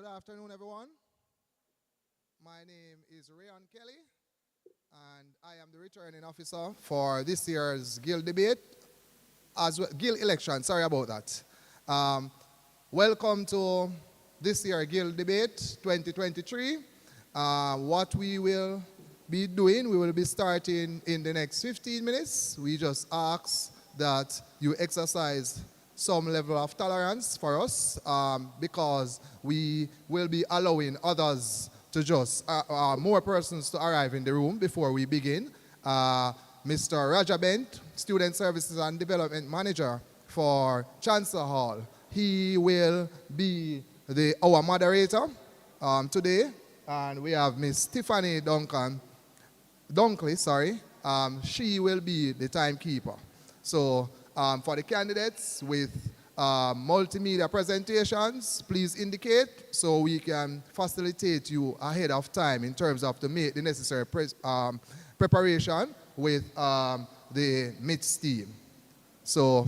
Good afternoon, everyone. My name is Rayon Kelly, and I am the returning officer for this year's Guild debate, as well, Guild election. Sorry about that. Um, Welcome to this year Guild debate 2023. What we will be doing, we will be starting in the next 15 minutes. We just ask that you exercise some level of tolerance for us because we will be allowing others to more persons to arrive in the room before we begin. Mr. Raja Bent, Student Services and Development Manager for Chancellor Hall. He will be our moderator today. And we have Miss Tiffany Dunkley, she will be the timekeeper. So for the candidates with multimedia presentations, please indicate so we can facilitate you ahead of time in terms of to make the necessary preparation with the MITS team. So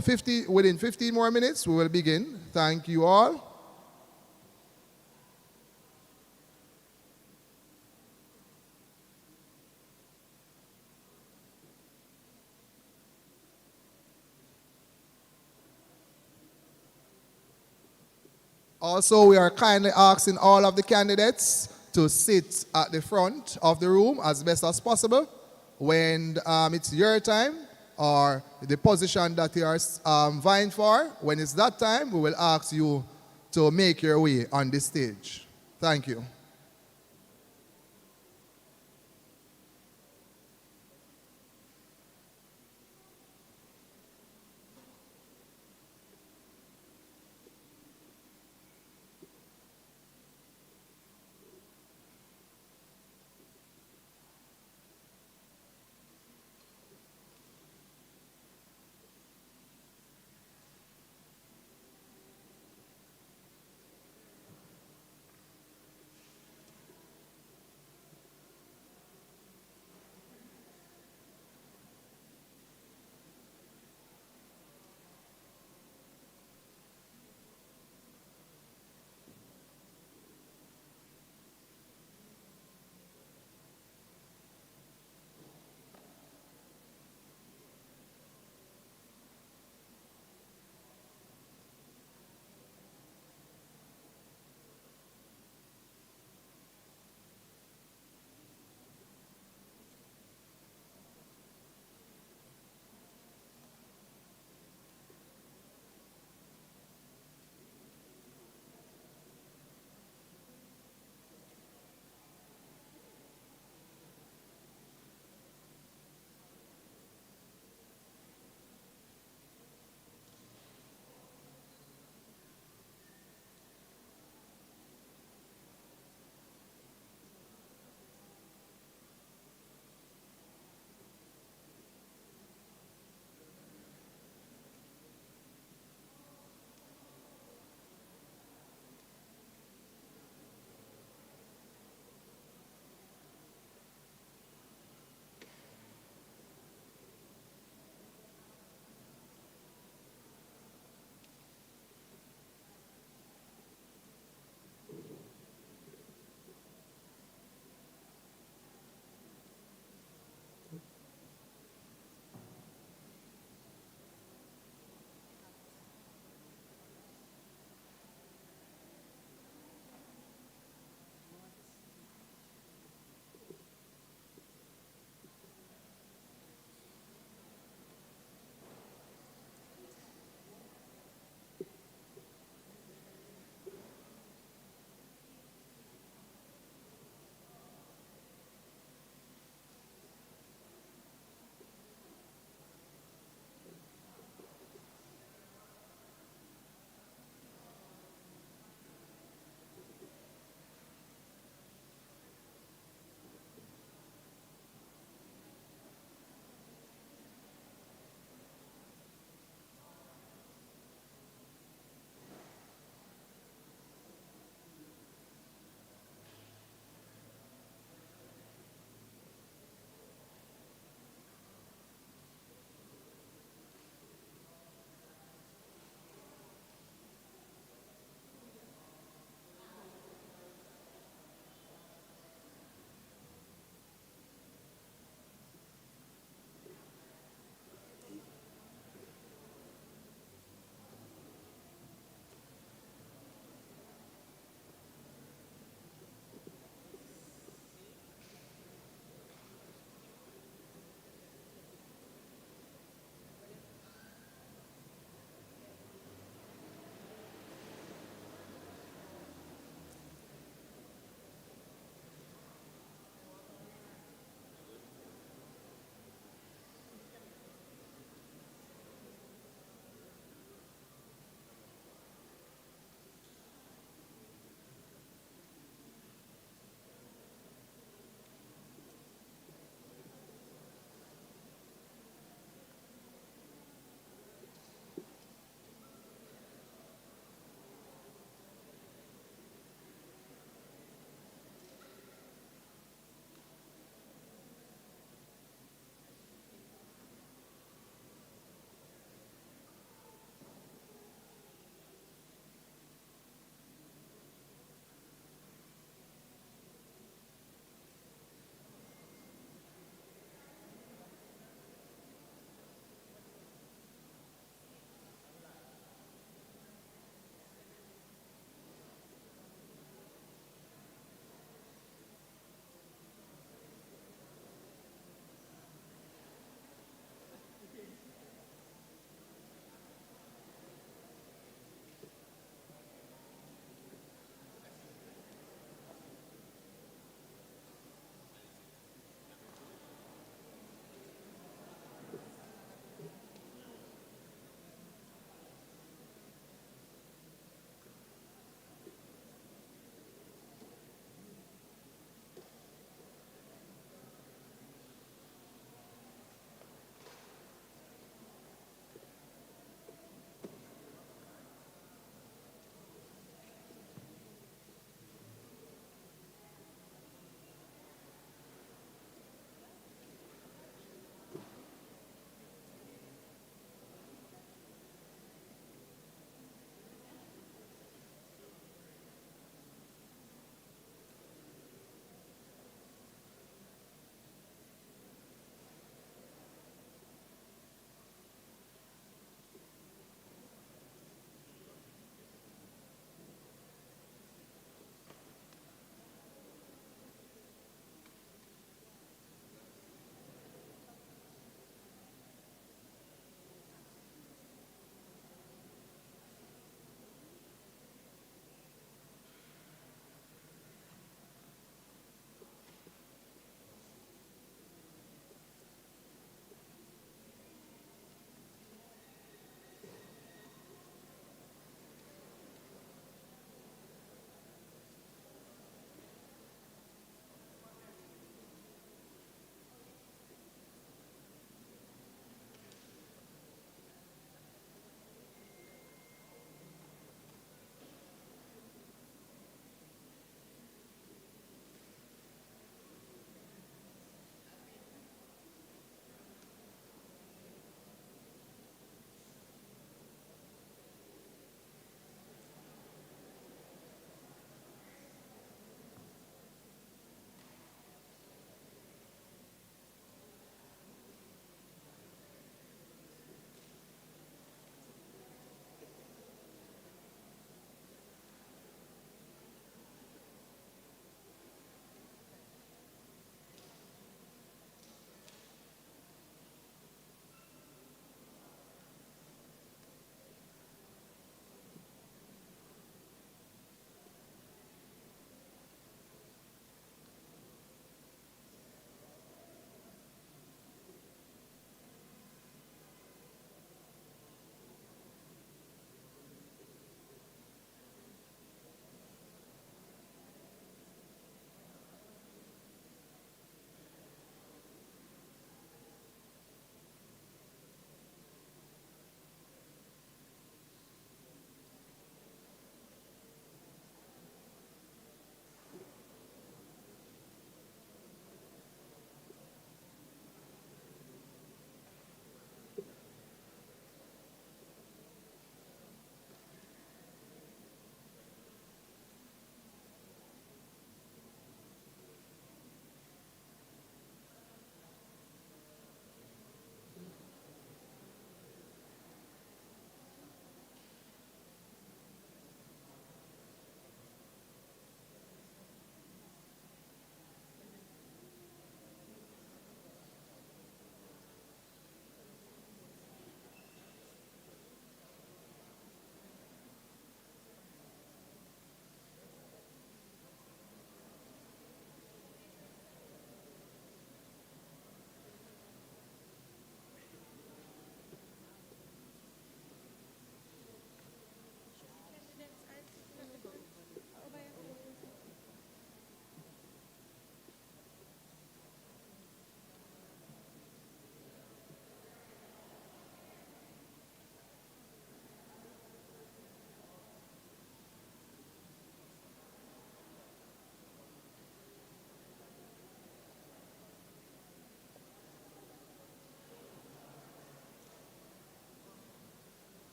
within 15 more minutes, we will begin. Thank you all. Also, we are kindly asking all of the candidates to sit at the front of the room as best as possible. When it's your time or the position that you are vying for, when it's that time, we will ask you to make your way on the stage. Thank you.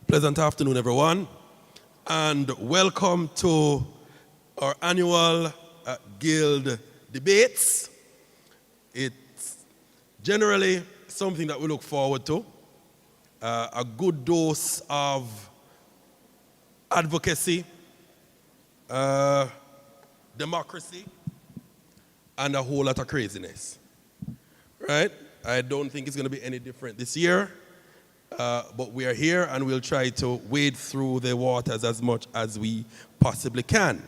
Pleasant afternoon, everyone, and welcome to our annual Guild debates. It's generally something that we look forward to, a good dose of advocacy, democracy, and a whole lot of craziness, right? I don't think it's going to be any different this year. But we are here and we'll try to wade through the waters as much as we possibly can.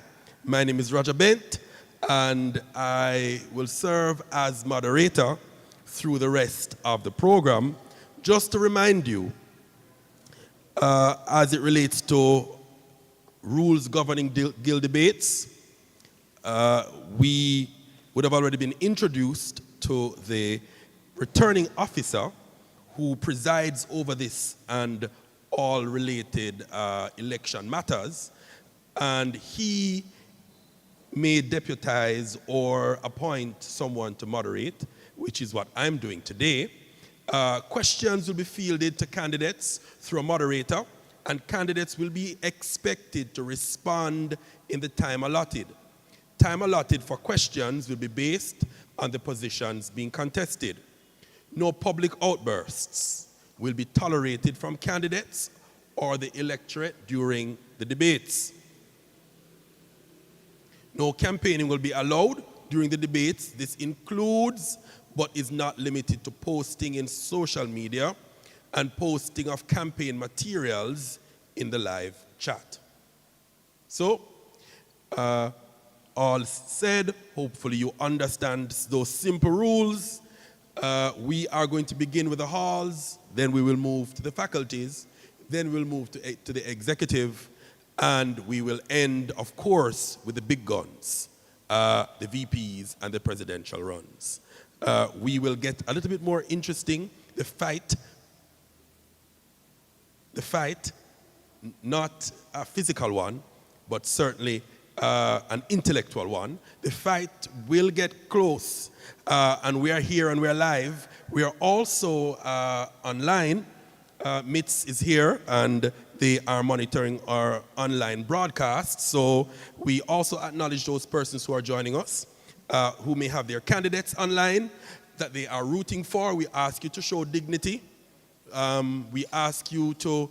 My name is Roger Bent and I will serve as moderator through the rest of the program. Just to remind you, as it relates to rules governing guild debates, we would have already been introduced to the returning officer who presides over this and all related election matters, and he may deputize or appoint someone to moderate, which is what I'm doing today. Questions will be fielded to candidates through a moderator, and candidates will be expected to respond in the time allotted. Time allotted for questions will be based on the positions being contested. No public outbursts will be tolerated from candidates or the electorate during the debates. No campaigning will be allowed during the debates. This includes, but is not limited to, posting in social media and posting of campaign materials in the live chat. So, all said, hopefully you understand those simple rules. We are going to begin with the halls, then we will move to the faculties, then we'll move to the executive, and we will end, of course, with the big guns, the VPs and the presidential runs. We will get a little bit more interesting, the fight, not a physical one, but certainly an intellectual one. The fight will get close, and we are here and we are live. We are also online. MITS is here and they are monitoring our online broadcast. So we also acknowledge those persons who are joining us, who may have their candidates online that they are rooting for. We ask you to show dignity. We ask you to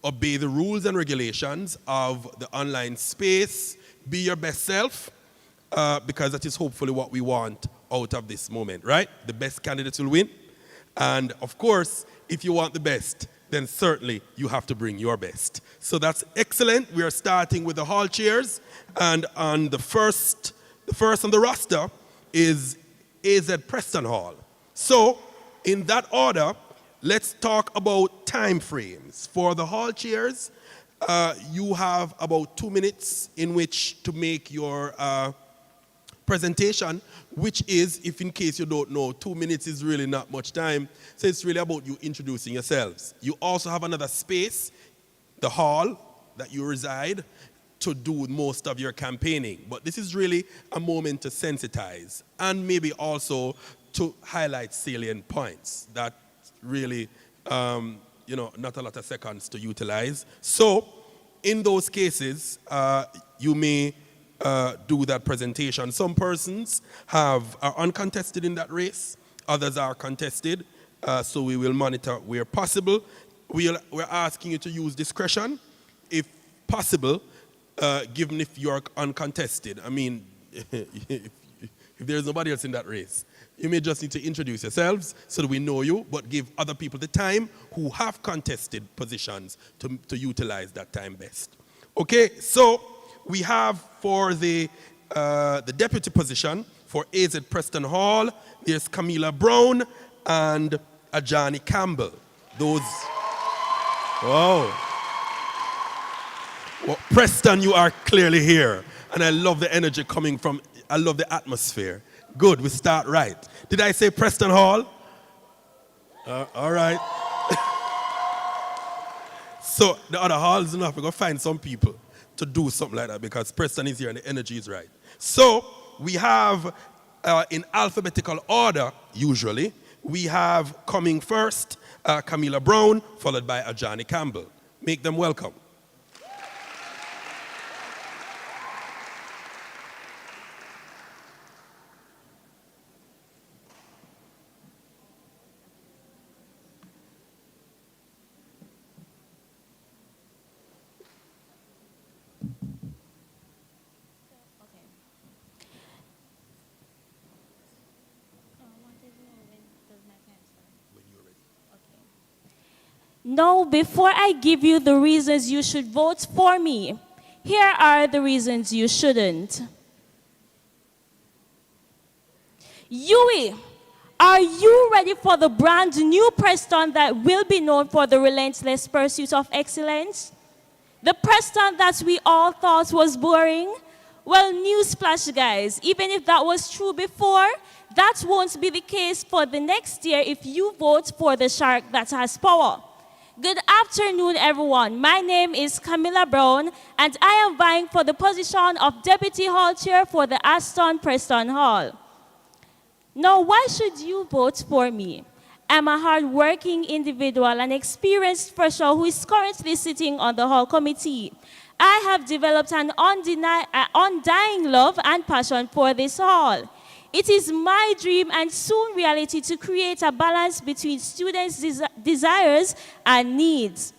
obey the rules and regulations of the online space. Be your best self, because that is hopefully what we want out of this moment, right? The best candidates will win. And of course, if you want the best, then certainly you have to bring your best. So that's excellent. We are starting with the hall chairs. And on the first on the roster is AZ Preston Hall. So in that order, let's talk about time frames. For the hall chairs, you have about 2 minutes in which to make your presentation, which is, if in case you don't know, 2 minutes is really not much time. So it's really about you introducing yourselves. You also have another space, the hall that you reside, to do most of your campaigning. But this is really a moment to sensitize and maybe also to highlight salient points that really, not a lot of seconds to utilize. So in those cases, you may do that presentation. Some persons are uncontested in that race. Others are contested. So we will monitor where possible. We're asking you to use discretion, if possible, given if you're uncontested. I mean, if there's nobody else in that race, you may just need to introduce yourselves so that we know you, but give other people the time who have contested positions to utilize that time best. Okay, so we have for the deputy position for AZ Preston Hall, there's Camila Brown and Ajani Campbell. Those, wow. Well, Preston, you are clearly here. And I love the energy coming from, I love the atmosphere. Good, we start right. Did I say Preston Hall? All right. So the other halls enough, we're going to find some people to do something like that because Preston is here and the energy is right. So we have, in alphabetical order, usually, we have coming first, Camila Brown, followed by Ajani Campbell. Make them welcome. Now, before I give you the reasons you should vote for me, here are the reasons you shouldn't. Yui, are you ready for the brand new Preston that will be known for the relentless pursuit of excellence? The Preston that we all thought was boring? Well, newsflash, guys, even if that was true before, that won't be the case for the next year if you vote for the shark that has power. Good afternoon, everyone. My name is Camilla Brown, and I am vying for the position of Deputy Hall Chair for the Aston Preston Hall. Now, why should you vote for me? I'm a hard-working individual and experienced professional who is currently sitting on the Hall Committee. I have developed an undying love and passion for this hall. It is my dream and soon reality to create a balance between students' desires and needs.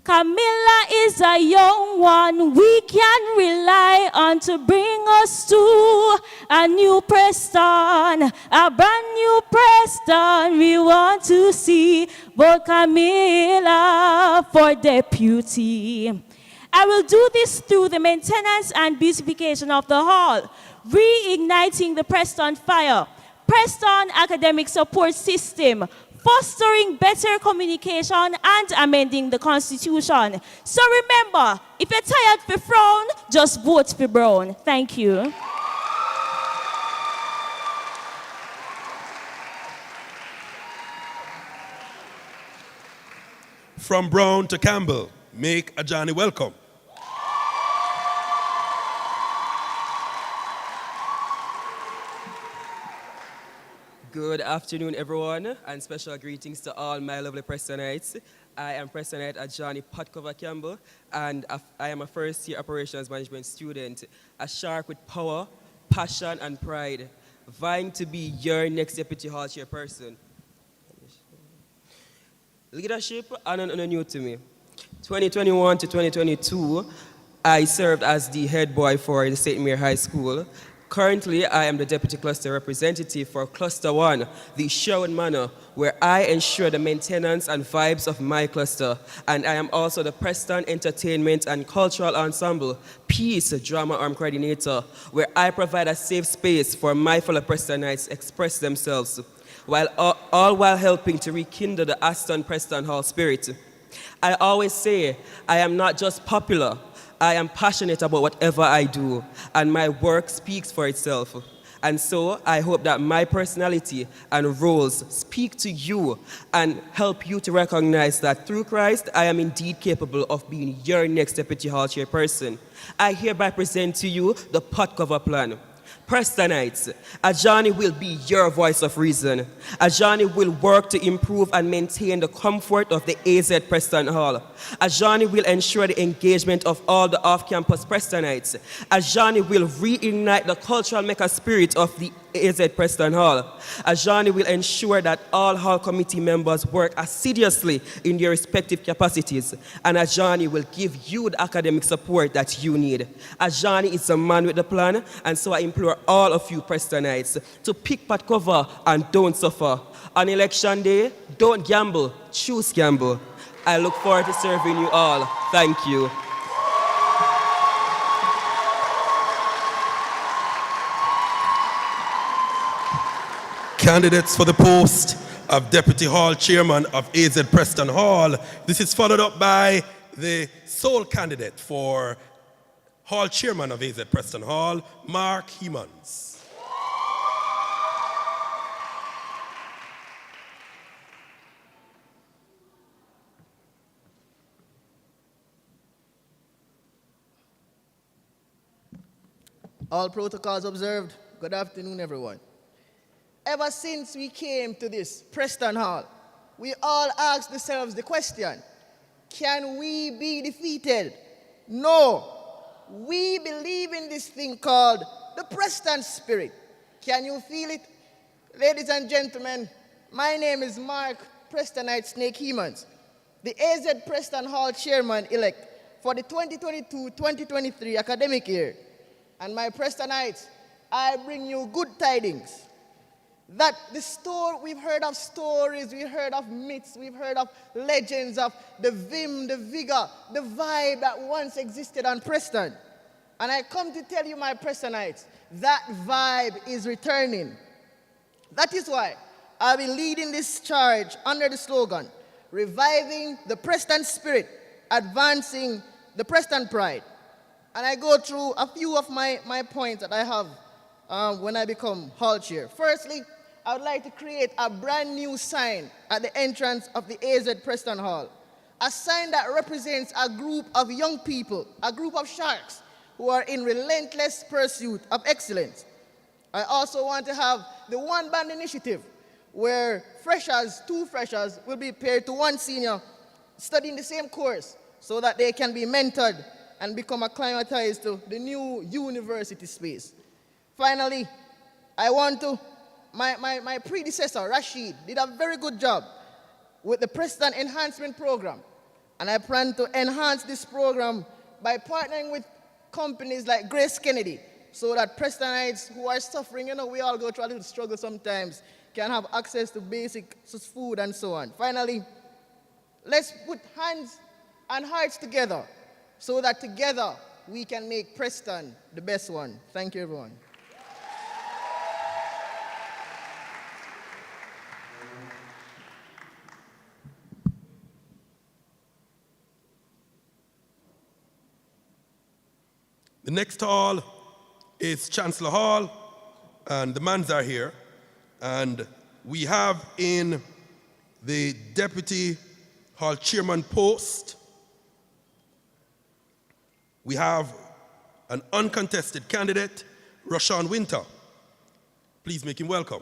Camilla is a young one we can rely on to bring us to a new Preston, a brand new Preston we want to see. Vote Camilla for deputy. I will do this through the maintenance and beautification of the hall, reigniting the Preston fire, Preston academic support system, fostering better communication, and amending the Constitution. So remember, if you're tired for frown, just vote for Brown. Thank you. From Brown to Campbell, make a Johnny welcome. Good afternoon, everyone, and special greetings to all my lovely Prestonites. I am Prestonite Johnny Potcover Campbell, and I am a first-year operations management student, a shark with power, passion, and pride, vying to be your next deputy hall chairperson. Leadership are not new to me. 2021 to 2022, I served as the head boy for the St. Mary High School. Currently, I am the Deputy Cluster Representative for Cluster 1, the Sherwood Manor, where I ensure the maintenance and vibes of my cluster. And I am also the Preston Entertainment and Cultural Ensemble Peace Drama Arm Coordinator, where I provide a safe space for my fellow Prestonites express themselves, all while helping to rekindle the Aston Preston Hall spirit. I always say, I am not just popular, I am passionate about whatever I do, and my work speaks for itself. And so I hope that my personality and roles speak to you and help you to recognize that through Christ, I am indeed capable of being your next Deputy Hall Chairperson. I hereby present to you the pot cover plan. Prestonites, Ajani will be your voice of reason. Ajani will work to improve and maintain the comfort of the AZ Preston Hall. Ajani will ensure the engagement of all the off-campus Prestonites. Ajani will reignite the cultural mecca spirit of the AZ Preston Hall. Ajani will ensure that all hall committee members work assiduously in their respective capacities, and Ajani will give you the academic support that you need. Ajani is the man with the plan, and so I implore all of you Prestonites to pick pot cover and don't suffer. On election day, don't gamble, choose gamble. I look forward to serving you all. Thank you. Candidates for the post of Deputy Hall Chairman of AZ Preston Hall. This is followed up by the sole candidate for Hall Chairman of AZ Preston Hall, Mark Hemans. All protocols observed. Good afternoon, everyone. Ever since we came to this Preston Hall, we all asked ourselves the question, Can we be defeated? No. We believe in this thing called the Preston spirit. Can you feel it? Ladies and gentlemen, my name is Mark Prestonite Snake Hemans, the AZ Preston Hall Chairman-elect for the 2022-2023 academic year. And my Prestonites, I bring you good tidings. That we've heard of stories, we've heard of myths, we've heard of legends of the vim, the vigor, the vibe that once existed on Preston. And I come to tell you, my Prestonites, that vibe is returning. That is why I'll be leading this charge under the slogan, reviving the Preston spirit, advancing the Preston pride. And I go through a few of my points that I have when I become hall chair. Firstly, I would like to create a brand new sign at the entrance of the AZ Preston Hall. A sign that represents a group of young people, a group of sharks who are in relentless pursuit of excellence. I also want to have the one band initiative where two freshers will be paired to one senior studying the same course so that they can be mentored and become acclimatized to the new university space. Finally, my predecessor, Rashid, did a very good job with the Preston Enhancement Program. And I plan to enhance this program by partnering with companies like Grace Kennedy so that Prestonites who are suffering, we all go through a little struggle sometimes, can have access to basic food and so on. Finally, let's put hands and hearts together so that together we can make Preston the best one. Thank you, everyone. The next hall is Chancellor Hall, and the mans are here. And we have in the Deputy Hall Chairman post, we have an uncontested candidate, Rashawn Winter. Please make him welcome.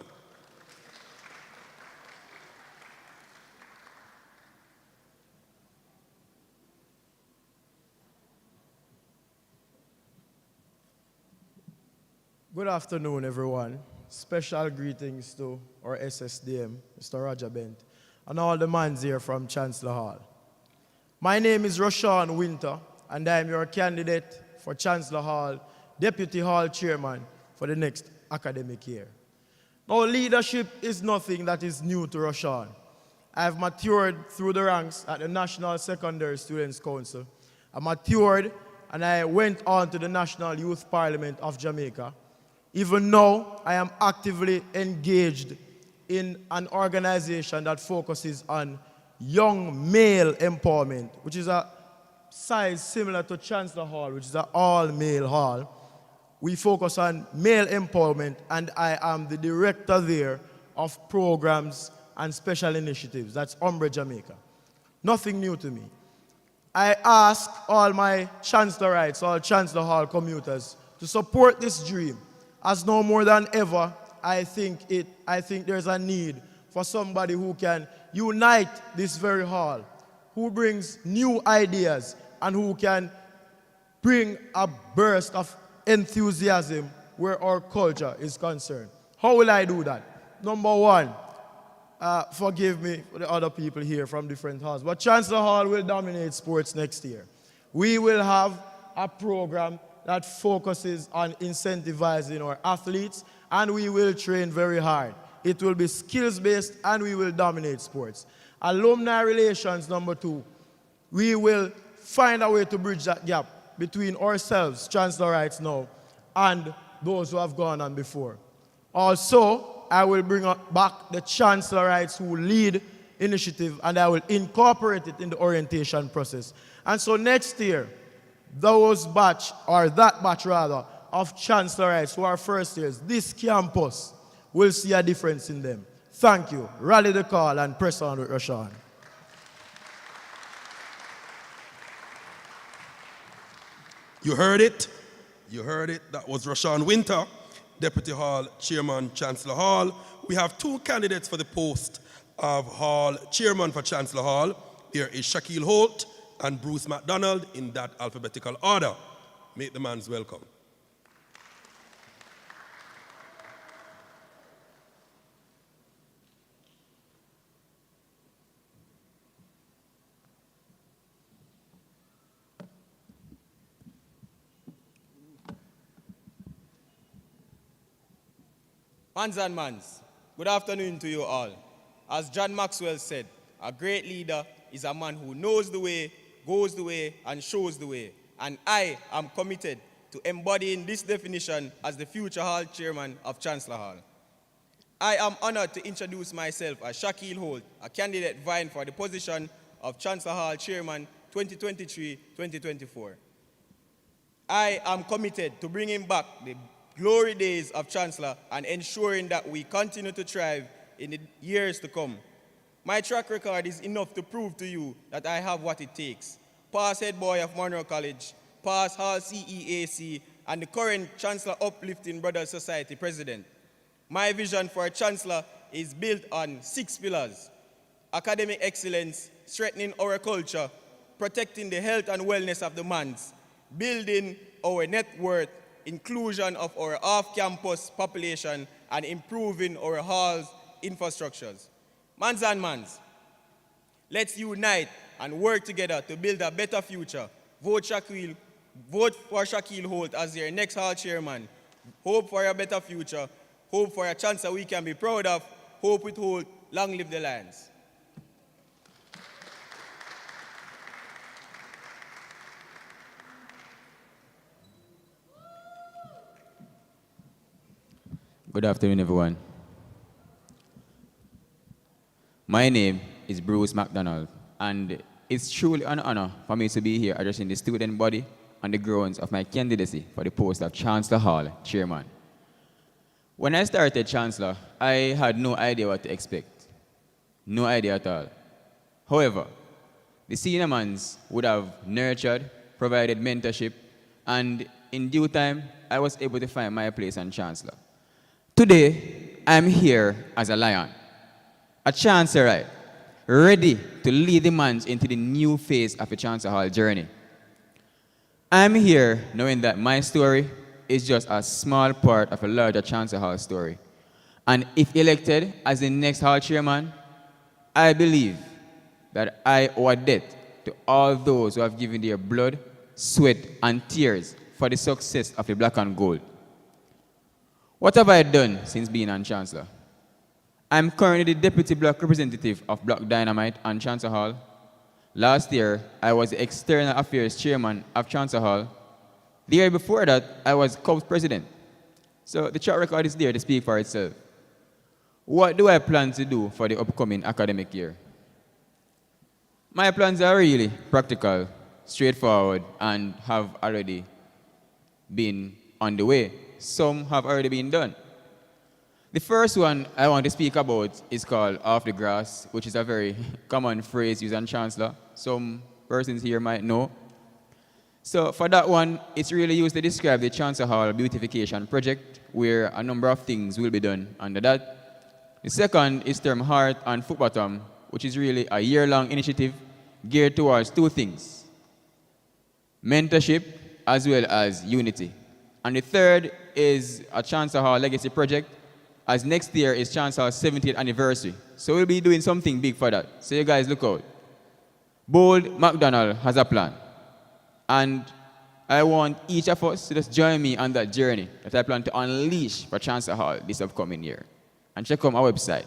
Good afternoon, everyone. Special greetings to our SSDM, Mr. Roger Bent, and all the mans here from Chancellor Hall. My name is Rashawn Winter, and I am your candidate for Chancellor Hall, Deputy Hall Chairman for the next academic year. Now, leadership is nothing that is new to Rashawn. I have matured through the ranks at the National Secondary Students' Council. I matured and I went on to the National Youth Parliament of Jamaica. Even now, I am actively engaged in an organization that focuses on young male empowerment, which is a size similar to Chancellor Hall, which is an all-male hall. We focus on male empowerment, and I am the director there of programs and special initiatives. That's Umbre Jamaica. Nothing new to me. I ask all my Chancellorites, all Chancellor Hall commuters, to support this dream. As no more than ever, I think there's a need for somebody who can unite this very hall, who brings new ideas and who can bring a burst of enthusiasm where our culture is concerned. How will I do that? Number one, forgive me for the other people here from different halls, but Chancellor Hall will dominate sports next year. We will have a program that focuses on incentivizing our athletes, and we will train very hard. It will be skills-based, and we will dominate sports. Alumni relations, number two. We will find a way to bridge that gap between ourselves, Chancellorites now, and those who have gone on before. Also, I will bring back the Chancellorites who lead initiative, and I will incorporate it in the orientation process. And so next year, that batch of Chancellorites who are first years, this campus will see a difference in them. Thank you. Rally the call and press on with Rashawn. You heard it. You heard it. That was Rashawn Winter, Deputy Hall Chairman, Chancellor Hall. We have two candidates for the post of Hall Chairman for Chancellor Hall. There is Shaquille Holt and Bruce MacDonald in that alphabetical order. Make the man's welcome. Mans and mans, good afternoon to you all. As John Maxwell said, a great leader is a man who knows the way, goes the way, and shows the way. And I am committed to embodying this definition as the future Hall Chairman of Chancellor Hall. I am honored to introduce myself as Shaquille Holt, a candidate vying for the position of Chancellor Hall Chairman 2023-2024. I am committed to bringing back the glory days of Chancellor and ensuring that we continue to thrive in the years to come. My track record is enough to prove to you that I have what it takes. Past head boy of Monroe College, past Hall CEAC, and the current Chancellor Uplifting Brothers Society President. My vision for a Chancellor is built on 6 pillars: academic excellence, strengthening our culture, protecting the health and wellness of the mans, building our net worth, inclusion of our off-campus population, and improving our halls' infrastructures. Mans and mans, let's unite and work together to build a better future. Vote for Shaquille Holt as your next Hall Chairman. Hope for a better future. Hope for a Chancellor we can be proud of. Hope with Holt. Long live the Lions. Good afternoon, everyone. My name is Bruce MacDonald, and it's truly an honor for me to be here addressing the student body on the grounds of my candidacy for the post of Chancellor Hall Chairman. When I started Chancellor, I had no idea what to expect. No idea at all. However, the senior mans would have nurtured, provided mentorship, and in due time, I was able to find my place on Chancellor. Today, I'm here as a lion, a Chancellorite, ready to lead the mans into the new phase of the Chancellor Hall journey. I'm here knowing that my story is just a small part of a larger Chancellor Hall story. And if elected as the next Hall Chairman, I believe that I owe a debt to all those who have given their blood, sweat, and tears for the success of the black and gold. What have I done since being on Chancellor? I'm currently the Deputy Black Representative of Black Dynamite on Chancellor Hall. Last year, I was the External Affairs Chairman of Chancellor Hall. The year before that, I was Cubs President. So the track record is there to speak for itself. What do I plan to do for the upcoming academic year? My plans are really practical, straightforward, and have already been on the way. Some have already been done. The first one I want to speak about is called off the grass, which is a very common phrase used on Chancellor. Some persons here might know. So for that one, it's really used to describe the Chancellor Hall beautification project, where a number of things will be done under that. The second is termed Heart and Foot Bottom, which is really a year-long initiative geared towards 2 things: mentorship as well as unity. And the third is a Chancellor Hall Legacy Project, as next year is Chancellor Hall's 70th anniversary. So we'll be doing something big for that. So you guys look out. Bold MacDonald has a plan. And I want each of us to just join me on that journey that I plan to unleash for Chancellor Hall this upcoming year. And check out my website.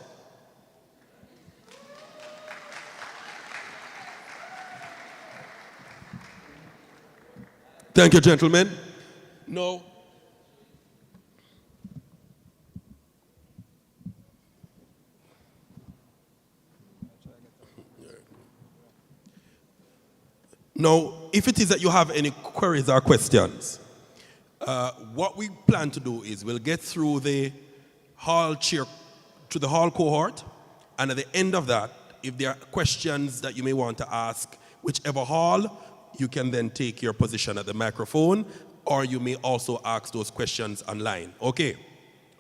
Thank you, gentlemen. No. Now, if it is that you have any queries or questions, what we plan to do is we'll get through the hall chair to the hall cohort, and at the end of that, if there are questions that you may want to ask whichever hall, you can then take your position at the microphone, or you may also ask those questions online. Okay?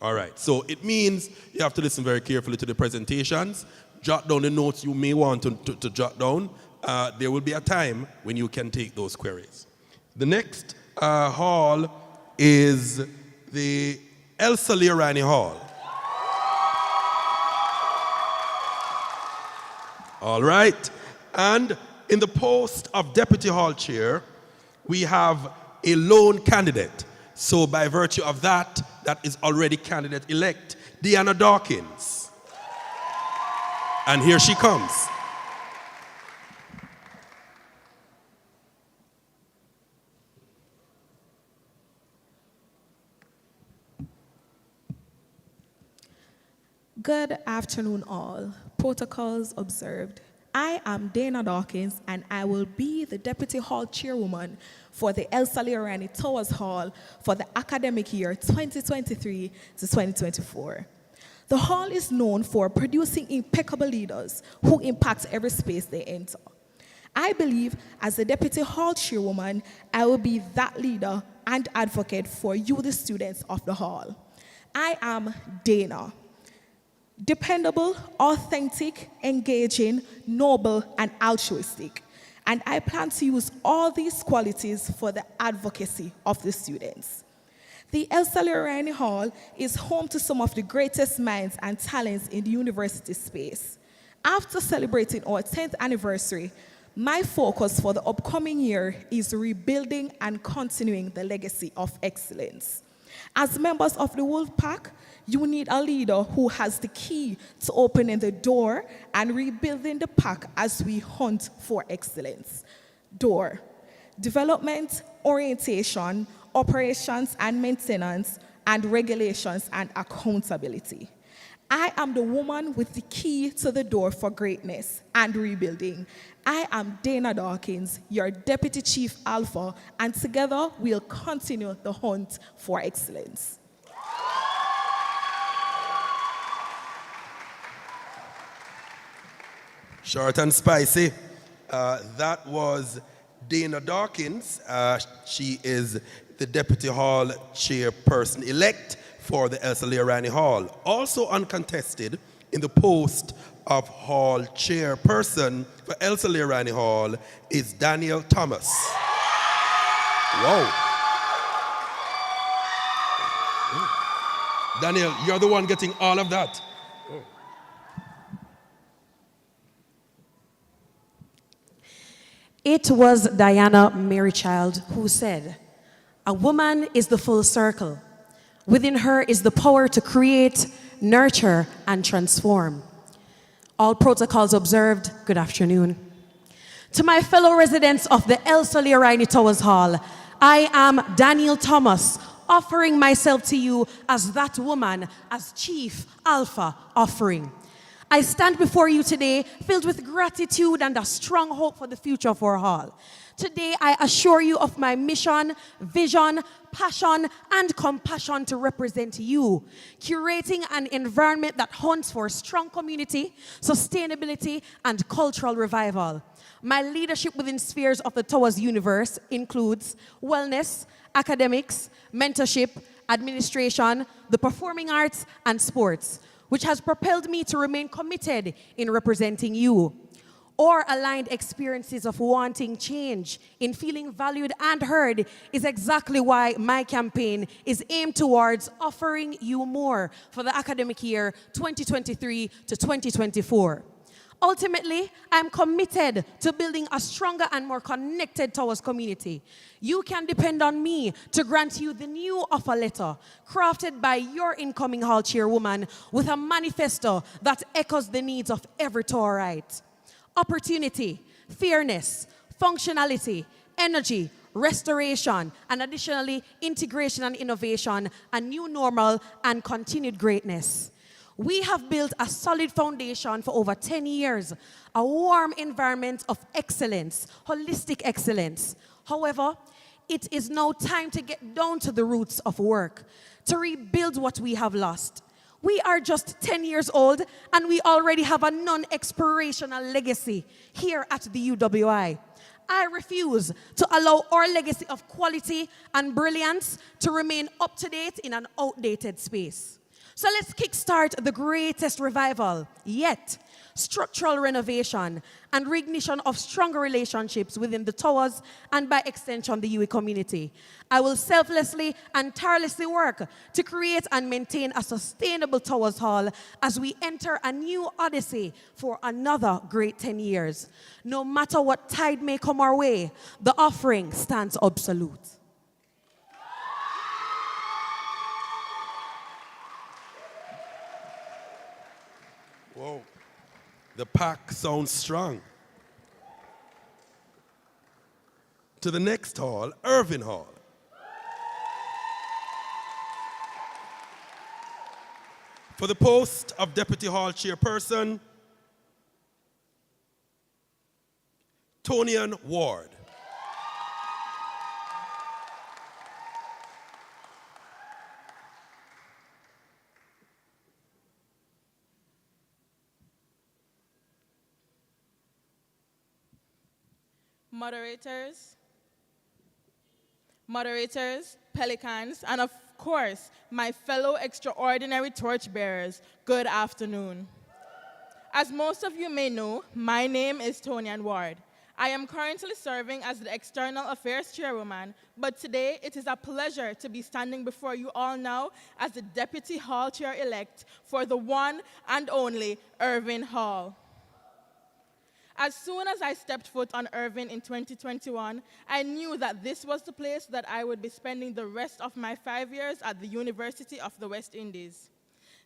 All right. So it means you have to listen very carefully to the presentations, jot down the notes you may want to jot down, there will be a time when you can take those queries. The next hall is the Elsa Leorani Hall. All right. And in the post of Deputy Hall Chair, we have a lone candidate. So by virtue of that, that is already candidate-elect, Deanna Dawkins. And here she comes. Good afternoon, all. Protocols observed. I am Dana Dawkins, and I will be the Deputy Hall Chairwoman for the Elsa Leorani Towers Hall for the academic year 2023 to 2024. The hall is known for producing impeccable leaders who impact every space they enter. I believe as the Deputy Hall Chairwoman, I will be that leader and advocate for you, the students of the hall. I am Dana. Dependable, authentic, engaging, noble, and altruistic. And I plan to use all these qualities for the advocacy of the students. The Elsa Leorani Hall is home to some of the greatest minds and talents in the university space. After celebrating our 10th anniversary, my focus for the upcoming year is rebuilding and continuing the legacy of excellence. As members of the Wolf Pack, you need a leader who has the key to opening the door and rebuilding the pack as we hunt for excellence. Door: development, orientation, operations and maintenance, and regulations and accountability. I am the woman with the key to the door for greatness and rebuilding. I am Dana Dawkins, your Deputy Chief Alpha, and together we'll continue the hunt for excellence. Short and spicy. That was Dana Dawkins. She is the Deputy Hall Chairperson-elect for the Elsa Leorani Hall. Also uncontested in the post of Hall Chairperson for Elsa Leorani Hall is Daniel Thomas. Whoa. Daniel, you're the one getting all of that. It was Diana Marychild who said, "A woman is the full circle. Within her is the power to create, nurture, and transform." All protocols observed, good afternoon. To my fellow residents of the Elsa Leorani Towers Hall, I am Daniel Thomas, offering myself to you as that woman, as Chief Alpha offering. I stand before you today filled with gratitude and a strong hope for the future of our hall. Today, I assure you of my mission, vision, passion, and compassion to represent you, curating an environment that hunts for strong community, sustainability, and cultural revival. My leadership within spheres of the Towers universe includes wellness, academics, mentorship, administration, the performing arts, and sports, which has propelled me to remain committed in representing you. Or aligned experiences of wanting change, in feeling valued and heard, is exactly why my campaign is aimed towards offering you more for the academic year 2023 to 2024. Ultimately, I'm committed to building a stronger and more connected Towers community. You can depend on me to grant you the new offer letter, crafted by your incoming hall chairwoman with a manifesto that echoes the needs of every Towerite. Opportunity, fairness, functionality, energy, restoration, and additionally, integration and innovation, a new normal, and continued greatness. We have built a solid foundation for over 10 years, a warm environment of excellence, holistic excellence. However, it is now time to get down to the roots of work, to rebuild what we have lost. We are just 10 years old, and we already have a non-expirational legacy here at the UWI. I refuse to allow our legacy of quality and brilliance to remain up to date in an outdated space. So let's kickstart the greatest revival yet structural renovation, and reignition of stronger relationships within the Towers and by extension the UWI community. I will selflessly and tirelessly work to create and maintain a sustainable Towers Hall as we enter a new odyssey for another great 10 years. No matter what tide may come our way, the offering stands absolute. Whoa. The pack sounds strong. To the next hall, Irving Hall. For the post of Deputy Hall Chairperson, Tonian Ward. Moderators, pelicans, and of course, my fellow extraordinary torchbearers, good afternoon. As most of you may know, my name is Tonian Ward. I am currently serving as the External Affairs Chairwoman, but today it is a pleasure to be standing before you all now as the Deputy Hall Chair-elect for the one and only Irving Hall. As soon as I stepped foot on Irving in 2021, I knew that this was the place that I would be spending the rest of my 5 years at the University of the West Indies.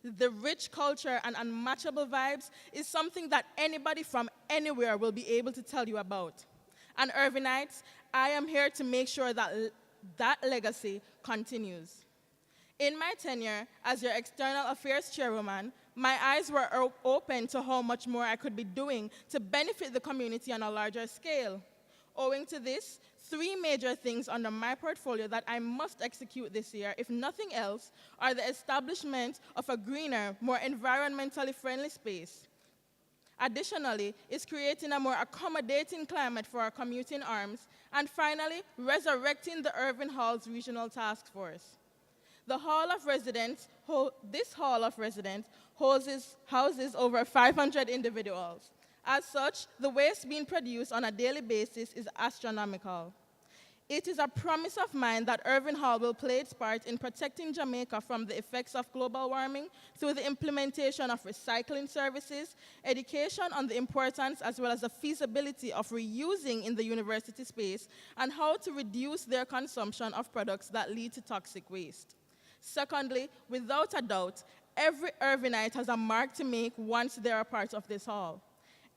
The rich culture and unmatchable vibes is something that anybody from anywhere will be able to tell you about. And Irvingites, I am here to make sure that that legacy continues. In my tenure as your External Affairs Chairwoman, my eyes were open to how much more I could be doing to benefit the community on a larger scale. Owing to this, 3 major things under my portfolio that I must execute this year, if nothing else, are the establishment of a greener, more environmentally friendly space. Additionally, is creating a more accommodating climate for our commuting arms, and finally, resurrecting the Irving Hall's regional task force. This Hall of Residence houses over 500 individuals. As such, the waste being produced on a daily basis is astronomical. It is a promise of mine that Irving Hall will play its part in protecting Jamaica from the effects of global warming through the implementation of recycling services, education on the importance as well as the feasibility of reusing in the university space, and how to reduce their consumption of products that lead to toxic waste. Secondly, without a doubt, every Irvingite has a mark to make once they are part of this hall.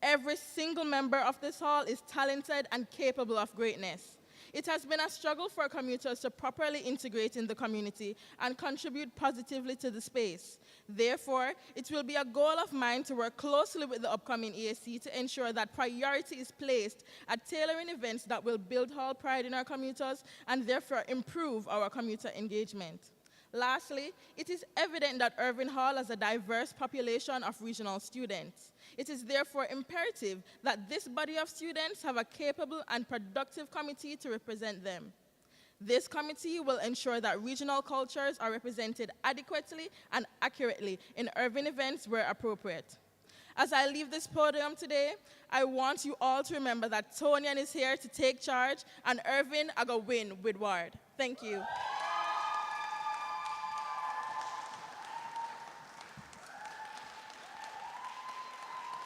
Every single member of this hall is talented and capable of greatness. It has been a struggle for commuters to properly integrate in the community and contribute positively to the space. Therefore, it will be a goal of mine to work closely with the upcoming EAC to ensure that priority is placed at tailoring events that will build hall pride in our commuters and therefore improve our commuter engagement. Lastly, it is evident that Irving Hall has a diverse population of regional students. It is therefore imperative that this body of students have a capable and productive committee to represent them. This committee will ensure that regional cultures are represented adequately and accurately in Irving events where appropriate. As I leave this podium today, I want you all to remember that Tonian is here to take charge and Irving are going to win with Ward. Thank you.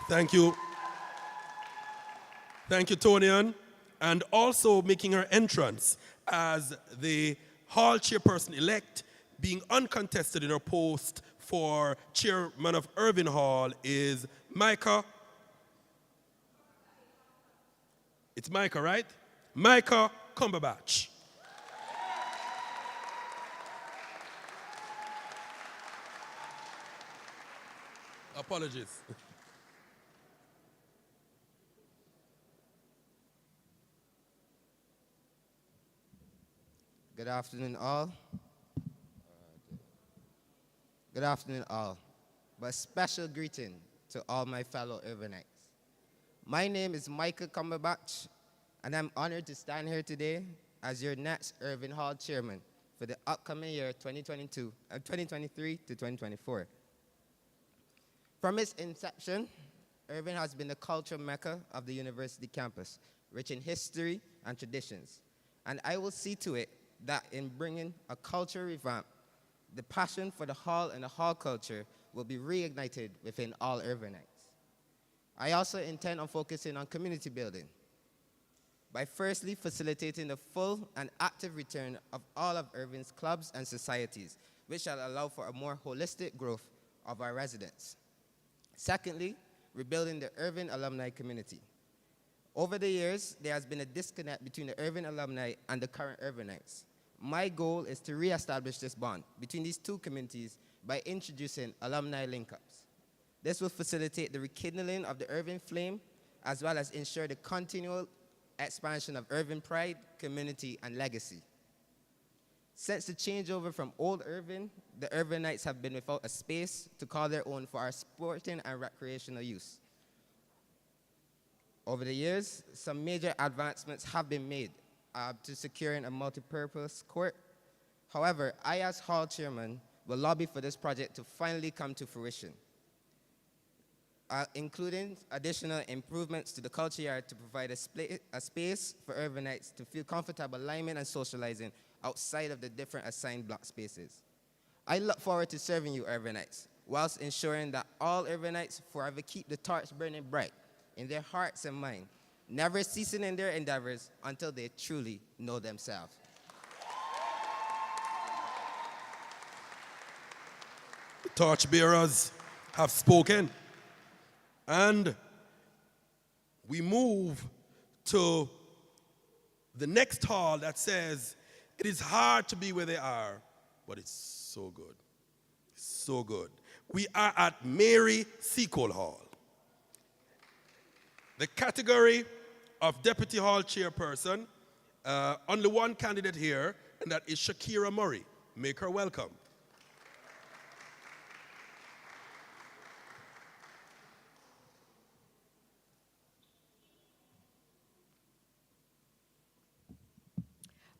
Thank you. Thank you, Tonian. And also making her entrance as the hall chairperson-elect, being uncontested in her post for chairman of Irving Hall is Micah. It's Micah, right? Micah Cumberbatch. Apologies. Good afternoon, all. Good afternoon, all. But a special greeting to all my fellow Irvingites. My name is Michael Cumberbatch, and I'm honored to stand here today as your next Irving Hall chairman for the upcoming year 2023 to 2024. From its inception, Irving has been the cultural mecca of the university campus, rich in history and traditions. And I will see to it that in bringing a culture revamp, the passion for the hall and the hall culture will be reignited within all Irvingites. I also intend on focusing on community building by firstly facilitating the full and active return of all of Irving's clubs and societies, which shall allow for a more holistic growth of our residents. Secondly, rebuilding the Irving alumni community. Over the years, there has been a disconnect between the Irving alumni and the current Irvingites. My goal is to reestablish this bond between these two communities by introducing alumni link-ups. This will facilitate the rekindling of the Irving flame, as well as ensure the continual expansion of Irving pride, community, and legacy. Since the changeover from old Irving, the Irvingites have been without a space to call their own for our sporting and recreational use. Over the years, some major advancements have been made to securing a multi-purpose court. However, I as hall chairman will lobby for this project to finally come to fruition, including additional improvements to the culture yard to provide a space for Irvingites to feel comfortable liming and socializing outside of the different assigned block spaces. I look forward to serving you, Irvingites, whilst ensuring that all Irvingites forever keep the torch burning bright in their hearts and minds, never ceasing in their endeavors until they truly know themselves. The torchbearers have spoken, and we move to the next hall that says, it is hard to be where they are, but it's so good. So good. We are at Mary Seacole Hall. The category of Deputy Hall Chairperson, only one candidate here, and that is Shakira Murray. Make her welcome.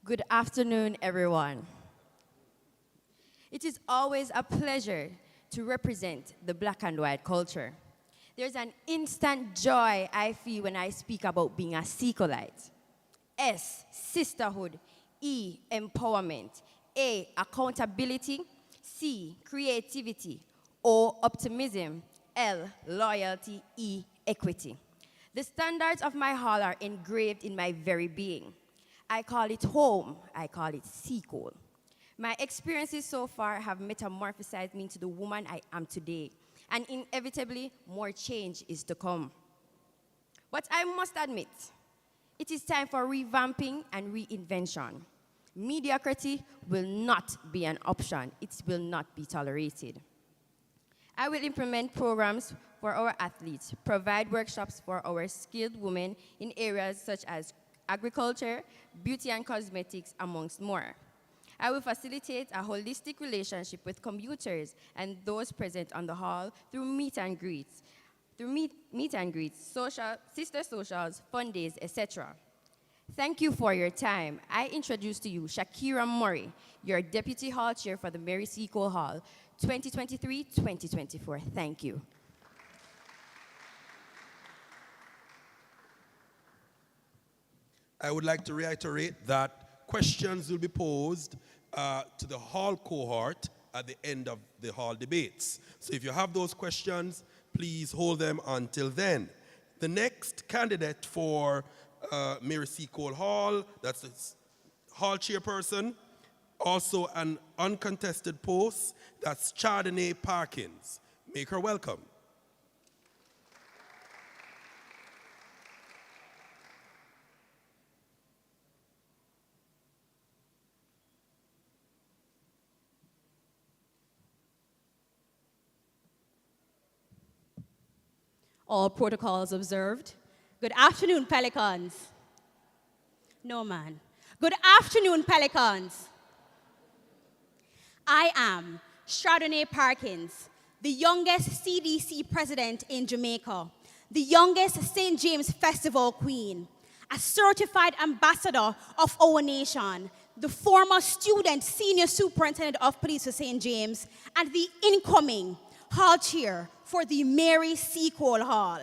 Good afternoon, everyone. It is always a pleasure to represent the black and white culture. There's an instant joy I feel when I speak about being a Seacoleite. S, sisterhood. E, empowerment. A, accountability. C, creativity. O, optimism. L, loyalty. E, equity. The standards of my hall are engraved in my very being. I call it home. I call it Seacole. My experiences so far have metamorphosized me into the woman I am today, and inevitably, more change is to come. But I must admit, it is time for revamping and reinvention. Mediocrity will not be an option. It will not be tolerated. I will implement programs for our athletes, provide workshops for our skilled women in areas such as agriculture, beauty and cosmetics, amongst more. I will facilitate a holistic relationship with commuters and those present on the hall through meet and greets, social, sister socials, fun days, etc. Thank you for your time. I introduce to you Shakira Murray, your Deputy Hall Chair for the Mary Seacole Hall, 2023-2024. Thank you. I would like to reiterate that questions will be posed to the hall cohort at the end of the hall debates. So if you have those questions, please hold them until then. The next candidate for Mary Seacole Hall, that's the hall chairperson, also an uncontested post, that's Chardonnay Parkins. Make her welcome. All protocols observed. Good afternoon, Pelicans. No, man. Good afternoon, Pelicans. I am Chardonnay Parkins, the youngest CDC president in Jamaica, the youngest St. James Festival queen, a certified ambassador of our nation, the former student senior superintendent of police for St. James, and the incoming hall chair for the Mary Seacole Hall.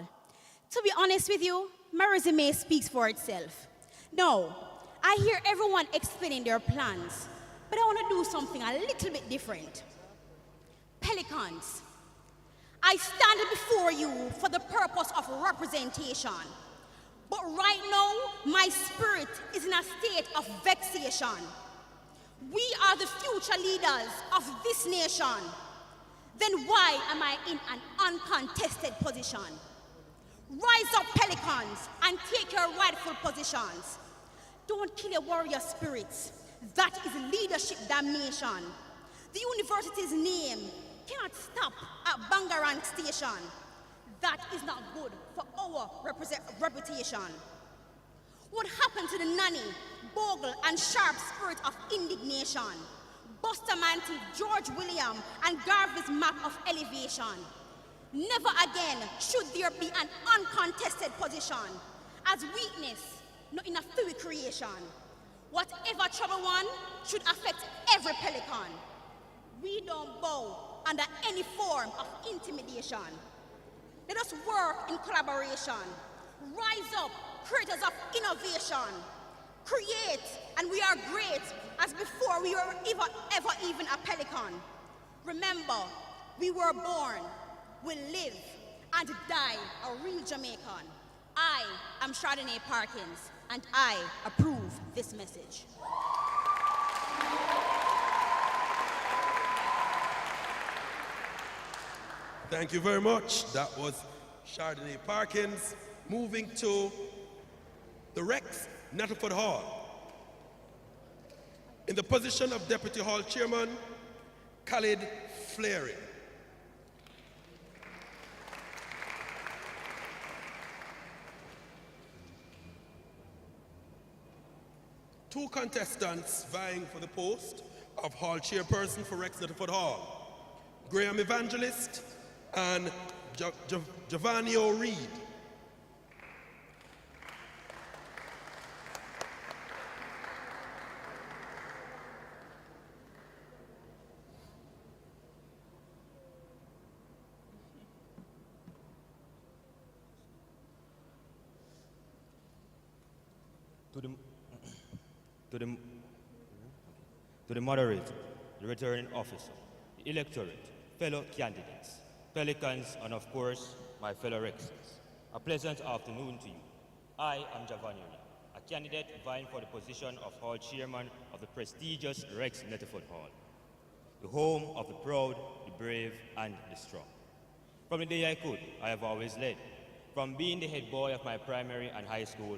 To be honest with you, my resume speaks for itself. No, I hear everyone explaining their plans, but I want to do something a little bit different. Pelicans, I stand before you for the purpose of representation. But right now, my spirit is in a state of vexation. We are the future leaders of this nation. Then why am I in an uncontested position? Rise up, Pelicans, and take your rightful positions. Don't kill your warrior spirits. That is leadership damnation. The university's name cannot stop at Bangarang Station. That is not good for our reputation. What happened to the nanny, bogle, and sharp spirit of indignation? Bustamante, George William, and Garvey's map of elevation. Never again should there be an uncontested position as weakness, not in a theory creation. Whatever trouble one should affect every pelican. We don't bow under any form of intimidation. Let us work in collaboration. Rise up, creators of innovation. Create, and we are great as before we were ever even a pelican. Remember, we were born, will live, and die a real Jamaican. I am Chardonnay Parkins, and I approve this message. Thank you very much. That was Chardonnay Parkins. Moving to the Rex Nettleford Hall. In the position of Deputy Hall Chairman, Khalid Fleury. Two contestants vying for the post of Hall Chairperson for Rex Nettleford Hall, Graham Evangelist and Giovanni O'Reed. To the moderator, the returning officer, the electorate, fellow candidates, Pelicans, and of course, my fellow Rexers. A pleasant afternoon to you. I am Giovanni O'Reed, a candidate vying for the position of Hall Chairman of the prestigious Rex Nettleford Hall, the home of the proud, the brave, and the strong. From the day I could, I have always led. From being the head boy of my primary and high school,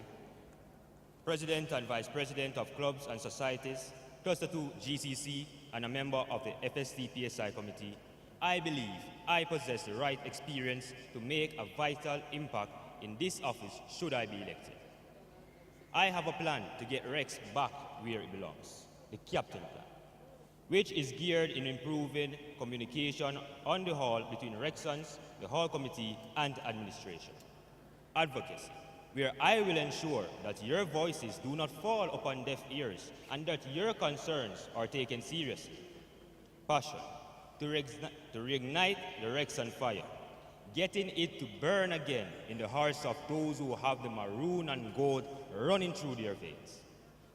president and vice president of clubs and societies, Cluster 2 GCC, and a member of the FST PSI committee, I believe I possess the right experience to make a vital impact in this office should I be elected. I have a plan to get Rex back where it belongs, the captain plan, which is geared in improving communication on the hall between Rexons, the hall committee, and administration. Advocacy, where I will ensure that your voices do not fall upon deaf ears and that your concerns are taken seriously. Passion, to reignite the Rexon fire, getting it to burn again in the hearts of those who have the maroon and gold running through their veins.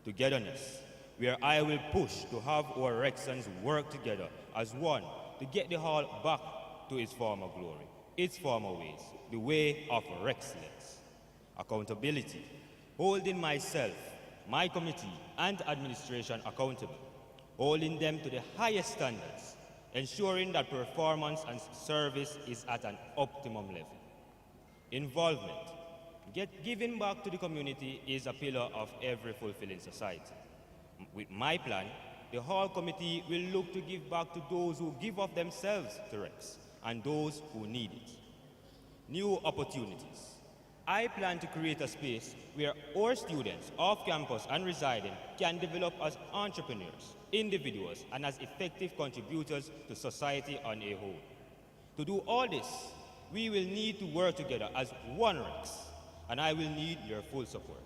Togetherness, where I will push to have our Rexons work together as one to get the hall back to its former glory, its former ways, the way of Rexcellence. Accountability, holding myself, my committee, and administration accountable, holding them to the highest standards, ensuring that performance and service is at an optimum level. Involvement, giving back to the community is a pillar of every fulfilling society. With my plan, the Hall Committee will look to give back to those who give of themselves to Rex and those who need it. New opportunities. I plan to create a space where our students off campus and residing can develop as entrepreneurs, individuals, and as effective contributors to society on a whole. To do all this, we will need to work together as one Rex, and I will need your full support.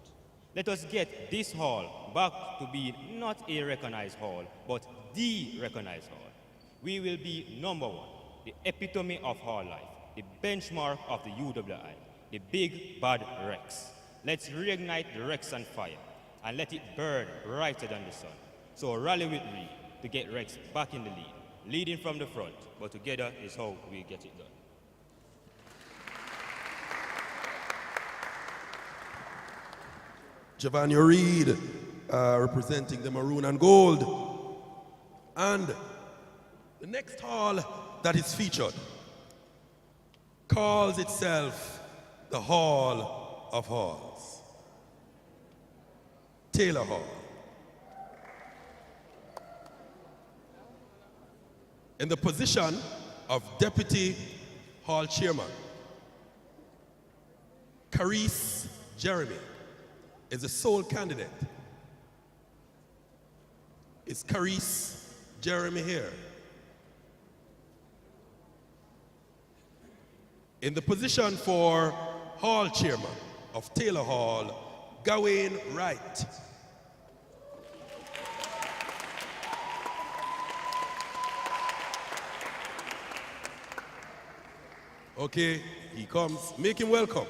Let us get this hall back to being not a recognized hall, but the recognized hall. We will be number one, the epitome of hall life, the benchmark of the UWI, the big bad Rex. Let's reignite the Rex on fire and let it burn brighter than the sun. So rally with me to get Rex back in the lead, leading from the front, but together is how we get it done. Giovanni Reed, representing the maroon and gold. And the next hall that is featured calls itself the Hall of Halls, Taylor Hall. In the position of Deputy Hall Chairman, Carice Jeremy is the sole candidate. Is Carice Jeremy here? In the position for Hall Chairman of Taylor Hall, Gawain Wright. Okay, he comes. Make him welcome.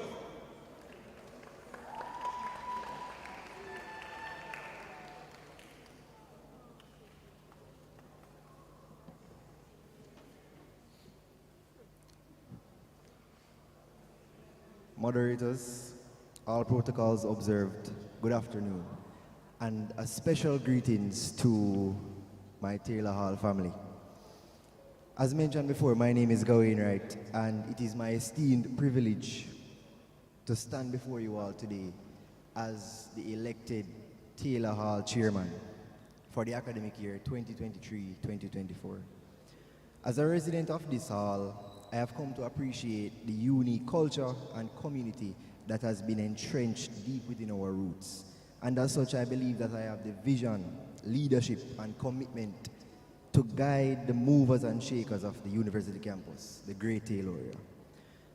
Moderators, all protocols observed, good afternoon. And a special greetings to my Taylor Hall family. As mentioned before, my name is Gawain Wright, and it is my esteemed privilege to stand before you all today as the elected Taylor Hall Chairman for the academic year 2023-2024. As a resident of this hall, I have come to appreciate the unique culture and community that has been entrenched deep within our roots. And as such, I believe that I have the vision, leadership, and commitment to guide the movers and shakers of the university campus, the great Taylor area.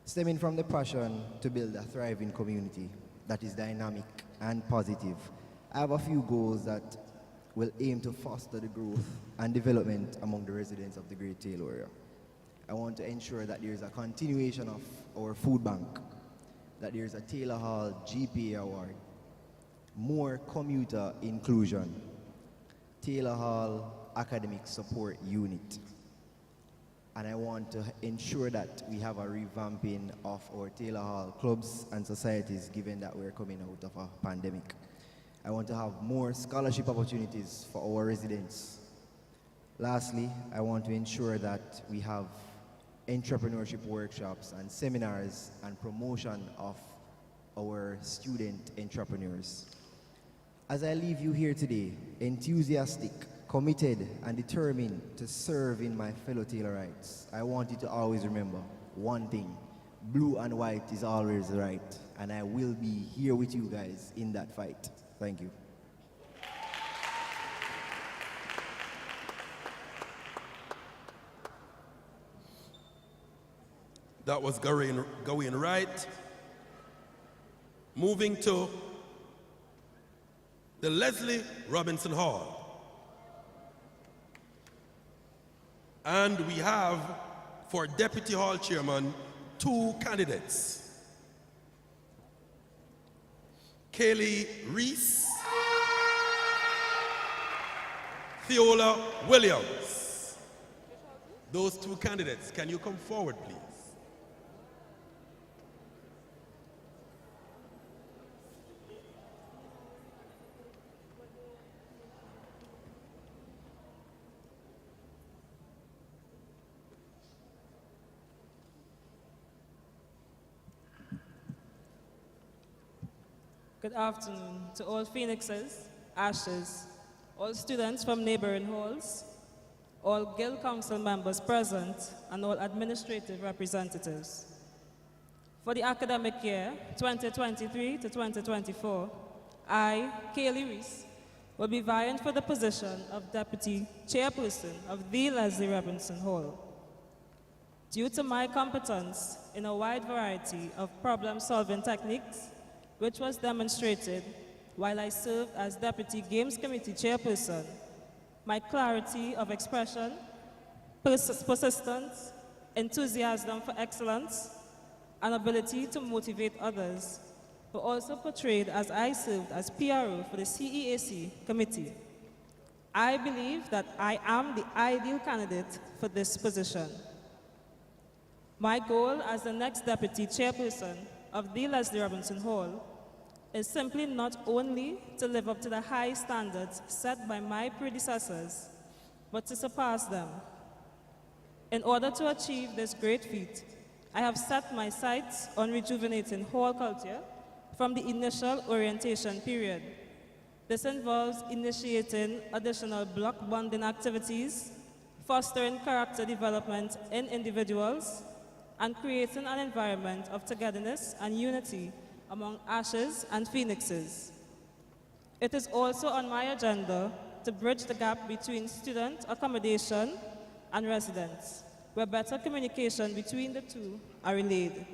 Stemming from the passion to build a thriving community that is dynamic and positive, I have a few goals that will aim to foster the growth and development among the residents of the great Taylor area. I want to ensure that there is a continuation of our food bank, that there is a Taylor Hall GPA award, more commuter inclusion, Taylor Hall academic support unit, and I want to ensure that we have a revamping of our Taylor Hall clubs and societies given that we're coming out of a pandemic. I want to have more scholarship opportunities for our residents. Lastly, I want to ensure that we have entrepreneurship workshops and seminars and promotion of our student entrepreneurs. As I leave you here today, enthusiastic, committed, and determined to serve in my fellow Taylorites, I want you to always remember one thing: blue and white is always right, and I will be here with you guys in that fight. Thank you. That was Gawain Wright. Moving to the Leslie Robinson Hall. And we have, for Deputy Hall Chairman, two candidates. Kaylee Reese, Theola Williams. Those two candidates, can you come forward, please? Good afternoon to all Phoenixes, Ashes, all students from neighboring halls, all Guild Council members present, and all administrative representatives. For the academic year 2023 to 2024, I, Kaylee Reese, will be vying for the position of Deputy Chairperson of the Leslie Robinson Hall. Due to my competence in a wide variety of problem-solving techniques, which was demonstrated while I served as Deputy Games Committee Chairperson, my clarity of expression, persistence, enthusiasm for excellence, and ability to motivate others were also portrayed as I served as PRO for the CEAC committee. I believe that I am the ideal candidate for this position. My goal as the next deputy chairperson of the Leslie Robinson Hall is simply not only to live up to the high standards set by my predecessors, but to surpass them. In order to achieve this great feat, I have set my sights on rejuvenating hall culture from the initial orientation period. This involves initiating additional block bonding activities, fostering character development in individuals, and creating an environment of togetherness and unity among ashes and phoenixes. It is also on my agenda to bridge the gap between student accommodation and residents, where better communication between the two are relayed.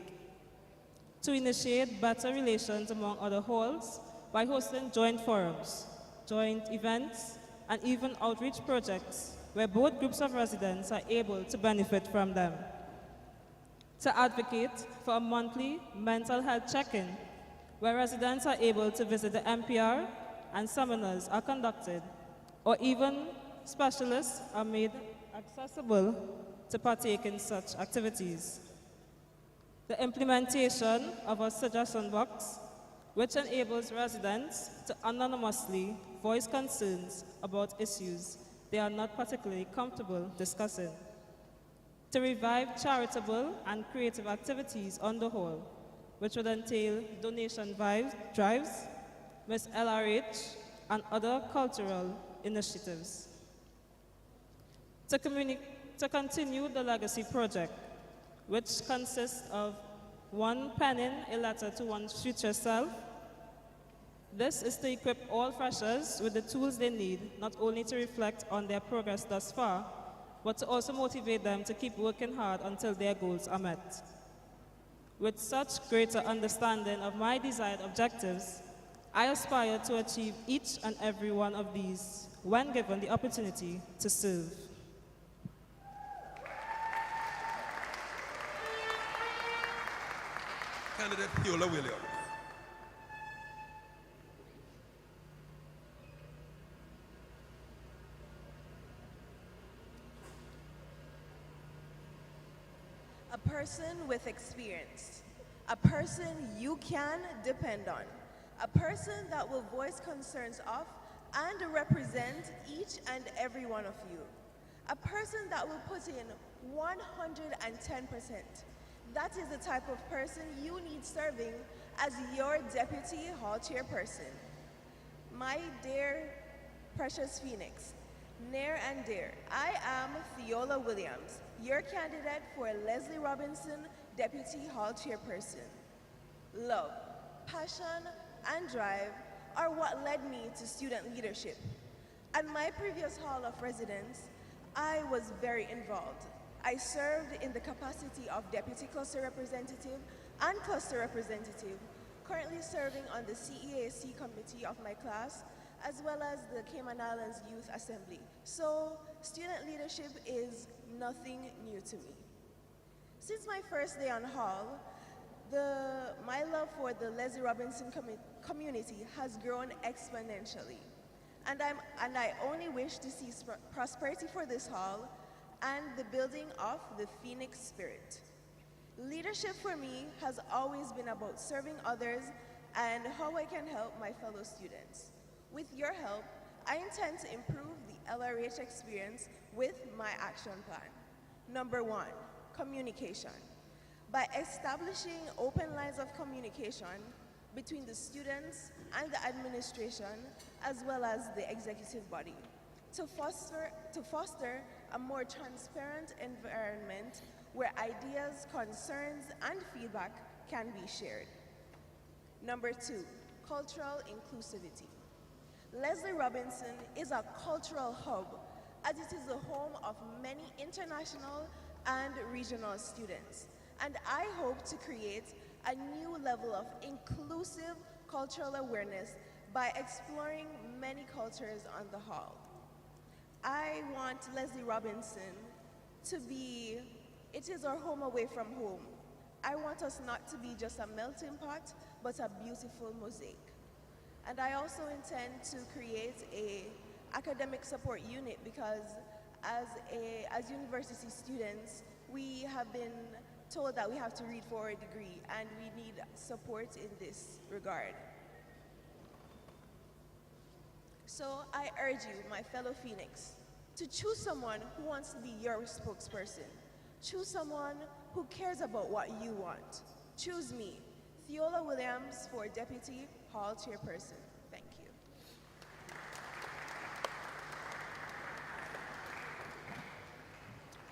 To initiate better relations among other halls by hosting joint forums, joint events, and even outreach projects where both groups of residents are able to benefit from them. To advocate for a monthly mental health check-in where residents are able to visit the MPR and seminars are conducted, or even specialists are made accessible to partake in such activities. The implementation of a suggestion box which enables residents to anonymously voice concerns about issues they are not particularly comfortable discussing. To revive charitable and creative activities on the whole, which would entail donation drives, Miss LRH, and other cultural initiatives. To continue the legacy project, which consists of one penning a letter to one's future self. This is to equip all freshers with the tools they need, not only to reflect on their progress thus far, but to also motivate them to keep working hard until their goals are met. With such greater understanding of my desired objectives, I aspire to achieve each and every one of these when given the opportunity to serve. Candidate Theola Williams. A person with experience, a person you can depend on, a person that will voice concerns of and represent each and every one of you, a person that will put in 110%. That is the type of person you need serving as your deputy hall chairperson. My dear precious Phoenix, near and dear, I am Theola Williams, your candidate for Leslie Robinson Deputy Hall Chairperson. Love, passion, and drive are what led me to student leadership. At my previous hall of residence, I was very involved. I served in the capacity of Deputy Cluster Representative and Cluster Representative, currently serving on the CEAC committee of my class, as well as the Cayman Islands Youth Assembly. So, student leadership is nothing new to me. Since my first day on hall, my love for the Leslie Robinson community has grown exponentially. And I only wish to see prosperity for this hall and the building of the Phoenix spirit. Leadership for me has always been about serving others and how I can help my fellow students. With your help, I intend to improve the LRH experience with my action plan. Number 1, communication. By establishing open lines of communication between the students and the administration, as well as the executive body, to foster a more transparent environment where ideas, concerns, and feedback can be shared. Number 2, cultural inclusivity. Leslie Robinson is a cultural hub, as it is the home of many international and regional students. And I hope to create a new level of inclusive cultural awareness by exploring many cultures on the hall. I want Leslie Robinson to be, it is our home away from home, I want us not to be just a melting pot, but a beautiful mosaic. And I also intend to create a academic support unit because as university students, we have been told that we have to read for a degree and we need support in this regard. So I urge you, my fellow Phoenix, to choose someone who wants to be your spokesperson. Choose someone who cares about what you want. Choose me, Theola Williams, for Deputy Hall Chairperson. Thank you.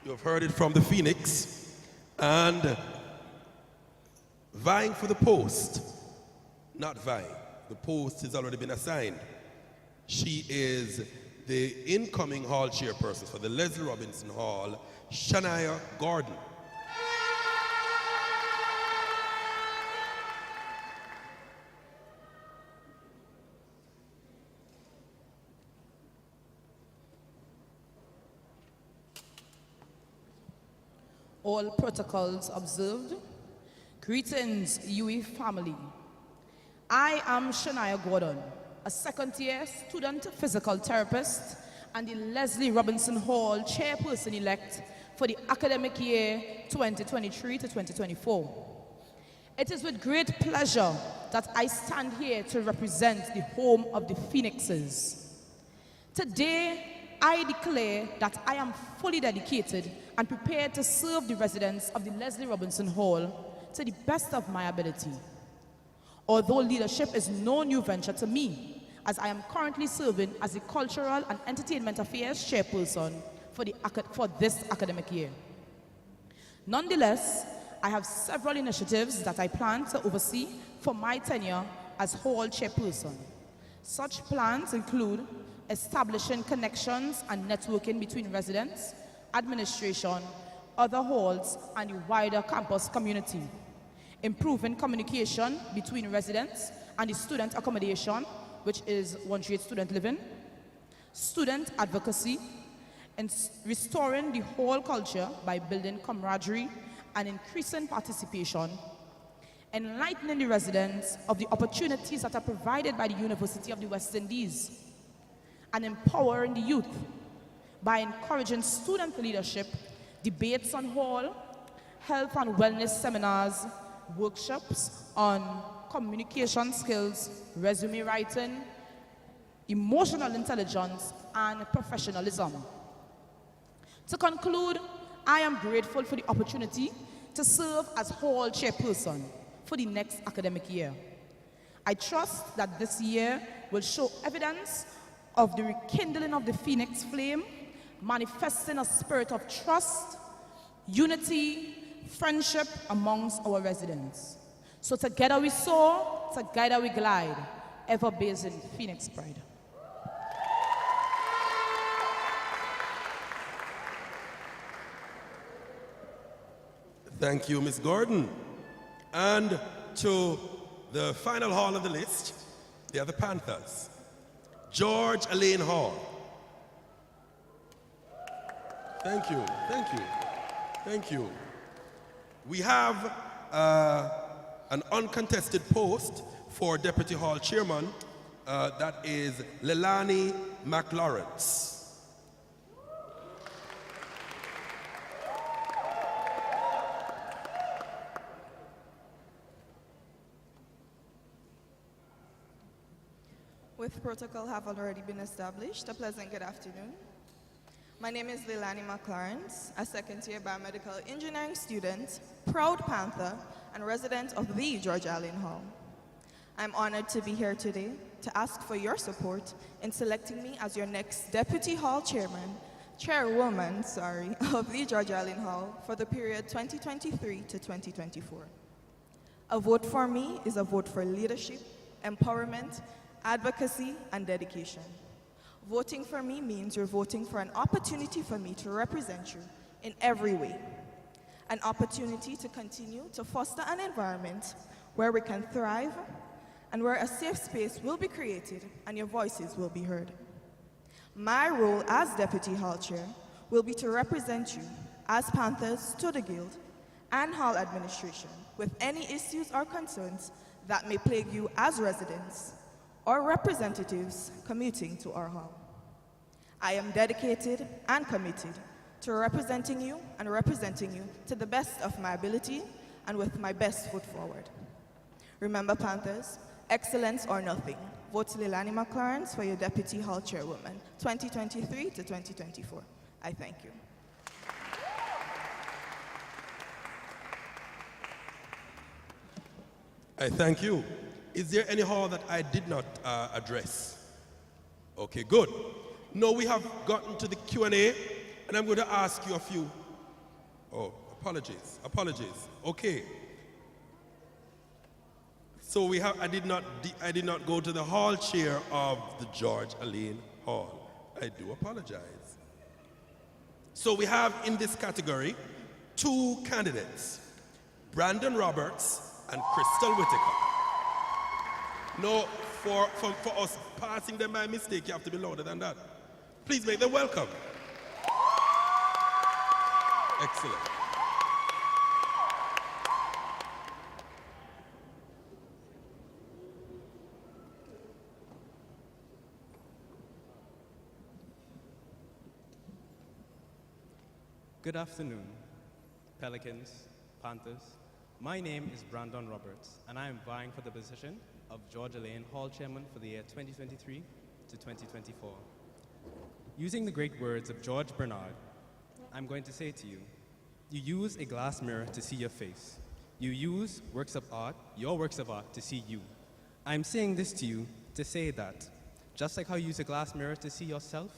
You have heard it from the Phoenix, and vying for the post, not vying, the post has already been assigned. She is the incoming hall chairperson for the Leslie Robinson Hall, Shania Gordon. All protocols observed. Greetings, UE family. I am Shania Gordon, a second-year student physical therapist and the Leslie Robinson Hall chairperson-elect for the academic year 2023 to 2024. It is with great pleasure that I stand here to represent the home of the Phoenixes. Today, I declare that I am fully dedicated and prepared to serve the residents of the Leslie Robinson Hall to the best of my ability. Although leadership is no new venture to me, as I am currently serving as the Cultural and Entertainment Affairs Chairperson for this academic year. Nonetheless, I have several initiatives that I plan to oversee for my tenure as Hall Chairperson. Such plans include establishing connections and networking between residents, administration, other halls, and the wider campus community. Improving communication between residents and the student accommodation, which is one-trade student living, student advocacy, and restoring the hall culture by building camaraderie and increasing participation, enlightening the residents of the opportunities that are provided by the University of the West Indies, and empowering the youth by encouraging student leadership, debates on hall, health and wellness seminars, workshops on communication skills, resume writing, emotional intelligence, and professionalism. To conclude, I am grateful for the opportunity to serve as Hall Chairperson for the next academic year. I trust that this year will show evidence of the rekindling of the Phoenix flame, manifesting a spirit of trust, unity, friendship amongst our residents. So together we soar, together we glide, ever based in Phoenix pride. Thank you, Ms. Gordon. And to the final hall of the list, they are the Panthers. George Elaine Hall. Thank you, thank you, thank you. We have an uncontested post for Deputy Hall Chairman, that is Leilani McLawrence. With protocol have already been established, a pleasant good afternoon. My name is Leilani McLawrence, a second-year biomedical engineering student, proud Panther, and resident of the George Allen Hall. I'm honored to be here today to ask for your support in selecting me as your next Deputy Hall Chairwoman, of the George Allen Hall for the period 2023 to 2024. A vote for me is a vote for leadership, empowerment, advocacy, and dedication. Voting for me means you're voting for an opportunity for me to represent you in every way. An opportunity to continue to foster an environment where we can thrive and where a safe space will be created and your voices will be heard. My role as Deputy Hall Chair will be to represent you as Panthers to the Guild and hall administration with any issues or concerns that may plague you as residents or representatives commuting to our hall. I am dedicated and committed to representing you to the best of my ability and with my best foot forward. Remember, Panthers, excellence or nothing. Vote Leilani McLaren for your Deputy Hall Chairwoman, 2023 to 2024. I thank you. I thank you. Is there any hall that I did not address? Okay, good. Now we have gotten to the Q&A, and I'm going to ask you a few. Oh, apologies. Okay. So I did not go to the hall chair of the George Alain Hall. I do apologize. So we have in this category 2 candidates, Brandon Roberts and Crystal Whitaker. No, for us passing them by mistake, you have to be louder than that. Please make them welcome. Excellent. Good afternoon, Pelicans, Panthers. My name is Brandon Roberts, and I am vying for the position of George Alain Hall Chairman for the year 2023 to 2024. Using the great words of George Bernard, I'm going to say to you, you use a glass mirror to see your face. You use your works of art to see you. I'm saying this to you to say that, just like how you use a glass mirror to see yourself,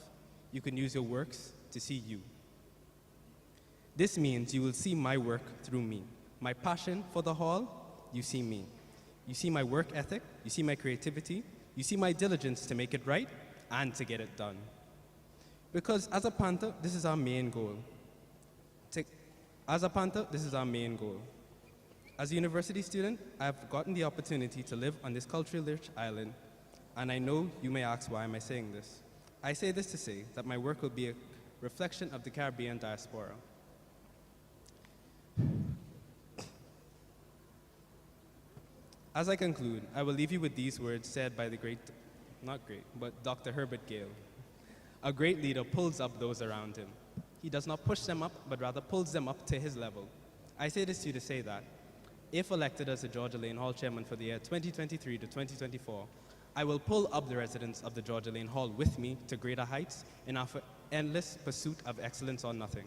you can use your works to see you. This means you will see my work through me. My passion for the hall, you see me. You see my work ethic, you see my creativity, you see my diligence to make it right and to get it done. Because as a Panther, this is our main goal. As a university student, I've gotten the opportunity to live on this culturally rich island, and I know you may ask, why am I saying this? I say this to say that my work will be a reflection of the Caribbean diaspora. As I conclude, I will leave you with these words said by Dr. Herbert Gale. A great leader pulls up those around him. He does not push them up, but rather pulls them up to his level. I say this to you to say that, if elected as the George Alain Hall Chairman for the year 2023 to 2024, I will pull up the residents of the George Alain Hall with me to greater heights in our endless pursuit of excellence or nothing.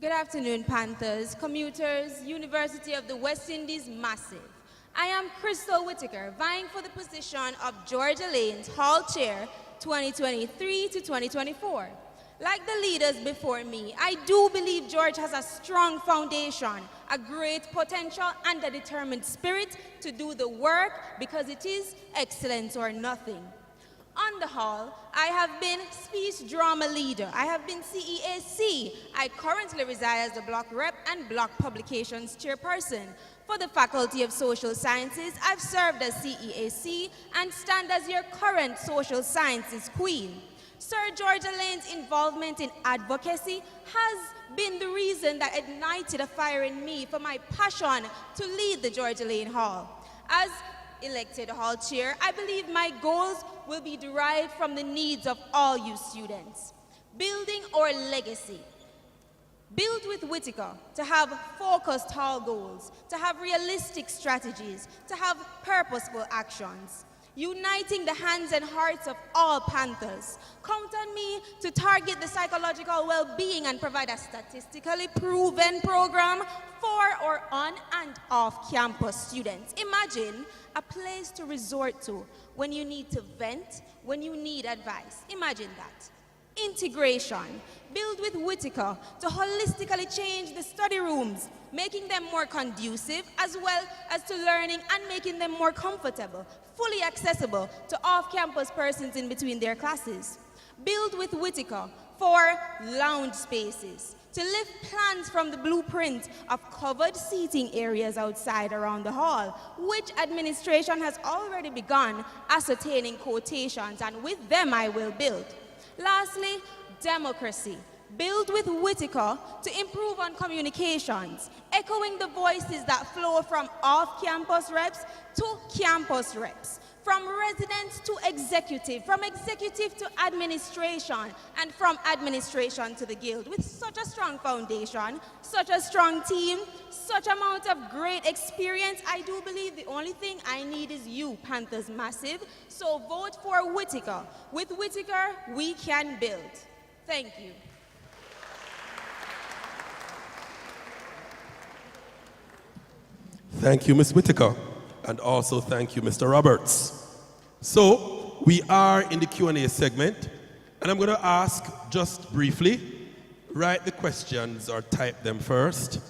Good afternoon, Panthers, commuters, University of the West Indies Massive. I am Crystal Whitaker, vying for the position of George Alain's Hall Chair 2023 to 2024. Like the leaders before me, I do believe George has a strong foundation, a great potential, and a determined spirit to do the work because it is excellence or nothing. On the hall, I have been speech drama leader. I have been CEAC. I currently reside as the block rep and block publications chairperson. For the Faculty of Social Sciences, I've served as CEAC and stand as your current social sciences queen. Sir George Alain's involvement in advocacy has been the reason that ignited a fire in me for my passion to lead the George Alain Hall. As elected Hall Chair, I believe my goals will be derived from the needs of all you students. Building our legacy. Build with Whitaker to have focused hall goals, to have realistic strategies, to have purposeful actions. Uniting the hands and hearts of all Panthers. Count on me to target the psychological well-being and provide a statistically proven program for or on and off campus students. Imagine a place to resort to when you need to vent, when you need advice. Imagine that. Integration. Build with Whitaker to holistically change the study rooms, making them more conducive as well as to learning and making them more comfortable, fully accessible to off-campus persons in between their classes. Build with Whitaker 4 lounge spaces. To lift plans from the blueprint of covered seating areas outside around the hall, which administration has already begun ascertaining quotations, and with them I will build. Lastly, democracy. Build with Whitaker to improve on communications, echoing the voices that flow from off-campus reps to campus reps, from residents to executive, from executive to administration, and from administration to the guild. With such a strong foundation, such a strong team, such amount of great experience, I do believe the only thing I need is you, Panthers Massive. So vote for Whitaker. With Whitaker, we can build. Thank you. Thank you, Ms. Whitaker, and also thank you, Mr. Roberts. So we are in the Q&A segment, and I'm going to ask just briefly, write the questions or type them first,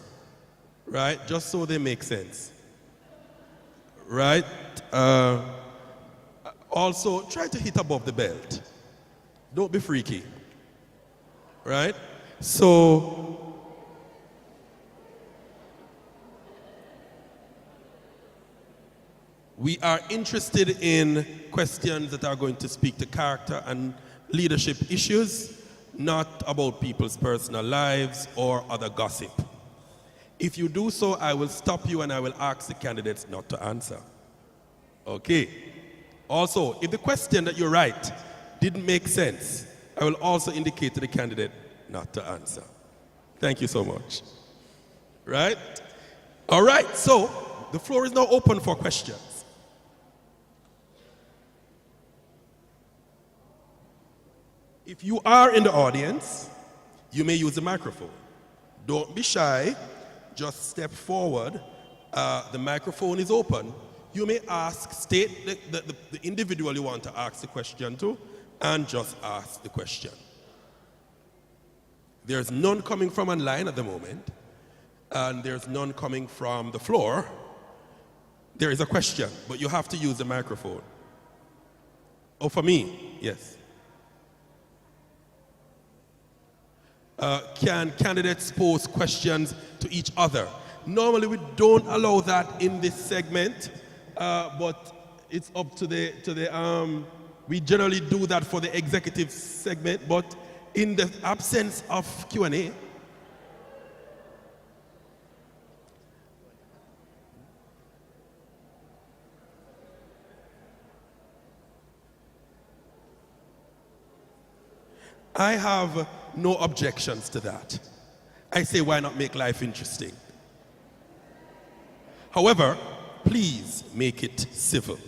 right, just so they make sense, right? Also, try to hit above the belt. Don't be freaky, right? So, we are interested in questions that are going to speak to character and leadership issues, not about people's personal lives or other gossip. If you do so, I will stop you and I will ask the candidates not to answer. Okay. Also, if the question that you write didn't make sense, I will also indicate to the candidate not to answer. Thank you so much. Right? All right, so the floor is now open for questions. If you are in the audience, you may use the microphone. Don't be shy, just step forward. The microphone is open. You may ask, state the individual you want to ask the question to, and just ask the question. There's none coming from online at the moment, and there's none coming from the floor. There is a question, but you have to use the microphone. Oh, for me? Yes. Can candidates pose questions to each other? Normally we don't allow that in this segment, but it's up to we generally do that for the executive segment, but in the absence of Q&A, I have no objections to that. I say, why not make life interesting? However, please make it civil.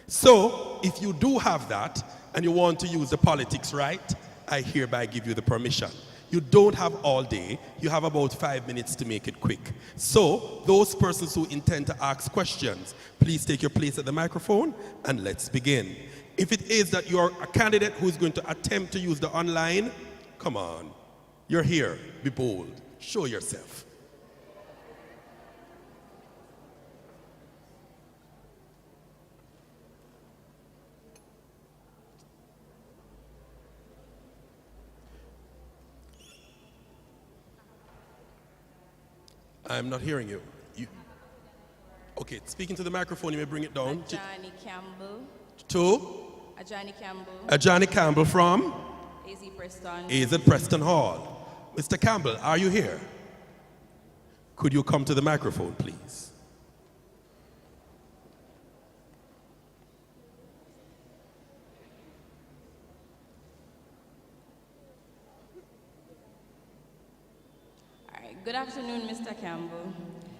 So, if you do have that, and you want to use the politics right, I hereby give you the permission. You don't have all day, you have about 5 minutes to make it quick. So, those persons who intend to ask questions, please take your place at the microphone, and let's begin. If it is that you're a candidate who's going to attempt to use the online, come on, you're here, be bold, show yourself. I'm not hearing you. Okay, speaking to the microphone, you may bring it down. Ajani Campbell. To? Ajani Campbell. Ajani Campbell from? AZ Preston. AZ Preston Hall. Mr. Campbell, are you here? Could you come to the microphone, please? Good afternoon, Mr. Campbell.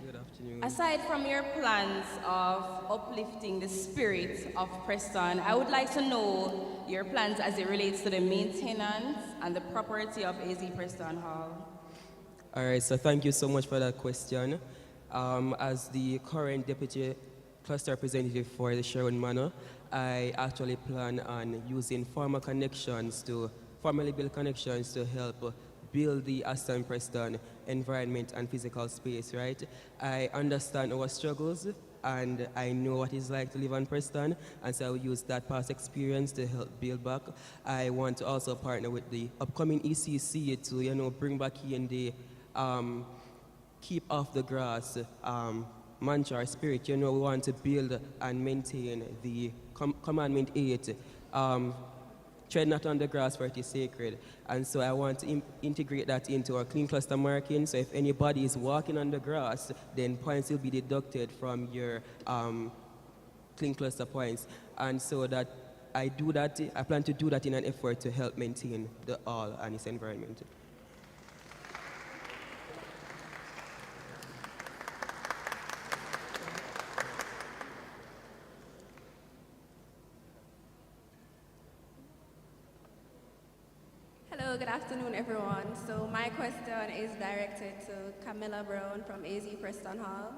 Good afternoon. Aside from your plans of uplifting the spirit of Preston, I would like to know your plans as it relates to the maintenance and the property of AZ Preston Hall. All right, so thank you so much for that question. As the current deputy cluster representative for the Sherwin Manor, I actually plan on using formally built connections to help build the Aston-Preston environment and physical space, right? I understand our struggles and I know what it's like to live on Preston, and so I will use that past experience to help build back. I want to also partner with the upcoming ECC to, bring back in the keep off the grass mantra or spirit. We want to build and maintain the Commandment 8, tread not on the grass for it is sacred. And so I want to integrate that into our clean cluster marking. So if anybody is walking on the grass, then points will be deducted from your clean cluster points. And so that I plan to do that in an effort to help maintain the all and its environment. Hello, good afternoon, everyone. So my question is directed to Camilla Brown from AZ Preston Hall.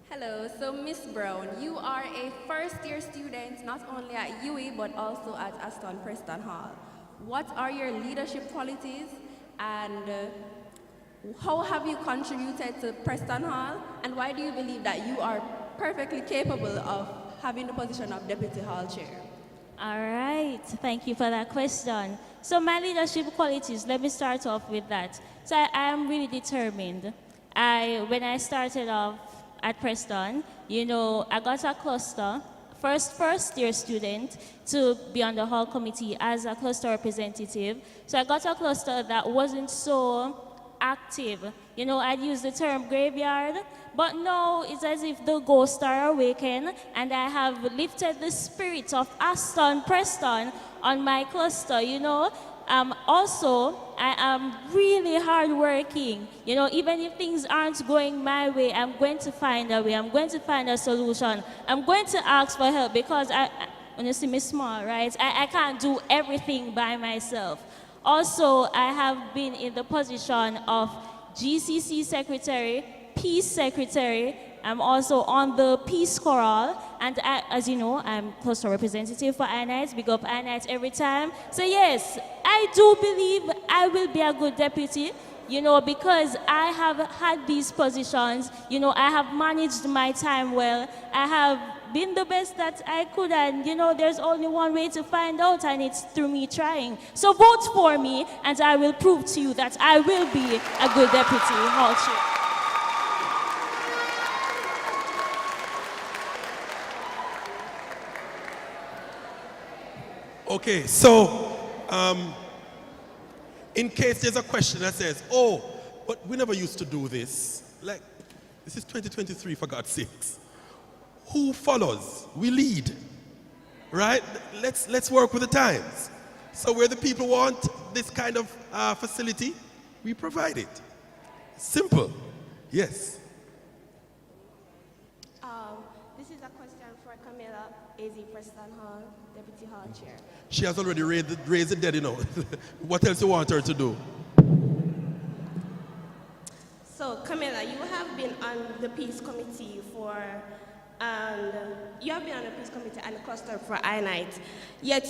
Hello, so Miss Brown, you are a first-year student not only at UE but also at Aston Preston Hall. What are your leadership qualities and how have you contributed to Preston Hall, and why do you believe that you are perfectly capable of having the position of Deputy Hall Chair? All right, thank you for that question. So my leadership qualities, let me start off with that. So I am really determined. When I started off at Preston, I got a cluster, first year student to be on the hall committee as a cluster representative. So I got a cluster that wasn't so active. I'd use the term graveyard, but now it's as if the ghosts are awakened, and I have lifted the spirit of Aston Preston on my cluster. Also, I am really hardworking. Even if things aren't going my way, I'm going to find a way. I'm going to find a solution. I'm going to ask for help because when you see me small, right? I can't do everything by myself. Also, I have been in the position of GCC Secretary, Peace Secretary. I'm also on the Peace Choral, and as you know, I'm cluster representative for INITE. Big up INITE every time. So yes, I do believe I will be a good deputy, because I have had these positions. I have managed my time well. I have been the best that I could, and there's only one way to find out, and it's through me trying. So vote for me, and I will prove to you that I will be a good deputy hall chair. Okay, so in case there's a question that says, oh, but we never used to do this. Like, this is 2023, for God's sakes. Who follows? We lead, right? Let's work with the times. So where the people want this kind of facility, we provide it. Simple. Yes. This is a question for Camilla, AZ Preston Hall, Deputy Hall Chair. She has already raised the dead, What else you want her to do? So, Camilla, you have been on the Peace Committee and the cluster for INITE. Yet,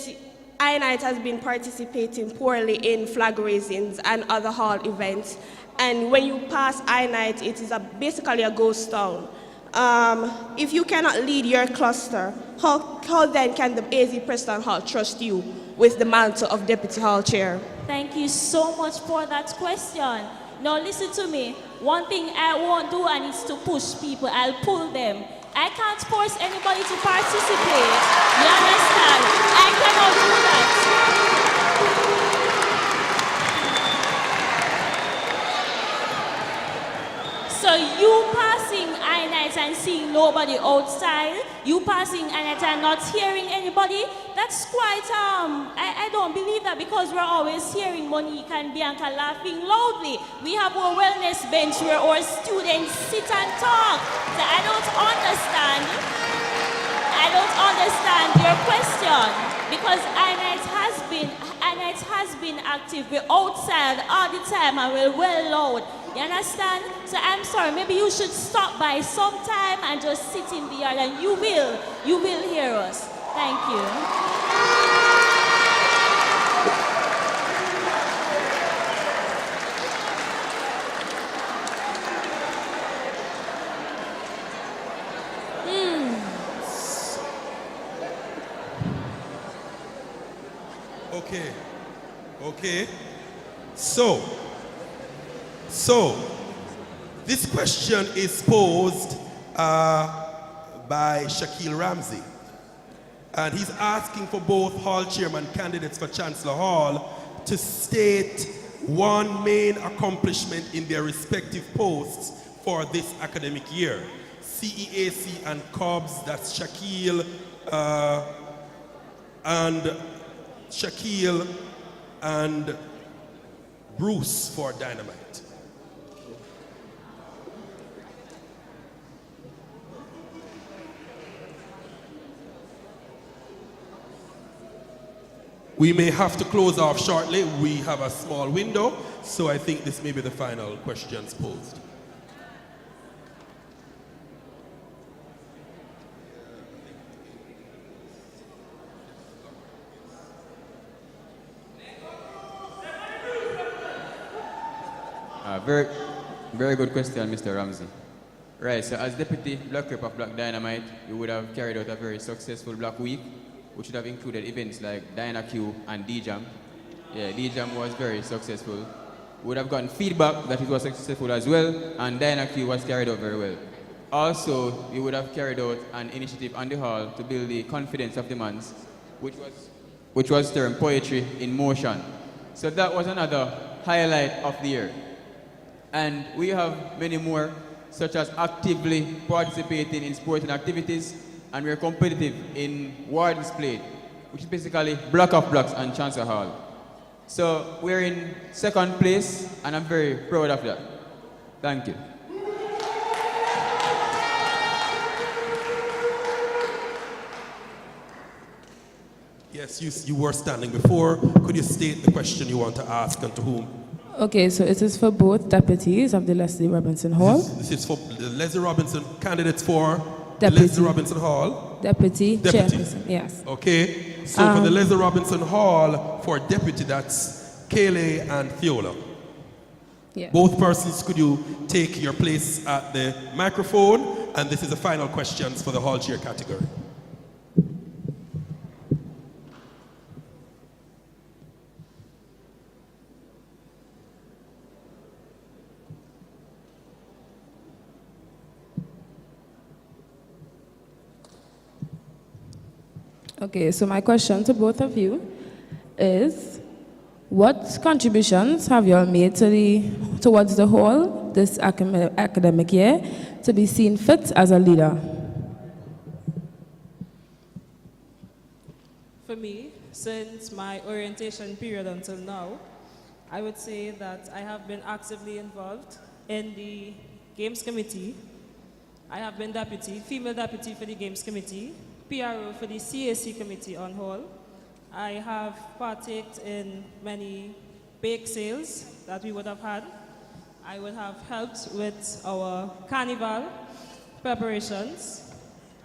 INITE has been participating poorly in flag raisings and other hall events. And when you pass INITE, it is basically a ghost town. If you cannot lead your cluster, how then can the AZ Preston Hall trust you with the mantle of Deputy Hall Chair? Thank you so much for that question. Now listen to me. One thing I won't do, and it's to push people. I'll pull them. I can't force anybody to participate. You understand? I cannot do that. So you passing INITE and seeing nobody outside, you passing INITE and not hearing anybody, that's quite, I don't believe that, because we're always hearing Monique and Bianca laughing loudly. We have our wellness bench where our students sit and talk. So I don't understand your question, because INITE has been active. We're outside all the time and we're well loud. You understand? So I'm sorry, maybe you should stop by sometime and just sit in the yard, and you will hear us. Thank you. Okay. Okay. So, this question is posed by Shaquille Ramsey. And he's asking for both hall chairman candidates for Chancellor Hall to state one main accomplishment in their respective posts for this academic year. CEAC and Cobbs, that's Shaquille and Bruce for Dynamite. We may have to close off shortly. We have a small window, so I think this may be the final questions posed. Very good question, Mr. Ramsey. Right, so as Deputy Black Rep of Black Dynamite, you would have carried out a very successful Black Week, which would have included events like DynaQ and D-Jam. Yeah, D-Jam was very successful. We would have gotten feedback that it was successful as well, and DynaQ was carried out very well. Also, we would have carried out an initiative on the hall to build the confidence of the mans, which was termed Poetry in Motion. So that was another highlight of the year. And we have many more, such as actively participating in sporting activities, and we're competitive in ward display, which is basically block of blocks and Chancellor Hall. So we're in second place, and I'm very proud of that. Thank you. Yes, you were standing before. Could you state the question you want to ask and to whom? Okay, so it is for both deputies of the Leslie Robinson Hall. This is for the Leslie Robinson candidates for Deputy. the Leslie Robinson Hall. Deputy chairperson, yes. Okay, so for the Leslie Robinson Hall, for deputy, that's Kayleigh and Theola. Yeah. Both persons, could you take your place at the microphone? And this is the final questions for the hall chair category. Okay, so my question to both of you is, what contributions have you all made towards the whole this academic year to be seen fit as a leader? For me, since my orientation period until now, I would say that I have been actively involved in the Games Committee. I have been female deputy for the Games Committee, PRO for the CAC Committee on Hall. I have partaked in many bake sales that we would have had. I would have helped with our carnival preparations.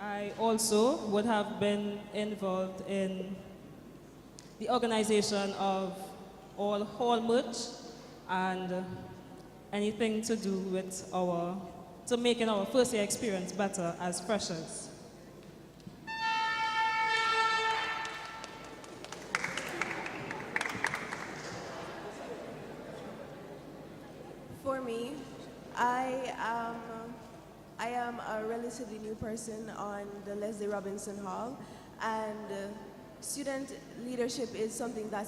I also would have been involved in the organization of all hall merch and anything to do with making our first year experience better as freshers. For me, I am a relatively new person on the Leslie Robinson Hall, and student leadership is something I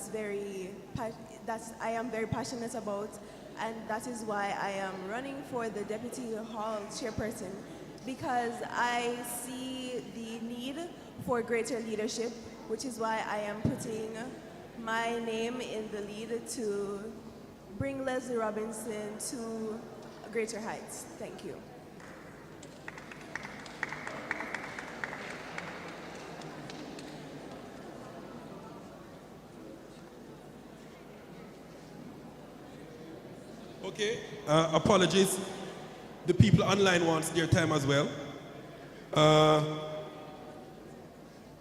am very passionate about, and that is why I am running for the deputy hall chairperson, because I see the need for greater leadership, which is why I am putting my name in the lead to bring Leslie Robinson to greater heights. Thank you. Okay, apologies. The people online want their time as well.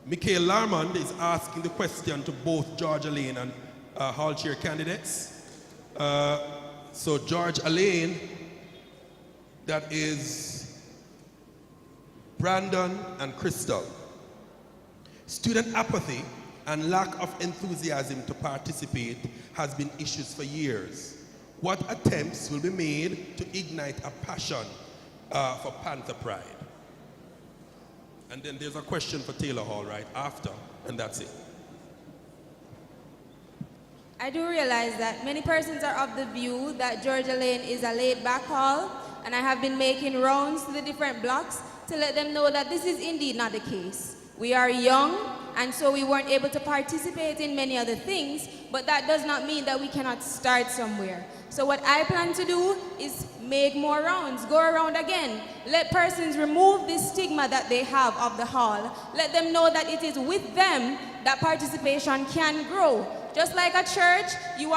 Michael Larmond is asking the question to both George Alain and hall chair candidates. So George Alain, that is Brandon and Crystal. Student apathy and lack of enthusiasm to participate has been issues for years. What attempts will be made to ignite a passion for Panther Pride? And then there's a question for Taylor Hall right after, and that's it. I do realize that many persons are of the view that Georgia Lane is a laid-back hall, and I have been making rounds to the different blocks to let them know that this is indeed not the case. We are young, and so we weren't able to participate in many other things, but that does not mean that we cannot start somewhere. So what I plan to do is make more rounds, go around again. Let persons remove this stigma that they have of the hall. Let them know that it is with them that participation can grow. Just like a church, you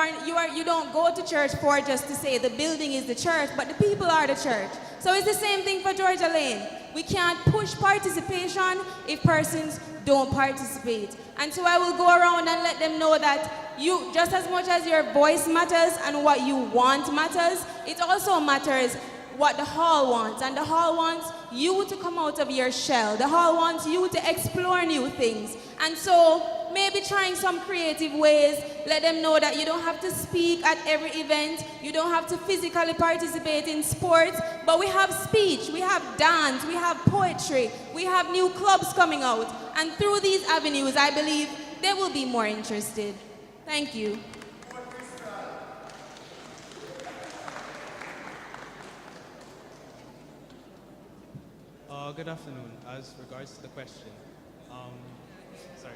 don't go to church for just to say the building is the church, but the people are the church. So it's the same thing for Georgia Lane. We can't push participation if persons don't participate. And so I will go around and let them know that you, just as much as your voice matters and what you want matters, it also matters what the hall wants. And the hall wants you to come out of your shell. The hall wants you to explore new things. And so maybe trying some creative ways, let them know that you don't have to speak at every event, you don't have to physically participate in sports, but we have speech, we have dance, we have poetry, we have new clubs coming out. And through these avenues, I believe they will be more interested. Thank you. Good afternoon. As regards to the question, sorry.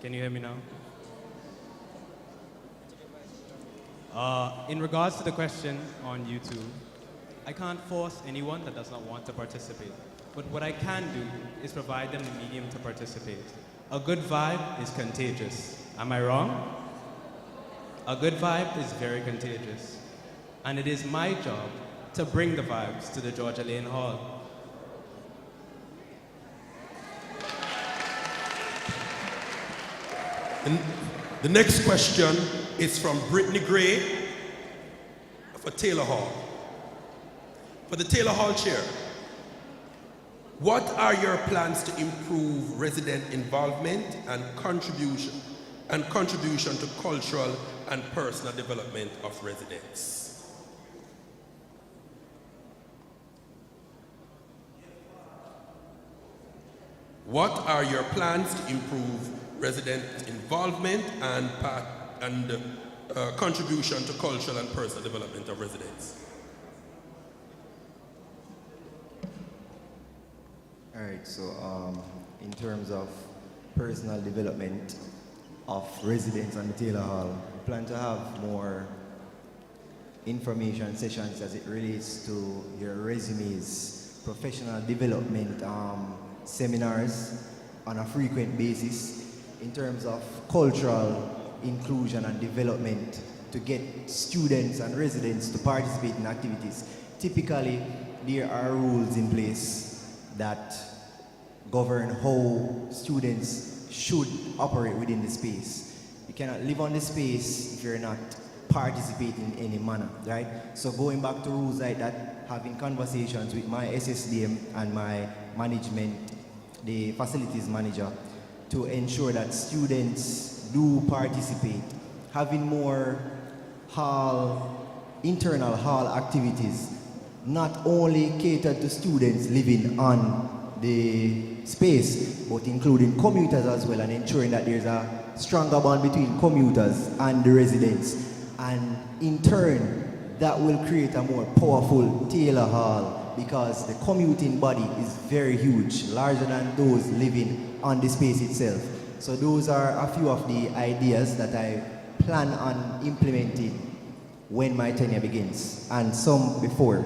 Can you hear me now? In regards to the question on YouTube, I can't force anyone that does not want to participate. But what I can do is provide them the medium to participate. A good vibe is contagious. Am I wrong? A good vibe is very contagious. And it is my job to bring the vibes to the Georgia Lane Hall. And the next question is from Brittany Gray for Taylor Hall. For the Taylor Hall chair, what are your plans to improve resident involvement and contribution to cultural and personal development of residents? What are your plans to improve resident involvement and contribution to cultural and personal development of residents? All right, so in terms of personal development of residents on the Taylor Hall, we plan to have more information sessions as it relates to your resumes, professional development seminars on a frequent basis in terms of cultural inclusion and development to get students and residents to participate in activities. Typically, there are rules in place that govern how students should operate within the space. You cannot live on the space if you're not participating in any manner, right? So going back to rules like that, having conversations with my SSDM and my management, the facilities manager, to ensure that students do participate, having more internal hall activities, not only catered to students living on the space, but including commuters as well, and ensuring that there's a stronger bond between commuters and the residents. And in turn, that will create a more powerful Taylor Hall, because the commuting body is very huge, larger than those living on the space itself. So those are a few of the ideas that I plan on implementing when my tenure begins, and some before.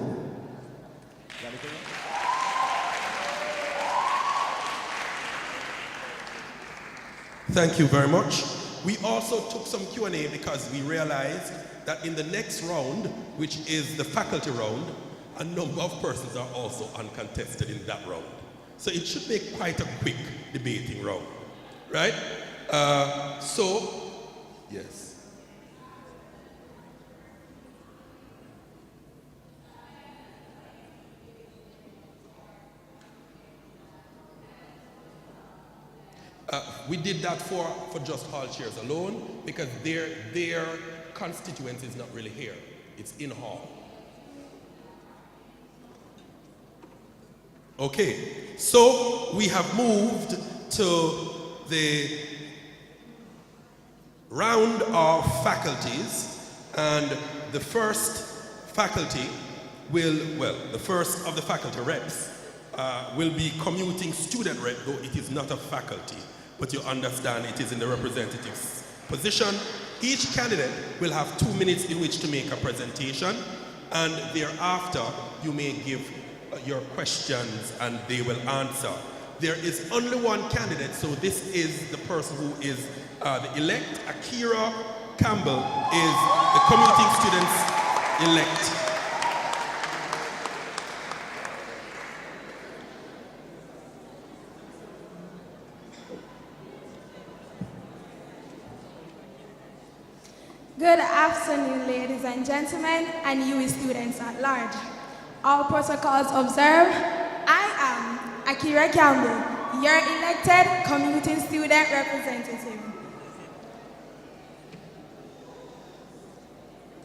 Thank you very much. We also took some Q&A because we realized that in the next round, which is the faculty round, a number of persons are also uncontested in that round. So it should make quite a quick debating round, right? Yes. We did that for just hall chairs alone because their constituency is not really here. It's in hall. Okay, so we have moved to the round of faculties, and the first faculty the first of the faculty reps will be commuting student rep, though it is not a faculty, but you understand it is in the representative's position. Each candidate will have 2 minutes in which to make a presentation, and thereafter you may give your questions and they will answer. There is only one candidate, so this is the person who is the elect. Akira Campbell is the commuting students elect. Good afternoon, ladies and gentlemen, and you students at large. All protocols observed. I am Akira Campbell, your elected commuting student representative.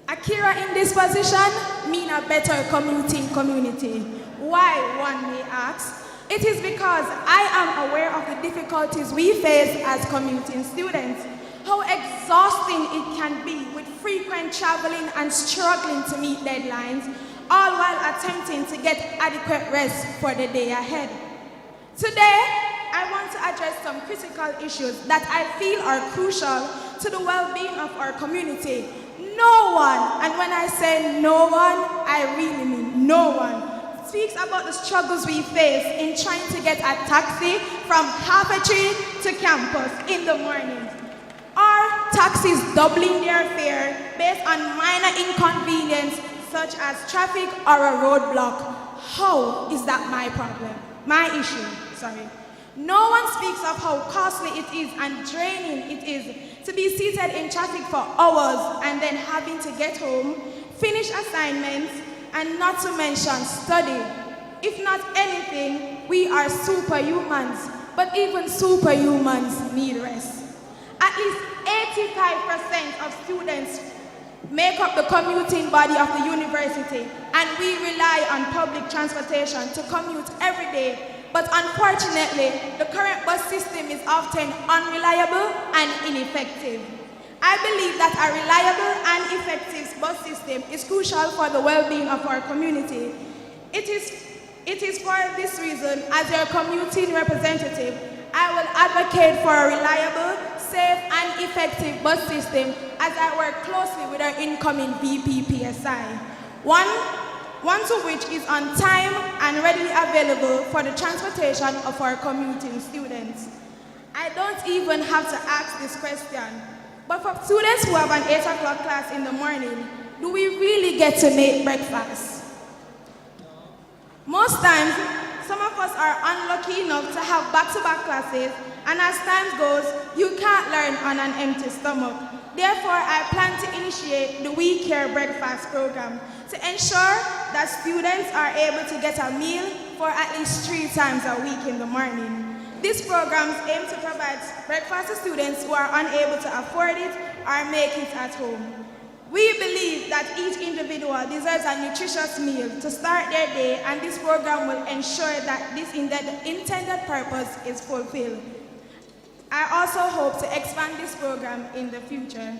Akira in this position mean a better commuting community. Why, one may ask? It is because I am aware of the difficulties we face as commuting students. How exhausting it can be with frequent traveling and struggling to meet deadlines, all while attempting to get adequate rest for the day ahead. Today, I want to address some critical issues that I feel are crucial to the well-being of our community. No one, and when I say no one, I really mean no one, speaks about the struggles we face in trying to get a taxi from Half-a-Tree to campus in the morning. Are taxis doubling their fare based on minor inconvenience such as traffic or a roadblock? How is that my problem? My issue, sorry. No one speaks of how costly it is and draining it is to be seated in traffic for hours and then having to get home, finish assignments, and not to mention study. If not anything, we are superhumans, but even superhumans need rest. At least 85% of students make up the commuting body of the university, and we rely on public transportation to commute every day. But unfortunately, the current bus system is often unreliable and ineffective. I believe that a reliable and effective bus system is crucial for the well-being of our community. It is for this reason, as your commuting representative, I will advocate for a reliable, safe, and effective bus system as I work closely with our incoming VP-PSI. One to which is on time and readily available for the transportation of our commuting students. I don't even have to ask this question, but for students who have an 8 o'clock class in the morning, do we really get to make breakfast? Most times, some of us are unlucky enough to have back-to-back classes, and as time goes, you can't learn on an empty stomach. Therefore, I plan to initiate the We Care Breakfast program to ensure that students are able to get a meal for at least 3 times a week in the morning. These programs aim to provide breakfast to students who are unable to afford it or make it at home. We believe that each individual deserves a nutritious meal to start their day, and this program will ensure that this intended purpose is fulfilled. I also hope to expand this program in the future.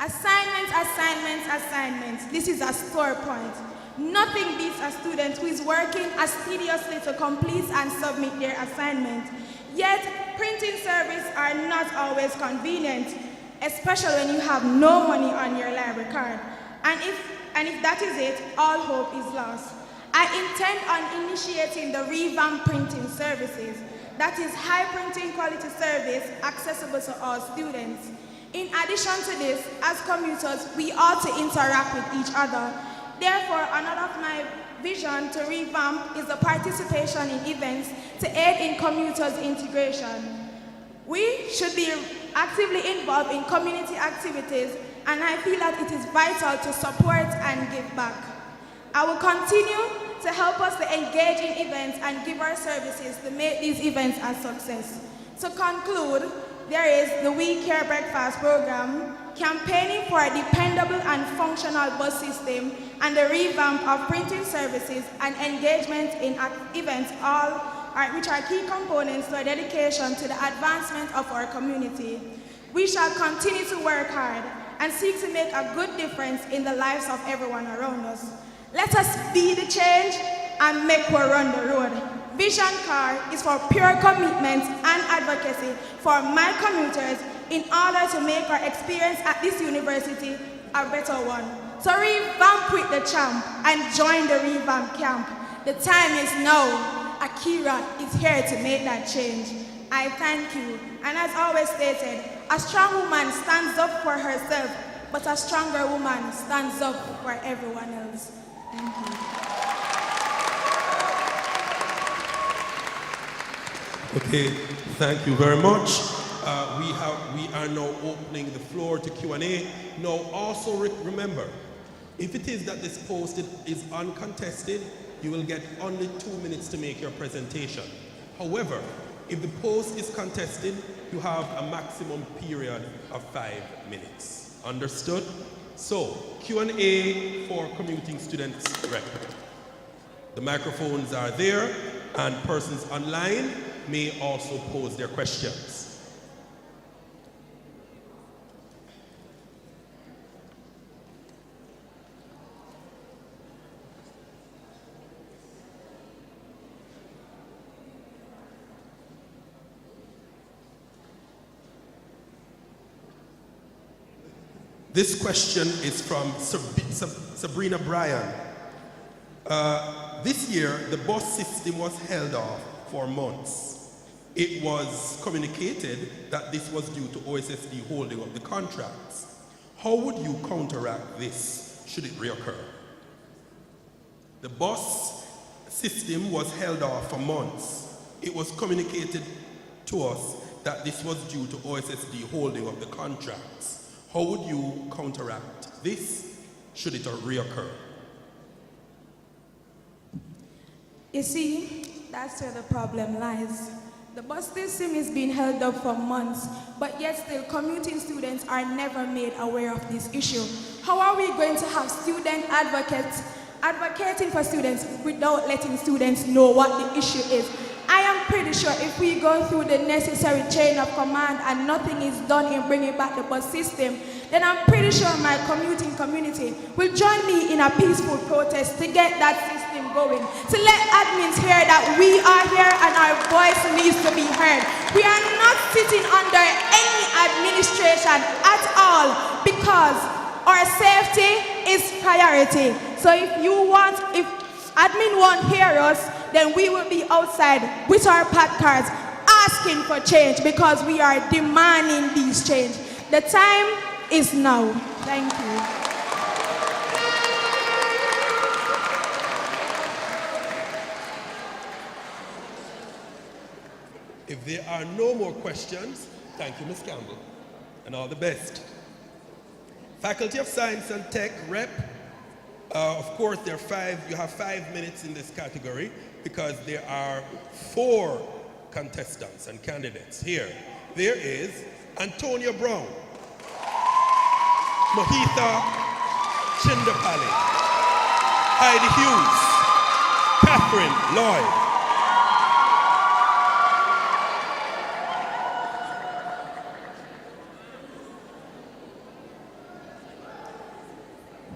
Assignments, assignments, assignments. This is a sore point. Nothing beats a student who is working as tediously to complete and submit their assignment. Yet, printing services are not always convenient, especially when you have no money on your library card. And if that is it, all hope is lost. I intend on initiating the revamped printing services. That is high printing quality service accessible to all students. In addition to this, as commuters, we ought to interact with each other. Therefore, another of my vision to revamp is the participation in events to aid in commuters' integration. We should be actively involved in community activities, and I feel that it is vital to support and give back. I will continue to help us to engage in events and give our services to make these events a success. To conclude, there is the We Care Breakfast program, campaigning for a dependable and functional bus system, and the revamp of printing services and engagement in events, which are key components to our dedication to the advancement of our community. We shall continue to work hard and seek to make a good difference in the lives of everyone around us. Let us be the change and make her run the road. Vision Car is for pure commitment and advocacy for my commuters in order to make our experience at this university a better one. So revamp with the champ and join the revamp camp. The time is now. Akira is here to make that change. I thank you. And as always stated, a strong woman stands up for herself, but a stronger woman stands up for everyone else. Thank you. Okay, thank you very much. We are now opening the floor to Q&A. Now, also remember, if it is that this post is uncontested, you will get only 2 minutes to make your presentation. However, if the post is contested, you have a maximum period of 5 minutes. Understood? So, Q&A for commuting students rep. The microphones are there, and persons online may also pose their questions. This question is from Sabrina Bryan. This year, the bus system was held off for months. It was communicated that this was due to OSSD holding up the contracts. How would you counteract this, should it reoccur? The bus system was held off for months. It was communicated to us that this was due to OSSD holding up the contracts. How would you counteract this, should it reoccur? You see, that's where the problem lies. The bus system is being held up for months, but yet still commuting students are never made aware of this issue. How are we going to have student advocates advocating for students without letting students know what the issue is? I am pretty sure if we go through the necessary chain of command and nothing is done in bringing back the bus system, then I'm pretty sure my commuting community will join me in a peaceful protest to get that system going, to let admins hear that we are here and our voice needs to be heard. We are not sitting under any administration at all because our safety is priority. So if admin won't hear us, then we will be outside with our placards asking for change because we are demanding these change. The time is now. Thank you. If there are no more questions, thank you, Ms. Campbell, and all the best. Faculty of Science and Tech rep, of course, you have 5 minutes in this category because there are 4 contestants and candidates here. There is Antonia Brown, Mohitha Chindapalli, Heidi Hughes, Catherine Lloyd.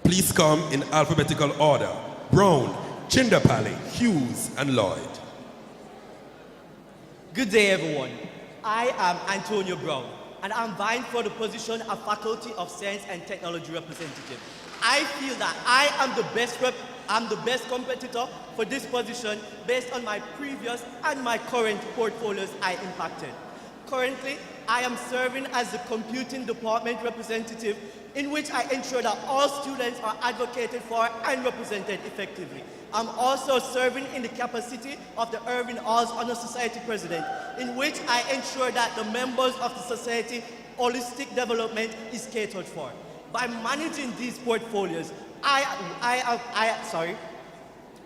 Please come in alphabetical order. Brown, Chindapalli, Hughes, and Lloyd. Good day, everyone. I am Antonio Brown, and I'm vying for the position of Faculty of Science and Technology representative. I feel that I am the best competitor for this position based on my previous and my current portfolios I impacted. Currently, I am serving as the Computing Department representative, in which I ensure that all students are advocated for and represented effectively. I'm also serving in the capacity of the Irving Halls Honor Society president, in which I ensure that the members of the society holistic development is catered for. By managing these portfolios,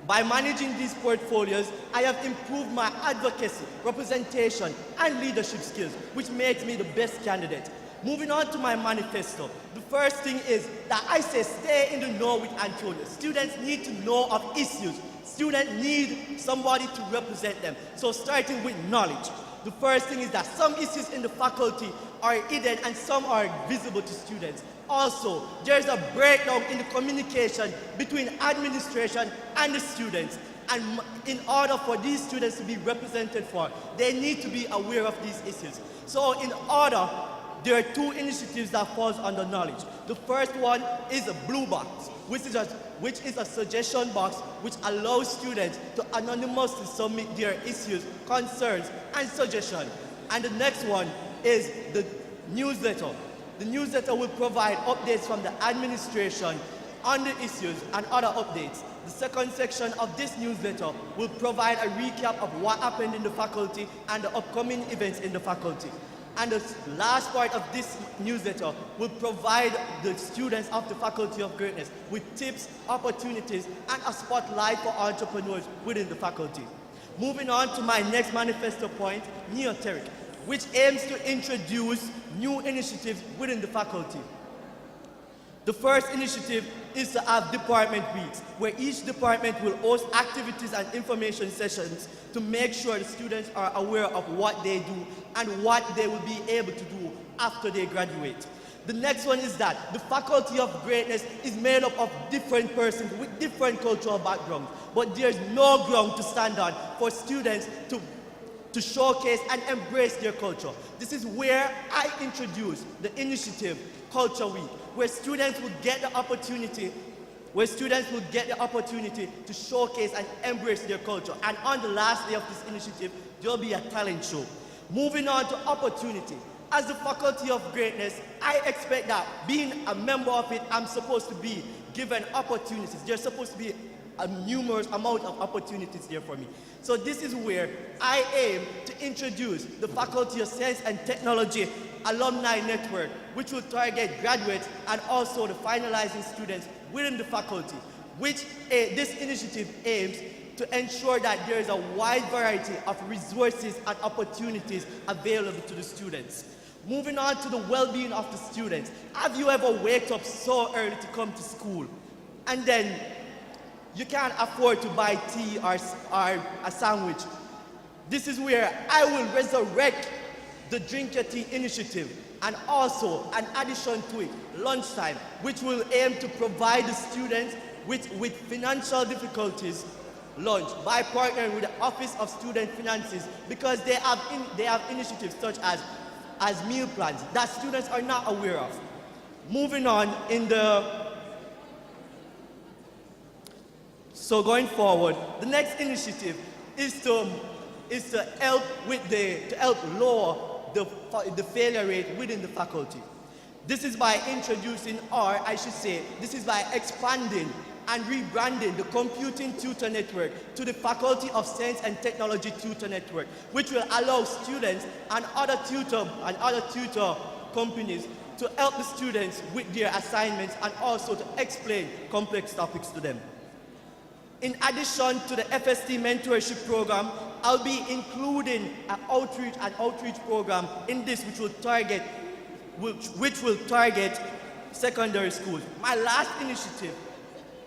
By managing these portfolios, I have improved my advocacy, representation, and leadership skills, which makes me the best candidate. Moving on to my manifesto, the first thing is that I say stay in the know with Antonio. Students need to know of issues. Students need somebody to represent them. So starting with knowledge. The first thing is that some issues in the faculty are hidden and some are visible to students. Also, there's a breakdown in the communication between administration and the students. And in order for these students to be represented for, they need to be aware of these issues. So in order, there are two initiatives that falls under knowledge. The first one is a blue box, which is a suggestion box which allows students to anonymously submit their issues, concerns, and suggestions. And the next one is the newsletter. The newsletter will provide updates from the administration on the issues and other updates. The second section of this newsletter will provide a recap of what happened in the faculty and the upcoming events in the faculty. And the last part of this newsletter will provide the students of the Faculty of Greatness with tips, opportunities, and a spotlight for entrepreneurs within the faculty. Moving on to my next manifesto point, Neoteric, which aims to introduce new initiatives within the faculty. The first initiative is to have department weeks, where each department will host activities and information sessions to make sure the students are aware of what they do and what they will be able to do after they graduate. The next one is that the Faculty of Greatness is made up of different persons with different cultural backgrounds, but there's no ground to stand on for students to showcase and embrace their culture. This is where I introduce the initiative Culture Week, where students will get the opportunity to showcase and embrace their culture. And on the last day of this initiative, there'll be a talent show. Moving on to opportunity. As the Faculty of Greatness, I expect that being a member of it, I'm supposed to be given opportunities. There's supposed to be a numerous amount of opportunities there for me. So this is where I aim to introduce the Faculty of Science and Technology Alumni Network, which will target graduates and also the finalizing students within the faculty, which this initiative aims to ensure that there is a wide variety of resources and opportunities available to the students. Moving on to the well-being of the students. Have you ever waked up so early to come to school and then you can't afford to buy tea or a sandwich? This is where I will resurrect the Drink Your Tea initiative, and also an addition to it, lunchtime, which will aim to provide the students with financial difficulties lunch by partnering with the Office of Student Finances, because they have initiatives such as meal plans that students are not aware of. Moving on so going forward, the next initiative is to help lower the failure rate within the faculty. This is by introducing, or I should say, this is by expanding and rebranding the Computing Tutor Network to the Faculty of Science and Technology Tutor Network, which will allow students and other tutor companies to help the students with their assignments and also to explain complex topics to them. In addition to the FST mentorship program, I'll be including an outreach program in this which will target secondary schools. My last initiative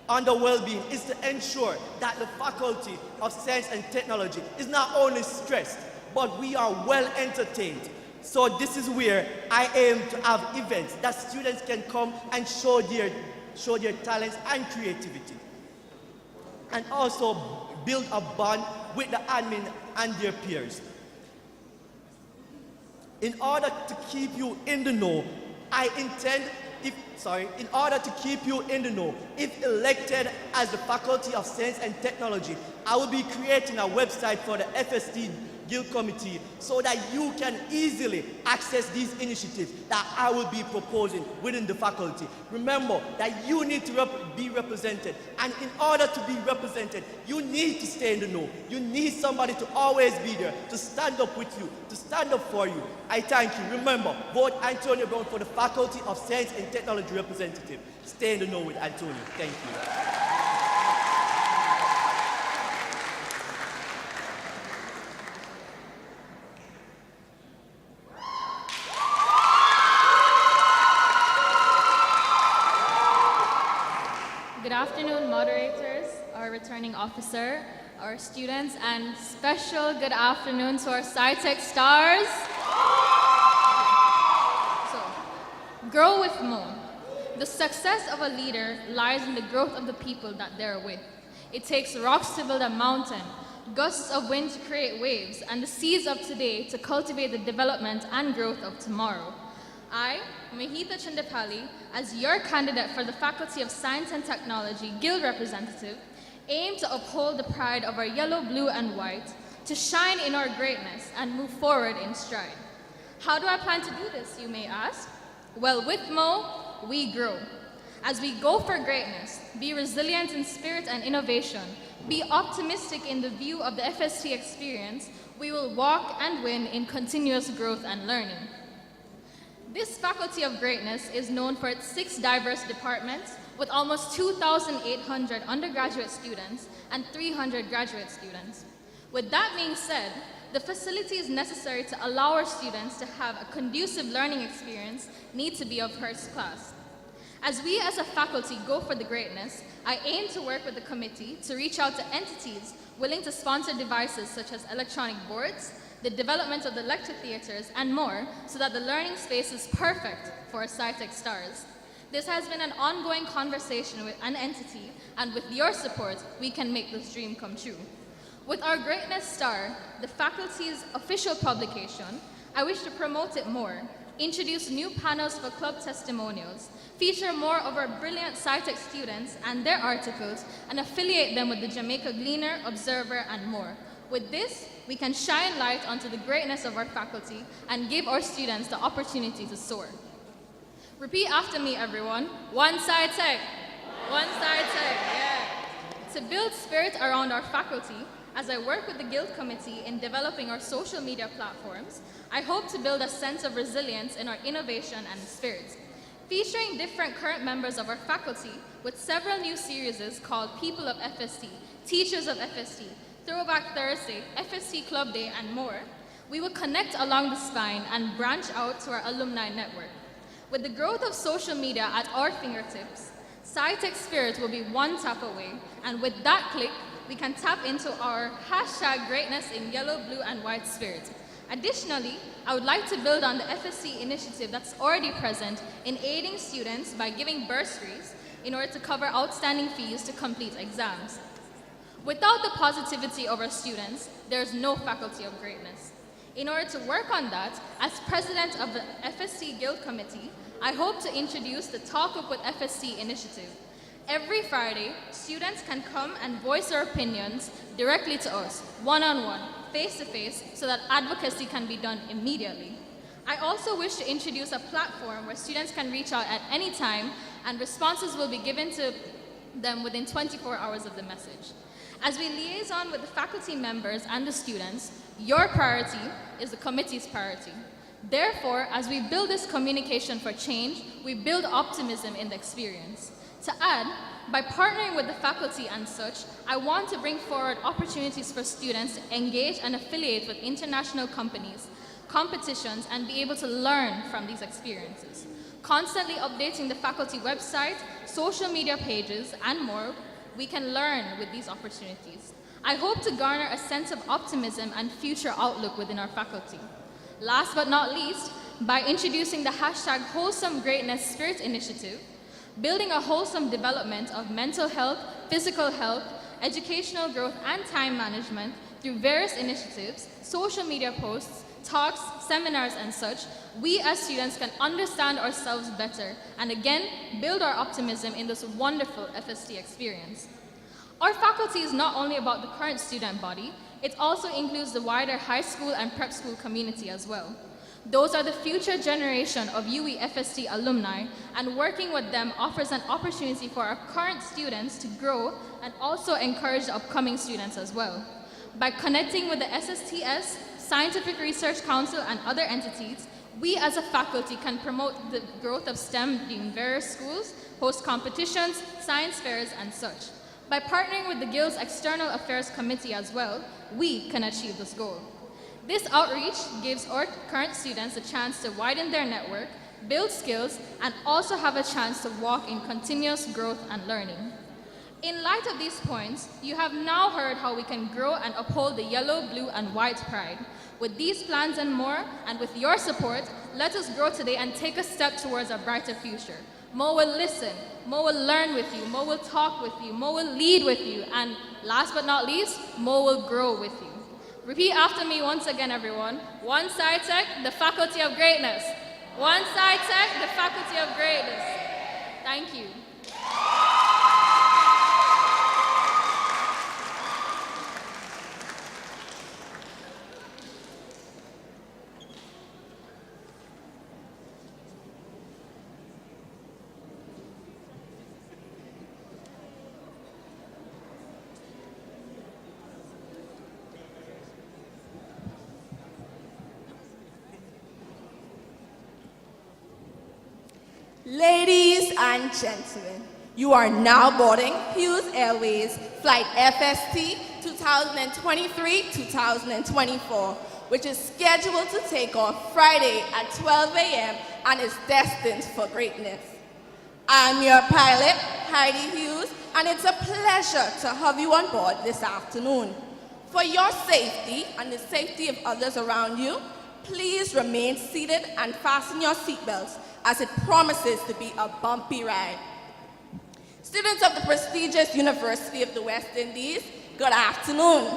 on the well-being is to ensure that the Faculty of Science and Technology is not only stressed, but we are well entertained. So this is where I aim to have events that students can come and show their talents and creativity, and also build a bond with the admin and their peers. In order to keep you in the know, if elected as the Faculty of Science and Technology, I will be creating a website for the FST Guild Committee so that you can easily access these initiatives that I will be proposing within the faculty. Remember that you need to be represented, and in order to be represented, you need to stay in the know. You need somebody to always be there, to stand up with you, to stand up for you. I thank you. Remember, vote Antonio Brown for the Faculty of Science and Technology representative. Stay in the know with Antonio. Thank you. Good afternoon, moderators, our returning officer, our students, and special good afternoon to our SciTech stars. So, grow with Mo. The success of a leader lies in the growth of the people that they're with. It takes rocks to build a mountain, gusts of wind to create waves, and the seeds of today to cultivate the development and growth of tomorrow. I, Mahita Chandapalli, as your candidate for the Faculty of Science and Technology Guild representative, aim to uphold the pride of our yellow, blue, and white, to shine in our greatness and move forward in stride. How do I plan to do this, you may ask? Well, with Mo, we grow. As we go for greatness, be resilient in spirit and innovation, be optimistic in the view of the FST experience, we will walk and win in continuous growth and learning. This Faculty of Greatness is known for its 6 diverse departments with almost 2,800 undergraduate students and 300 graduate students. With that being said, the facilities necessary to allow our students to have a conducive learning experience need to be of first class. As we as a faculty go for the greatness, I aim to work with the committee to reach out to entities willing to sponsor devices such as electronic boards, the development of the lecture theaters, and more, so that the learning space is perfect for our SciTech stars. This has been an ongoing conversation with an entity, and with your support, we can make this dream come true. With our Greatness Star, the faculty's official publication, I wish to promote it more, introduce new panels for club testimonials, feature more of our brilliant SciTech students and their articles, and affiliate them with the Jamaica Gleaner, Observer, and more. With this, we can shine light onto the greatness of our faculty and give our students the opportunity to soar. Repeat after me, everyone. One SciTech. One SciTech, yeah. To build spirit around our faculty, as I work with the Guild Committee in developing our social media platforms, I hope to build a sense of resilience in our innovation and spirit. Featuring different current members of our faculty with several new series called People of FST, Teachers of FST, Throwback Thursday, FST Club Day, and more, we will connect along the spine and branch out to our alumni network. With the growth of social media at our fingertips, SciTech Spirit will be one tap away, and with that click, we can tap into our hashtag greatness in yellow, blue, and white spirit. Additionally, I would like to build on the FSC initiative that's already present in aiding students by giving bursaries in order to cover outstanding fees to complete exams. Without the positivity of our students, there's no Faculty of Greatness. In order to work on that, as president of the FSC Guild Committee, I hope to introduce the Talk Up with FSC initiative. Every Friday, students can come and voice their opinions directly to us, one-on-one, face-to-face, so that advocacy can be done immediately. I also wish to introduce a platform where students can reach out at any time and responses will be given to them within 24 hours of the message. As we liaison with the faculty members and the students, your priority is the committee's priority. Therefore, as we build this communication for change, we build optimism in the experience. To add, by partnering with the faculty and such, I want to bring forward opportunities for students to engage and affiliate with international companies, competitions, and be able to learn from these experiences. Constantly updating the faculty website, social media pages, and more, we can learn with these opportunities. I hope to garner a sense of optimism and future outlook within our faculty. Last but not least, by introducing the hashtag Wholesome Greatness Spirit Initiative, building a wholesome development of mental health, physical health, educational growth, and time management through various initiatives, social media posts, talks, seminars, and such, we as students can understand ourselves better and again, build our optimism in this wonderful FST experience. Our faculty is not only about the current student body, it also includes the wider high school and prep school community as well. Those are the future generation of UE FST alumni, and working with them offers an opportunity for our current students to grow and also encourage the upcoming students as well. By connecting with the SSTS, Scientific Research Council, and other entities, we as a faculty can promote the growth of STEM in various schools, host competitions, science fairs, and such. By partnering with the Guild's External Affairs Committee as well, we can achieve this goal. This outreach gives our current students a chance to widen their network, build skills, and also have a chance to walk in continuous growth and learning. In light of these points, you have now heard how we can grow and uphold the yellow, blue, and white pride. With these plans and more, and with your support, let us grow today and take a step towards a brighter future. Mo will listen, Mo will learn with you, Mo will talk with you, Mo will lead with you, and last but not least, Mo will grow with you. Repeat after me once again, everyone. One SciTech, the Faculty of Greatness. One SciTech, the Faculty of Greatness. Thank you. Ladies and gentlemen, you are now boarding Hughes Airways Flight FST 2023-2024, which is scheduled to take off Friday at 12 a.m. and is destined for greatness. I'm your pilot, Heidi Hughes, and it's a pleasure to have you on board this afternoon. For your safety and the safety of others around you, please remain seated and fasten your seatbelts, as it promises to be a bumpy ride. Students of the prestigious University of the West Indies, good afternoon.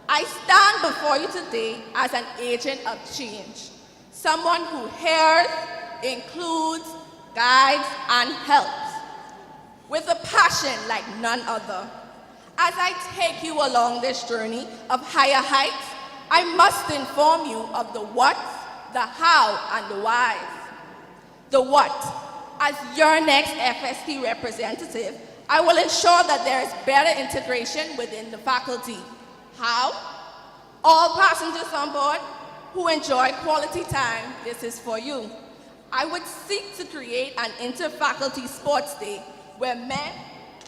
I stand before you today as an agent of change, someone who hears, includes, guides, and helps, with a passion like none other. As I take you along this journey of higher heights, I must inform you of the what, the how, and the whys. The what, as your next FST representative, I will ensure that there is better integration within the faculty. How? All passengers on board who enjoy quality time, this is for you. I would seek to create an inter-faculty sports day where men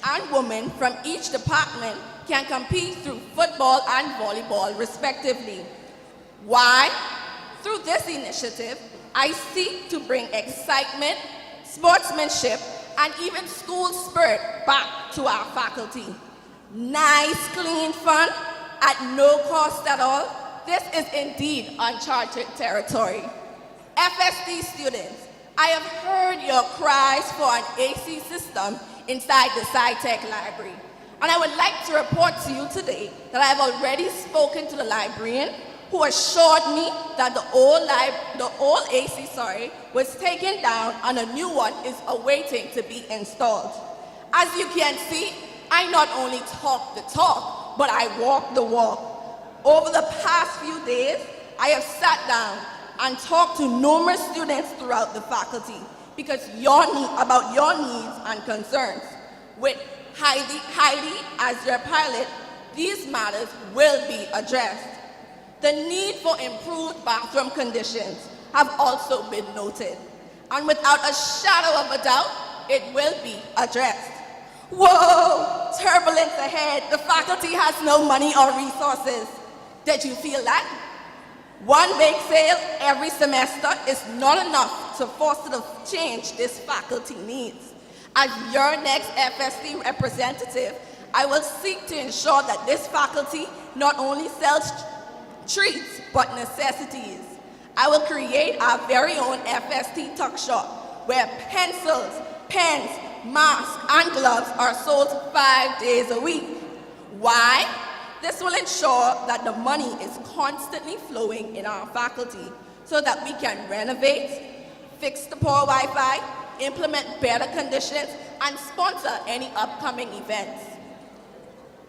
and women from each department can compete through football and volleyball respectively. Why? Through this initiative, I seek to bring excitement, sportsmanship, and even school spirit back to our faculty. Nice, clean fun at no cost at all. This is indeed uncharted territory. FSD students, I have heard your cries for an AC system inside the SciTech library. And I would like to report to you today that I have already spoken to the librarian, who assured me that the old AC was taken down and a new one is awaiting to be installed. As you can see, I not only talk the talk, but I walk the walk. Over the past few days, I have sat down and talked to numerous students throughout the faculty about your needs and concerns. With Heidi as your pilot, these matters will be addressed. The need for improved bathroom conditions have also been noted, and without a shadow of a doubt, it will be addressed. Whoa, turbulence ahead. The faculty has no money or resources. Did you feel that? One bake sale every semester is not enough to foster the change this faculty needs. As your next FSC representative, I will seek to ensure that this faculty not only sells treats, but necessities. I will create our very own FST tuck shop where pencils, pens, masks, and gloves are sold 5 days a week. Why? This will ensure that the money is constantly flowing in our faculty so that we can renovate, fix the poor Wi-Fi, implement better conditions, and sponsor any upcoming events.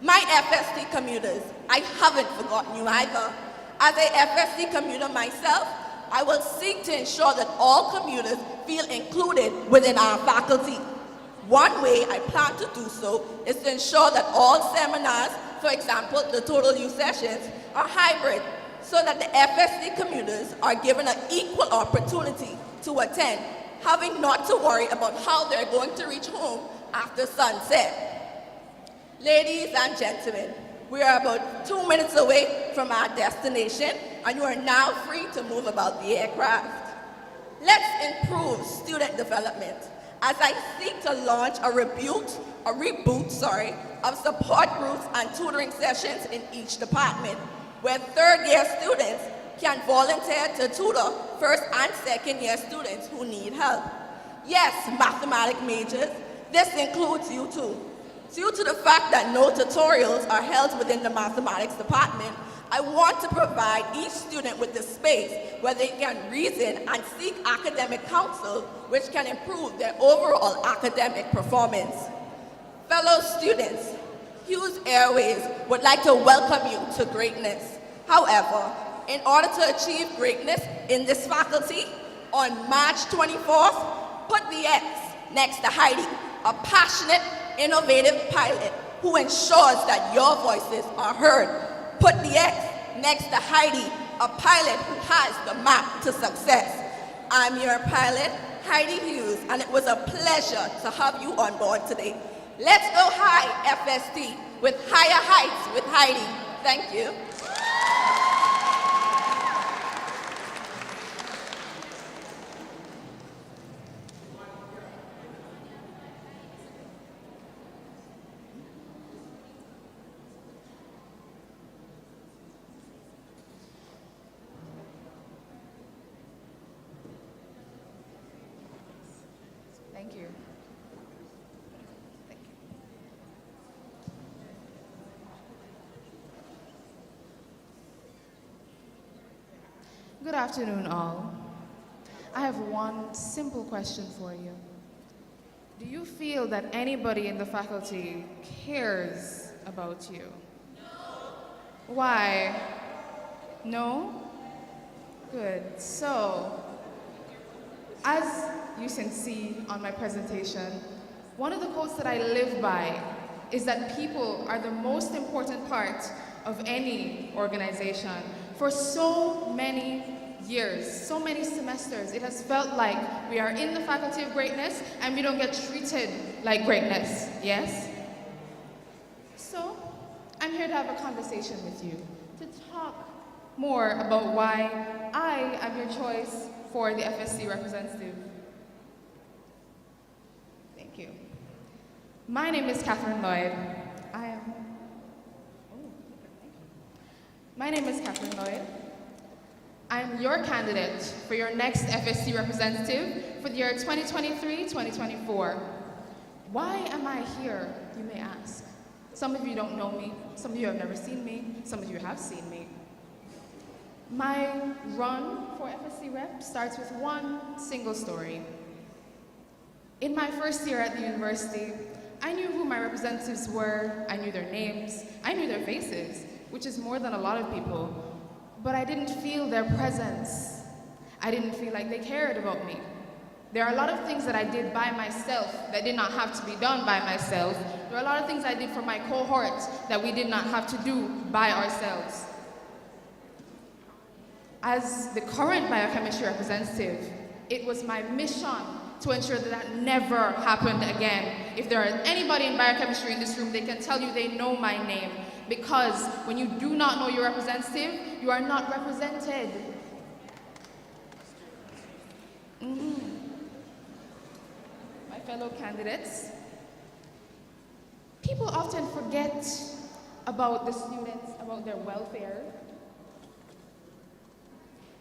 My FST commuters, I haven't forgotten you either. As a FST commuter myself, I will seek to ensure that all commuters feel included within our faculty. One way I plan to do so is to ensure that all seminars, for example, the total use sessions, are hybrid, so that the FST commuters are given an equal opportunity to attend, having not to worry about how they're going to reach home after sunset. Ladies and gentlemen, we are about 2 minutes away from our destination, and you are now free to move about the aircraft. Let's improve student development as I seek to launch a reboot of support groups and tutoring sessions in each department, where third-year students can volunteer to tutor first and second-year students who need help. Yes, mathematics majors, this includes you too. Due to the fact that no tutorials are held within the mathematics department, I want to provide each student with the space where they can reason and seek academic counsel, which can improve their overall academic performance. Fellow students, Hughes Airways would like to welcome you to greatness. However, in order to achieve greatness in this faculty, on March 24th, put the X next to Heidi, a passionate, innovative pilot who ensures that your voices are heard. Put the X next to Heidi, a pilot who has the map to success. I'm your pilot, Heidi Hughes, and it was a pleasure to have you on board today. Let's go high, FST, with higher heights with Heidi. Thank you. Thank you. Good afternoon, all. I have one simple question for you. Do you feel that anybody in the faculty cares about you? No. Why? No? Good. So, as you can see on my presentation, one of the quotes that I live by is that people are the most important part of any organization. For so many years, so many semesters, it has felt like we are in the Faculty of Greatness and we don't get treated like greatness, yes? So, I'm here to have a conversation with you, to talk more about why I am your choice for the FSC representative. Thank you. My name is Catherine Lloyd. My name is Catherine Lloyd. I am your candidate for your next FSC representative for the year 2023-2024. Why am I here, you may ask? Some of you don't know me, some of you have never seen me, some of you have seen me. My run for FSC rep starts with one single story. In my first year at the university, I knew who my representatives were, I knew their names, I knew their faces, which is more than a lot of people, but I didn't feel their presence. I didn't feel like they cared about me. There are a lot of things that I did by myself that did not have to be done by myself. There are a lot of things I did for my cohort that we did not have to do by ourselves. As the current biochemistry representative, it was my mission to ensure that that never happened again. If there are anybody in biochemistry in this room, they can tell you they know my name, because when you do not know your representative, you are not represented. My fellow candidates, people often forget about the students, about their welfare.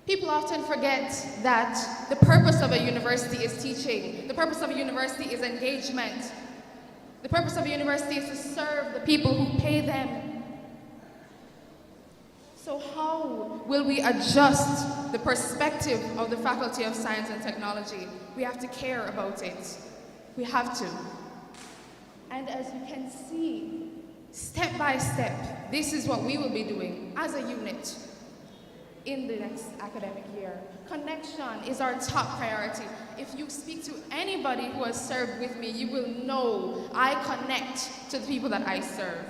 People often forget that the purpose of a university is teaching. The purpose of a university is engagement. The purpose of a university is to serve the people who pay them. So how will we adjust the perspective of the Faculty of Science and Technology? We have to care about it. We have to. And as you can see, step by step, this is what we will be doing as a unit in the next academic year. Connection is our top priority. If you speak to anybody who has served with me, you will know I connect to the people that I serve.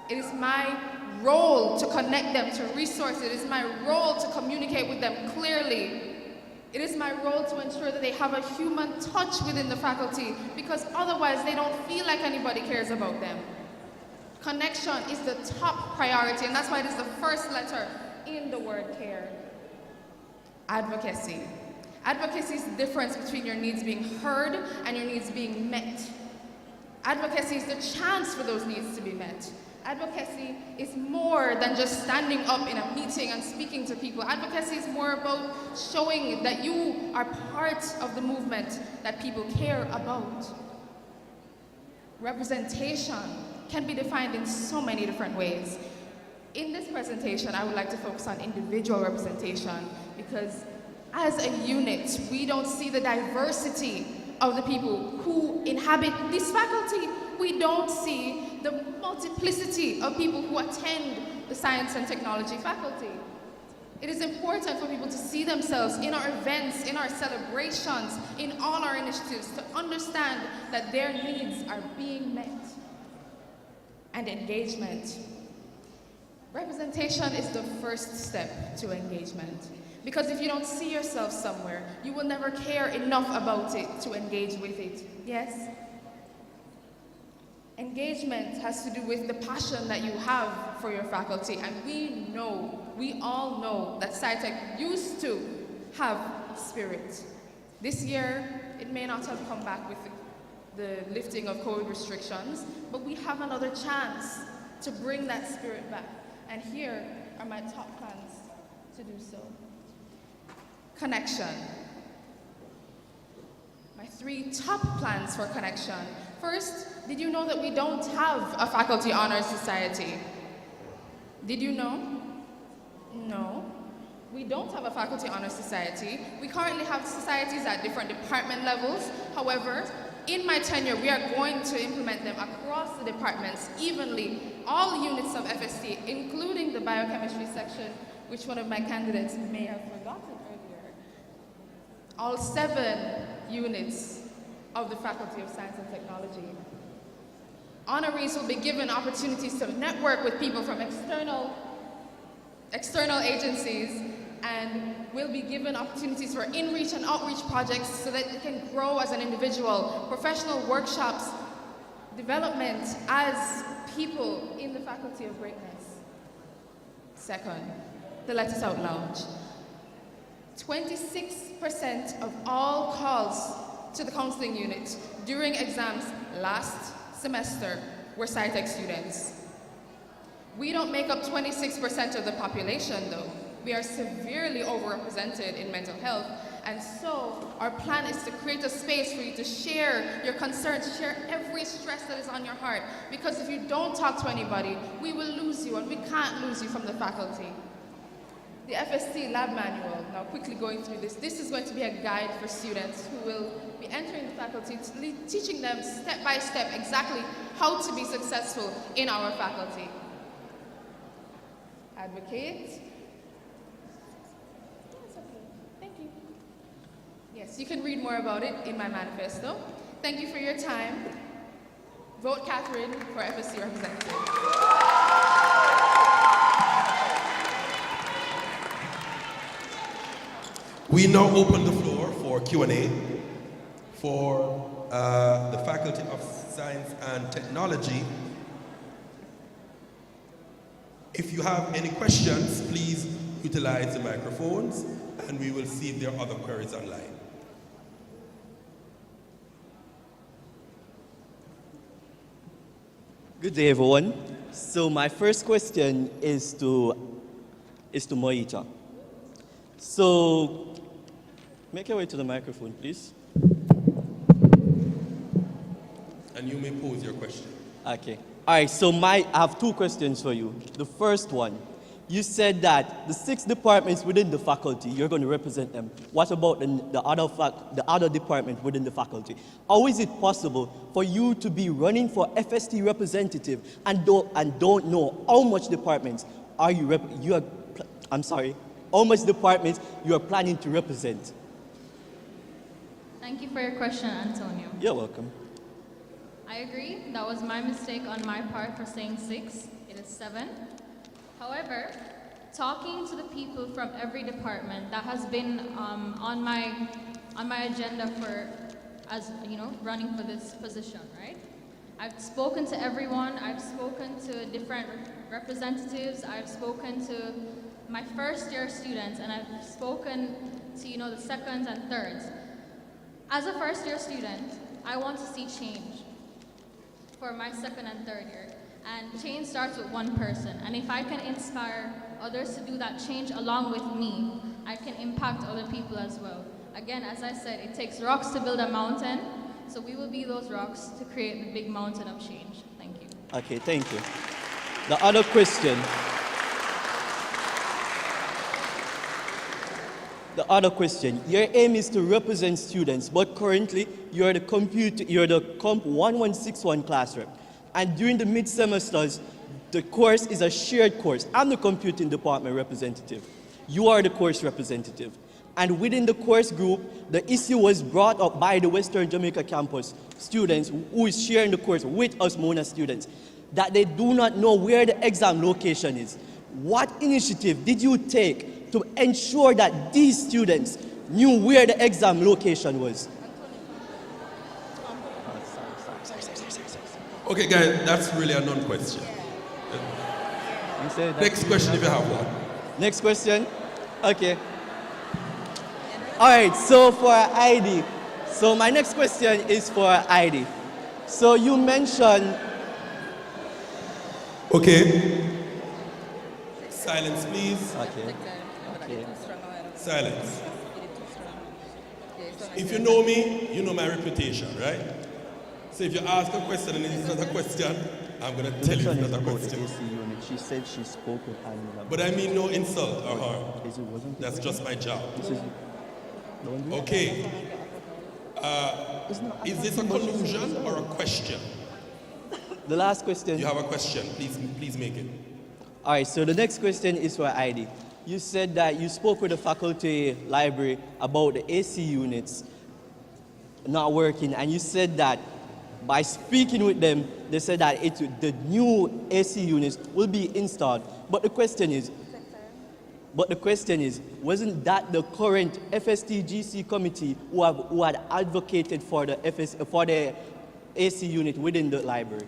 It is my role to connect them to resources. It is my role to communicate with them clearly. It is my role to ensure that they have a human touch within the faculty, because otherwise they don't feel like anybody cares about them. Connection is the top priority, and that's why it is the first letter in the word care. Advocacy. Advocacy is the difference between your needs being heard and your needs being met. Advocacy is the chance for those needs to be met. Advocacy is more than just standing up in a meeting and speaking to people. Advocacy is more about showing that you are part of the movement that people care about. Representation can be defined in so many different ways. In this presentation, I would like to focus on individual representation because as a unit, we don't see the diversity of the people who inhabit this faculty. We don't see the multiplicity of people who attend the science and technology faculty. It is important for people to see themselves in our events, in our celebrations, in all our initiatives, to understand that their needs are being met. And engagement. Representation is the first step to engagement. Because if you don't see yourself somewhere, you will never care enough about it to engage with it. Yes? Engagement has to do with the passion that you have for your faculty. And we all know that SciTech used to have spirit. This year, it may not have come back with the lifting of COVID restrictions, but we have another chance to bring that spirit back. And here are my top plans to do so. Connection. My 3 top plans for connection. First, did you know that we don't have a faculty honor society? Did you know? No. We don't have a faculty honor society. We currently have societies at different department levels. However, in my tenure, we are going to implement them across the departments evenly, all units of FST, including the biochemistry section, which one of my candidates may have forgotten earlier. All 7 units of the Faculty of Science and Technology. Honorees will be given opportunities to network with people from external agencies and will be given opportunities for in-reach and outreach projects so that they can grow as an individual, professional workshops, development as people in the Faculty of Greatness. Second, the Let Us Out Lounge. 26% of all calls to the counseling unit during exams last semester were SciTech students. We don't make up 26% of the population though. We are severely overrepresented in mental health, and so our plan is to create a space for you to share your concerns, share every stress that is on your heart, because if you don't talk to anybody, we will lose you, and we can't lose you from the faculty. The FST lab manual, now quickly going through this is going to be a guide for students who will be entering the faculty, teaching them step by step exactly how to be successful in our faculty. Advocate. Yes, you can read more about it in my manifesto. Thank you for your time. Vote Catherine for FSC representative. We now open the floor for Q&A for the Faculty of Science and Technology. If you have any questions, please utilize the microphones and we will see if there are other queries online. Good day, everyone. So my first question is to Moita. So make your way to the microphone, please. And you may pose your question. Okay. All right, so I have 2 questions for you. The first one, you said that the 6 departments within the faculty, you're going to represent them. What about the other department within the faculty? How is it possible for you to be running for FST representative and don't know how much departments how much departments you are planning to represent? Thank you for your question, Antonio. You're welcome. I agree, that was my mistake on my part for saying 6. It is 7. However, talking to the people from every department, that has been on my agenda for, as you know, running for this position, right? I've spoken to everyone. I've spoken to different representatives. I've spoken to my first-year students, and I've spoken to the seconds and thirds. As a first-year student, I want to see change for my second and third year. And change starts with one person. And if I can inspire others to do that change along with me, I can impact other people as well. Again, as I said, it takes rocks to build a mountain. So we will be those rocks to create the big mountain of change. Thank you. Okay, thank you. The other question. Your aim is to represent students, but currently you're the Comp 1161 class rep. And during the mid-semesters, the course is a shared course. I'm the computing department representative. You are the course representative. And within the course group, the issue was brought up by the Western Jamaica campus students who is sharing the course with us Mona students, that they do not know where the exam location is. What initiative did you take to ensure that these students knew where the exam location was? Okay, guys, that's really a non-question. Next question if you have one. Next question? Okay. All right, so for ID. So my next question is for ID. So you mentioned... Okay. Silence, please. Okay. Okay. Silence. If you know me, you know my reputation, right? So if you ask a question and it's not a question, I'm going to tell you it's not a question. She said she spoke with Anna. But I mean no insult or harm. That's just my job. Okay. Is this a collusion or a question? The last question. You have a question. Please make it. All right, so the next question is for ID. You said that you spoke with the faculty library about the AC units not working, and you said that by speaking with them, they said that the new AC units will be installed. But the question is, wasn't that the current FSTGC committee who had advocated for the AC unit within the library?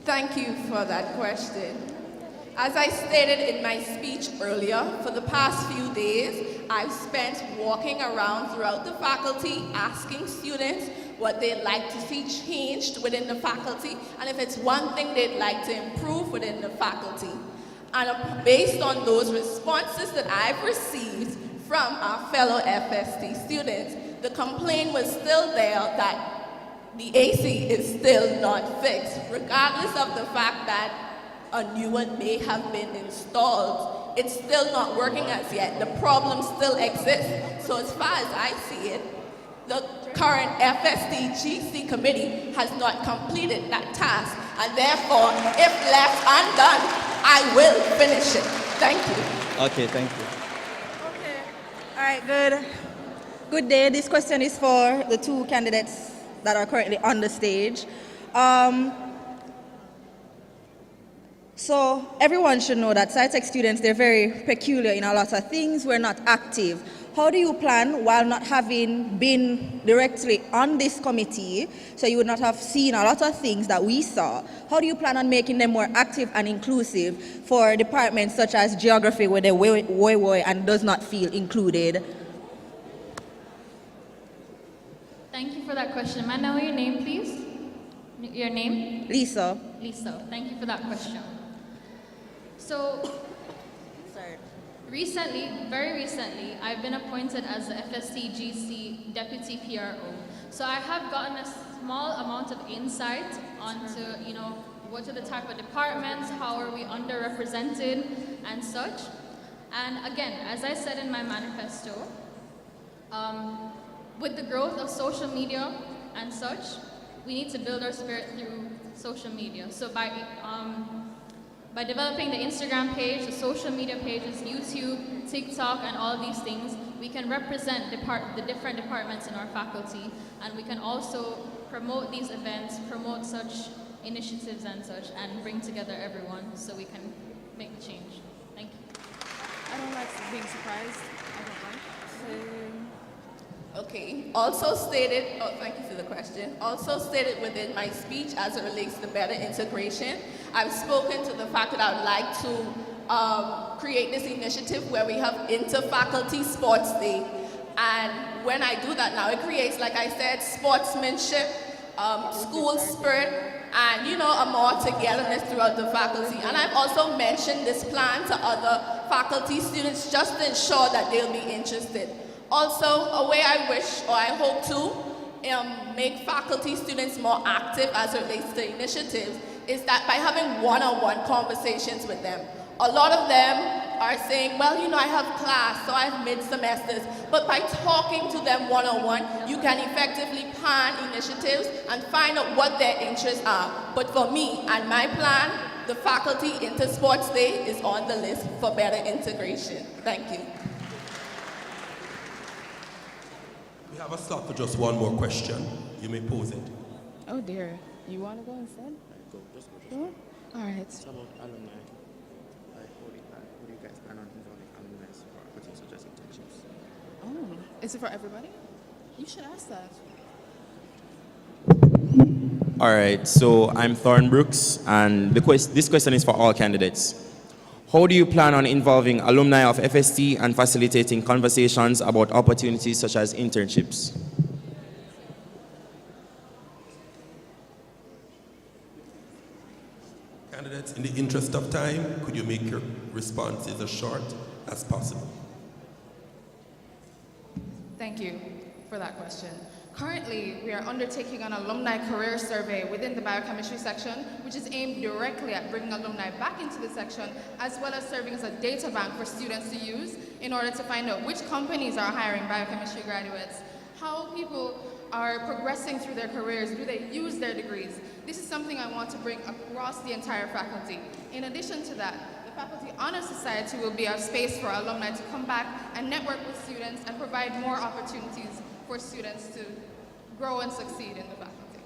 Thank you for that question. As I stated in my speech earlier, for the past few days, I've spent walking around throughout the faculty asking students what they'd like to see changed within the faculty, and if it's one thing they'd like to improve within the faculty. And based on those responses that I've received from our fellow FST students, the complaint was still there that the AC is still not fixed, regardless of the fact that a new one may have been installed. It's still not working as yet. The problem still exists. So as far as I see it, the current FSTGC committee has not completed that task, and therefore, if left undone, I will finish it. Thank you. Okay, thank you. All right, good. Good day. This question is for the two candidates that are currently on the stage. So everyone should know that SciTech students, they're very peculiar in a lot of things. We're not active. How do you plan, while not having been directly on this committee, so you would not have seen a lot of things that we saw, how do you plan on making them more active and inclusive for departments such as geography, where they're way and does not feel included? Thank you for that question. May I know your name, please? Your name? Lisa. Lisa, thank you for that question. So, very recently, I've been appointed as the FSTGC Deputy PRO. So I have gotten a small amount of insight onto, what are the type of departments, how are we underrepresented, and such. And again, as I said in my manifesto, with the growth of social media and such, we need to build our spirit through social media. So by developing the Instagram page, the social media pages, YouTube, TikTok, and all these things, we can represent the different departments in our faculty, and we can also promote these events, promote such initiatives and such, and bring together everyone so we can make the change. Thank you. I don't like being surprised. I don't like. Okay, also stated, thank you for the question. Also stated within my speech as it relates to better integration, I've spoken to the fact that I would like to create this initiative where we have inter-faculty sports day. And when I do that now, it creates, like I said, sportsmanship, school spirit, and a more togetherness throughout the faculty. And I've also mentioned this plan to other faculty students just to ensure that they'll be interested. Also, a way I wish or I hope to make faculty students more active as it relates to initiatives is that by having one-on-one conversations with them. A lot of them are saying, well, I have class, so I have mid-semesters. But by talking to them one-on-one, you can effectively plan initiatives and find out what their interests are. But for me and my plan, the Faculty Inter-Sports Day is on the list for better integration. Thank you. We have a slot for just one more question. You may pose it. Oh dear. You want to go instead? Go, just go. Sure? All right. It's about alumni. How do you guys plan on involving alumni for opportunities such as internships? Oh, is it for everybody? You should ask that. All right, so I'm Thorn Brooks, and this question is for all candidates. How do you plan on involving alumni of FST and facilitating conversations about opportunities such as internships? Candidates, in the interest of time, could you make your responses as short as possible? Thank you for that question. Currently, we are undertaking an alumni career survey within the biochemistry section, which is aimed directly at bringing alumni back into the section, as well as serving as a data bank for students to use in order to find out which companies are hiring biochemistry graduates, how people are progressing through their careers, do they use their degrees. This is something I want to bring across the entire faculty. In addition to that, the Faculty Honor Society will be a space for alumni to come back and network with students and provide more opportunities for students to grow and succeed in the faculty.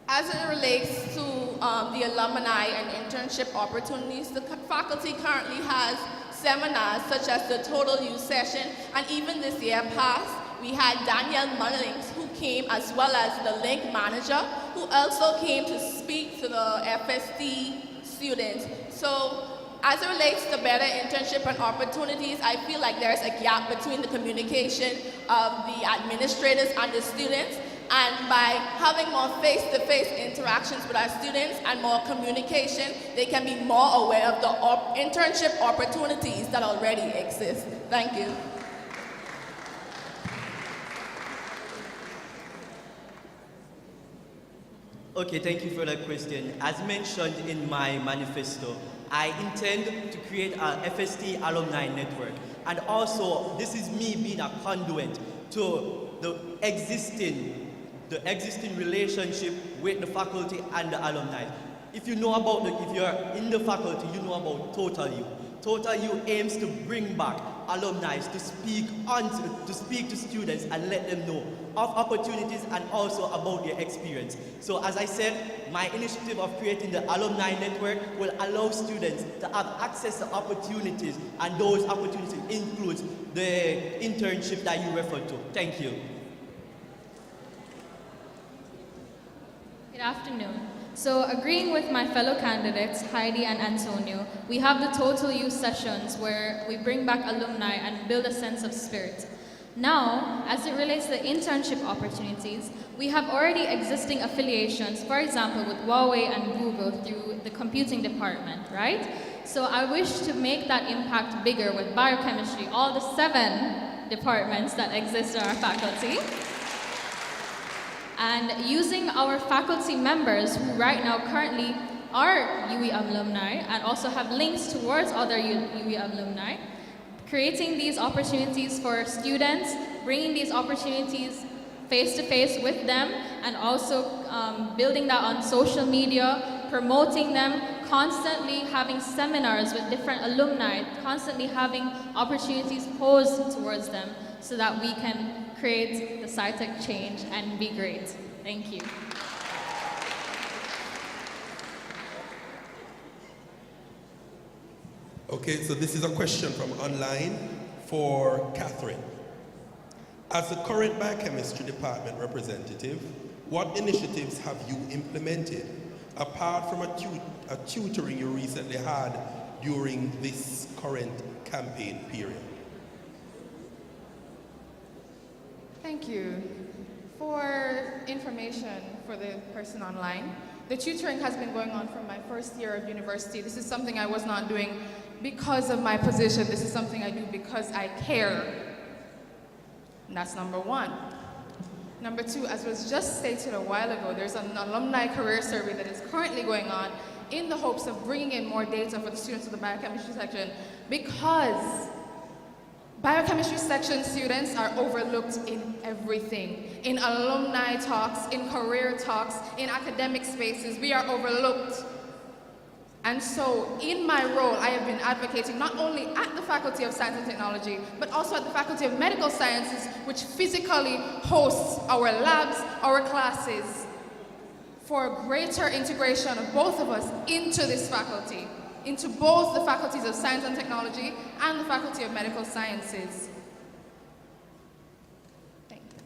As it relates to the alumni and internship opportunities, the faculty currently has seminars such as the Total Youth Session, and even this year past, we had Danielle Mullings, who came, as well as the Link Manager, who also came to speak to the FST students. So as it relates to better internship and opportunities, I feel like there's a gap between the communication of the administrators and the students. And by having more face-to-face interactions with our students and more communication, they can be more aware of the internship opportunities that already exist. Thank you. Okay, thank you for that question. As mentioned in my manifesto, I intend to create an FST alumni network. And also, this is me being a conduit to the existing relationship with the faculty and the alumni. If you know about if you're in the faculty, you know about Total U. Total U aims to bring back alumni to speak to students and let them know of opportunities and also about their experience. So as I said, my initiative of creating the alumni network will allow students to have access to opportunities, and those opportunities include the internship that you referred to. Thank you. Good afternoon. So agreeing with my fellow candidates, Heidi and Antonio, we have the Total Youth Sessions where we bring back alumni and build a sense of spirit. Now, as it relates to internship opportunities, we have already existing affiliations, for example, with Huawei and Google through the computing department, right? So I wish to make that impact bigger with biochemistry, all the 7 departments that exist in our faculty. And using our faculty members who right now currently are UE alumni and also have links towards other UE alumni, creating these opportunities for students, bringing these opportunities face-to-face with them, and also building that on social media, promoting them, constantly having seminars with different alumni, constantly having opportunities posed towards them so that we can create the SciTech change and be great. Thank you. Okay, so this is a question from online for Catherine. As the current biochemistry department representative, what initiatives have you implemented apart from a tutoring you recently had during this current campaign period? Thank you. For information for the person online, the tutoring has been going on from my first year of university. This is something I was not doing because of my position. This is something I do because I care. And that's number one. Number two, as was just stated a while ago, there's an alumni career survey that is currently going on in the hopes of bringing in more data for the students of the biochemistry section, because biochemistry section students are overlooked in everything. In alumni talks, in career talks, in academic spaces, we are overlooked. And so, in my role, I have been advocating not only at the Faculty of Science and Technology, but also at the Faculty of Medical Sciences, which physically hosts our labs, our classes, for greater integration of both of us into this faculty, into both the Faculties of Science and Technology and the Faculty of Medical Sciences. Thank you.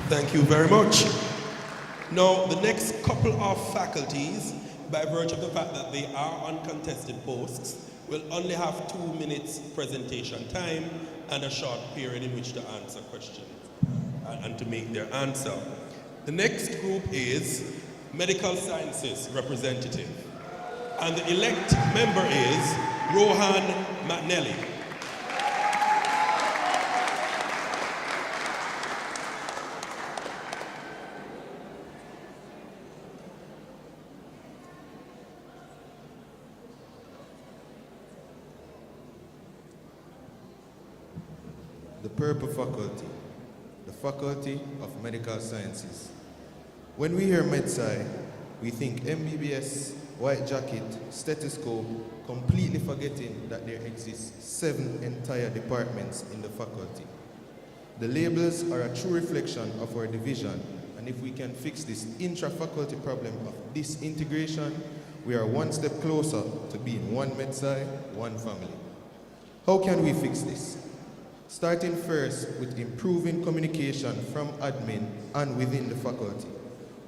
Thank you very much. Now, the next couple of faculties, by virtue of the fact that they are uncontested posts, will only have 2 minutes presentation time and a short period in which to answer questions and to make their answer. The next group is Medical Sciences representative. And the elect member is Rohan McNally. The Purple Faculty, the Faculty of Medical Sciences. When we hear MedSci, we think MBBS, white jacket, stethoscope, completely forgetting that there exist 7 entire departments in the faculty. The labels are a true reflection of our division, and if we can fix this intra-faculty problem of disintegration, we are one step closer to being one MedSci, one family. How can we fix this? Starting first with improving communication from admin and within the faculty,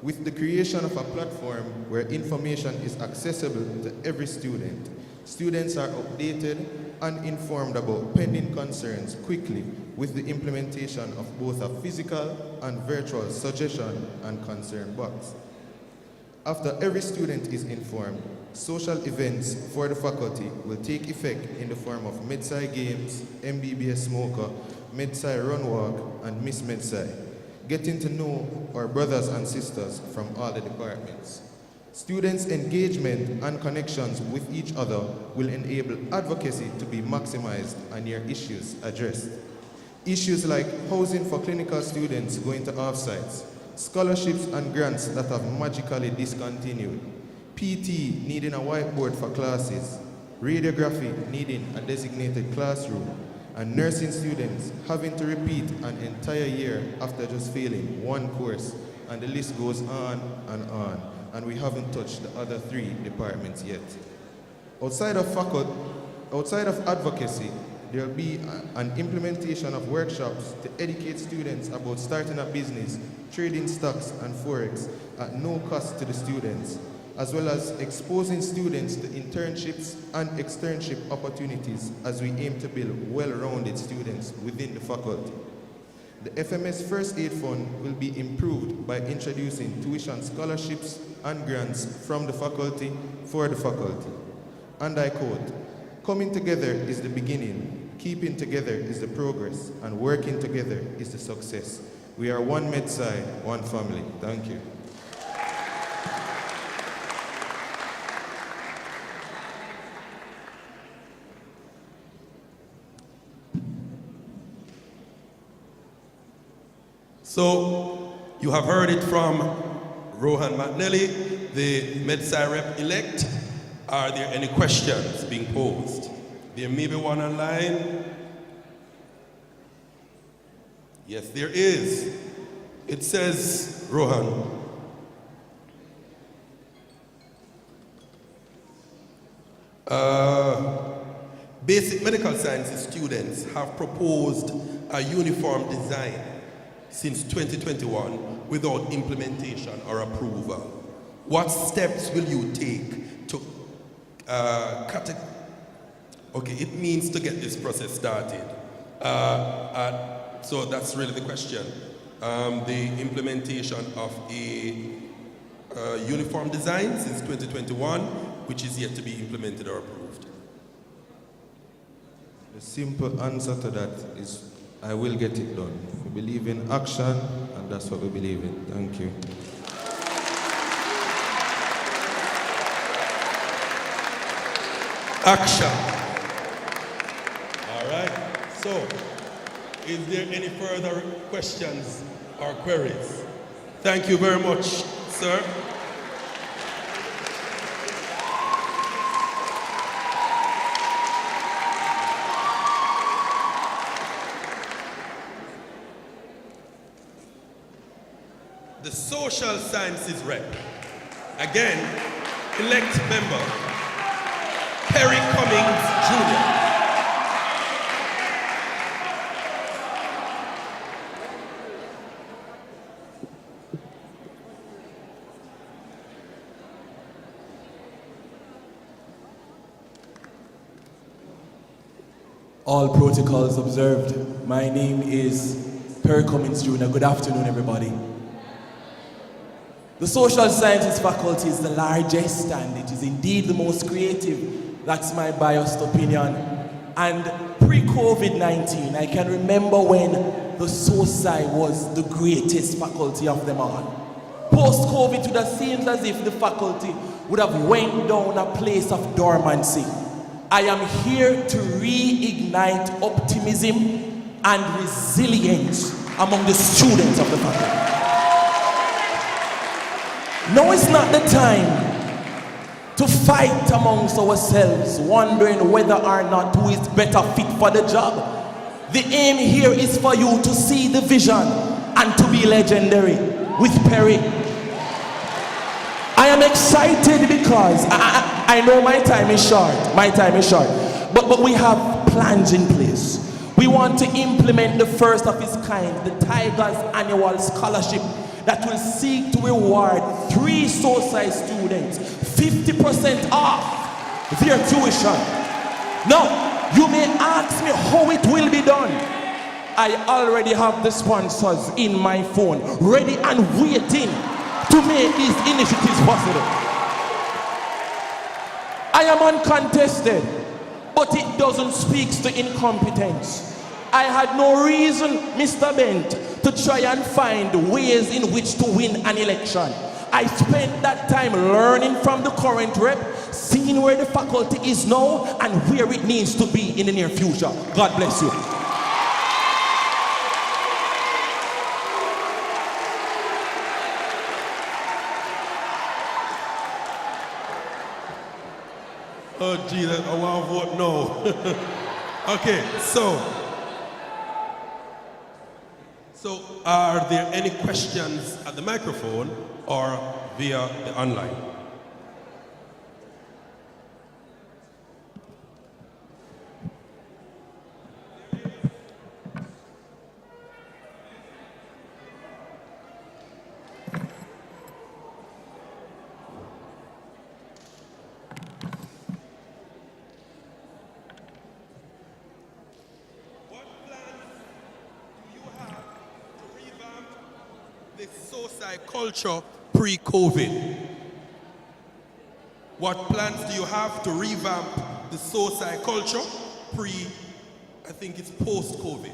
with the creation of a platform where information is accessible to every student. Students are updated and informed about pending concerns quickly with the implementation of both a physical and virtual suggestion and concern box. After every student is informed, social events for the faculty will take effect in the form of MedSci Games, MBBS Smoker, MedSci Run Walk, and Miss MedSci, getting to know our brothers and sisters from all the departments. Students' engagement and connections with each other will enable advocacy to be maximized and your issues addressed. Issues like housing for clinical students going to off-sites, scholarships and grants that have magically discontinued, PT needing a whiteboard for classes, radiography needing a designated classroom, and nursing students having to repeat an entire year after just failing one course, and the list goes on, and we haven't touched the other 3 departments yet. Outside of advocacy, there will be an implementation of workshops to educate students about starting a business, trading stocks and forex at no cost to the students, as well as exposing students to internships and externship opportunities as we aim to build well-rounded students within the faculty. The FMS First Aid Fund will be improved by introducing tuition scholarships and grants from the faculty for the faculty. And I quote, "Coming together is the beginning, keeping together is the progress, and working together is the success. We are one MedSci, one family." Thank you. So, you have heard it from Rohan McNally, the MedSci rep-elect. Are there any questions being posed? There may be one online. Yes, there is. It says, Rohan, Basic medical sciences students have proposed a uniform design since 2021 without implementation or approval. What steps will you take to Okay, it means to get this process started. So that's really the question. The implementation of a uniform design since 2021, which is yet to be implemented or approved. The simple answer to that is, I will get it done. We believe in action, and that's what we believe in. Thank you. Action. All right. So, is there any further questions or queries? Thank you very much, sir. The Social Sciences Rep. Again, elect member, Perry Cummings Jr. All protocols observed. My name is Perry Cummings Jr. Good afternoon, everybody. The Social Sciences faculty is the largest and it is indeed the most creative. That's my biased opinion. And pre-COVID-19, I can remember when the SOSI was the greatest faculty of them all. Post-COVID, it would have seemed as if the faculty would have went down a place of dormancy. I am here to reignite optimism and resilience among the students of the faculty. No, it's not the time to fight amongst ourselves, wondering whether or not who is better fit for the job. The aim here is for you to see the vision and to be legendary with Perry. I am excited because I know my time is short. But we have plans in place. We want to implement the first of its kind, the Tigers Annual Scholarship, that will seek to reward 3 SOSI students 50% off their tuition. Now, you may ask me how it will be done. I already have the sponsors in my phone, ready and waiting to make these initiatives possible. I am uncontested, but it doesn't speak to incompetence. I had no reason, Mr. Bent, to try and find ways in which to win an election. I spent that time learning from the current rep, seeing where the faculty is now and where it needs to be in the near future. God bless you. Oh, Jesus, I want to vote no. Okay, so are there any questions at the microphone or via the online? The SOSI culture pre-COVID. What plans do you have to revamp the SOSI culture I think it's post-COVID?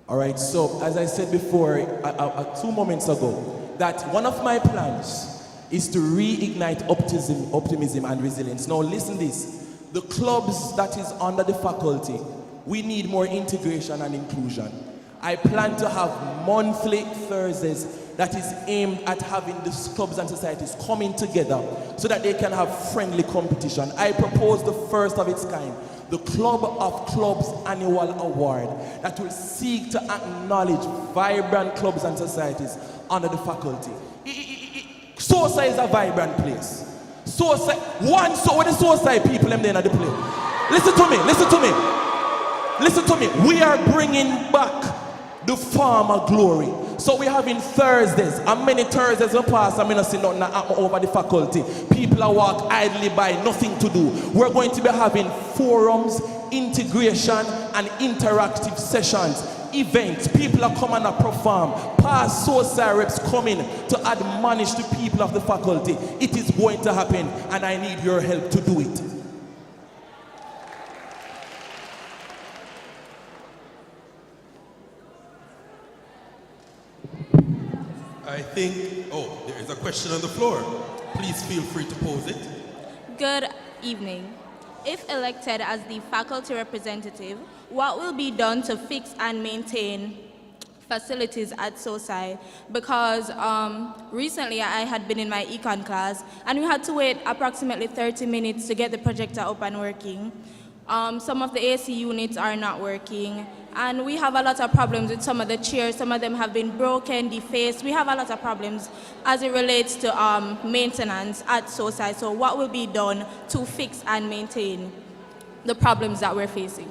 All right, so as I said before, 2 moments ago, that one of my plans is to reignite optimism and resilience. Now listen this, the clubs that is under the faculty, we need more integration and inclusion. I plan to have monthly Thursdays that is aimed at having these clubs and societies coming together so that they can have friendly competition. I propose the first of its kind, the Club of Clubs Annual Award that will seek to acknowledge vibrant clubs and societies under the faculty. SOSA is a vibrant place. SOSA, with the SOSA people them there at the place. Listen to me, listen to me. Listen to me. We are bringing back the farmer glory. So we're having Thursdays, and many Thursdays will pass, and I'm not seeing nothing happen over the faculty. People are walk idly by, nothing to do. We're going to be having forums, integration, and interactive sessions, events. People are coming to perform. Past SOSA reps coming to admonish the people of the faculty. It is going to happen, and I need your help to do it. I think, there is a question on the floor. Please feel free to pose it. Good evening. If elected as the faculty representative, what will be done to fix and maintain facilities at SOSI? Because recently I had been in my econ class and we had to wait approximately 30 minutes to get the projector up and working. Some of the AC units are not working, and we have a lot of problems with some of the chairs. Some of them have been broken, defaced. We have a lot of problems as it relates to maintenance at SOSI. So what will be done to fix and maintain the problems that we're facing?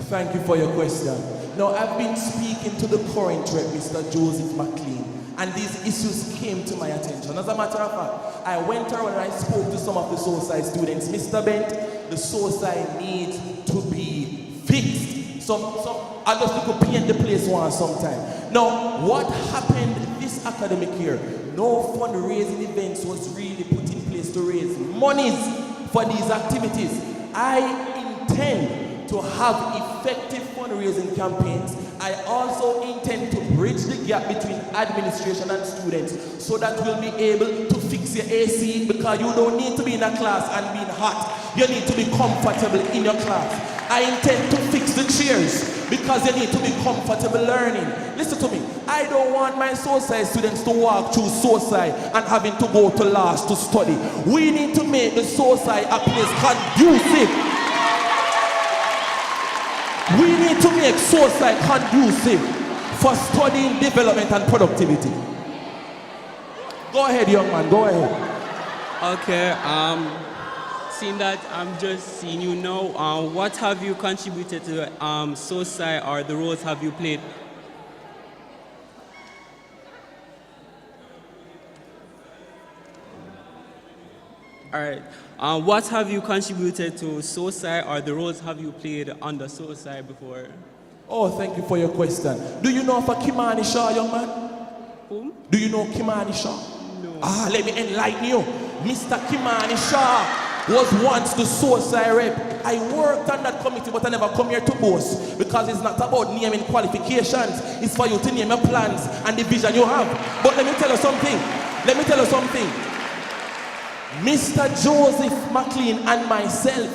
Thank you for your question. Now, I've been speaking to the current rep, Mr. Joseph McLean, and these issues came to my attention. As a matter of fact, I went around and I spoke to some of the SOSI students. Mr. Bent, the SOSI needs to be fixed. I just need to paint the place once sometime. Now, what happened this academic year? No fundraising events was really put in place to raise monies for these activities. I intend to have effective fundraising campaigns. I also intend to bridge the gap between administration and students so that we'll be able to fix your AC, because you don't need to be in a class and being hot. You need to be comfortable in your class. I intend to fix the chairs because you need to be comfortable learning. Listen to me. I don't want my SOSI students to walk through SOSI and having to go to LAS to study. We need to make the SOSI a place conducive. We need to make SOSI conducive for studying, development, and productivity. Go ahead, young man, go ahead. Okay, seeing that I'm just seeing you now, what have you contributed to SOSI, or the roles have you played? All right. What have you contributed to SOSI, or the roles have you played under SOSI before? Oh, thank you for your question. Do you know of a Kimani Shaw, young man? Whom? Do you know Kimani Shaw? No. Let me enlighten you. Mr. Kimani Shaw was once the SOSI rep. I worked on that committee, but I never come here to boast, because it's not about naming qualifications. It's for you to name your plans and the vision you have. But let me tell you something. Mr. Joseph McLean and myself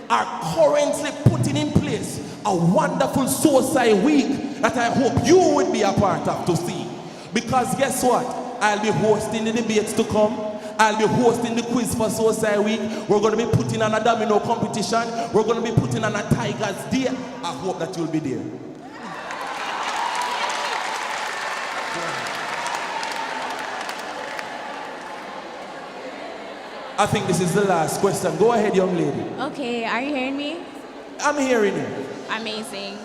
are currently putting in place a wonderful SOSI week that I hope you would be a part of to see. Because guess what? I'll be hosting the debates to come. I'll be hosting the quiz for SOSI week. We're going to be putting on a domino competition. We're going to be putting on a Tigers Day. I hope that you'll be there. I think this is the last question. Go ahead, young lady. Okay, are you hearing me? I'm hearing you. Amazing.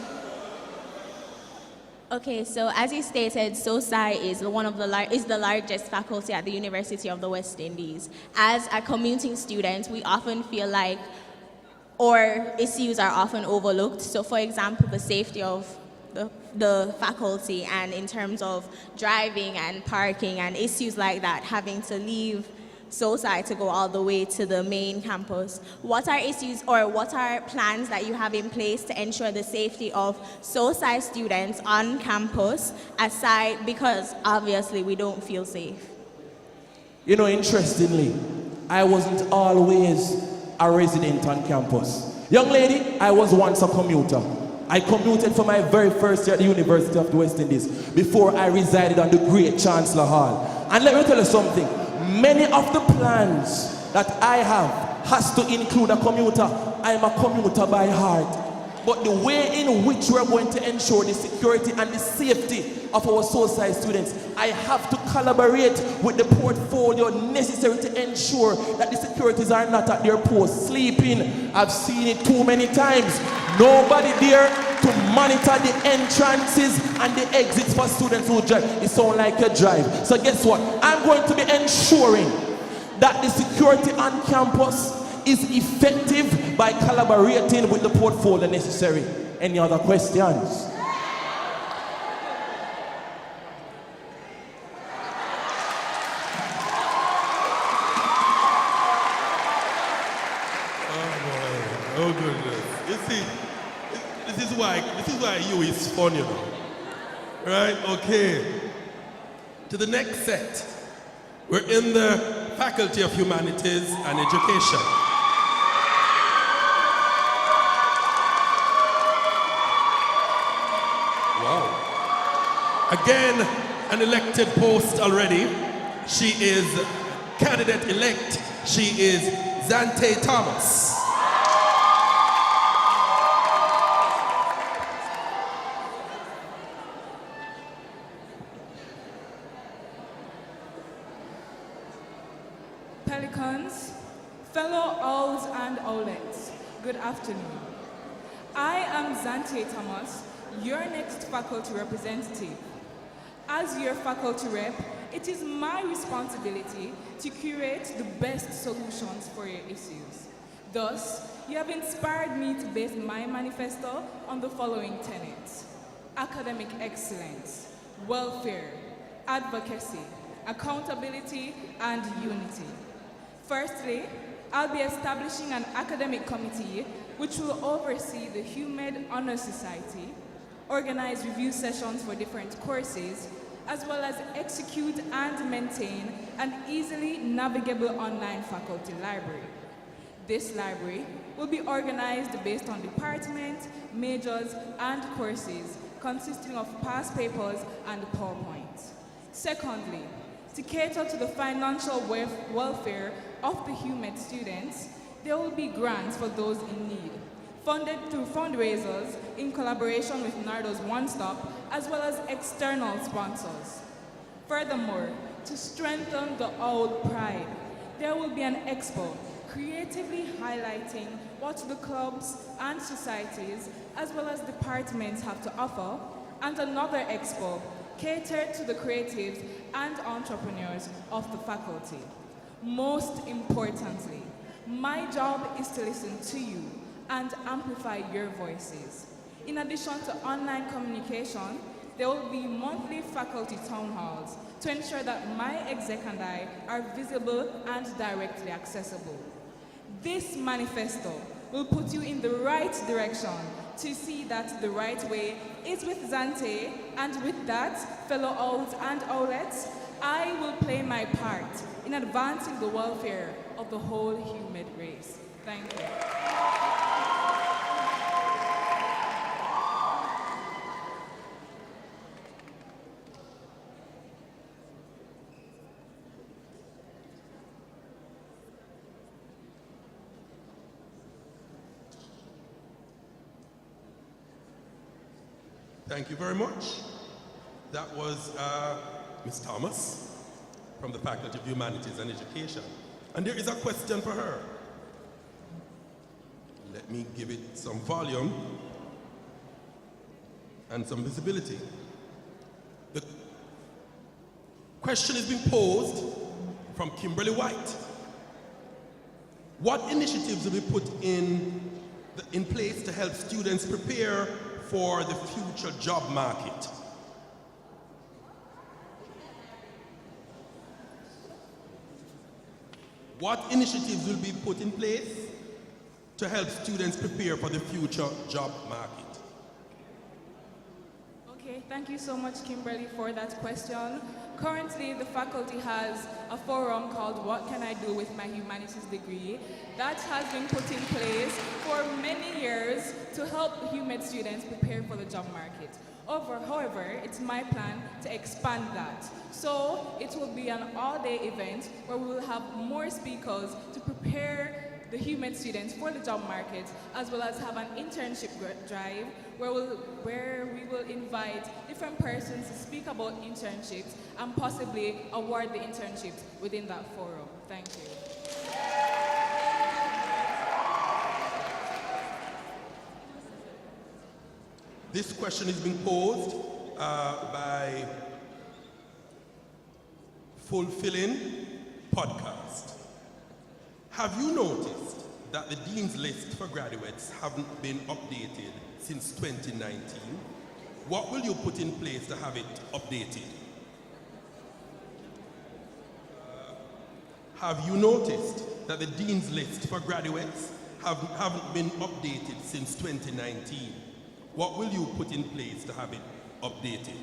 Okay, so as you stated, SOSI is the largest faculty at the University of the West Indies. As a commuting student, we often feel like our issues are often overlooked. So for example, the safety of the faculty, and in terms of driving and parking and issues like that, having to leave SOSI to go all the way to the main campus. What are issues, or what are plans that you have in place to ensure the safety of SOSI students on campus, aside, because obviously we don't feel safe? You know, interestingly, I wasn't always a resident on campus. Young lady, I was once a commuter. I commuted for my very first year at the University of the West Indies before I resided on the great Chancellor Hall. And let me tell you something, many of the plans that I have has to include a commuter. I am a commuter by heart. But the way in which we are going to ensure the security and the safety of our social students, I have to collaborate with the portfolio necessary to ensure that the securities are not at their post sleeping. I've seen it too many times. Nobody there to monitor the entrances and the exits for students who drive. It sounds like a drive. So guess what? I'm going to be ensuring that the security on campus is effective by collaborating with the portfolio necessary. Any other questions? Oh goodness. You see, this is why you is fun, you know. Right? Okay. To the next set. We're in the Faculty of Humanities and Education. Wow. Again, an elected post already. She is candidate-elect. She is Zante Thomas. Pelicans, fellow owls and owlets, good afternoon. I am Zante Thomas, your next faculty representative. As your faculty rep, it is my responsibility to curate the best solutions for your issues. Thus, you have inspired me to base my manifesto on the following tenets: academic excellence, welfare, advocacy, accountability, and unity. Firstly, I'll be establishing an academic committee which will oversee the HUMED Honor Society, organize review sessions for different courses, as well as execute and maintain an easily navigable online faculty library. This library will be organized based on department, majors, and courses consisting of past papers and PowerPoint. Secondly, to cater to the financial welfare of the HUMED students, there will be grants for those in need, funded through fundraisers in collaboration with NARDO's One Stop, as well as external sponsors. Furthermore, to strengthen the owl pride, there will be an expo creatively highlighting what the clubs and societies, as well as departments, have to offer, and another expo catered to the creatives and entrepreneurs of the faculty. Most importantly, my job is to listen to you and amplify your voices. In addition to online communication, there will be monthly faculty town halls to ensure that my exec and I are visible and directly accessible. This manifesto will put you in the right direction to see that the right way is with Zante, and with that, fellow owls and owlets, I will play my part in advancing the welfare of the whole HUMED race. Thank you. Thank you very much. That was Ms. Thomas from the Faculty of Humanities and Education. And there is a question for her. Let me give it some volume and some visibility. The question is being posed from Kimberly White. What initiatives will be put in place to help students prepare for the future job market? What initiatives will be put in place to help students prepare for the future job market? Okay, thank you so much, Kimberly, for that question. Currently, the faculty has a forum called What Can I Do with My Humanities Degree? That has been put in place for many years to help HUMED students prepare for the job market. However, it's my plan to expand that. So it will be an all-day event where we will have more speakers to prepare the HUMED students for the job market, as well as have an internship drive where we will invite different persons to speak about internships and possibly award the internships within that forum. Thank you. This question is being posed by Fulfilling Podcast. Have you noticed that the Dean's List for graduates haven't been updated since 2019? What will you put in place to have it updated? Have you noticed that the Dean's List for graduates haven't been updated since 2019? What will you put in place to have it updated?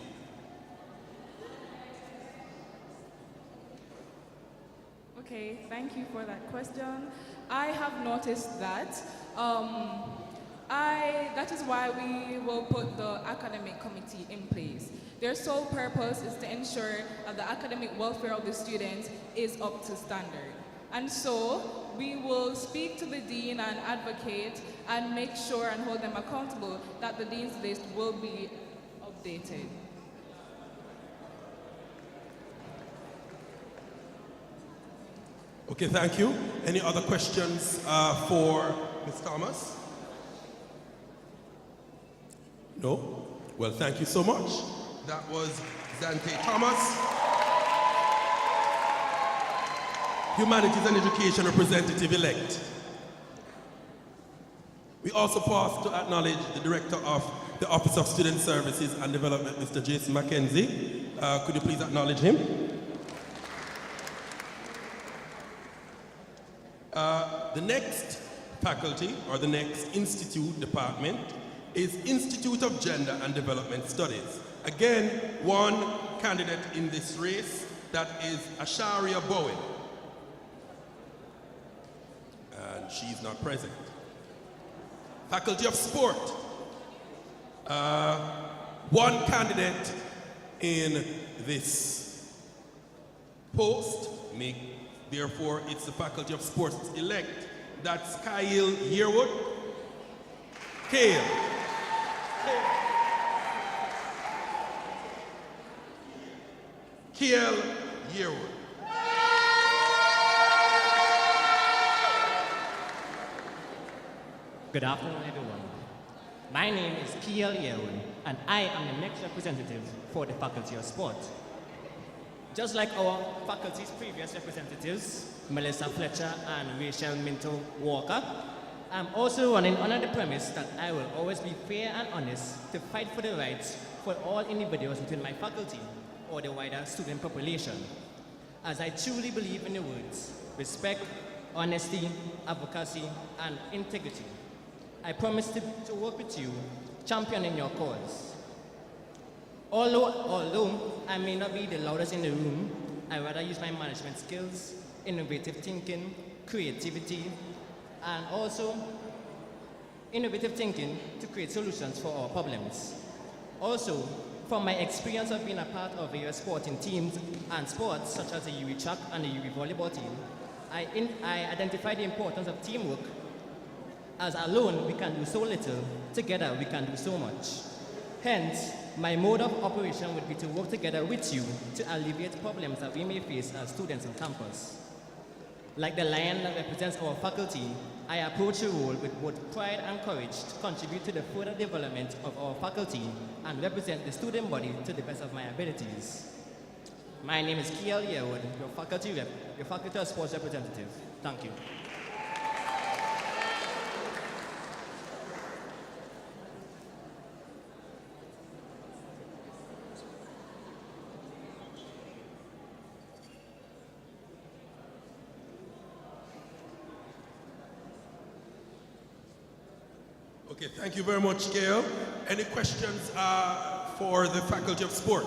Okay, thank you for that question. I have noticed that. That is why we will put the academic committee in place. Their sole purpose is to ensure that the academic welfare of the students is up to standard. And so we will speak to the dean and advocate and make sure and hold them accountable that the Dean's List will be updated. Okay, thank you. Any other questions for Ms. Thomas? No? Well, thank you so much. That was Zante Thomas, Humanities and Education Representative-elect. We also pause to acknowledge the Director of the Office of Student Services and Development, Mr. Jason McKenzie. Could you please acknowledge him? The next faculty, or the next institute department, is Institute of Gender and Development Studies. Again, one candidate in this race, that is Asharia Bowen. And she's not present. Faculty of Sport. One candidate in this post, therefore it's the Faculty of Sports elect. That's Kyle Yearwood. Kale. Kale Yearwood. Good afternoon, everyone. My name is Kiel Yearwood, and I am the next representative for the Faculty of Sport. Just like our faculty's previous representatives, Melissa Fletcher and Rachel Minto Walker, I'm also running under the premise that I will always be fair and honest to fight for the rights for all individuals within my faculty or the wider student population, as I truly believe in the words respect, honesty, advocacy, and integrity. I promise to work with you, championing your cause. Although I may not be the loudest in the room, I rather use my management skills, innovative thinking, creativity, and also innovative thinking to create solutions for our problems. Also, from my experience of being a part of various sporting teams and sports such as the UWI track and the UWI volleyball team, I identify the importance of teamwork, as alone we can do so little, together we can do so much. Hence, my mode of operation would be to work together with you to alleviate problems that we may face as students on campus. Like the lion that represents our faculty, I approach the role with both pride and courage to contribute to the further development of our faculty and represent the student body to the best of my abilities. My name is Kiel Yearwood, your faculty of sports representative. Thank you. Okay, thank you very much, Gail. Any questions for the Faculty of Sport,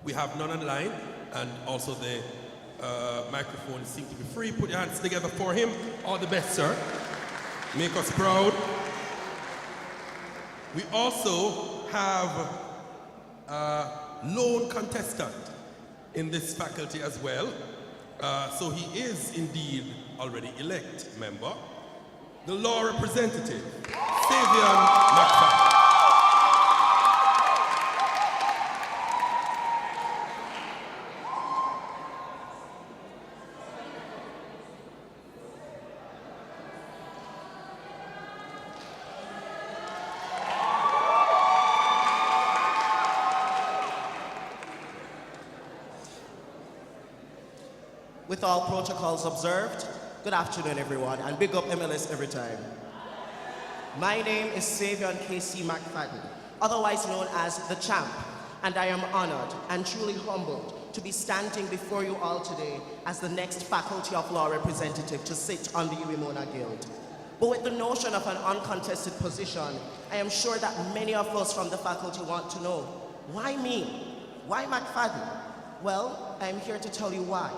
we have none online, and also the microphones seem to be free. Put your hands together for him. All the best, sir. Make us proud. We also have a lone contestant in this faculty as well. So he is indeed already elect member. The law representative, Savion McFadden. With all protocols observed, good afternoon, everyone, and big up MLS every time. My name is Savion K.C. McFadden, otherwise known as the Champ, and I am honored and truly humbled to be standing before you all today as the next Faculty of Law representative to sit on the UWI Mona Guild. But with the notion of an uncontested position, I am sure that many of us from the faculty want to know, why me? Why McFadden? Well, I am here to tell you why.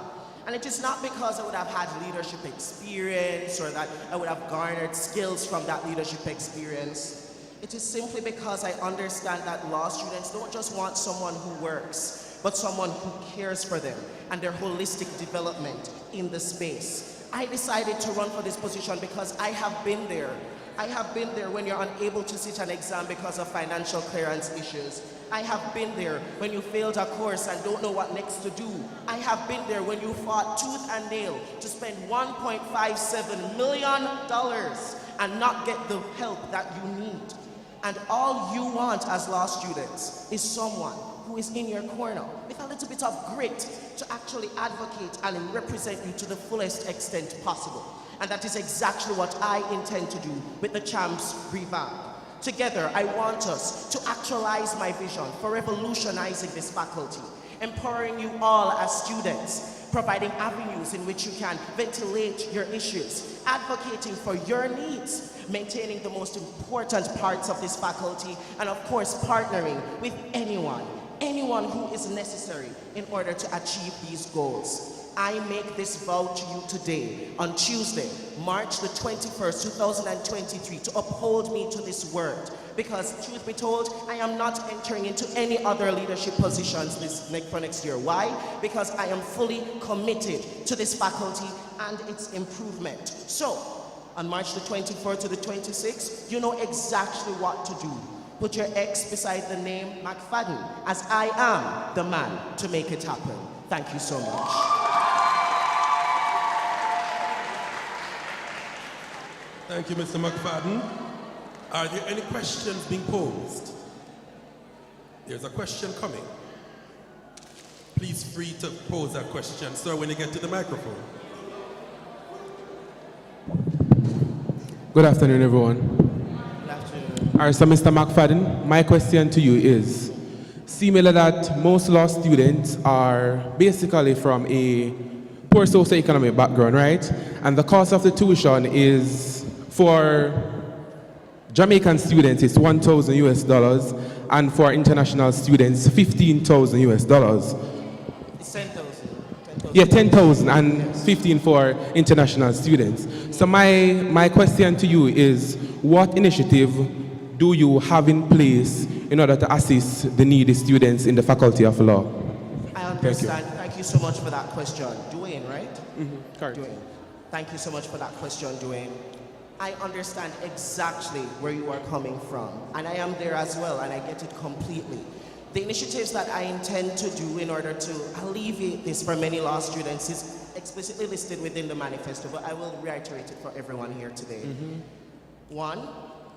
And it is not because I would have had leadership experience or that I would have garnered skills from that leadership experience. It is simply because I understand that law students don't just want someone who works, but someone who cares for them and their holistic development in the space. I decided to run for this position because I have been there. I have been there when you're unable to sit an exam because of financial clearance issues. I have been there when you failed a course and don't know what next to do. I have been there when you fought tooth and nail to spend $1.57 million and not get the help that you need. And all you want as law students is someone who is in your corner with a little bit of grit to actually advocate and represent you to the fullest extent possible. And that is exactly what I intend to do with the Champs revamp. Together, I want us to actualize my vision for revolutionizing this faculty, empowering you all as students, providing avenues in which you can ventilate your issues, advocating for your needs, maintaining the most important parts of this faculty, and of course, partnering with anyone who is necessary in order to achieve these goals. I make this vow to you today, on Tuesday, March the 21st, 2023, to uphold me to this word. Because, truth be told, I am not entering into any other leadership positions for next year. Why? Because I am fully committed to this faculty and its improvement. So, on March the 24th to the 26th, you know exactly what to do. Put your X beside the name McFadden, as I am the man to make it happen. Thank you so much. Thank you, Mr. McFadden. Are there any questions being posed? There's a question coming. Please free to pose that question, sir, when you get to the microphone. Good afternoon, everyone. Good afternoon. All right, so Mr. McFadden, my question to you is, similar that most law students are basically from a poor socioeconomic background, right? And the cost of the tuition is, for Jamaican students, it's $1,000 US, and for international students, $15,000 US. It's 10,000. Yeah, 10,000 and 15 for international students. So my question to you is, what initiative do you have in place in order to assist the needy students in the Faculty of Law? I understand. Thank you so much for that question. Dwayne, right? Mm-hmm. Correct. Dwayne. Thank you so much for that question, Dwayne. I understand exactly where you are coming from, and I am there as well, and I get it completely. The initiatives that I intend to do in order to alleviate this for many law students is explicitly listed within the manifesto, but I will reiterate it for everyone here today. One,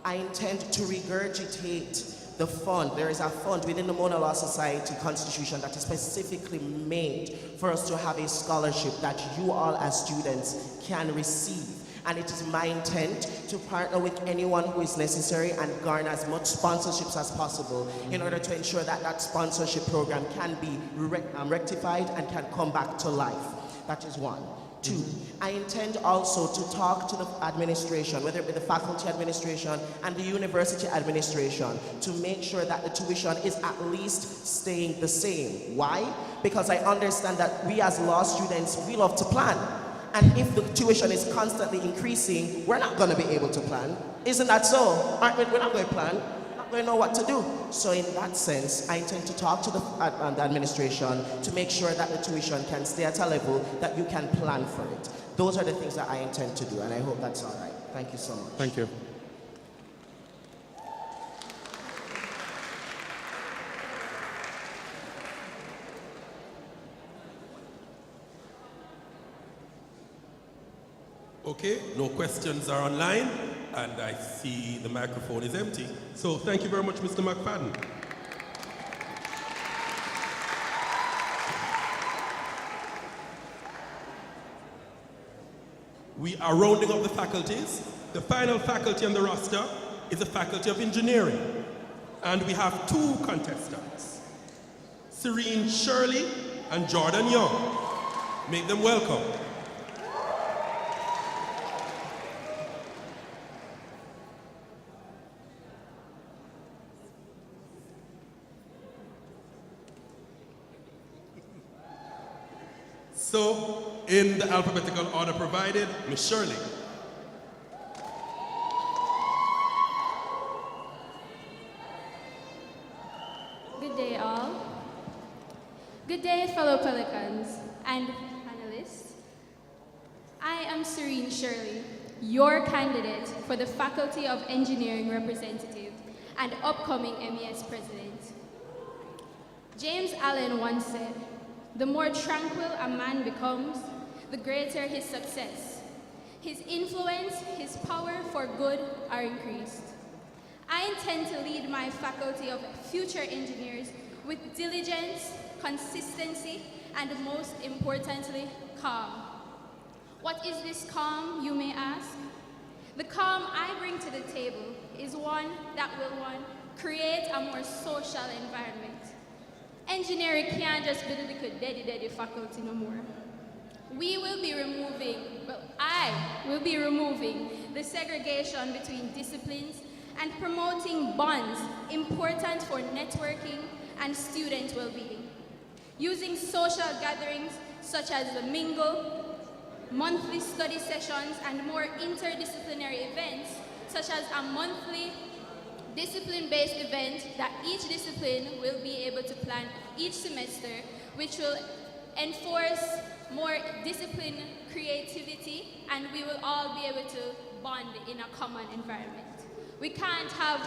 I intend to regurgitate the fund. There is a fund within the Mona Law Society Constitution that is specifically made for us to have a scholarship that you all as students can receive. And it is my intent to partner with anyone who is necessary and garner as much sponsorships as possible in order to ensure that that sponsorship program can be rectified and can come back to life. That is one. Two, I intend also to talk to the administration, whether it be the faculty administration and the university administration, to make sure that the tuition is at least staying the same. Why? Because I understand that we as law students, we love to plan. And if the tuition is constantly increasing, we're not going to be able to plan. Isn't that so? Aren't we? We're not going to plan. We're not going to know what to do. So in that sense, I intend to talk to the administration to make sure that the tuition can stay at a level that you can plan for it. Those are the things that I intend to do, and I hope that's all right. Thank you so much. Thank you. Okay, no questions are online, and I see the microphone is empty. So thank you very much, Mr. McFadden. We are rounding up the faculties. The final faculty on the roster is the Faculty of Engineering. And we have two contestants, Serene Shirley and Jordan Young. Make them welcome. So, in the alphabetical order provided, Ms. Shirley. Good day, all. Good day, fellow Pelicans and panelists. I am Serene Shirley, your candidate for the Faculty of Engineering representative and upcoming MES president. James Allen once said, "The more tranquil a man becomes, the greater his success. His influence, his power for good are increased." I intend to lead my faculty of future engineers with diligence, consistency, and most importantly, calm. What is this calm, you may ask? The calm I bring to the table is one that will, create a more social environment. Engineering can't just be the little daddy faculty no more. We will be removing, I will be removing the segregation between disciplines and promoting bonds important for networking and student well-being. Using social gatherings such as the Mingle, monthly study sessions, and more interdisciplinary events such as a monthly discipline-based event that each discipline will be able to plan each semester, which will enforce more discipline, creativity, and we will all be able to bond in a common environment. We can't have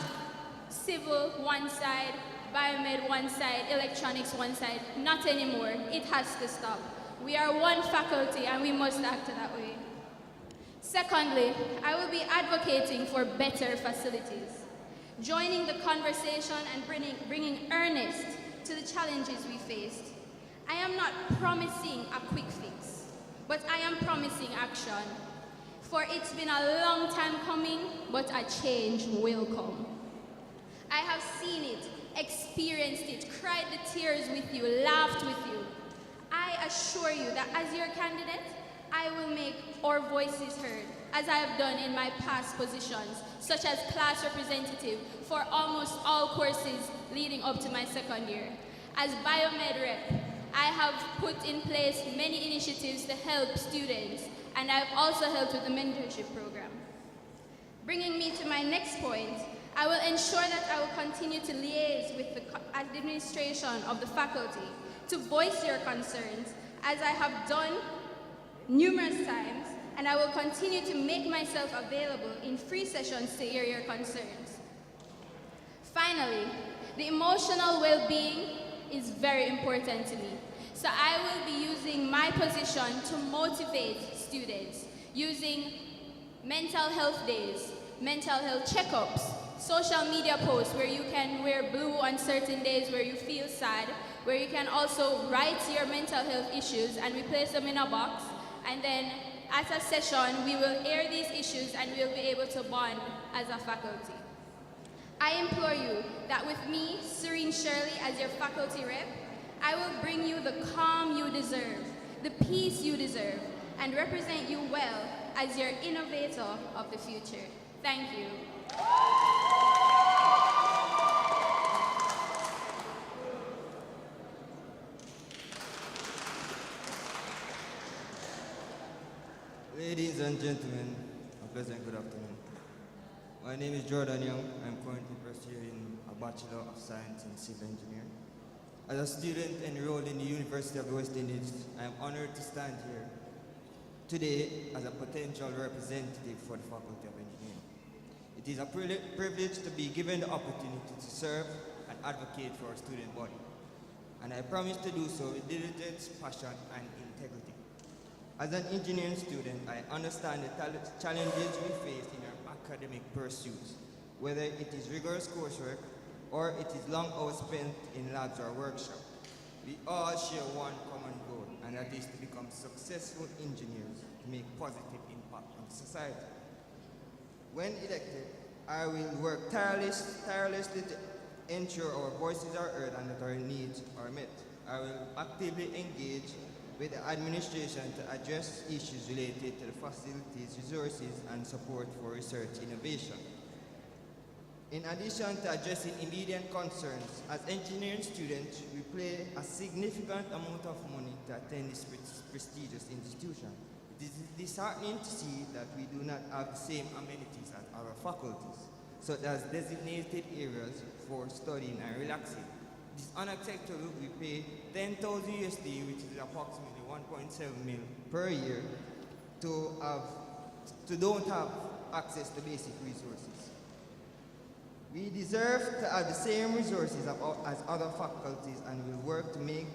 civil one side, biomed one side, electronics one side, not anymore. It has to stop. We are one faculty and we must act that way. Secondly, I will be advocating for better facilities, joining the conversation and bringing earnest to the challenges we faced. I am not promising a quick fix, but I am promising action. For it's been a long time coming, but a change will come. I have seen it, experienced it, cried the tears with you, laughed with you. I assure you that as your candidate, I will make our voices heard, as I have done in my past positions, such as class representative for almost all courses leading up to my second year. As biomed rep, I have put in place many initiatives to help students, and I've also helped with the mentorship program. Bringing me to my next point, I will ensure that I will continue to liaise with the administration of the faculty to voice your concerns, as I have done numerous times, and I will continue to make myself available in free sessions to hear your concerns. Finally, the emotional well-being is very important to me. So I will be using my position to motivate students, using mental health days, mental health checkups, social media posts where you can wear blue on certain days where you feel sad, where you can also write your mental health issues and we place them in a box, and then at a session we will air these issues and we'll be able to bond as a faculty. I implore you that with me, Serene Shirley, as your faculty rep, I will bring you the calm you deserve, the peace you deserve, and represent you well as your innovator of the future. Thank you. Ladies and gentlemen, a pleasant good afternoon. My name is Jordan Young. I'm currently pursuing a Bachelor of Science in Civil Engineering. As a student enrolled in the University of the West Indies, I am honored to stand here today as a potential representative for the Faculty of Engineering. It is a privilege to be given the opportunity to serve and advocate for our student body, and I promise to do so with diligence, passion, and integrity. As an engineering student, I understand the challenges we face in our academic pursuits, whether it is rigorous coursework or it is long hours spent in labs or workshops. We all share one common goal, and that is to become successful engineers to make positive impact on society. When elected, I will work tirelessly to ensure our voices are heard and that our needs are met. I will actively engage with the administration to address issues related to the facilities, resources, and support for research innovation. In addition to addressing immediate concerns, as engineering students, we pay a significant amount of money to attend this prestigious institution. It is disheartening to see that we do not have the same amenities as our faculties, such as designated areas for studying and relaxing. It is unacceptable. We pay 10,000 USD, which is approximately 1.7 mil per year, to don't have access to basic resources. We deserve to have the same resources as other faculties, and will work to make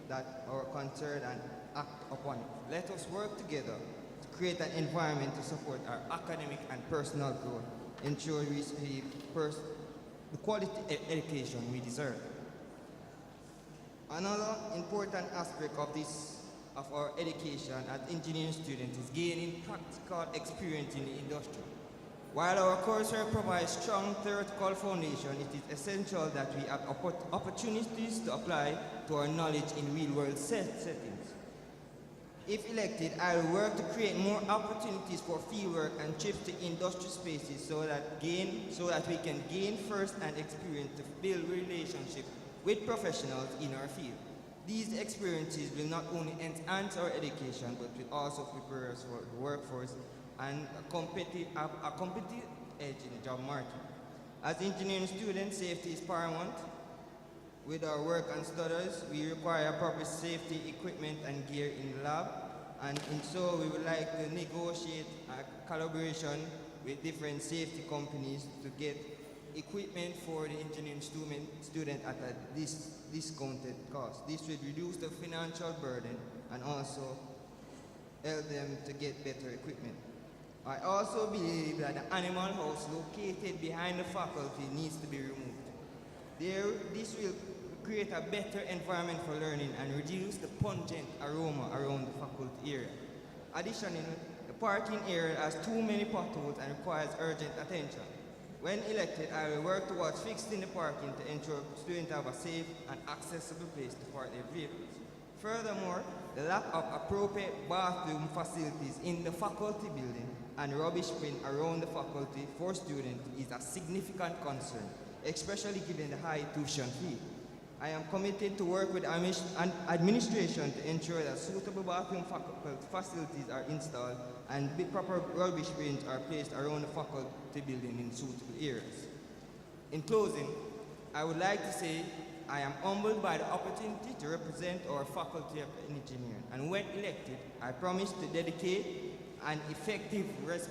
that our concern and act upon it. Let us work together to create an environment to support our academic and personal growth, ensure we receive the quality education we deserve. Another important aspect of our education as engineering students is gaining practical experience in the industry. While our coursework provides strong theoretical foundation, it is essential that we have opportunities to apply to our knowledge in real-world settings. If elected, I will work to create more opportunities for fieldwork and trips to industry spaces so that we can gain first-hand experience to build relationships with professionals in our field. These experiences will not only enhance our education, but will also prepare us for the workforce and a competitive edge in the job market. As engineering students, safety is paramount. With our work and studies, we require proper safety equipment and gear in the lab, and so we would like to negotiate a collaboration with different safety companies to get equipment for the engineering student at a discounted cost. This would reduce the financial burden and also help them to get better equipment. I also believe that the animal house located behind the faculty needs to be removed. This will create a better environment for learning and reduce the pungent aroma around the faculty area. Additionally, the parking area has too many potholes and requires urgent attention. When elected, I will work towards fixing the parking to ensure students have a safe and accessible place to park their vehicles. Furthermore, the lack of appropriate bathroom facilities in the faculty building and rubbish bin around the faculty for students is a significant concern, especially given the high tuition fee. I am committed to work with administration to ensure that suitable bathroom facilities are installed and proper rubbish bins are placed around the faculty building in suitable areas. In closing, I would like to say I am humbled by the opportunity to represent our Faculty of Engineering, and when elected, I promise to dedicate an effective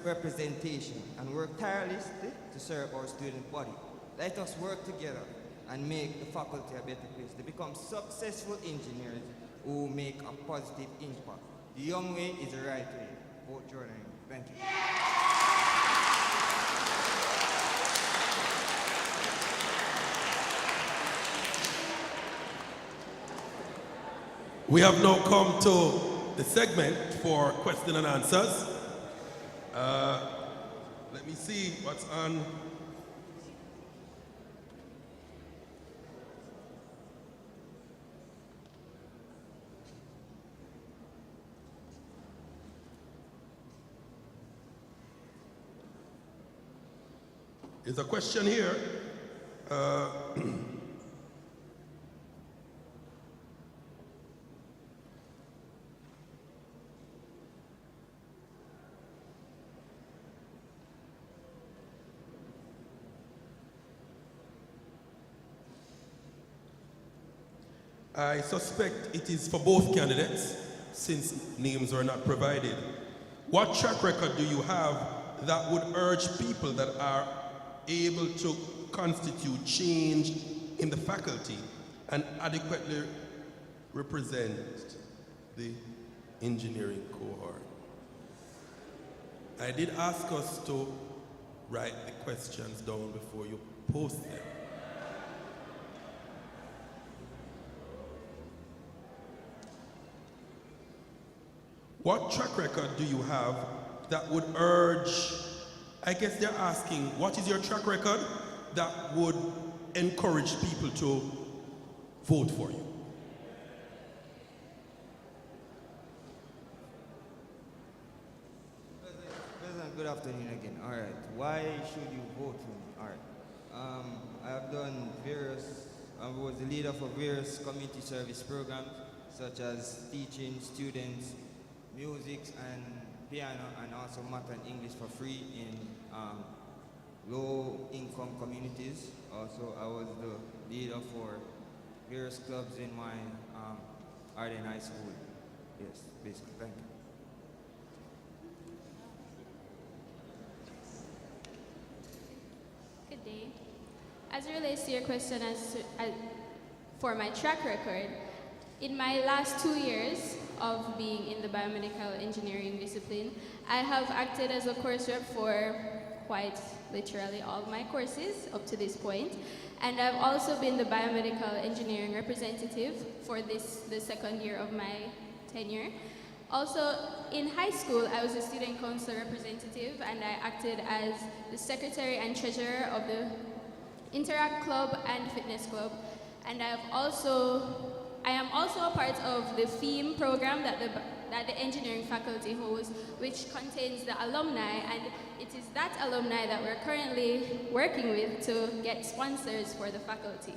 representation and work tirelessly to serve our student body. Let us work together and make the faculty a better place to become successful engineers who make a positive impact. The young way is the right way. Vote Jordan. Thank you. We have now come to the segment for question and answers. Let me see what's on. There's a question here. I suspect it is for both candidates, since names were not provided. What track record do you have that would urge people that are able to constitute change in the faculty and adequately represent the engineering cohort? I did ask us to write the questions down before you post them. What track record do you have that would urge, I guess they're asking, what is your track record that would encourage people to vote for you? President, good afternoon again. All right. Why should you vote for me? All right. I have done I was the leader for various community service programs, such as teaching students music and piano, and also math and English for free in low-income communities. Also, I was the leader for various clubs in my Arden High School. Yes, basically. Thank you. Good day. As it relates to your question for my track record, in my last 2 years of being in the biomedical engineering discipline, I have acted as a course rep for quite literally all my courses up to this point. And I've also been the biomedical engineering representative for the second year of my tenure. Also, in high school, I was a student council representative, and I acted as the secretary and treasurer of the Interact Club and Fitness Club. And I am also a part of the theme program that the engineering faculty hosts, which contains the alumni, and it is that alumni that we're currently working with to get sponsors for the faculty.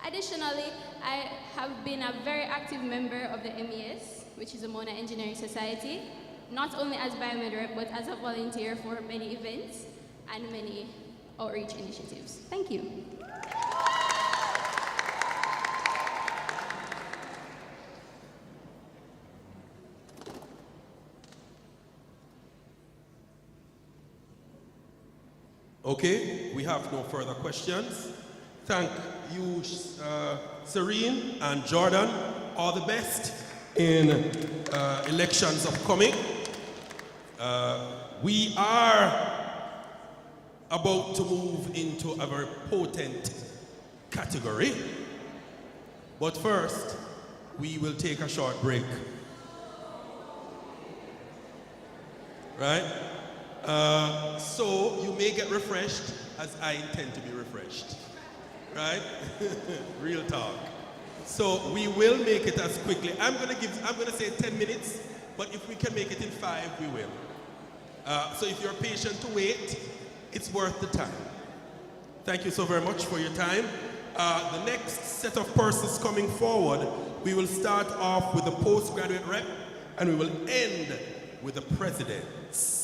Additionally, I have been a very active member of the MES, which is the Mona Engineering Society, not only as biomed rep, but as a volunteer for many events and many outreach initiatives. Thank you. Okay, we have no further questions. Thank you, Serene and Jordan. All the best in elections upcoming. We are about to move into a very potent category. But first, we will take a short break. Right? So you may get refreshed, as I intend to be refreshed. Right? Real talk. So we will make it as quickly. I'm gonna say 10 minutes, but if we can make it in 5, we will. So if you're patient to wait, it's worth the time. Thank you so very much for your time. The next set of persons coming forward, we will start off with the postgraduate rep, and we will end with the presidents,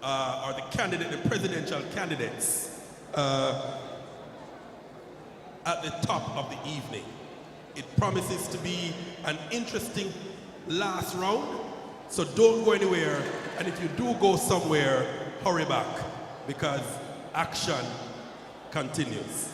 or the presidential candidates at the top of the evening. It promises to be an interesting last round, so don't go anywhere, and if you do go somewhere, hurry back, because action continues.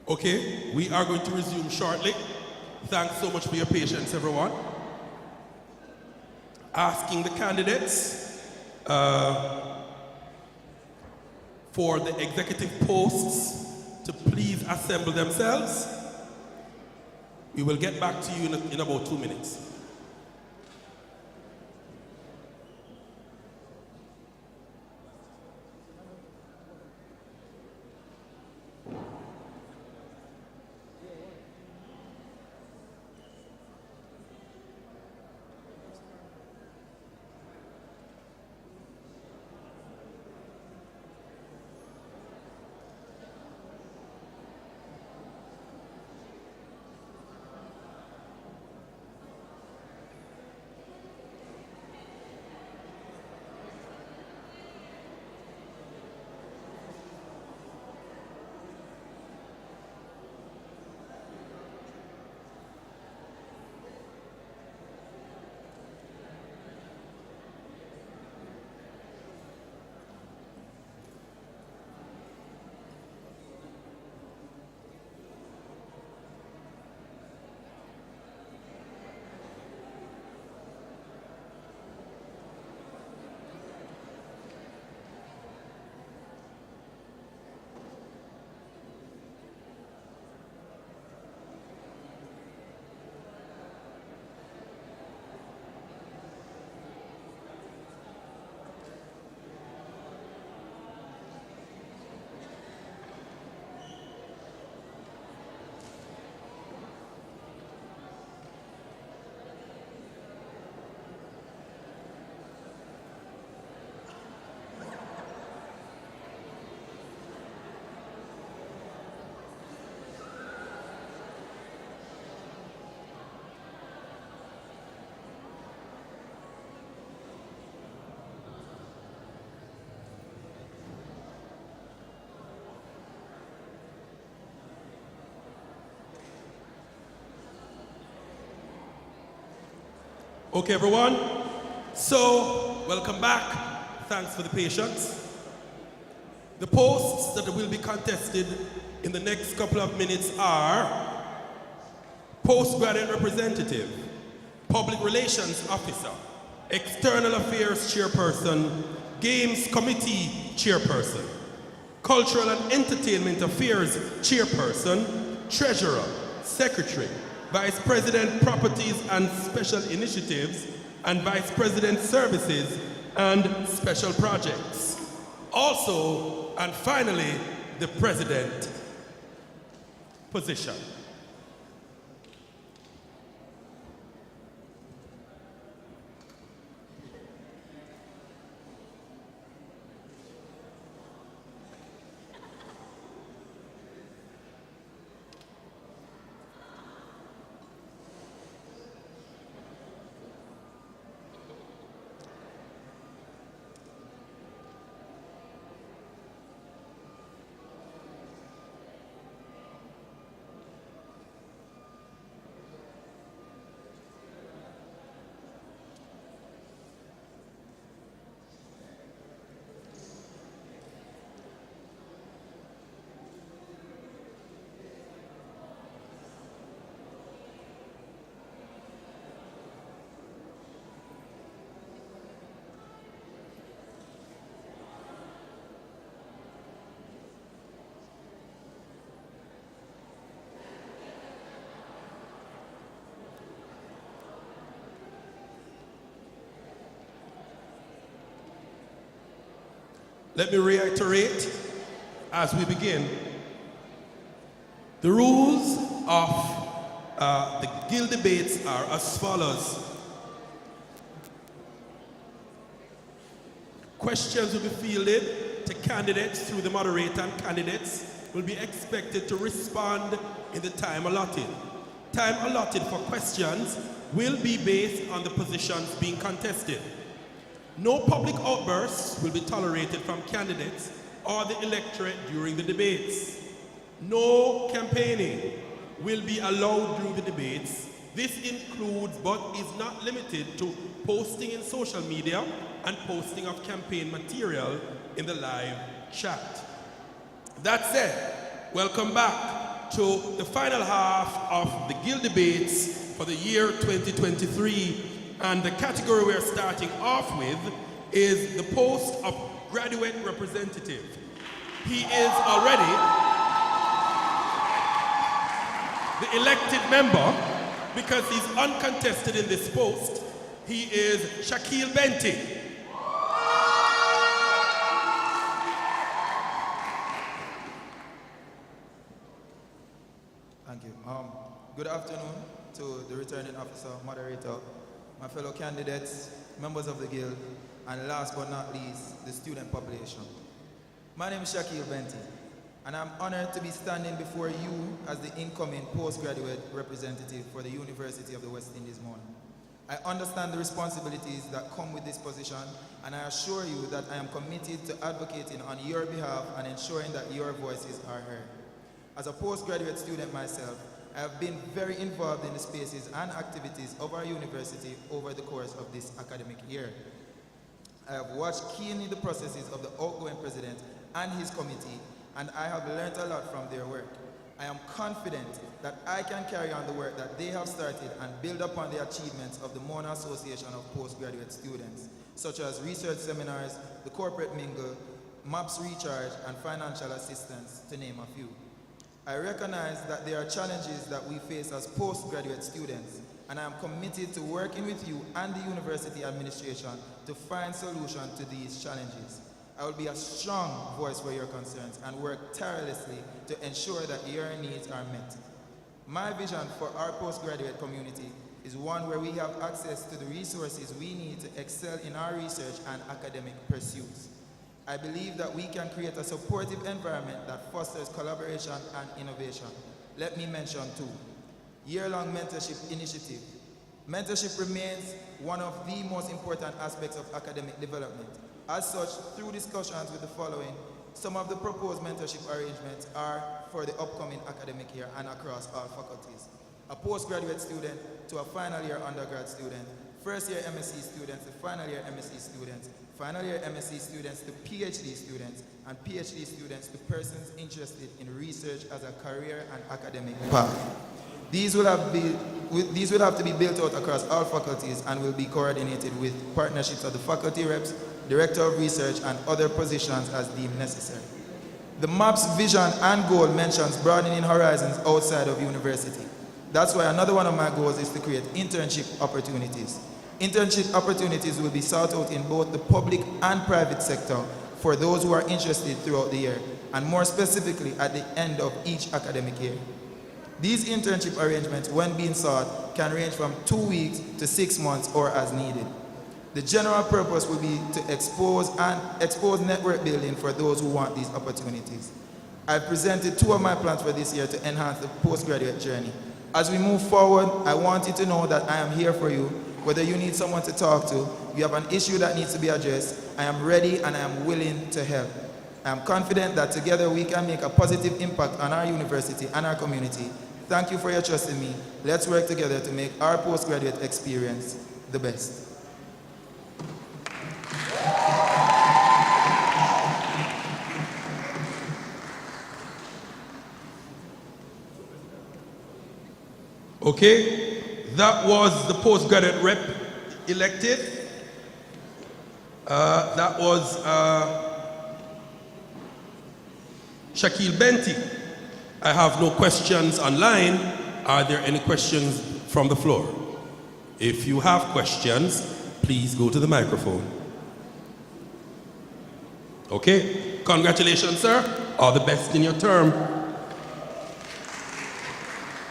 Okay, we are going to resume shortly. Thanks so much for your patience, everyone. Asking the candidates for the executive posts to please assemble themselves. We will get back to you in about 2 minutes. Okay, everyone. So, welcome back. Thanks for the patience. The posts that will be contested in the next couple of minutes are postgraduate representative, public relations officer, external affairs chairperson, games committee chairperson, cultural and entertainment affairs chairperson, treasurer, secretary, Vice President Properties and Special Initiatives, and Vice President Services and Special Projects. Also, and finally, the President position. Let me reiterate as we begin. The rules of the Guild debates are as follows. Questions will be fielded to candidates through the moderator, and candidates will be expected to respond in the time allotted. Time allotted for questions will be based on the positions being contested. No public outbursts will be tolerated from candidates or the electorate during the debates. No campaigning will be allowed during the debates. This includes, but is not limited to, posting in social media and posting of campaign material in the live chat. That said, welcome back to the final half of the Guild debates for the year 2023. And the category we're starting off with is the post of graduate representative. He is already the elected member because he's uncontested in this post. He is Shaquille Benty. Thank you. Good afternoon to the returning officer, moderator, my fellow candidates, members of the Guild, and last but not least, the student population. My name is Shaquille Benty, and I'm honored to be standing before you as the incoming postgraduate representative for the University of the West Indies, Mona. I understand the responsibilities that come with this position, and I assure you that I am committed to advocating on your behalf and ensuring that your voices are heard. As a postgraduate student myself, I have been very involved in the spaces and activities of our university over the course of this academic year. I have watched keenly the processes of the outgoing president and his committee, and I have learned a lot from their work. I am confident that I can carry on the work that they have started and build upon the achievements of the Mona Association of Postgraduate Students, such as research seminars, the corporate mingle, MAPS recharge, and financial assistance, to name a few. I recognize that there are challenges that we face as postgraduate students, and I am committed to working with you and the university administration to find solutions to these challenges. I will be a strong voice for your concerns and work tirelessly to ensure that your needs are met. My vision for our postgraduate community is one where we have access to the resources we need to excel in our research and academic pursuits. I believe that we can create a supportive environment that fosters collaboration and innovation. Let me mention two. Year-long mentorship initiative. Mentorship remains one of the most important aspects of academic development. As such, through discussions with the following, some of the proposed mentorship arrangements are for the upcoming academic year and across all faculties. A postgraduate student to a final year undergrad student, first year MSc students to final year MSc students, final year MSc students to PhD students, and PhD students to persons interested in research as a career and academic path. These will have to be built out across all faculties and will be coordinated with partnerships of the faculty reps, director of research, and other positions as deemed necessary. The MAPS vision and goal mentions broadening horizons outside of university. That's why another one of my goals is to create internship opportunities. Internship opportunities will be sought out in both the public and private sector for those who are interested throughout the year, and more specifically at the end of each academic year. These internship arrangements, when being sought, can range from 2 weeks to 6 months or as needed. The general purpose will be to expose network building for those who want these opportunities. I've presented 2 of my plans for this year to enhance the postgraduate journey. As we move forward, I want you to know that I am here for you. Whether you need someone to talk to, you have an issue that needs to be addressed, I am ready and I am willing to help. I am confident that together we can make a positive impact on our university and our community. Thank you for your trust in me. Let's work together to make our postgraduate experience the best. Okay, that was the postgraduate rep elected. That was Shaquille Benty. I have no questions online. Are there any questions from the floor? If you have questions, please go to the microphone. Okay, congratulations, sir. All the best in your term.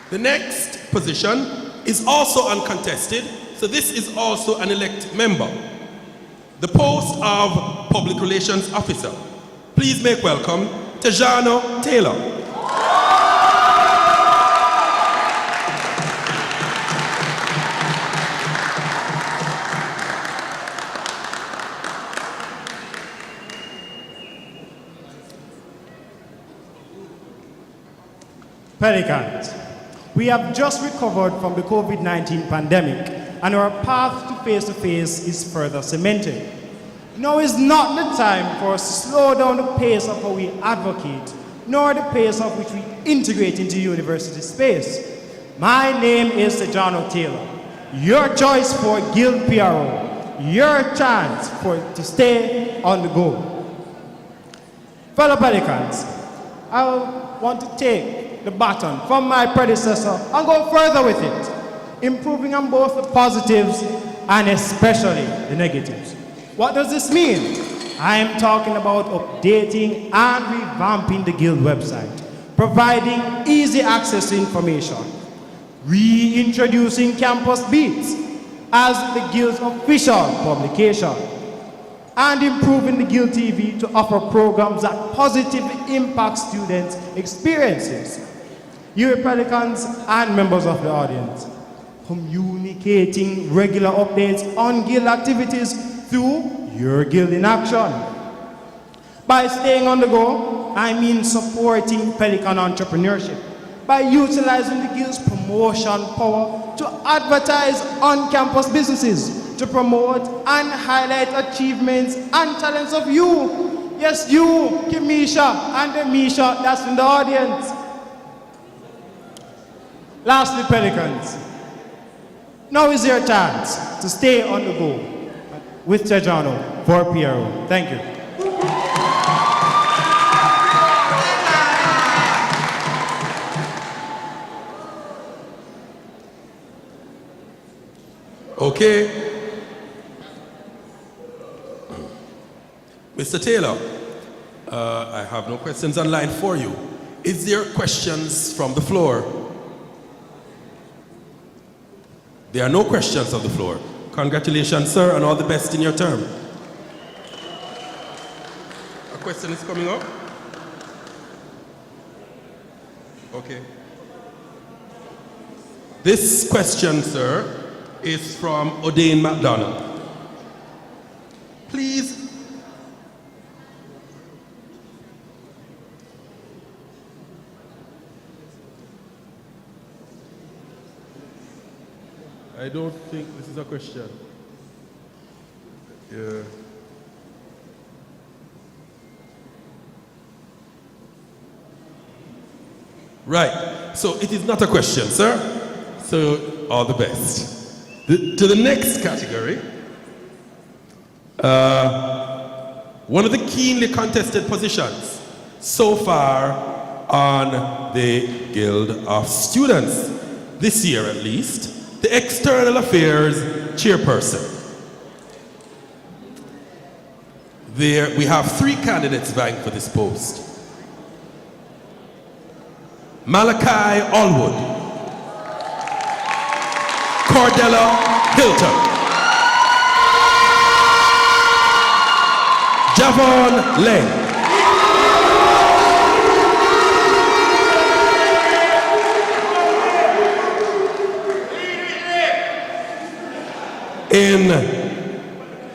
The next position is also uncontested, so this is also an elected member. The post of Public Relations Officer. Please make welcome Tejano Taylor. Pelicans, we have just recovered from the COVID-19 pandemic, and our path to face-to-face is further cemented. Now is not the time for us to slow down the pace of how we advocate nor the pace of which we integrate into university space. My name is Sejano Taylor, your choice for Guild PRO, your chance to stay on the go. Fellow Pelicans, I want to take the baton from my predecessor and go further with it, improving on both the positives and especially the negatives. What does this mean? I am talking about updating and revamping the Guild website, providing easy access to information, reintroducing Campus Beats as the Guild's official publication, and improving the Guild TV to offer programs that positively impact students' experiences. You Pelicans and members of the audience, communicating regular updates on Guild activities through your Guild in Action. By staying on the go, I mean supporting Pelican entrepreneurship by utilizing the Guild's promotion power to advertise on-campus businesses, to promote and highlight achievements and talents of you. Yes, you, Kimisha and Demisha, that's in the audience. Lastly, Pelicans, now is your chance to stay on the go with Sejano for PRO. Thank you. Okay. Mr. Taylor, I have no questions online for you. Is there questions from the floor? There are no questions on the floor. Congratulations, sir, and all the best in your term. A question is coming up? Okay. This question, sir, is from O'Dane McDonald. Please. I don't think this is a question. Yeah. Right. So it is not a question, sir. So all the best. To the next category, one of the keenly contested positions so far on the Guild of Students, this year at least, the External Affairs Chairperson. There, we have 3 candidates vying for this post. Malachi Allwood, Cordella Hilton, Javon Leng, in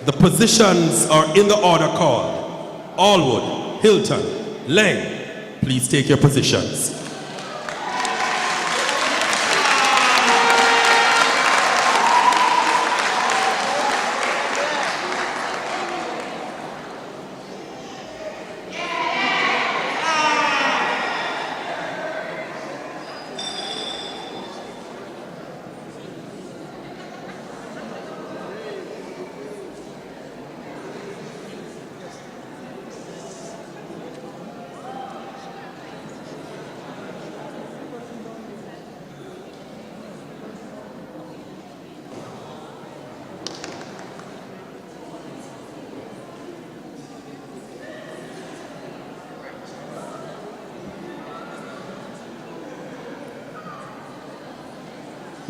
the positions are in the order called Allwood, Hilton, Leng. Please take your positions.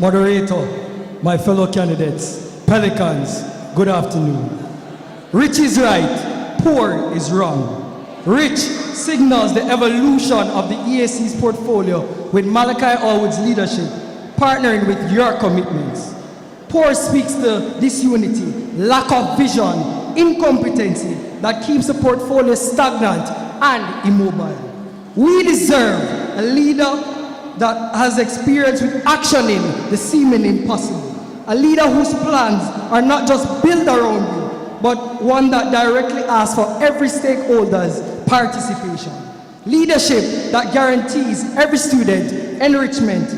Moderator, my fellow candidates, Pelicans, good afternoon. Rich is right, poor is wrong. Rich signals the evolution of the EAC's portfolio with Malachi Allwood's leadership, partnering with your commitments. Poor speaks to disunity, lack of vision, incompetency that keeps the portfolio stagnant and immobile. We deserve a leader that has experience with actioning the seeming impossible. A leader whose plans are not just built around you, but one that directly asks for every stakeholder's participation. Leadership that guarantees every student enrichment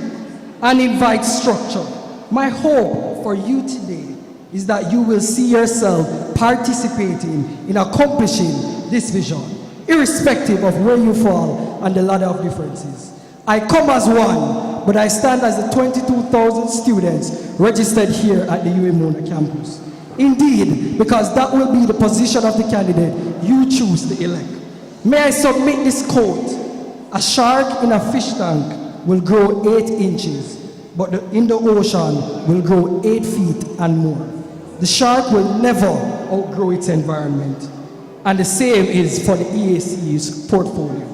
and invites structure. My hope for you today is that you will see yourself participating in accomplishing this vision, irrespective of where you fall on the ladder of differences. I come as one, but I stand as the 22,000 students registered here at the UA-Mona campus. Indeed, because that will be the position of the candidate you choose to elect. May I submit this quote: a shark in a fish tank will grow 8 inches, but in the ocean will grow 8 feet and more. The shark will never outgrow its environment. And the same is for the EAC's portfolio.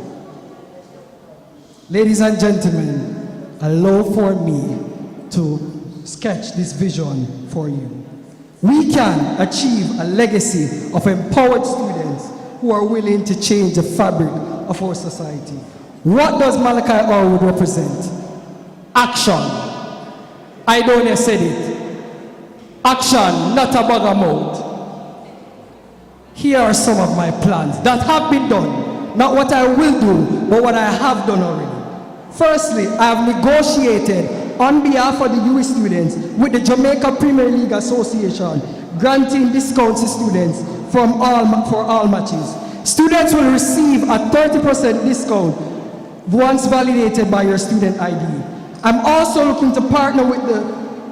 Ladies and gentlemen, allow for me to sketch this vision for you. We can achieve a legacy of empowered students who are willing to change the fabric of our society. What does Malachi Arwood represent? Action. I don't have said it. Action, not a bag of mouth. Here are some of my plans that have been done. Not what I will do, but what I have done already. Firstly, I have negotiated on behalf of the UWI students with the Jamaica Premier League Association, granting discounts to students for all matches. Students will receive a 30% discount once validated by your student ID. I'm also looking to partner with the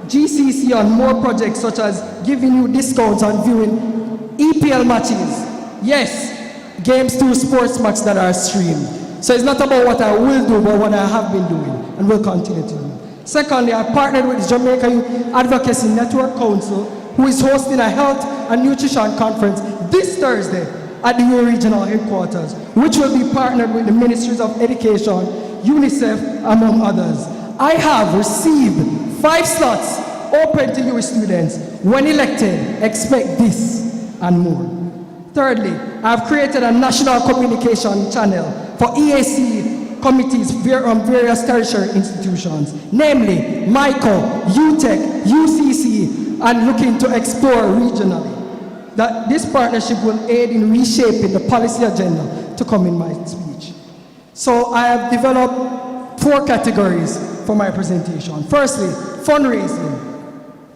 GCC on more projects, such as giving you discounts on viewing EPL matches. Yes, games through sports matches that are streamed. So it's not about what I will do, but what I have been doing and will continue to do. Secondly, I partnered with the Jamaica Youth Advocacy Network Council, who is hosting a health and nutrition conference this Thursday at the UA Regional Headquarters, which will be partnered with the Ministries of Education, UNICEF, among others. I have received 5 slots open to UA students. When elected, expect this and more. Thirdly, I have created a national communication channel for EAC committees on various tertiary institutions, namely MICO, UTEC, UCC, and looking to explore regionally. That this partnership will aid in reshaping the policy agenda to come in my speech. So I have developed 4 categories for my presentation. Firstly, fundraising.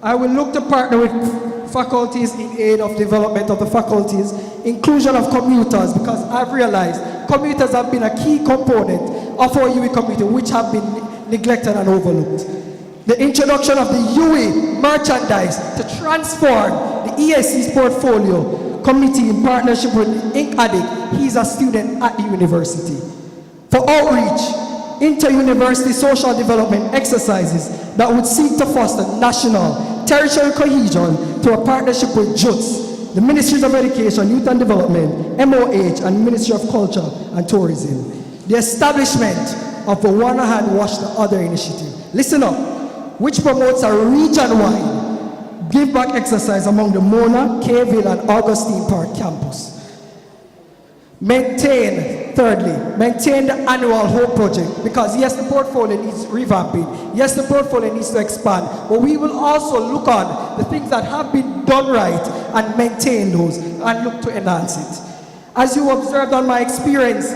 I will look to partner with faculties in aid of development of the faculties, inclusion of commuters, because I've realized commuters have been a key component of our UWI community, which have been neglected and overlooked. The introduction of the UWI merchandise to transform the EAC's portfolio committee in partnership with Ink Addict. He's a student at the university. For outreach, inter-university social development exercises that would seek to foster national, territorial cohesion through a partnership with JUTS, the Ministries of Education, Youth and Development, MOH, and Ministry of Culture and Tourism. The establishment of the One Hand Wash the Other initiative, listen up, which promotes a region-wide give-back exercise among the Mona, K-Ville, and Augustine Park campus. Thirdly, maintain the annual Hope Project, because yes, the portfolio needs revamping, yes, the portfolio needs to expand, but we will also look on the things that have been done right and maintain those and look to enhance it. As you observed on my experience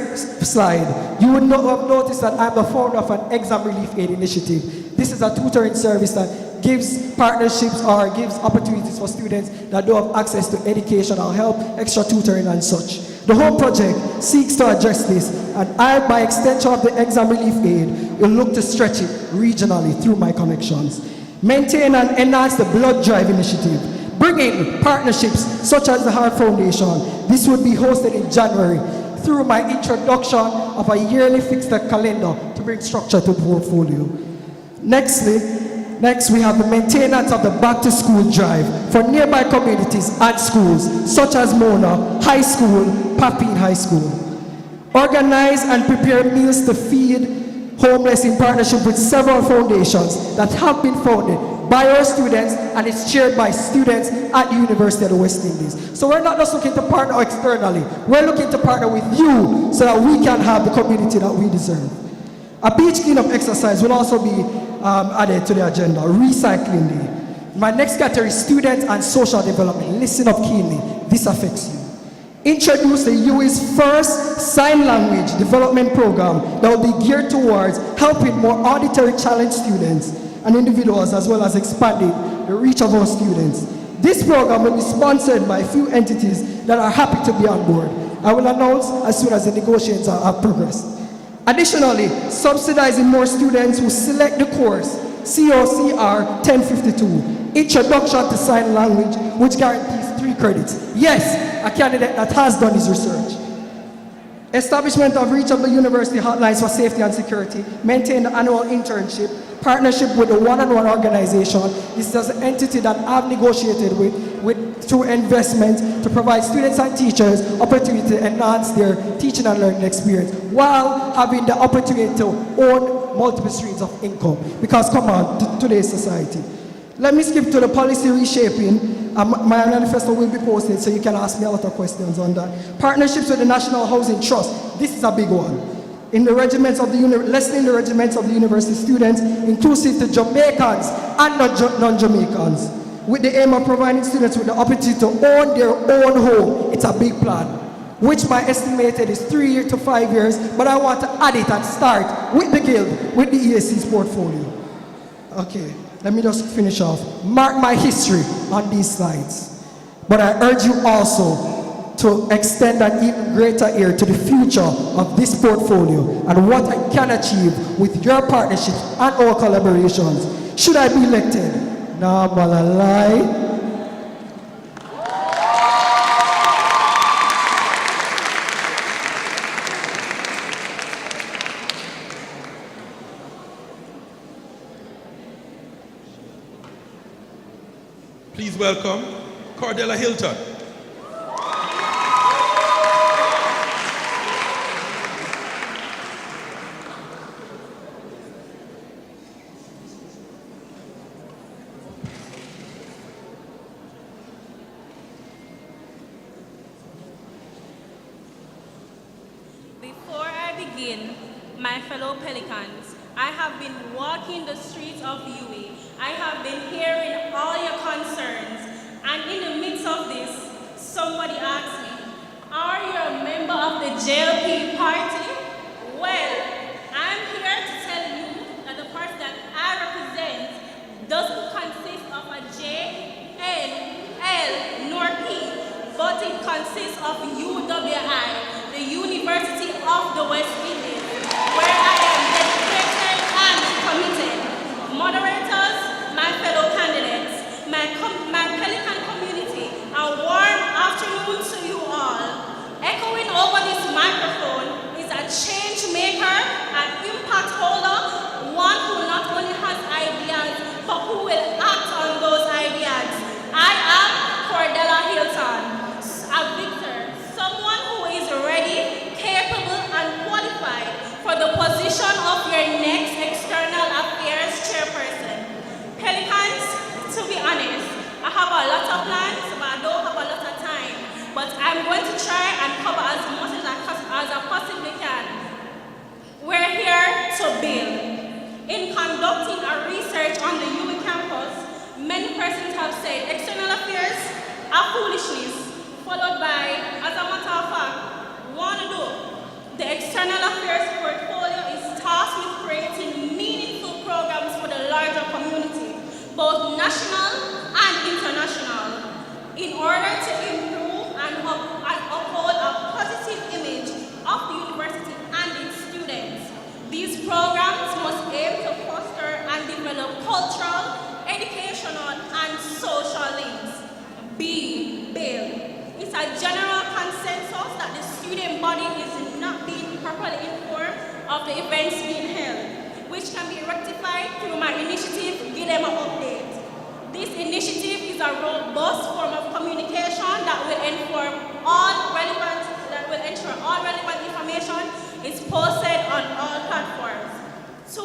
slide, you would have noticed that I'm the founder of an exam relief aid initiative. This is a tutoring service that gives partnerships or gives opportunities for students that don't have access to education or help, extra tutoring and such. The whole project seeks to address this, and I, by extension of the exam relief aid, will look to stretch it regionally through my connections. Maintain and enhance the blood drive initiative. Bring in partnerships such as the Heart Foundation. This would be hosted in January through my introduction of a yearly fixed calendar to bring structure to the portfolio. Next, we have the maintenance of the back to school drive for nearby communities and schools, such as Mona High School, Papine High School. Organize and prepare meals to feed homeless in partnership with several foundations that have been founded by our students, and it's chaired by students at the University of the West Indies. So we're not just looking to partner externally, we're looking to partner with you so that we can have the community that we deserve. A beach cleanup exercise will also be added to the agenda, recycling day. My next category is students and social development. Listen up keenly, this affects you. introduce the UWI's first sign language development program that will be geared towards helping more auditory challenged students and individuals, as well as expanding the reach of our students. This program will be sponsored by a few entities that are happy to be on board. I will announce as soon as the negotiations have progressed. Additionally, subsidizing more students who select the course COCR 1052, Introduction to Sign Language, which guarantees 3 credits. Yes, a candidate that has done his research. Establishment of reachable university hotlines for safety and security, maintain the annual internship, partnership with the one-on-one organization. This is an entity that I've negotiated with through investment to provide students and teachers opportunity to enhance their teaching and learning experience while having the opportunity to own multiple streams of income. Because come on, today's society. Let me skip to the policy reshaping. My manifesto will be posted, so you can ask me a lot of questions on that. Partnerships with the National Housing Trust. This is a big one. In the regiments of the lessening the regiments of the university students, inclusive to Jamaicans and non-Jamaicans, with the aim of providing students with the opportunity to own their own home. It's a big plan, which my estimated is 3 to 5 years, but I want to add it and start with the guild, with the EAC's portfolio. Okay, let me just finish off. Mark my history on these slides, but I urge you also to extend an even greater ear to the future of this portfolio and what I can achieve with your partnerships and our collaborations. Should I be elected? Nah, but I lie. Please welcome Cordella Hilton. Before I begin, my fellow Pelicans, I have been walking the streets of UA. I have been hearing all your concerns, and in the midst of this, somebody asked me, are you a member of the JLP party? Well, I'm here to tell you that the party that I represent doesn't consist of a J, N, L, nor P, but it consists of UWI, the University of the West Indies, where I am dedicated and committed. Moderators, my fellow candidates, my Pelican community, a warm afternoon to you all. Echoing over this microphone is a change maker, an impact holder, one who not only has ideas, but who will act on those ideas. I am Cordella Hilton, a victor, someone who is ready, capable, and qualified for the position of your next external affairs chairperson. Pelicans, to be honest, I have a lot of plans, but I don't have a lot of time. But I'm going to try and cover as much as I possibly can. We're here to build. In conducting a research on the UWI campus, many persons have said external affairs are foolishness, followed by, as a matter of fact, want to do. The external affairs portfolio is tasked with creating meaningful programs for the larger community, both national and international, in order to improve and uphold a positive image of the university and its students. These programs must aim to foster and develop cultural, educational, and social links. Build. It's a general consensus that the student body is not being properly informed of the events being held, which can be rectified through my initiative, Give Them an Update. This initiative is a robust form of communication that will ensure all relevant information is posted on all platforms. 2,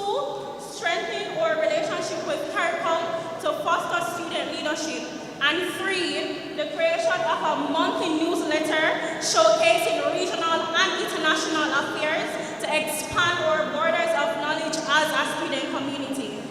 strengthen our relationship with CARICOM to foster student leadership. And 3, the creation of a monthly newsletter showcasing regional and international affairs to expand our borders of knowledge as a student community.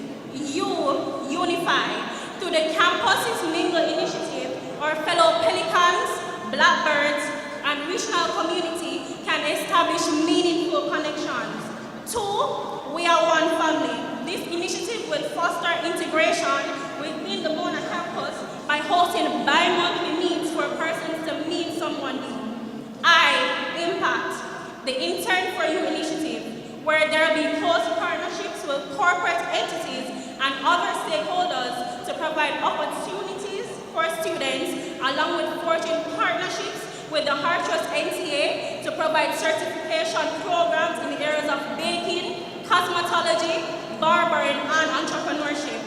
Unify. Through the Campuses Mingle initiative, our fellow Pelicans, Blackbirds, and and regional community can establish meaningful connections. 2, we are one family. This initiative will foster integration within the Mona campus by hosting bi-monthly meets for persons to meet someone new. Impact, the Intern for You initiative, where there will be close partnerships with corporate entities and other stakeholders to provide opportunities for students, along with forging partnerships with the Hartrust NTA to provide certification programs in the areas of baking, cosmetology, barbering, and entrepreneurship.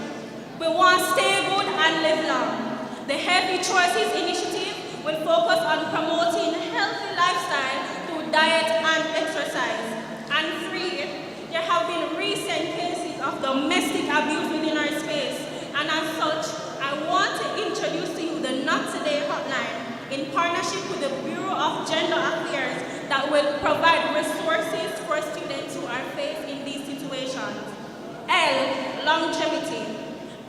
We want stay good and live long. The Healthy Choices initiative will focus on promoting healthy lifestyle through diet and exercise. And 3, there have been recent cases of domestic abuse within our space. And as such, I want to introduce to you the Not Today hotline in partnership with the Bureau of Gender Affairs that will provide resources for students who are faced in these situations. Longevity.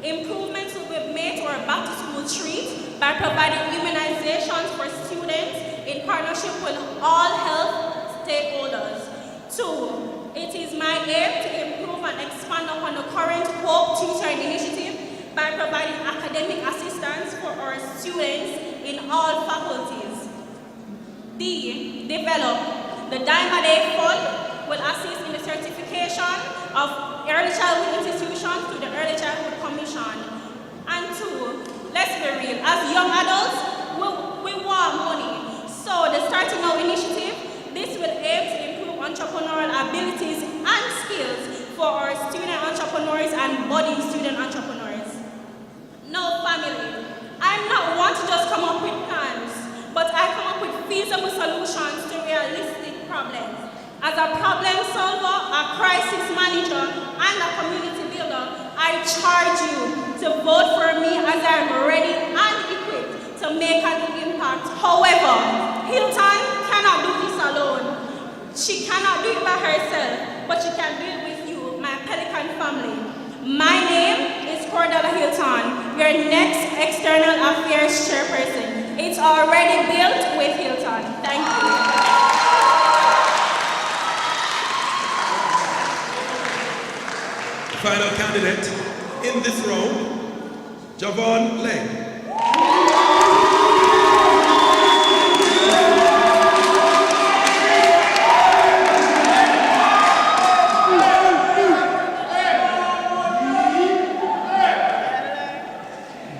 Improvements will be made to our back-to-school treat by providing immunizations for students in partnership with all health stakeholders. 2, it is my aim to improve and expand upon the current Hope Tutoring Initiative by providing academic assistance for our students in all faculties. D, develop. The Dime a Day Fund will assist in the certification of early childhood institutions through the Early Childhood Commission. And 2, let's be real, as young adults, we want money. So the Starting Now initiative, this will aim to improve entrepreneurial abilities and skills for our student entrepreneurs and budding student entrepreneurs. No, family, I'm not one to just come up with plans, but I come up with feasible solutions to realistic problems. As a problem solver, a crisis manager, and a community builder, I charge you to vote for me as I am ready and equipped to make an impact. However, Hilton cannot do this alone. She cannot do it by herself, but she can do it with you, my Pelican family. My name is Cordella Hilton, your next External Affairs Chairperson. It's already built with Hilton. Thank you. Final candidate in this round, Javon Lang.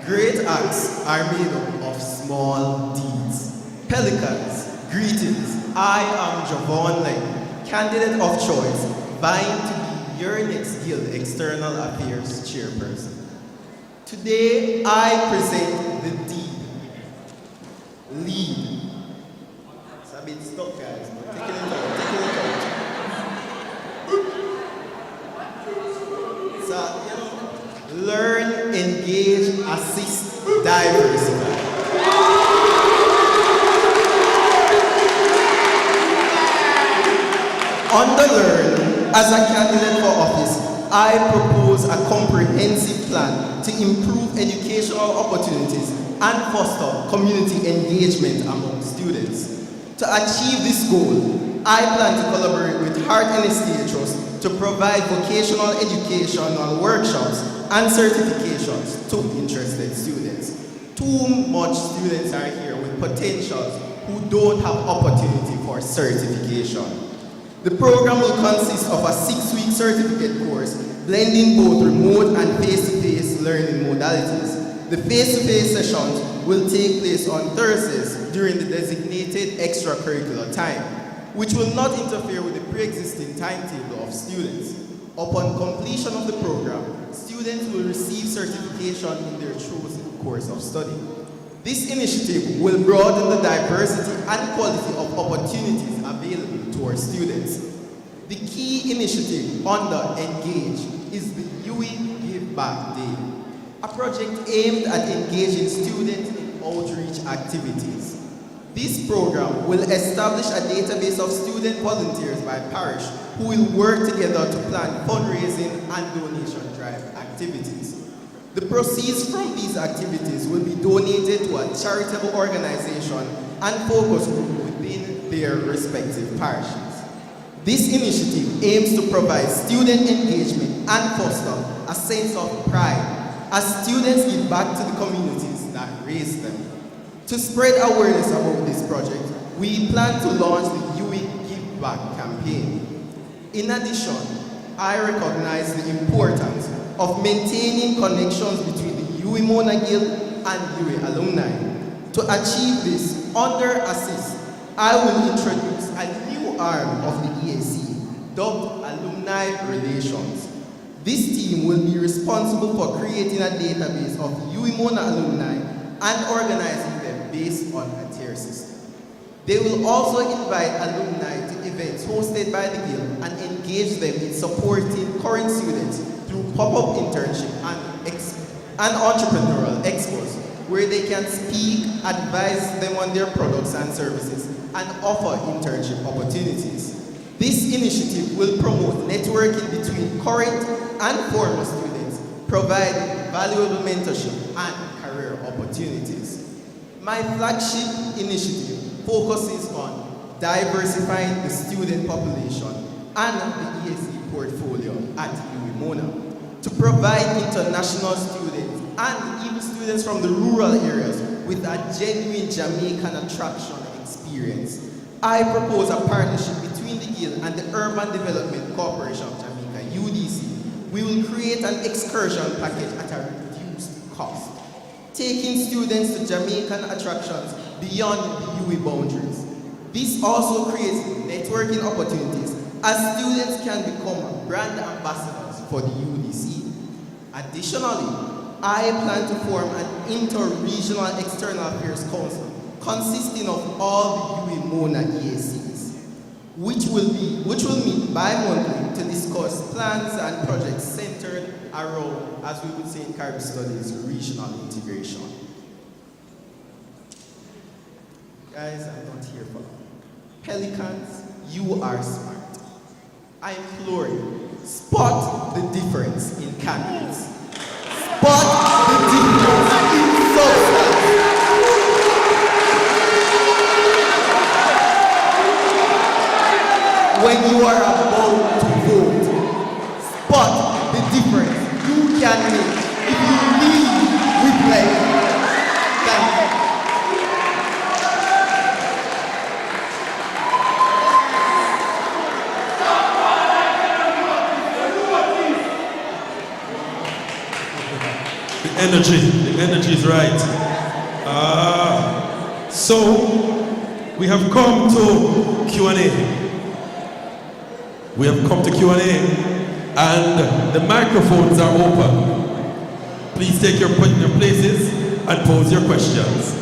Great acts are made up of small deeds. Pelicans, greetings. I am Javon Lang, candidate of choice, vying to be your next Guild External Affairs Chairperson. Today, I present the D. Lead. It's a bit stuck, guys, but taking it out. So, learn, engage, assist, diversify. On the learn, as a candidate for office, I propose a comprehensive plan to improve educational opportunities and foster community engagement among students. To achieve this goal, I plan to collaborate with Hart NSTA Trust to provide vocational educational workshops and certifications to interested students. Too much students are here with potentials who don't have opportunity for certification. The program will consist of a 6-week certificate course, blending both remote and face-to-face learning modalities. The face-to-face sessions will take place on Thursdays during the designated extracurricular time, which will not interfere with the pre-existing timetable of students. Upon completion of the program, students will receive certification in their chosen course of study. This initiative will broaden the diversity and quality of opportunities available to our students. The key initiative under Engage is the UE Give Back Day, a project aimed at engaging students in outreach activities. This program will establish a database of student volunteers by parish who will work together to plan fundraising and donation drive activities. The proceeds from these activities will be donated to a charitable organization and focus group within their respective parishes. This initiative aims to provide student engagement and foster a sense of pride as students give back to the communities that raised them. To spread awareness about this project, we plan to launch the UE Give Back campaign. In addition, I recognize the importance of maintaining connections between the UE Mona Guild and UE alumni. To achieve this, under ASSIST, I will introduce a new arm of the EAC, dubbed Alumni Relations. This team will be responsible for creating a database of UE Mona alumni and organizing them based on a tier system. They will also invite alumni to events hosted by the Guild and engage them in supporting current students through pop-up internship and entrepreneurial expos, where they can speak, advise them on their products and services, and offer internship opportunities. This initiative will promote networking between current and former students, providing valuable mentorship and career opportunities. My flagship initiative focuses on diversifying the student population and the EAC portfolio at UE Mona to provide international students and even students from the rural areas with a genuine Jamaican attraction experience. I propose a partnership between the Guild and the Urban Development Corporation of Jamaica, UDC. We will create an excursion package at a reduced cost, taking students to Jamaican attractions beyond the UE boundaries. This also creates networking opportunities as students can become brand ambassadors for the UDC. Additionally, I plan to form an inter-regional external affairs council consisting of all the UE Mona EACs, which will meet bi-monthly to discuss plans and projects centered around, as we would say in Caribbean Studies, regional integration. Guys, I'm not here for Pelicans, you are smart. I implore you, spot the difference in candidates. Spot the difference in substance. When you are about to vote, spot the difference you can make if you lead with play. Thank you. The energy is right. So we have come to Q&A. We have come to Q&A and the microphones are open. Please take your places and pose your questions.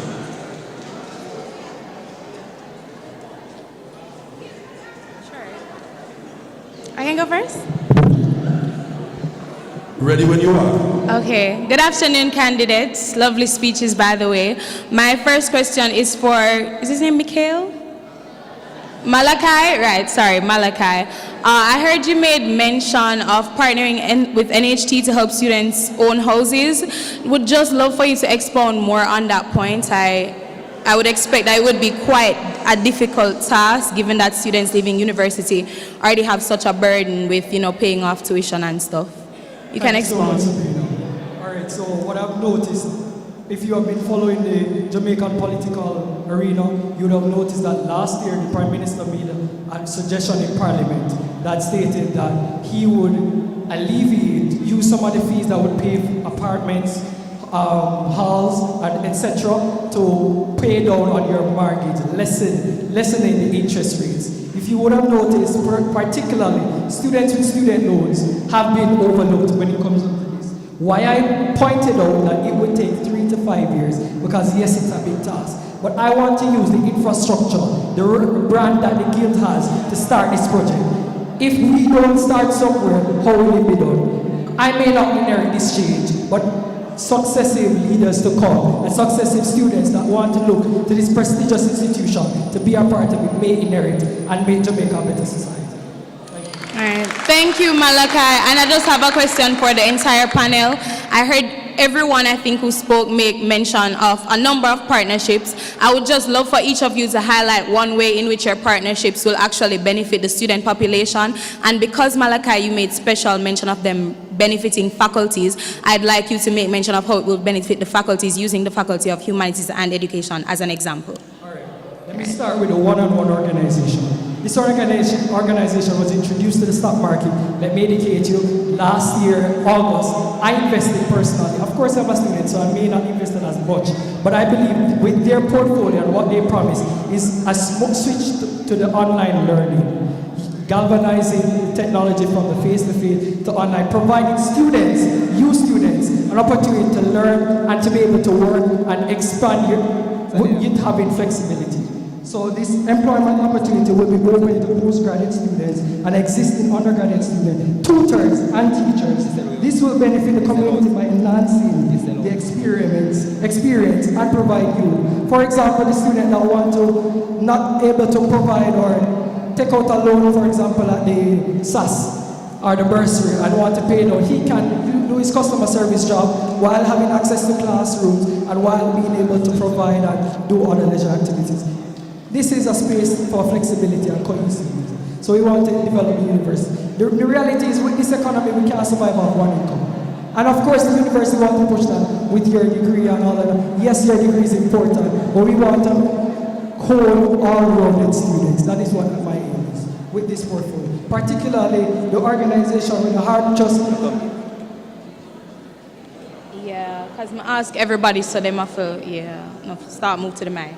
I can go first? Ready when you are. Okay. Good afternoon, candidates. Lovely speeches, by the way. My first question is for, is his name Mikhail? Malachi? Right, sorry, Malachi. I heard you made mention of partnering with NHT to help students own houses. Would just love for you to expound more on that point. I would expect that it would be quite a difficult task given that students leaving university already have such a burden with, paying off tuition and stuff. You can expound. All right, so what I've noticed, if you have been following the Jamaican political arena, you would have noticed that last year the Prime Minister made a suggestion in Parliament that stated that he would use some of the fees that would pay apartments, halls, and etc. to pay down on your mortgage, lessening the interest rates. If you would have noticed, particularly students with student loans have been overlooked when it comes to this. Why I pointed out that it would take 3 to 5 years, because yes, it's a big task. But I want to use the infrastructure, the brand that the Guild has to start this project. If we don't start somewhere, how will it be done? I may not inherit this change, but successive leaders to come and successive students that want to look to this prestigious institution to be a part of it may inherit and make Jamaica a better society. All right. Thank you, Malachi. And I just have a question for the entire panel. I heard everyone I think who spoke make mention of a number of partnerships. I would just love for each of you to highlight one way in which your partnerships will actually benefit the student population. And because Malachi, you made special mention of them benefiting faculties, I'd like you to make mention of how it will benefit the faculties using the Faculty of Humanities and Education as an example. Let me start with the one-on-one organization. This organization was introduced to the stock market, let me educate you, last year, August. I invested personally. Of course, I'm a student, so I may not invest as much, but I believe with their portfolio and what they promise is a switch to the online learning, galvanizing technology from the face-to-face to online, providing students, you students, an opportunity to learn and to be able to work and expand youth having flexibility. So this employment opportunity will be open to postgraduate students and existing undergraduate students, tutors and teachers. This will benefit the community by enhancing the experience and provide you. For example, the student that want to not able to provide or take out a loan, for example, at the SAS or the bursary and want to pay it out, he can do his customer service job while having access to classrooms and while being able to provide and do other leisure activities. This is a space for flexibility and cohesiveness. So we want to develop the university. The reality is with this economy, we can't survive on one income. And of course, the university wants to push that with your degree and all of that. Yes, your degree is important, but we want to hold all-rounded students. That is what my aim is with this portfolio. Particularly the organization with the hard just. Yeah, because I ask everybody so they might feel, start move to the mic.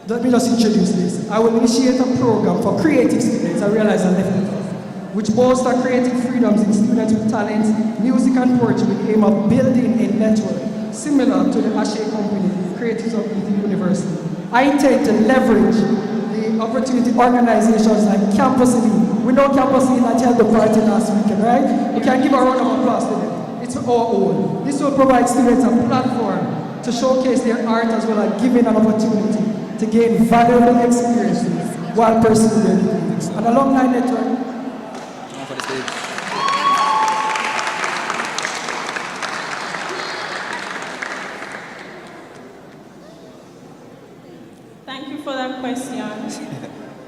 Let me just introduce this. I will initiate a program for creative students. I realize I left it off, which bolster creative freedoms in students with talents, music and poetry with the aim of building a network similar to the Ashe Company, Creatives of the University. I intend to leverage the opportunity organizations like Campus Elite. We know Campus Elite that held the party last weekend, right? We can give a round of applause to them. It's our own. This will provide students a platform to showcase their art as well as giving an opportunity to gain valuable experiences while pursuing their degrees. An alumni network. Thank you for that question.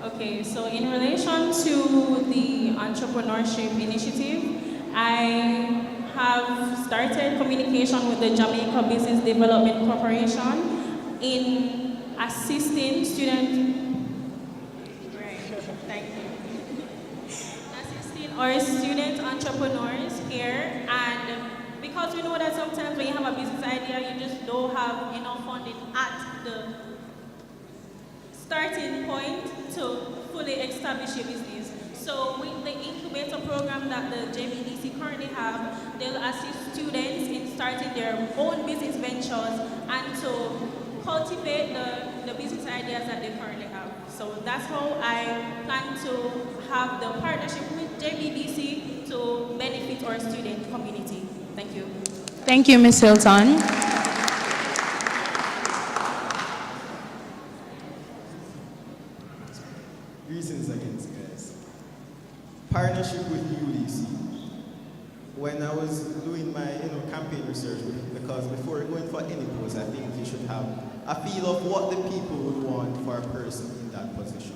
Okay, so in relation to the entrepreneurship initiative, I have started communication with the Jamaica Business Development Corporation in assisting assisting our student entrepreneurs here, and because we know that sometimes when you have a business idea, you just don't have enough funding at the starting point to fully establish your business. So with the incubator program that the JBDC currently have, they'll assist students in starting their own business ventures and to cultivate the business ideas that they currently have. So that's how I plan to have the partnership with JBDC to benefit our student community. Thank you. Thank you, Ms. Hilton. Greetings again, guys. Partnership with UDC. When I was doing my campaign research, because before going for any post, I think you should have a feel of what the people would want for a person in that position.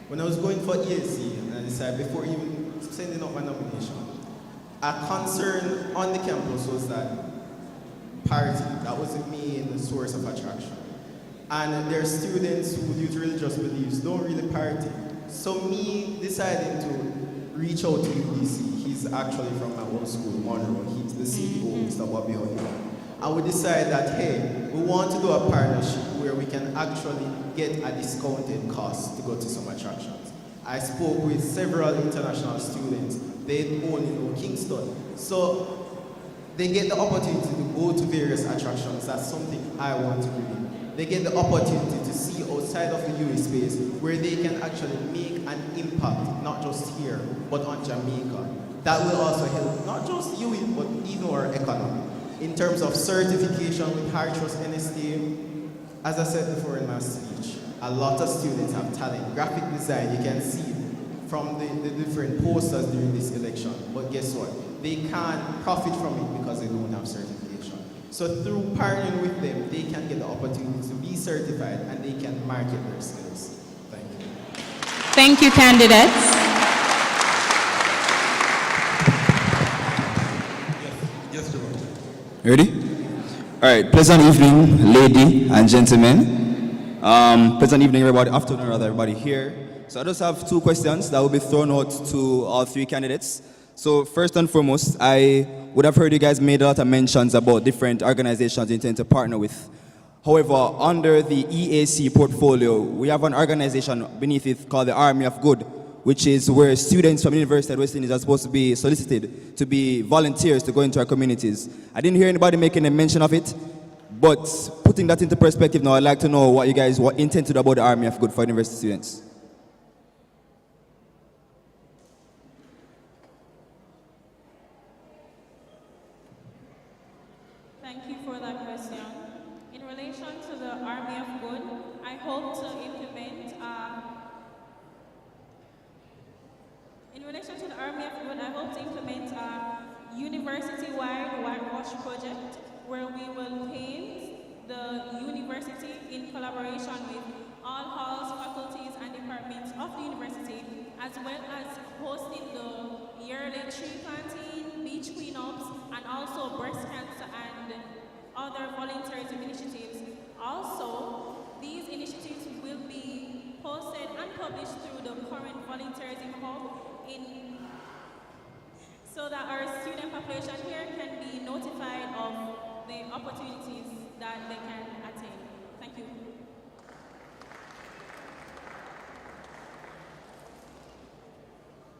When I was going for ESC, and I decided before even sending out my nomination, a concern on the campus was that parity, that was the main source of attraction. And there are students who use religious beliefs don't really party. So me deciding to reach out to UDC, he's actually from my old school, Monroe, he's the CEO, Mr. Bobby O'Neill. And we decided that, hey, we want to do a partnership where we can actually get a discounted cost to go to some attractions. I spoke with several international students, they only know Kingston. So they get the opportunity to go to various attractions. That's something I want to do. They get the opportunity to see outside of the UE space where they can actually make an impact, not just here, but on Jamaica. That will also help not just UE, but even our economy. In terms of certification with High Trust NST, as I said before in my speech, a lot of students have talent. Graphic design, you can see from the different posters during this election. But guess what? they can't profit from it because they don't have certification. So through partnering with them, they can get the opportunity to be certified and they can market their skills. Thank you. Thank you, candidates. Yes, Jerome. Ready? All right, pleasant evening, lady and gentlemen. Pleasant evening, everybody, afternoon, rather, everybody here. So I just have two questions that will be thrown out to all three candidates. So first and foremost, I would have heard you guys made a lot of mentions about different organizations you intend to partner with. However, under the EAC portfolio, we have an organization beneath it called the Army of Good, which is where students from the University of West Indies are supposed to be solicited to be volunteers to go into our communities. I didn't hear anybody making a mention of it, but putting that into perspective now, I'd like to know what you guys intend to do about the Army of Good for university students. Thank you for that question. In relation to the Army of Good, I hope to implement a university-wide whitewash project where we will paint the university in collaboration with all halls, faculties, and departments of the university, as well as hosting the yearly tree planting, beach cleanups, and also breast cancer and other volunteerism initiatives. Also, these initiatives will be posted and published through the current volunteerism hub so that our student population here can be notified of the opportunities that they can attain. Thank you.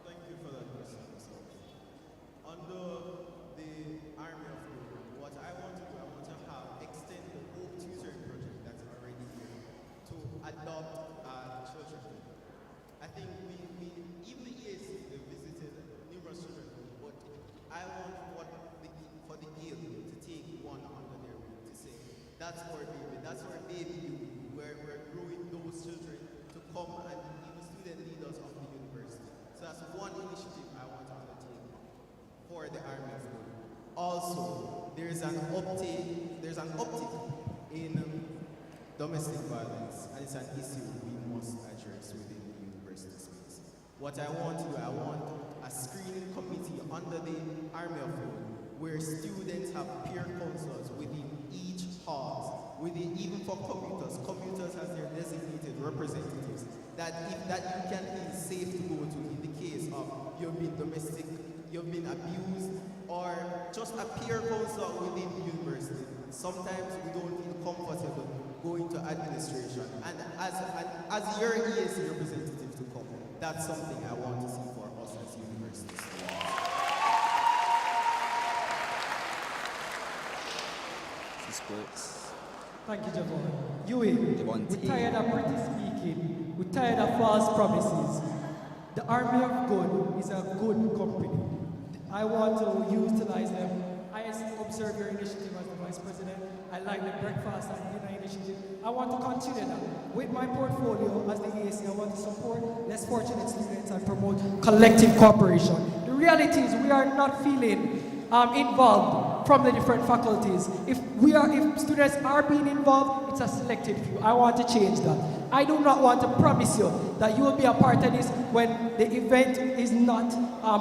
Thank you for that question. So, under the Army of Good, what I want to do, I want to extend the Hope Tutoring project that's already here to adopt children. I think even the EAC, they visited numerous children, but I want for the Guild to take one under their wing to say, that's our baby, we're growing those children to come and be the student leaders of the university. So that's one initiative I want to undertake for the Army of Good. Also, there's an uptick in domestic violence, and it's an issue we must address within the university space. What I want to do, I want a screening committee under the Army of Good where students have peer counselors within each hall, even for commuters as their designated representatives, that you can feel safe to go to in the case of you've been abused, or just a peer counselor within the university. Sometimes we don't feel comfortable going to administration, and as your EAC representative to come, that's something I want to see for us as universities. Thank you, Javon. We're tired of pretty speaking. We're tired of false promises. The Army of Good is a good company. I want to utilize them. I observe your initiative as the Vice President. I like the breakfast and dinner initiative. I want to continue that. With my portfolio as the EAC, I want to support less fortunate students and promote collective cooperation. The reality is we are not feeling involved from the different faculties. If students are being involved, it's a selected few. I want to change that. I do not want to promise you that you will be a part of this when the event is not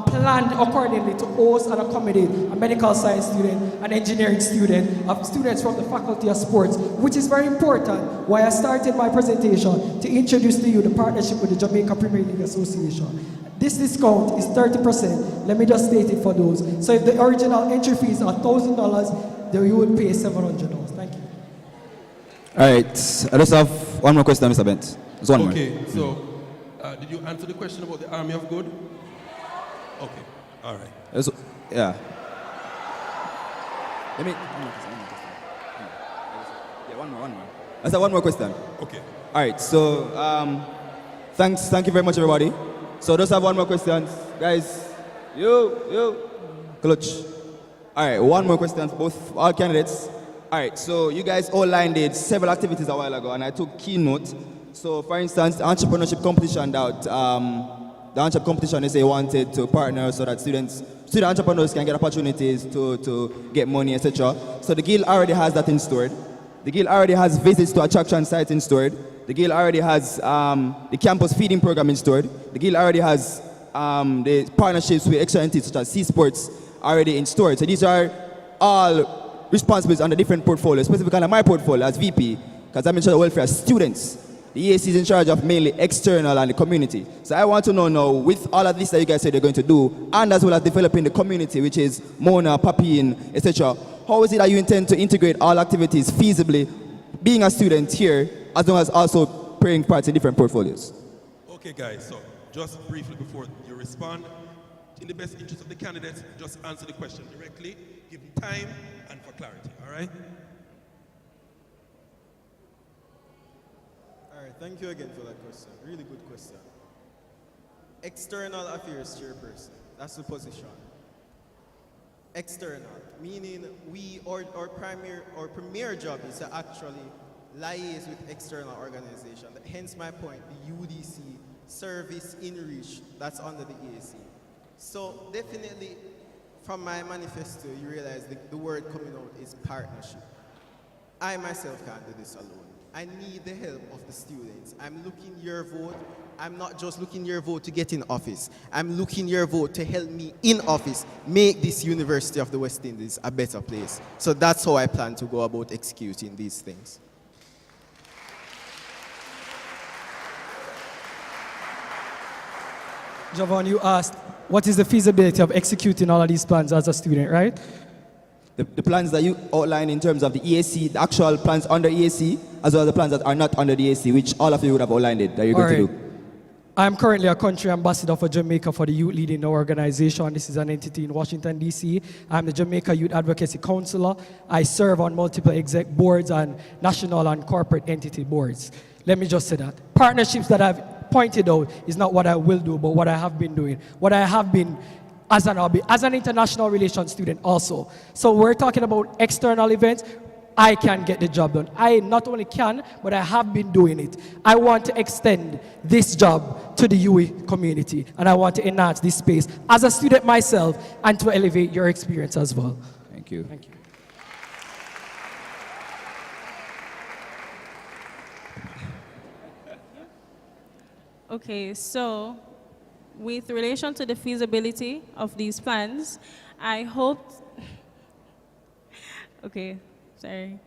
planned accordingly to host and accommodate a medical science student, an engineering student, students from the Faculty of Sports, which is very important. Why I started my presentation to introduce to you the partnership with the Jamaica Premier League Association. This discount is 30%. Let me just state it for those. So if the original entry fee is $1,000, then you would pay $700. Thank you. All right, I just have one more question, Mr. Bent. There's one more. Okay, so did you answer the question about the Army of Good? Okay, all right. Yeah. One more. Let's have one more question. Okay. All right, so thank you very much, everybody. So just have one more question. Guys, you, clutch. All right, one more question, all candidates. All right, so you guys outlined several activities a while ago, and I took keynote. So, for instance, the entrepreneurship competition that the entrepreneur competition, they say wanted to partner so that student entrepreneurs can get opportunities to get money, etc. So the Guild already has that installed. The Guild already has visits to attraction sites installed. The Guild already has the campus feeding program installed. The Guild already has the partnerships with extra entities such as C-Sports already installed. So these are all responsibilities on the different portfolios, specifically on my portfolio as VP, because I'm in charge of welfare of students. The EAC is in charge of mainly external and the community. So I want to know now, with all of this that you guys said you're going to do, and as well as developing the community, which is Mona, Papine, etc., how is it that you intend to integrate all activities feasibly, being a student here, as well as also playing parts in different portfolios? Okay, guys, so just briefly before you respond, in the best interest of the candidates, just answer the question directly, give time and for clarity, all right? All right, thank you again for that question. Really good question. External Affairs Chairperson, that's the position. External, meaning our premier job is to actually liaise with external organizations. Hence my point, the UDC service in reach, that's under the EAC. So definitely, from my manifesto, you realize the word coming out is partnership. I myself can't do this alone. I need the help of the students. I'm looking your vote. I'm not just looking your vote to get in office. I'm looking your vote to help me in office make this University of the West Indies a better place. So that's how I plan to go about executing these things. Javon, you asked, what is the feasibility of executing all of these plans as a student, right? The plans that you outline in terms of the EAC, the actual plans under EAC, as well as the plans that are not under the EAC, which all of you would have outlined it, that you're going to do. I'm currently a country ambassador for Jamaica for the youth leading the organization. This is an entity in Washington, D.C. I'm the Jamaica Youth Advocacy Counselor. I serve on multiple exec boards and national and corporate entity boards. Let me just say that. Partnerships that I've pointed out is not what I will do, but what I have been doing. What I have been as an international relations student also. So we're talking about external events. I can get the job done. I not only can, but I have been doing it. I want to extend this job to the UE community, and I want to enhance this space as a student myself and to elevate your experience as well. Thank you. Thank you. Okay, so with relation to the feasibility of these plans, I hope, okay, sorry.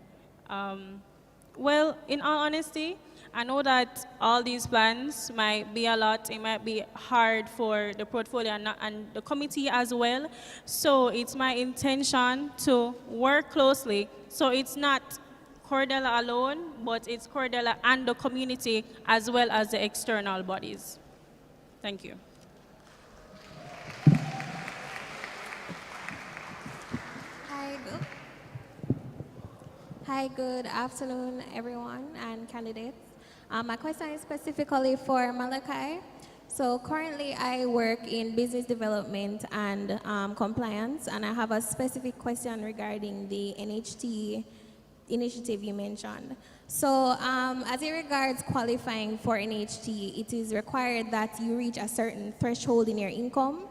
Well, in all honesty, I know that all these plans might be a lot, it might be hard for the portfolio and the committee as well. So it's my intention to work closely. So it's not Cordella alone, but it's Cordella and the community as well as the external bodies. Thank you. Hi, good afternoon, everyone and candidates. My question is specifically for Malachi. So currently I work in business development and compliance, and I have a specific question regarding the NHT initiative you mentioned. So as it regards qualifying for NHT, it is required that you reach a certain threshold in your income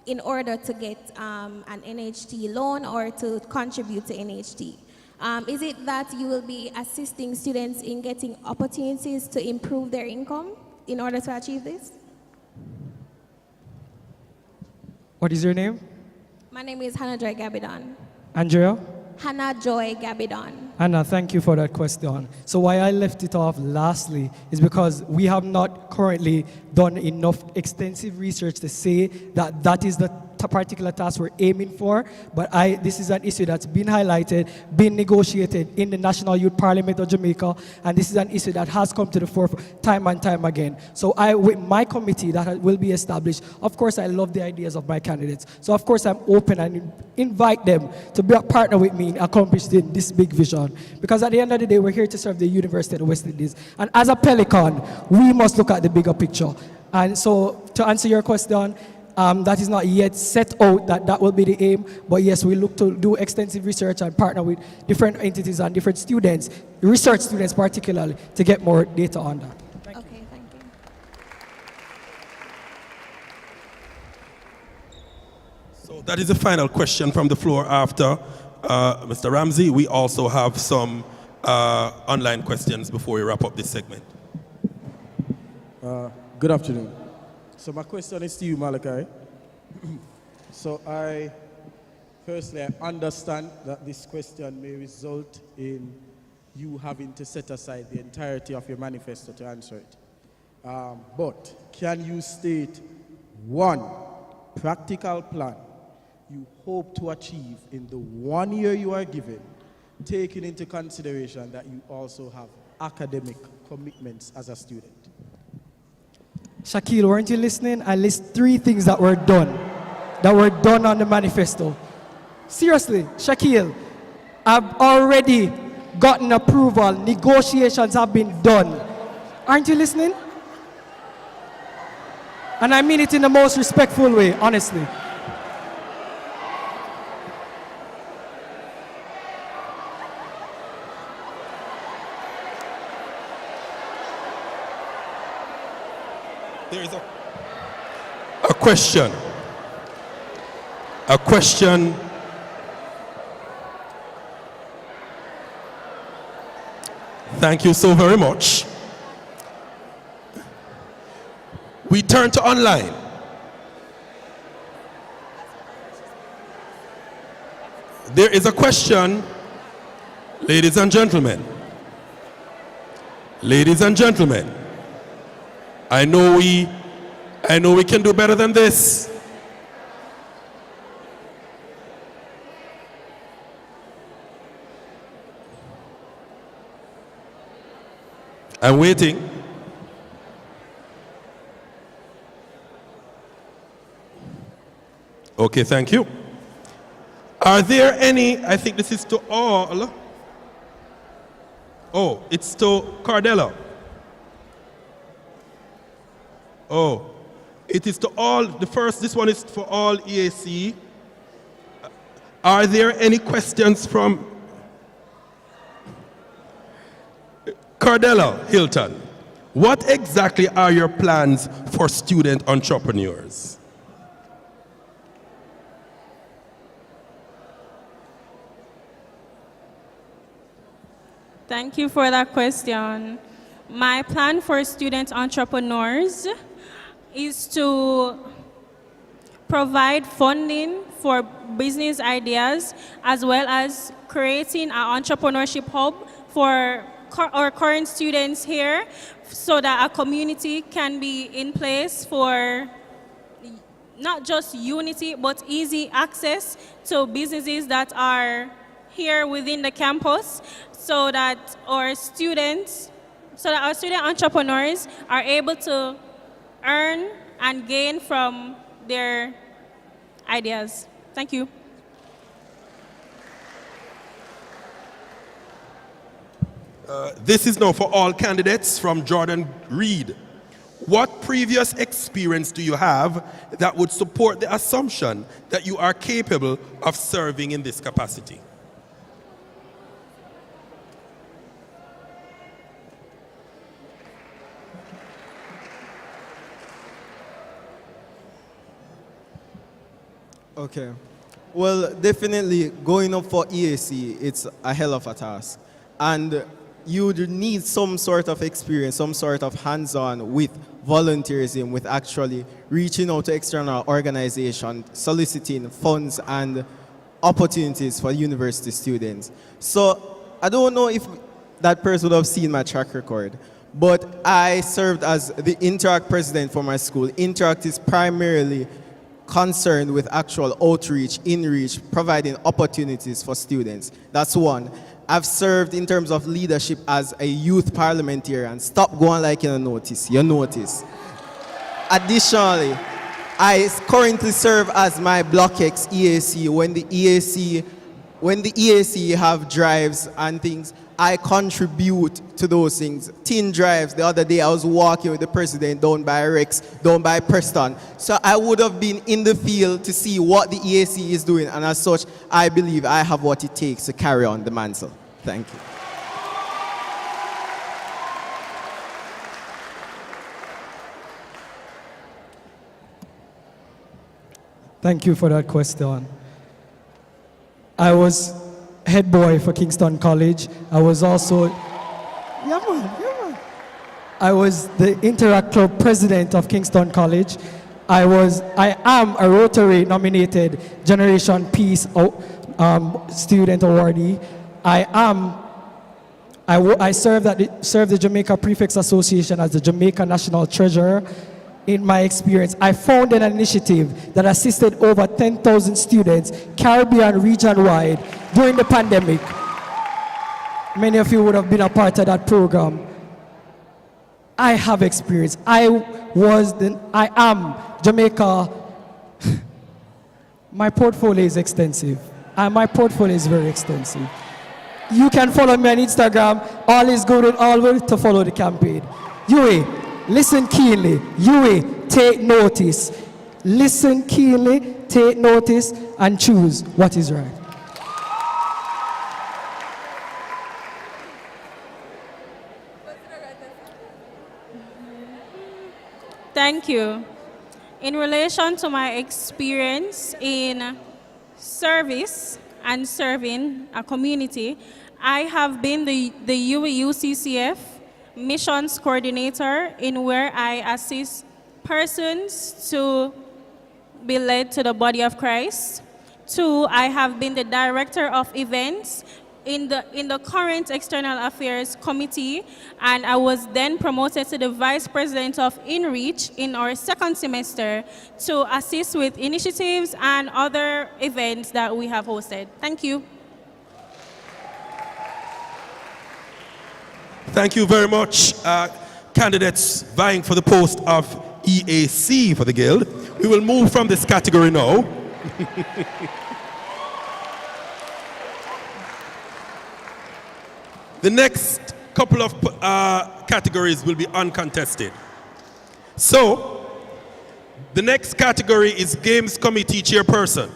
in order to get an NHT loan or to contribute to NHT. Is it that you will be assisting students in getting opportunities to improve their income in order to achieve this? What is your name? My name is Hannah Joy Gabidon. Andrea? Hannah Joy Gabidon. Anna, thank you for that question. So why I left it off lastly is because we have not currently done enough extensive research to say that that is the particular task we're aiming for, but this is an issue that's been highlighted, been negotiated in the National Youth Parliament of Jamaica, and this is an issue that has come to the forefront time and time again. So with my committee that will be established, of course I love the ideas of my candidates. So of course I'm open and invite them to be a partner with me in accomplishing this big vision. Because at the end of the day, we're here to serve the University of the West Indies. And as a Pelican, we must look at the bigger picture. And so to answer your question, that is not yet set out that will be the aim, but yes, we look to do extensive research and partner with different entities and different students, research students particularly, to get more data on that. Okay, thank you. that is the final question from the floor after Mr. Ramsey. We also have some online questions before we wrap up this segment. Good afternoon. So my question is to you, Malachi. So firstly, I understand that this question may result in you having to set aside the entirety of your manifesto to answer it. But can you state one practical plan you hope to achieve in the 1 year you are given, taking into consideration that you also have academic commitments as a student? Shaquille, weren't you listening? I list 3 things that were done on the manifesto. Seriously, Shaquille, I've already gotten approval. Negotiations have been done. Aren't you listening? And I mean it in the most respectful way, honestly. There is a question. A question. Thank you so very much. We turn to online. There is a question, ladies and gentlemen. Ladies and gentlemen, I know we can do better than this. I'm waiting. Okay, thank you. Are there any, I think this is to all. Oh, it's to Cardella. Oh, it is to all, this one is for all EAC. Are there any questions from Cardella Hilton? What exactly are your plans for student entrepreneurs? Thank you for that question. My plan for student entrepreneurs is to provide funding for business ideas as well as creating an entrepreneurship hub for our current students here so that a community can be in place for not just unity but easy access to businesses that are here within the campus so that our student entrepreneurs are able to earn and gain from their ideas. Thank you. This is now for all candidates from Jordan Reed. What previous experience do you have that would support the assumption that you are capable of serving in this capacity? Okay. Well, definitely going up for EAC, it's a hell of a task. And you need some sort of experience, some sort of hands-on with volunteerism, with actually reaching out to external organizations, soliciting funds and opportunities for university students. So I don't know if that person would have seen my track record, but I served as the Interact president for my school. Interact is primarily concerned with actual outreach, in-reach, providing opportunities for students. That's one. I've served in terms of leadership as a youth parliamentarian. Stop going like you notice. You notice. Additionally, I currently serve as my Block X EAC. When the EAC have drives and things, I contribute to those things. Teen drives, the other day I was walking with the president down by Rex, down by Preston. So I would have been in the field to see what the EAC is doing, and as such, I believe I have what it takes to carry on the mantle. Thank you. Thank you for that question. I was head boy for Kingston College. I was also, I was the Interact Club president of Kingston College. I am a Rotary nominated Generation Peace student awardee. I served the Jamaica Prefects Association as the Jamaica National Treasurer. In my experience, I founded an initiative that assisted over 10,000 students, Caribbean region-wide, during the pandemic. Many of you would have been a part of that program. I have experience. I am Jamaica. My portfolio is extensive. My portfolio is very extensive. You can follow me on Instagram. All is good and all will to follow the campaign. Yui, listen keenly. Yui, take notice. Listen keenly, take notice, and choose what is right. Thank you. In relation to my experience in service and serving a community, I have been the UCCF missions coordinator, in where I assist persons to be led to the body of Christ. 2, I have been the director of events in the current External Affairs Committee, and I was then promoted to the Vice President of InReach in our second semester to assist with initiatives and other events that we have hosted. Thank you. Thank you very much, candidates vying for the post of EAC for the Guild. We will move from this category now. The next couple of categories will be uncontested. So, the next category is Games Committee Chairperson.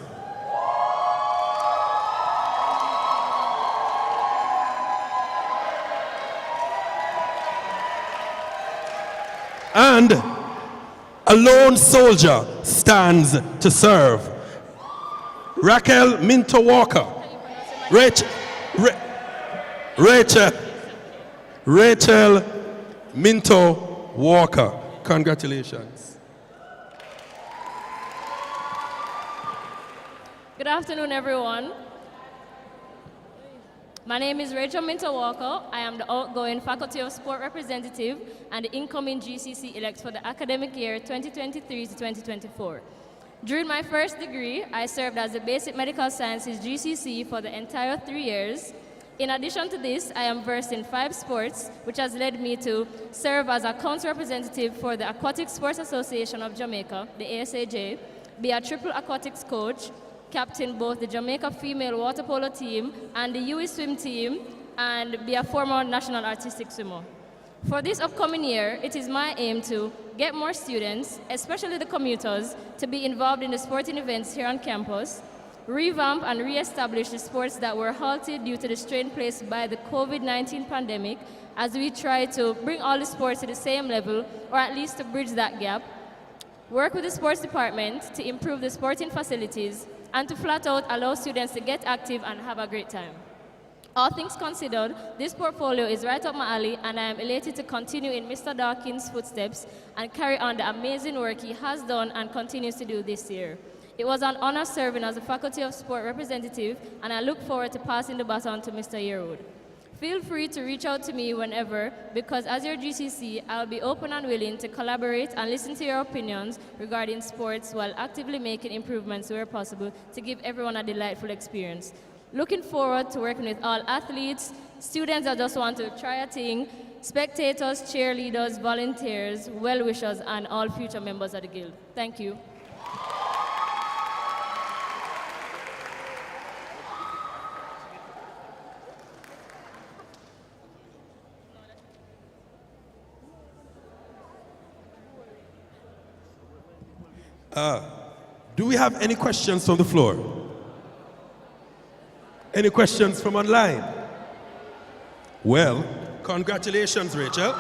And a lone soldier stands to serve. Raquel Minto Walker. Rachel Minto Walker. Congratulations. Good afternoon, everyone. My name is Rachel Minto Walker. I am the outgoing Faculty of Sport representative and the incoming GCC elect for the academic year 2023 to 2024. During my first degree, I served as the Basic Medical Sciences GCC for the entire 3 years. In addition to this, I am versed in 5 sports, which has led me to serve as a council representative for the Aquatic Sports Association of Jamaica, the ASAJ, be a triple aquatics coach, captain both the Jamaica female water polo team and the UE swim team, and be a former national artistic swimmer. For this upcoming year, it is my aim to get more students, especially the commuters, to be involved in the sporting events here on campus, revamp and re-establish the sports that were halted due to the strain placed by the COVID-19 pandemic, as we try to bring all the sports to the same level, or at least to bridge that gap, work with the sports department to improve the sporting facilities, and to flat out allow students to get active and have a great time. All things considered, this portfolio is right up my alley, and I am elated to continue in Mr. Dawkins' footsteps and carry on the amazing work he has done and continues to do this year. It was an honor serving as a Faculty of Sport representative, and I look forward to passing the baton to Mr. Yearwood. Feel free to reach out to me whenever, because as your GCC, I'll be open and willing to collaborate and listen to your opinions regarding sports while actively making improvements where possible to give everyone a delightful experience. Looking forward to working with all athletes, students that just want to try a thing, spectators, cheerleaders, volunteers, well-wishers, and all future members of the Guild. Thank you. Do we have any questions from the floor? Any questions from online? Well, congratulations, Rachel.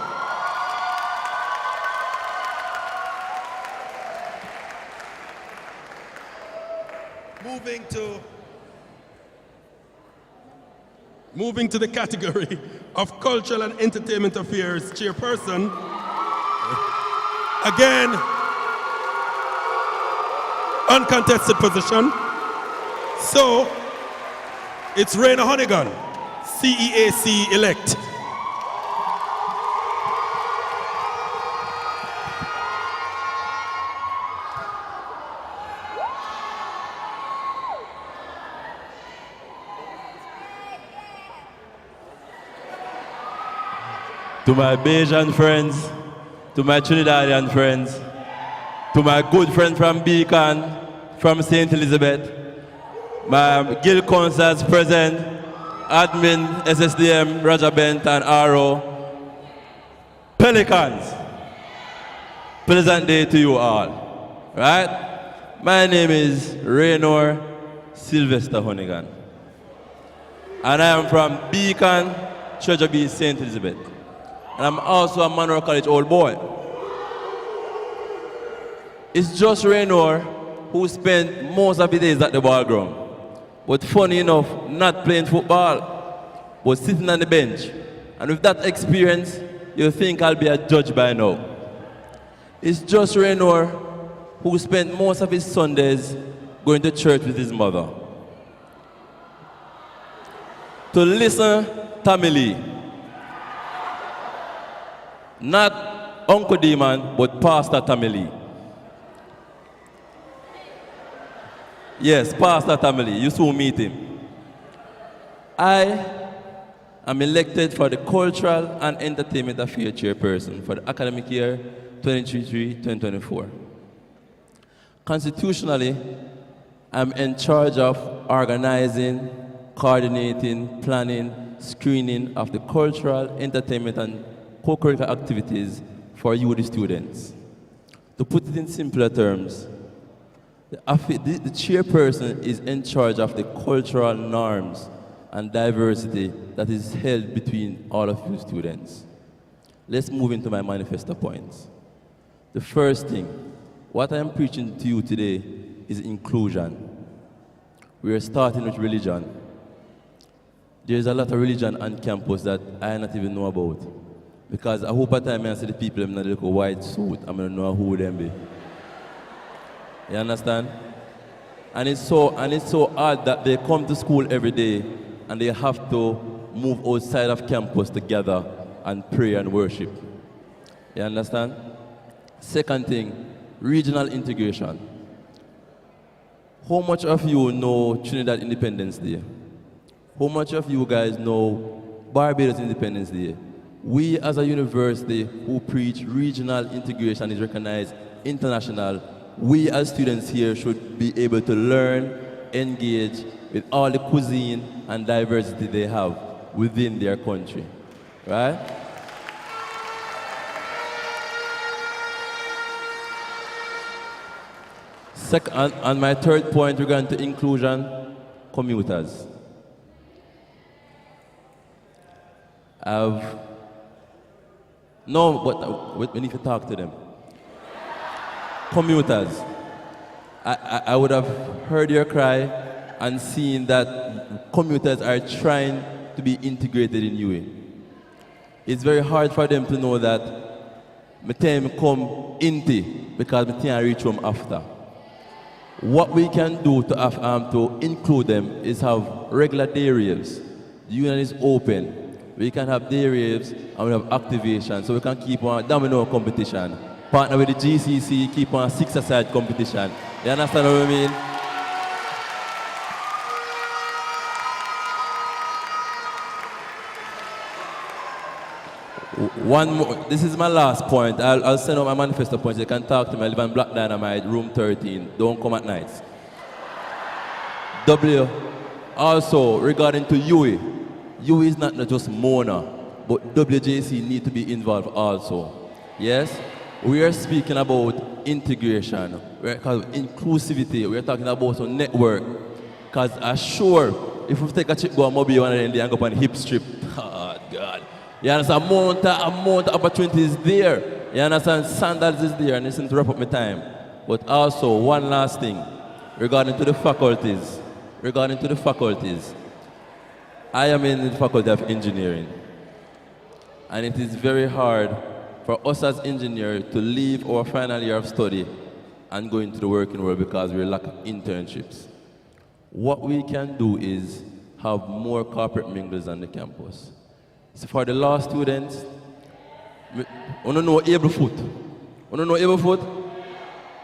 moving to the category of Cultural and Entertainment Affairs Chairperson. Again, uncontested position. So, it's Raina Honeygan, CEAC elect. To my Bajan friends, to my Trinidadian friends, to my good friend from Beacon, from St. Elizabeth, my guild councillors present, admin, SSDM, Roger Bent and RO, Pelicans, pleasant day to you all, right? My name is Raynor Sylvester Honeygan, and I am from Beacon, Treasure Beach, St. Elizabeth. And I'm also a Monroe College old boy. It's just Raynor who spent most of the days at the ball ground. But funny enough, not playing football, but sitting on the bench. And with that experience, you think I'll be a judge by now. It's just Raynor who spent most of his Sundays going to church with his mother. To listen to Tammy Lee. Not Uncle D-Man, but Pastor Tammy Lee. Yes, Pastor Tammy Lee. You soon meet him. I am elected for the Cultural and Entertainment Affairs Chairperson for the academic year 2023-2024. Constitutionally, I'm in charge of organizing, coordinating, planning, screening of the cultural, entertainment, and co-curricular activities for UD students. To put it in simpler terms, the chairperson is in charge of the cultural norms and diversity that is held between all of you students. Let's move into my manifesto points. The first thing, what I am preaching to you today is inclusion. We are starting with religion. There's a lot of religion on campus that I not even know about. Because I hope at time I see the people in a little white suit, I'm going to know who them be. You understand? And it's so odd that they come to school every day and they have to move outside of campus together and pray and worship. You understand? Second thing, regional integration. How much of you know Trinidad Independence Day? How much of you guys know Barbados Independence Day? We as a university who preach regional integration is recognized international. We as students here should be able to learn, engage with all the cuisine and diversity they have within their country, right? Second, on my third point regarding to inclusion, commuters. No, but we need to talk to them. Commuters. I would have heard your cry and seen that commuters are trying to be integrated in UA. It's very hard for them to know that my time come inti because my time reach home after. What we can do to include them is have regular day raves. The union is open. We can have day raves and we have activation, so we can keep on domino competition. Partner with the GCC, keep on six-a-side competition. You understand what I mean? One more, this is my last point. I'll send out my manifesto points. You can talk to me. I live in Black Dynamite, room 13. Don't come at nights. Also, regarding to UE. UE is not just Mona, but WJC need to be involved also. Yes? We are speaking about integration, because inclusivity. We are talking about a network. Because I'm sure if we take a trip, go on Mobile one and go on hip strip, oh God. You understand? Amount of opportunities there. You understand? Sandals is there, and it's to wrap up my time. But also, one last thing regarding to the faculties. regarding to the faculties, I am in the Faculty of Engineering, and it is very hard for us as engineers to leave our final year of study and go into the working world because we lack internships. What we can do is have more corporate mingles on the campus. So for the law students, I don't know Ablefoot. I don't know Ablefoot.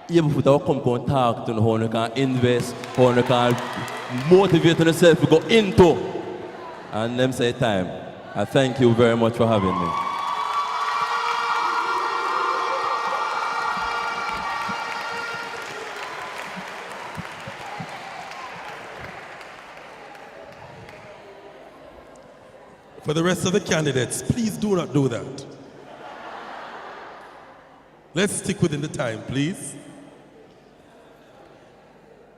Ablefoot will come and talk to you how you can invest, how you can motivate yourself to go into. And them say time. I thank you very much for having me. For the rest of the candidates, please do not do that. Let's stick within the time, please.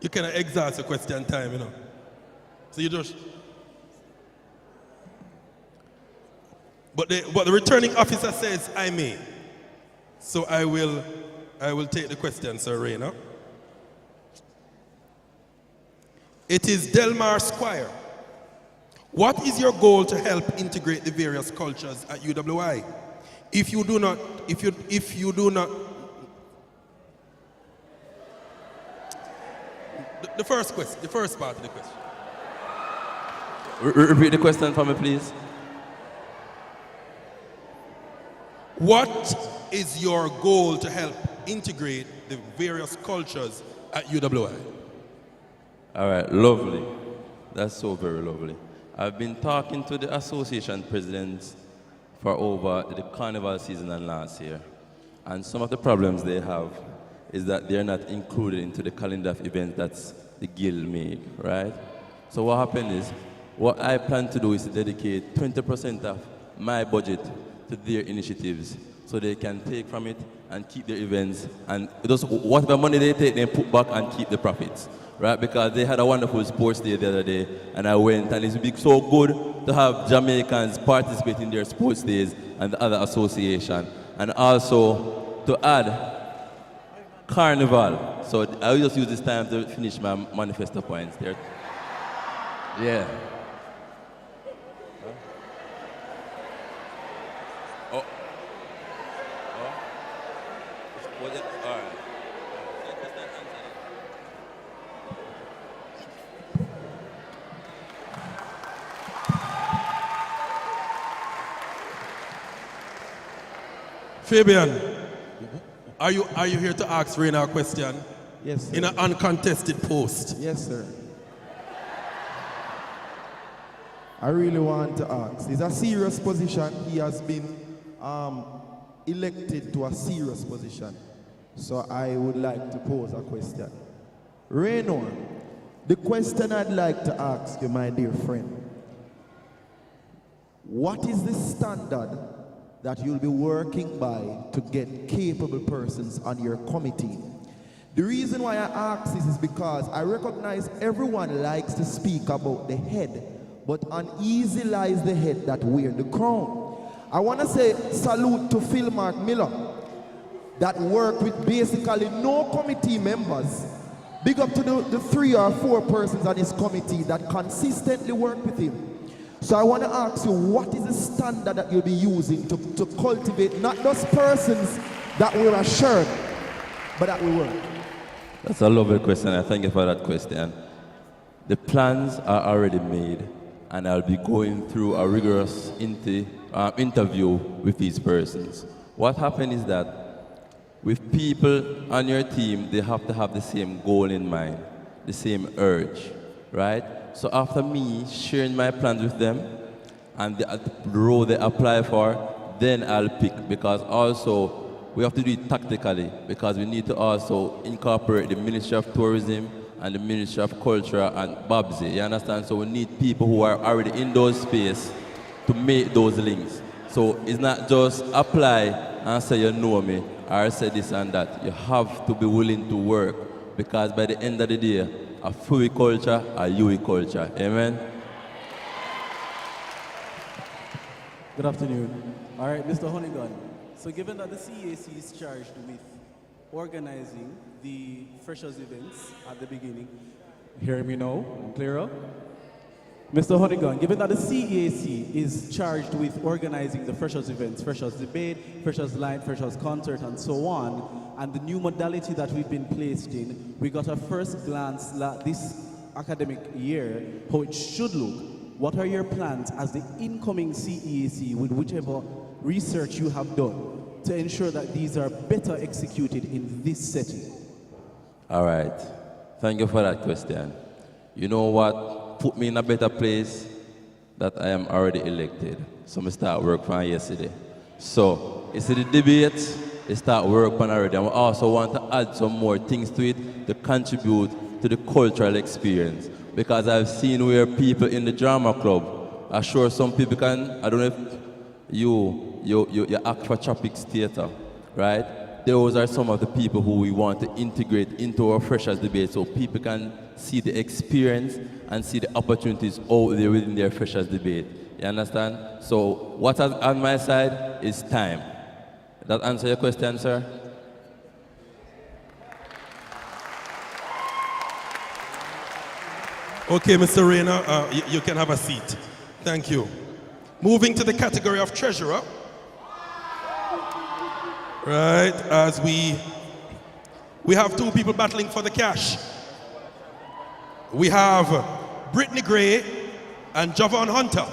You cannot exhaust your question time, you know. So you just... But the returning officer says, I may. So I will take the question, Sir Rayner. It is Delmar Squire. What is your goal to help integrate the various cultures at UWI? If you do not, the first question, the first part of the question. Repeat the question for me, please. What is your goal to help integrate the various cultures at UWI? All right, lovely. That's so very lovely. I've been talking to the association presidents for over the carnival season and last year. And some of the problems they have is that they're not included into the calendar of events that's the guild make, right? So what happened is, what I plan to do is to dedicate 20% of my budget to their initiatives so they can take from it and keep their events, and just whatever money they take, they put back and keep the profits, right? Because they had a wonderful sports day the other day, and I went, and it's been so good to have Jamaicans participate in their sports days and the other association, and also to add carnival. So I will just use this time to finish my manifesto points there. Yeah. Fabian, are you here to ask Rayna a question? Yes, sir. In an uncontested post? Yes, sir. I really want to ask. It's a serious position. He has been elected to a serious position. So I would like to pose a question. Raynor, the question I'd like to ask you, my dear friend, what is the standard that you'll be working by to get capable persons on your committee? The reason why I ask this is because I recognize everyone likes to speak about the head, but uneasy lies the head that wear the crown. I want to say salute to Phil Mark Miller that worked with basically no committee members. Big up to the 3 or 4 persons on his committee that consistently work with him. So I want to ask you, what is the standard that you'll be using to cultivate not just persons that wear a shirt, but that we work? That's a lovely question. I thank you for that question. The plans are already made, and I'll be going through a rigorous interview with these persons. What happened is that with people on your team, they have to have the same goal in mind, the same urge, right? So after me sharing my plans with them and the role they apply for, then I'll pick, because also we have to do it tactically, because we need to also incorporate the Ministry of Tourism and the Ministry of Culture and Babsy, you understand? So we need people who are already in those spaces to make those links. So it's not just apply and say you know me or say this and that. You have to be willing to work, because by the end of the day, a FUI culture, a UI culture. Amen? Good afternoon. All right, Mr. Honeygun. So given that the CAC is charged with organizing the freshers events at the beginning, Hear me now? Clearer? Mr. Honeygun, given that the CEAC is charged with organizing the freshers events, freshers debate, freshers line, freshers concert, and so on, and the new modality that we've been placed in, we got a first glance at this academic year, how it should look. What are your plans as the incoming CEAC with whichever research you have done to ensure that these are better executed in this setting? All right. Thank you for that question. You know what put me in a better place? That I am already elected. So I start work from yesterday. So, you see the debate, I start work on already. And we also want to add some more things to it to contribute to the cultural experience. Because I've seen where people in the drama club are sure some people can, I don't know if you act for Tropics Theatre, right? Those are some of the people who we want to integrate into our freshers debate so people can see the experience and see the opportunities out there within their freshers debate. You understand? So what is on my side is time. That answer your question, sir? Okay, Mr. Rayner, you can have a seat. Thank you. Moving to the category of treasurer. Right, as we have two people battling for the cash. We have Brittany Gray and Javon Hunter.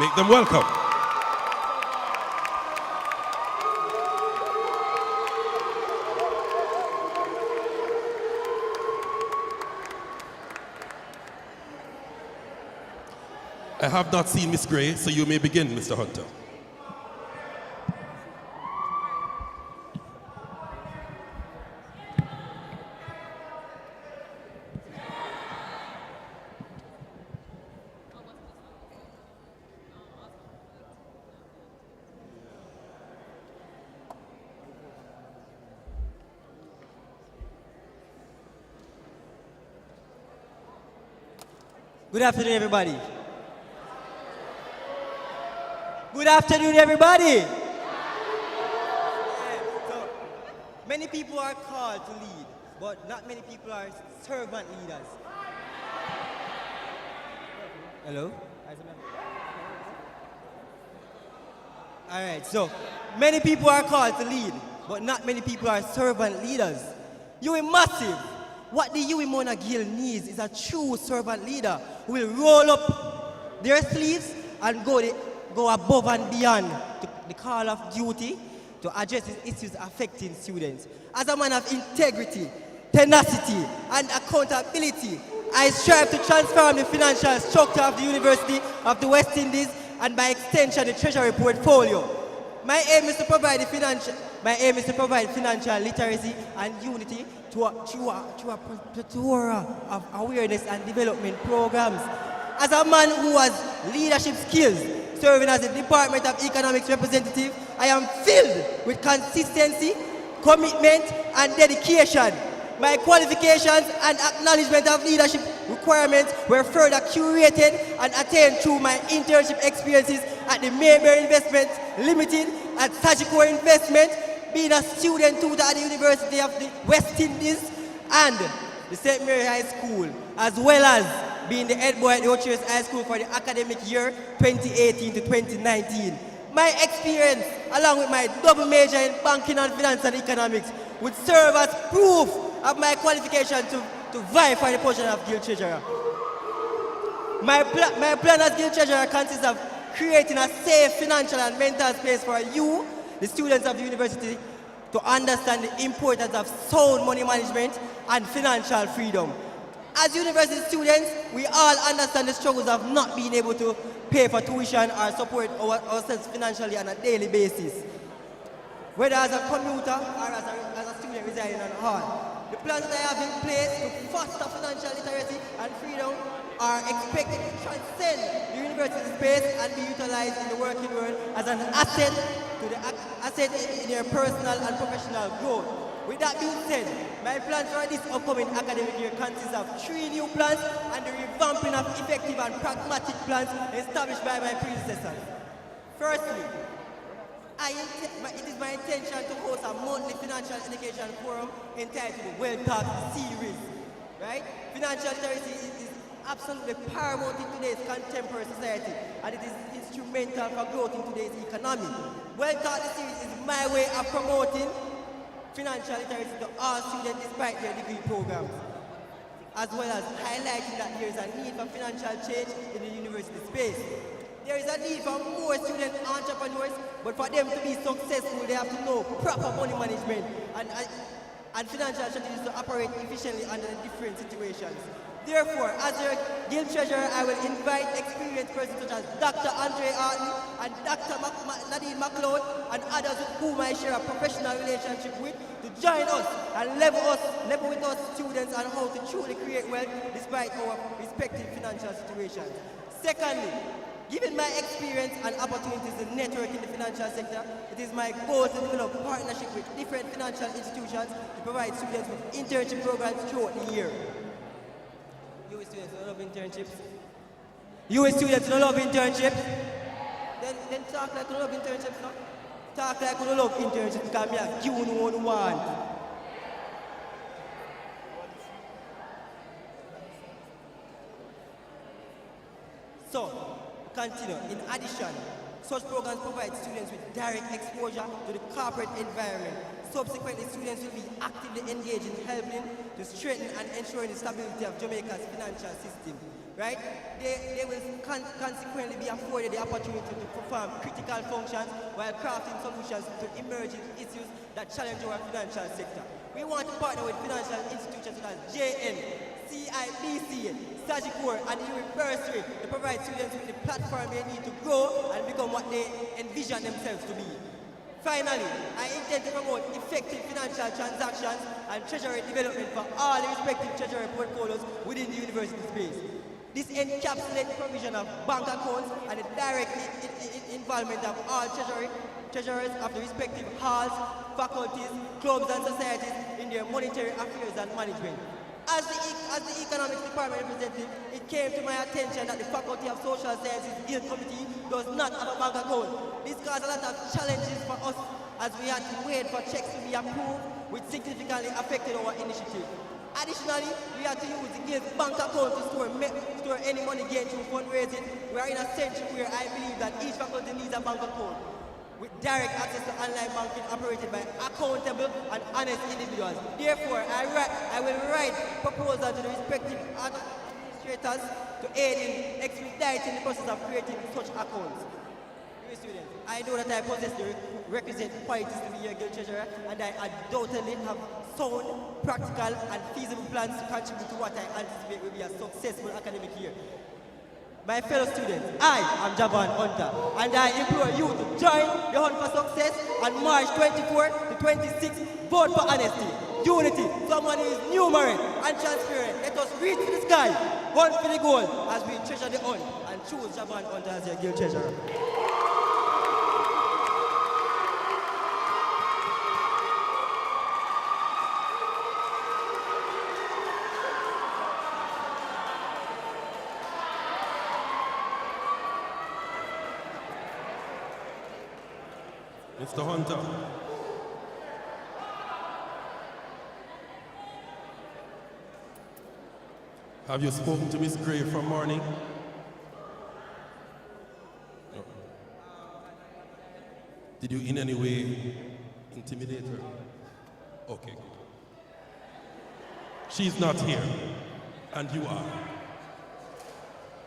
Make them welcome. I have not seen Miss Gray, so you may begin, Mr. Hunter. Good afternoon, everybody. Good afternoon, everybody. So, many people are called to lead, but not many people are servant leaders. Hello? All right, so many people are called to lead, but not many people are servant leaders. You are massive. What the UWI Mona Guild needs is a true servant leader who will roll up their sleeves and go above and beyond the call of duty to address the issues affecting students. As a man of integrity, tenacity, and accountability, I strive to transform the financial structure of the University of the West Indies and by extension the Treasury portfolio. My aim is to provide financial literacy and unity through a plethora of awareness and development programs. As a man who has leadership skills, serving as the Department of Economics representative, I am filled with consistency, commitment, and dedication. My qualifications and acknowledgement of leadership requirements were further curated and attained through my internship experiences at the Mayberry Investments Limited, at Sagicor Investment, being a student tutor at the University of the West Indies and the St. Mary High School, as well as being the head boy at the Ocheres High School for the academic year 2018 to 2019. My experience, along with my double major in banking and finance and economics, would serve as proof of my qualification to vie for the position of Guild Treasurer. My plan as Guild Treasurer consists of creating a safe financial and mental space for you, the students of the university, to understand the importance of sound money management and financial freedom. As university students, we all understand the struggles of not being able to pay for tuition or support ourselves financially on a daily basis, whether as a commuter or as a student residing on hall. The plans that I have in place to foster financial literacy and freedom are expected to transcend the university space and be utilized in the working world as an asset in their personal and professional growth. With that being said, my plans for this upcoming academic year consist of 3 new plans and the revamping of effective and pragmatic plans established by my predecessors. Firstly, it is my intention to host a monthly financial education forum entitled Well Talk Series. right? Financial literacy is absolutely paramount in today's contemporary society, and it is instrumental for growth in today's economy. Well Taught the series is my way of promoting financial literacy to all students despite their degree programs, as well as highlighting that there is a need for financial change in the university space. There is a need for more student entrepreneurs, but for them to be successful, they have to know proper money management and financial strategies to operate efficiently under different situations. Therefore, as your guild treasurer, I will invite experienced persons such as Dr. Andre Arton and Dr. Nadine McLeod and others with whom I share a professional relationship with to join us and level with us students on how to truly create wealth despite our respective financial situations. Secondly, given my experience and opportunities to network in the financial sector, it is my goal to develop partnership with different financial institutions to provide students with internship programs throughout the year. You students don't love internships? You students don't love internships? Then talk like you love internships, no? Talk like you love internships because me a give you one want. So, continue. In addition, such programs provide students with direct exposure to the corporate environment. Subsequently, students will be actively engaged in helping to strengthen and ensure the stability of Jamaica's financial system. Right? They will consequently be afforded the opportunity to perform critical functions while crafting solutions to emerging issues that challenge our financial sector. We want to partner with financial institutions such as JN, CIBC, Sagicor, and the university to provide students with the platform they need to grow and become what they envision themselves to be. Finally, I intend to promote effective financial transactions and treasury development for all the respective treasury portfolios within the university space. This encapsulates the provision of bank accounts and the direct involvement of all treasurers of the respective halls, faculties, clubs, and societies in their monetary affairs and management. As the economics department representative, it came to my attention that the Faculty of Social Sciences Guild Committee does not have a bank account. This caused a lot of challenges for us as we had to wait for checks to be approved, which significantly affected our initiative. Additionally, we had to use the Guild's bank account to store any money gained through fundraising. We are in a century where I believe that each faculty needs a bank account, with direct access to online banking operated by accountable and honest individuals. Therefore, I will write proposals to the respective administrators to aid in expediting the process of creating such accounts. Dear students, I know that I possess the requisite qualities to be your guild treasurer, and I undoubtedly have sound, practical, and feasible plans to contribute to what I anticipate will be a successful academic year. My fellow students, I am Javon Hunter, and I implore you to join the Hunt for Success on March 24 to 26. Vote for honesty, unity, someone who is numerate and transparent. Let us reach for the sky, hunt for the goal as we treasure the hunt and choose Javon Hunter as your guild treasurer. Mr. Hunter. Have you spoken to Miss Gray from morning? No. Did you in any way intimidate her? Okay. She's not here, and you are.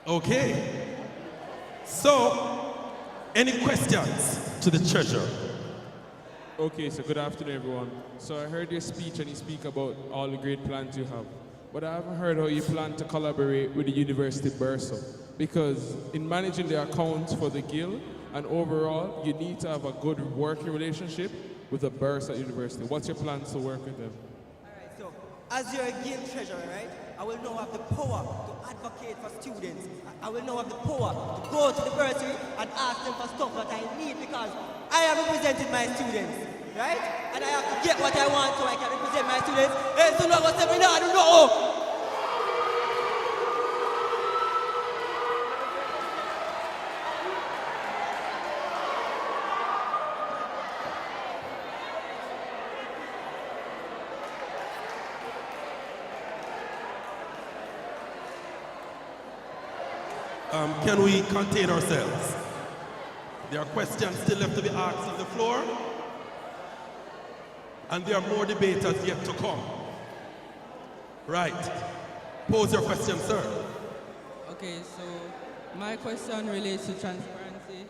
Okay. So, any questions to the treasurer? Okay, so good afternoon, everyone. So I heard your speech and you speak about all the great plans you have. But I haven't heard how you plan to collaborate with the university bursar. Because in managing the accounts for the guild and overall, you need to have a good working relationship with the bursar at university. What's your plans to work with them? All right, so as your guild treasurer, right, I will now have the power to advocate for students. I will now have the power to go to the bursary and ask them for stuff that I need because I have represented my students, right? And I have to get what I want so I can represent my students. Hey, so now what's happening? I don't know. Can we contain ourselves? There are questions still left to be asked on the floor. And there are more debaters yet to come. Right. Pose your question, sir. Okay, so my question relates to transparency.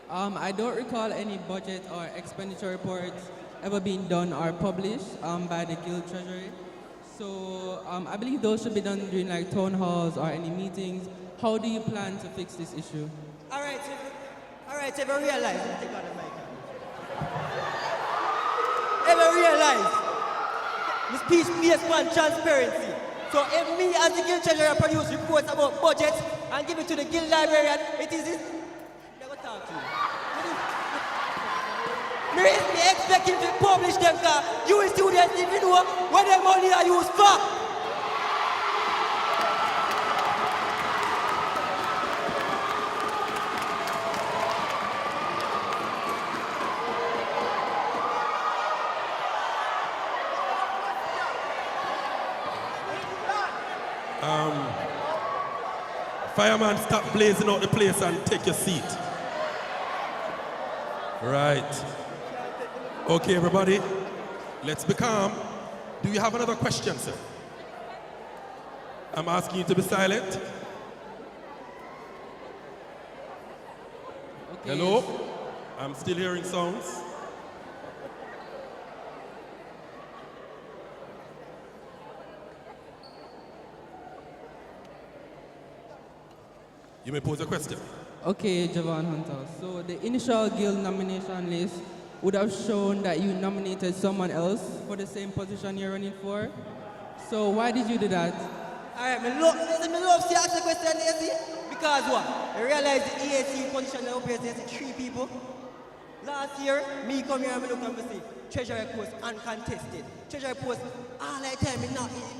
I don't recall any budget or expenditure reports ever being done or published by the Guild Treasury. So I believe those should be done during like town halls or any meetings. How do you plan to fix this issue? All right, ever realize? Ever realize? The speech based on transparency. So if me as the Guild Treasurer produce reports about budget and give it to the Guild Librarian, it is this. Never talk to you. Me expect him to publish them because you students even know what their money are used for. Fireman, stop blazing out the place and take your seat. Right. Okay, everybody, let's be calm. Do you have another question, sir? I'm asking you to be silent. Okay. Hello? I'm still hearing sounds. You may pose a question. Okay, Javon Hunter. So the initial Guild nomination list would have shown that you nominated someone else for the same position you're running for. So why did you do that? All right, me love to ask the question, Daisy. Because what? I realized the EAC position that represents 3 people. Last year, me come here and me look and me see Treasury post uncontested. Treasury post all the time, it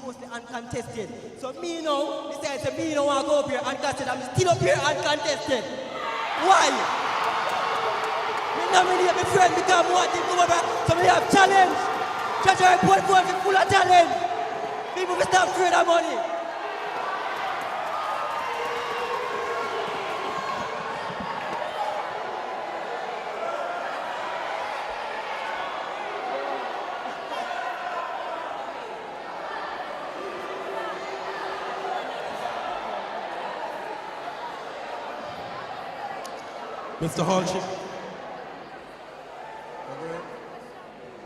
mostly uncontested. So me now, decide to me don't want to go up here uncontested. I'm still up here uncontested. Why? Me nominate my friend because I want him to go back. So me have challenge. Treasury post going to be full of challenge. People will stop afraid of money. Mr. Halchi.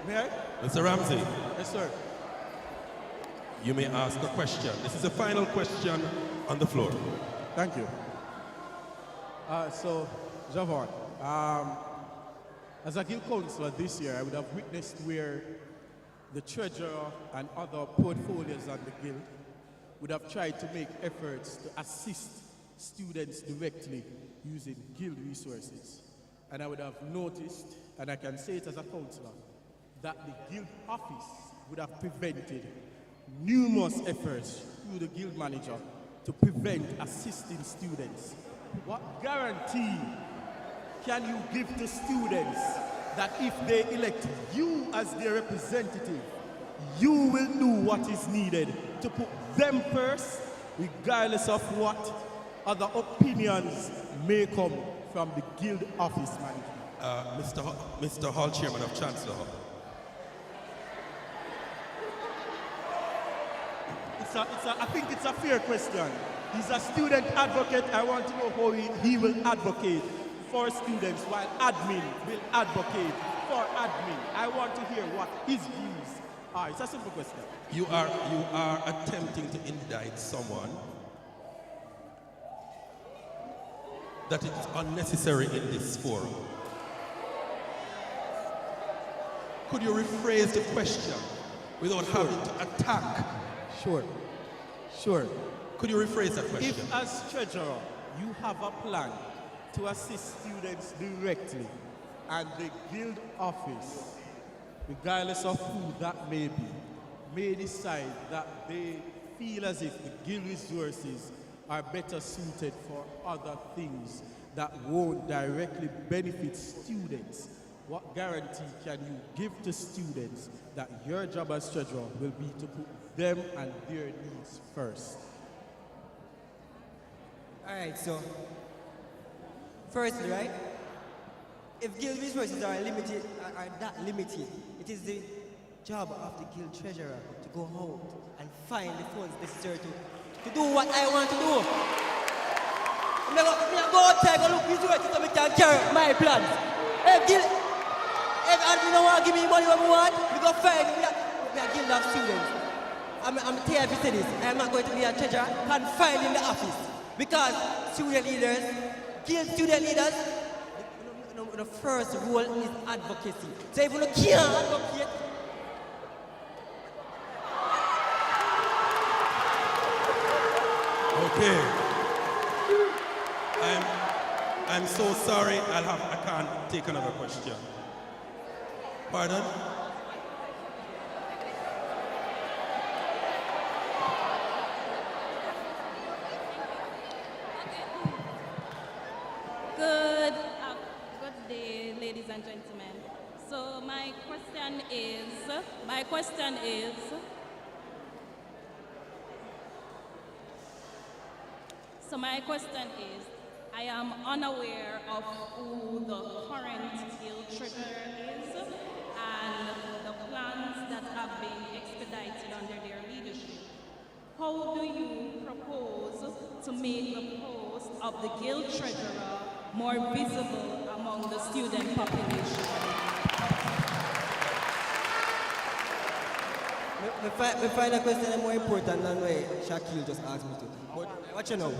May I? Mr. Ramsey. Yes, sir. You may ask a question. This is the final question on the floor. Thank you. So, Javon, as a Guild Councillor this year, I would have witnessed where the Treasurer and other portfolios of the Guild would have tried to make efforts to assist students directly using Guild resources. And I would have noticed, and I can say it as a councillor, that the Guild office would have prevented numerous efforts through the Guild manager to prevent assisting students. What guarantee can you give to students that if they elect you as their representative, you will do what is needed to put them first, regardless of what other opinions may come from the Guild office management? Mr. Hall, Chairman of Chancellor. I think it's a fair question. He's a student advocate. I want to know how he will advocate for students while admin will advocate for admin. I want to hear what his views are. It's a simple question. You are attempting to indict someone that it's unnecessary in this forum. Could you rephrase the question without having to attack? Sure. Could you rephrase that question? If as treasurer, you have a plan to assist students directly and the Guild office, regardless of who that may be, may decide that they feel as if the Guild resources are better suited for other things that won't directly benefit students, what guarantee can you give to students that your job as treasurer will be to put them and their needs first? All right, so firstly, right, if guild resources are that limited, it is the job of the guild treasurer to go out and find the funds necessary to do what I want to do. Me go outside, go look resources so I can carry my plans. If you don't want to give me money when I want, we go find me a guild of students. I'm tired of this. I'm not going to be a treasurer confined in the office. Because student leaders, guild student leaders, the first role is advocacy. So if you can't advocate, Okay. I'm so sorry. I can't take another question. Pardon? Good day, ladies and gentlemen. So my question is, I am unaware of who the current guild treasurer is and the plans that have been expedited under their leadership. How do you propose to make the post of the guild treasurer more visible among the student population? I find a question more important than what Shaquille just asked me to. But what you know,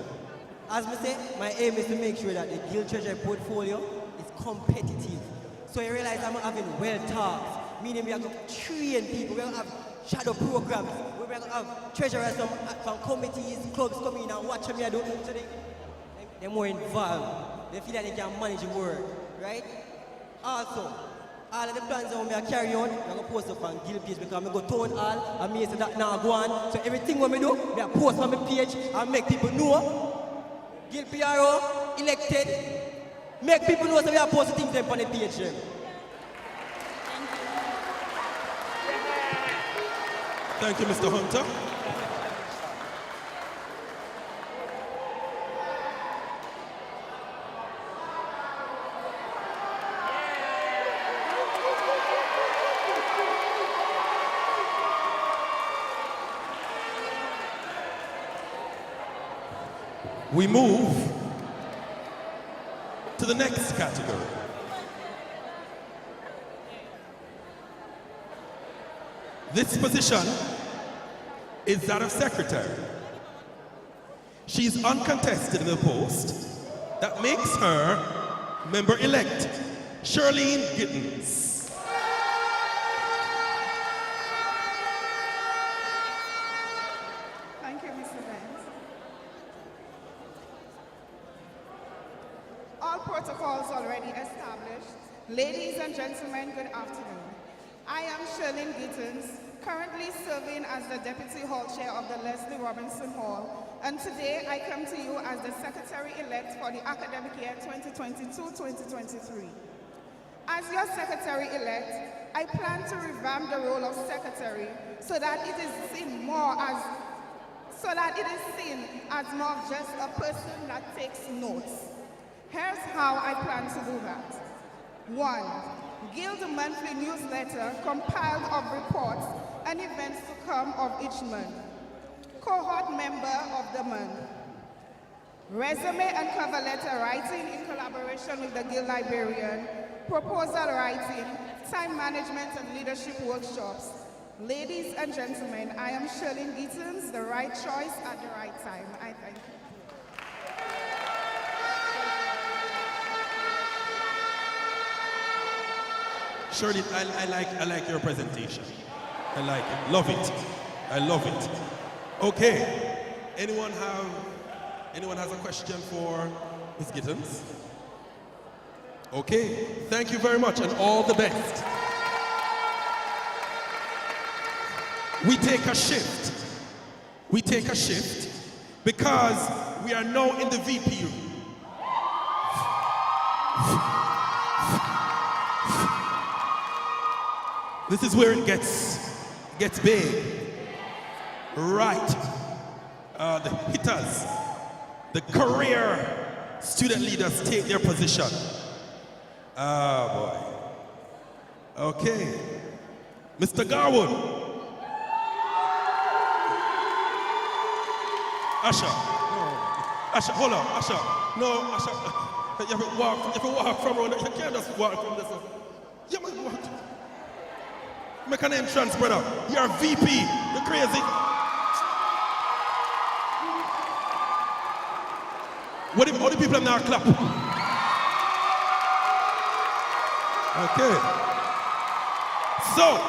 as I say, my aim is to make sure that the guild treasurer portfolio is competitive. So you realize I'm having well talks, meaning we are going to train people, we are going to have shadow programs, we are going to have treasurers from committees, clubs come in and watch me do. So they're more involved. They feel that they can manage the work, right? Also, all of the plans that I carry on, I'm going to post up on guild page because I'm going to go town hall and me say that now go on. So everything what I do, I post on my page and make people know. Guild PRO, elected, make people know that we are posting things on the page. Thank you, Mr. Hunter. We move to the next category. This position is that of secretary. She's uncontested in the post. That makes her member-elect, Charlene Gittens. Thank you, Mr. Benz. All protocols already established. Ladies and gentlemen, good afternoon. I am Charlene Gittens, currently serving as the Deputy Hall Chair of the Leslie Robinson Hall, and today I come to you as the Secretary-elect for the academic year 2022-2023. As your Secretary-elect, I plan to revamp the role of Secretary so that it is seen more as more of just a person that takes notes. Here's how I plan to do that. 1. Guild monthly newsletter compiled of reports and events to come of each month. Cohort member of the month. Resume and cover letter writing in collaboration with the Guild librarian. Proposal writing, time management and leadership workshops. Ladies and gentlemen, I am Charlene Gittens, the right choice at the right time. I thank you. Shirley, I like your presentation. I like it. Love it. I love it. Okay. Anyone has a question for Ms. Gittens? Okay. Thank you very much and all the best. We take a shift. We take a shift because we are now in the VP room. This is where it gets big. Right. The hitters. the career student leaders take their position. Ah, boy. Okay. Mr. Garwood. Usher. Usher, hold on, Usher. No, Usher. You have to walk from around. You can't just walk from this. You must walk. Make an entrance, brother. You're VP. You're crazy. What if all the people now clap? Okay. So,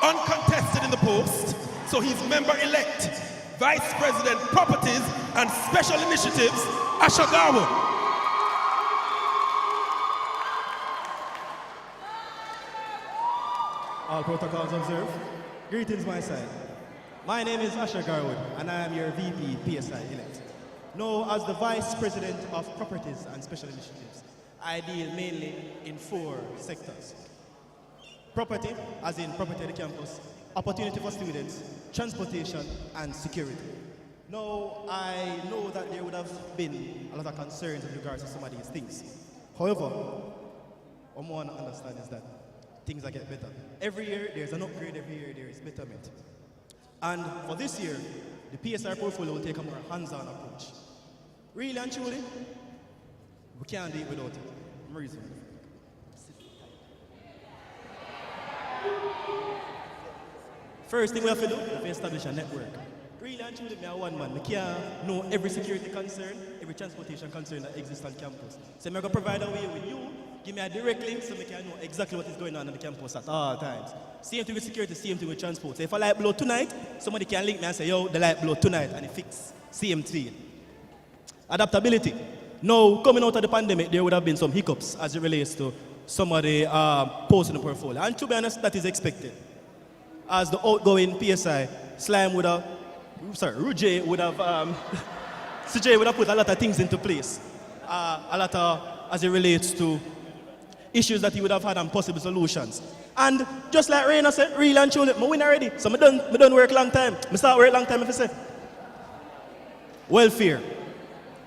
uncontested in the post, so he's member-elect, Vice President, Properties and Special Initiatives, Asha Garwood. All protocols observed. Greetings, my side. My name is Asher Garwood, and I am your VP PSI elect. Now, as the Vice President of Properties and Special Initiatives, I deal mainly in 4 sectors. Property, as in property at the campus, opportunity for students, transportation, and security. Now, I know that there would have been a lot of concerns with regards to some of these things. However, what I want to understand is that things are getting better. Every year, there's an upgrade. Every year, there is betterment. And for this year, the PSR portfolio will take a more hands-on approach. Really and truly, we can't do it without it. Reason. First thing we have to do is to establish a network. Really and truly, me a one man. We can't know every security concern, every transportation concern that exists on campus. So I'm going to provide a way with you. Give me a direct link so we can know exactly what is going on the campus at all times. Same thing with security, same thing with transport. So if a light blow tonight, somebody can link me and say, yo, the light blow tonight, and it fix. Same thing. Adaptability. Now, coming out of the pandemic, there would have been some hiccups as it relates to some of the posts in the portfolio. And to be honest, that is expected. As the outgoing PSI, Rujay would have, CJ would have put a lot of things into place. A lot of, as it relates to issues that he would have had and possible solutions. And just like Raina said, real and truly, I win already. So I don't work long time. I start work long time if I say. Welfare.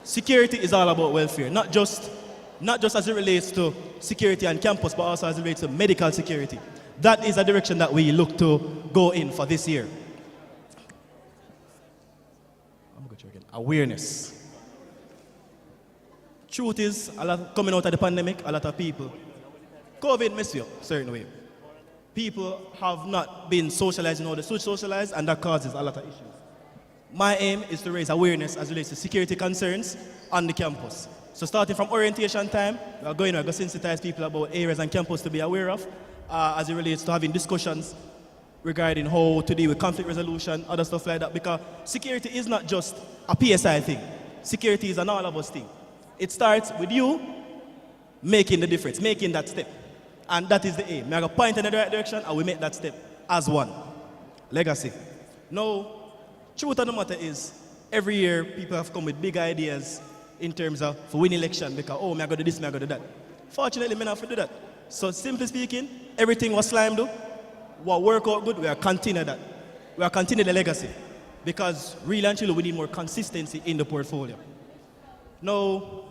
Security is all about welfare, not just as it relates to security on campus, but also as it relates to medical security. That is a direction that we look to go in for this year. I'm going to try again. Awareness. Truth is, a lot coming out of the pandemic, a lot of people, COVID messed you up a certain way. People have not been socialized in order to socialize, and that causes a lot of issues. My aim is to raise awareness as it relates to security concerns on the campus. So starting from orientation time, we're going to sensitize people about areas on campus to be aware of, as it relates to having discussions regarding how to deal with conflict resolution, other stuff like that, because security is not just a PSI thing. Security is an all of us thing. It starts with you making the difference, making that step. And that is the aim. We're going to point in the right direction and we make that step as one. Legacy. Now, truth of the matter is, every year people have come with big ideas in terms of for winning election because, oh, I'm going to do this, I'm going to do that. Fortunately, I'm not have to do that. So simply speaking, everything was slimed up. What worked out good, we are continuing that. We are continuing the legacy. Because really and truly, we need more consistency in the portfolio. Now,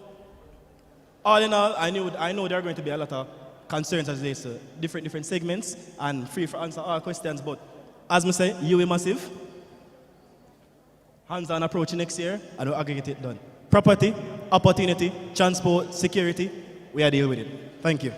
all in all, I know there are going to be a lot of concerns as they say, different segments, and free for answer all questions, but as I say, you are massive. Hands-on approach next year, and we'll aggregate it done. Property, opportunity, transport, security, we are dealing with it. Thank you.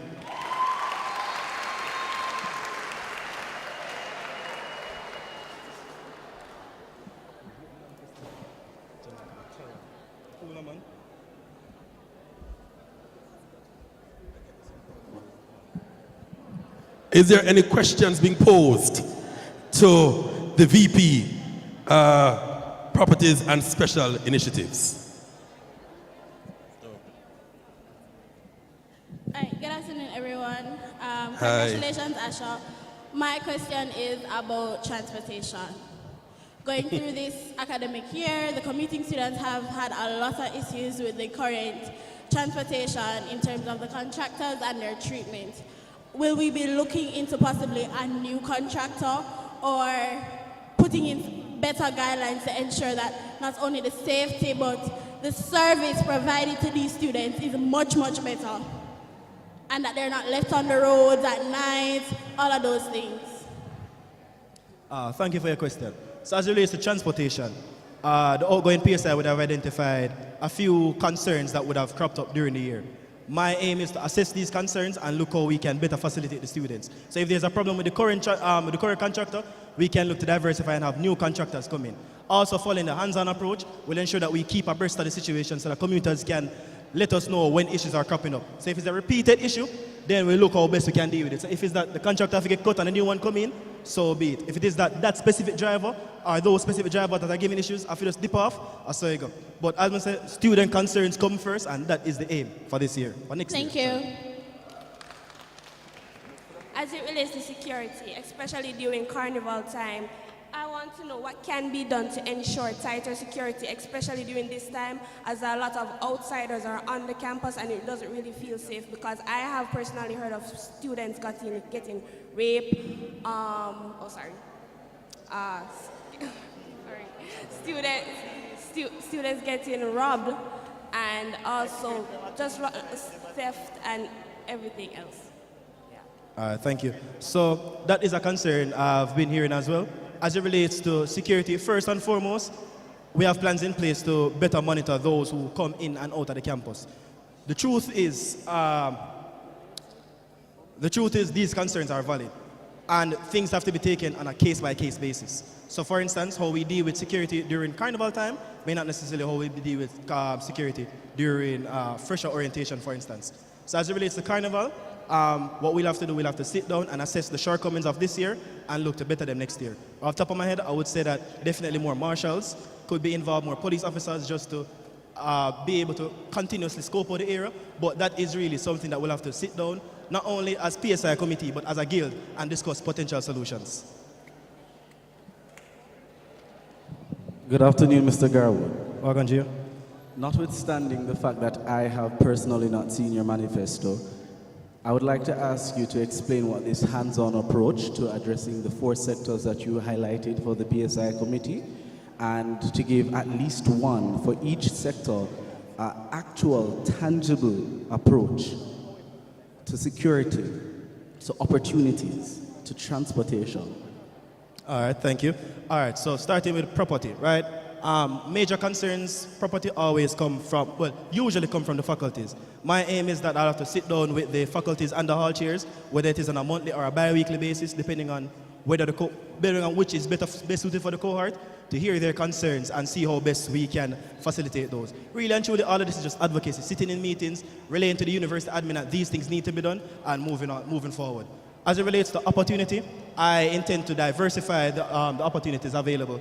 Is there any questions being posed to the VP, Properties and Special Initiatives? Hi, good afternoon, everyone. Hi. Congratulations, Asha. My question is about transportation. Going through this academic year, the commuting students have had a lot of issues with the current transportation in terms of the contractors and their treatment. Will we be looking into possibly a new contractor or putting in better guidelines to ensure that not only the safety but the service provided to these students is much, much better. And that they're not left on the roads at night, all of those things. Thank you for your question. So as it relates to transportation, the outgoing PSI would have identified a few concerns that would have cropped up during the year. My aim is to assess these concerns and look how we can better facilitate the students. So if there's a problem with the current contractor, we can look to diversify and have new contractors come in. Also, following the hands-on approach will ensure that we keep abreast of the situation so that commuters can let us know when issues are cropping up. So if it's a repeated issue, then we look how best we can deal with it. So if it's that the contractor have to get cut and a new one come in, so be it. If it is that specific driver or those specific drivers that are giving issues, I feel just dip off, or so you go. But as I said, student concerns come first, and that is the aim for this year, for next Thank year. you. As it relates to security, especially during carnival time, I want to know what can be done to ensure tighter security, especially during this time, as a lot of outsiders are on the campus and it doesn't really feel safe, because I have personally heard of students getting raped, students getting robbed, and also just theft and everything else. Thank you. So that is a concern I've been hearing as well. As it relates to security, first and foremost, we have plans in place to better monitor those who come in and out of the campus. The truth is these concerns are valid, and things have to be taken on a case-by-case basis. So for instance, how we deal with security during carnival time may not necessarily how we deal with security during fresher orientation, for instance. So as it relates to carnival, what we'll have to do, we'll have to sit down and assess the shortcomings of this year and look to better them next year. Off the top of my head, I would say that definitely more marshals could be involved, more police officers, just to be able to continuously scope out the area. But that is really something that we'll have to sit down, not only as PSI committee, but as a guild, and discuss potential solutions. Good afternoon, Mr. Garwood. Welcome, Gio. Notwithstanding the fact that I have personally not seen your manifesto, I would like to ask you to explain what this hands-on approach to addressing the 4 sectors that you highlighted for the PSI committee, and to give at least one for each sector, actual, tangible approach to security, to opportunities, to transportation. All right, thank you. All right, so starting with property, right? Major concerns, property always usually come from the faculties. My aim is that I'll have to sit down with the faculties and the hall chairs, whether it is on a monthly or a bi-weekly basis, depending on which is best suited for the cohort, to hear their concerns and see how best we can facilitate those. Really and truly, all of this is just advocacy, sitting in meetings, relaying to the university admin that these things need to be done, and moving forward. As it relates to opportunity, I intend to diversify the opportunities available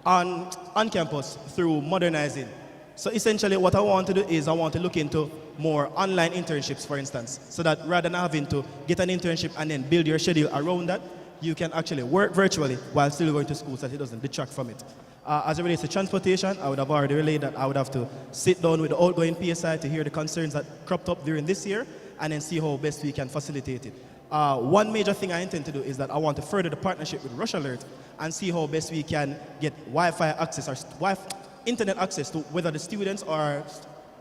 on campus through modernizing. So essentially what I want to do is I want to look into more online internships, for instance, so that rather than having to get an internship and then build your schedule around that, you can actually work virtually while still going to school so that it doesn't detract from it. As it relates to transportation, I would have already relayed that I would have to sit down with the outgoing PSI to hear the concerns that cropped up during this year and then see how best we can facilitate it. One major thing I intend to do is that I want to further the partnership with Rush Alert and see how best we can get Wi-Fi access or internet access to whether the students or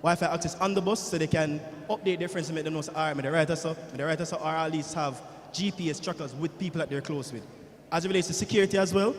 Wi-Fi access on the bus so they can update their friends and make them know, all right, the writers or at least have GPS trackers with people that they're close with. As it relates to security as well,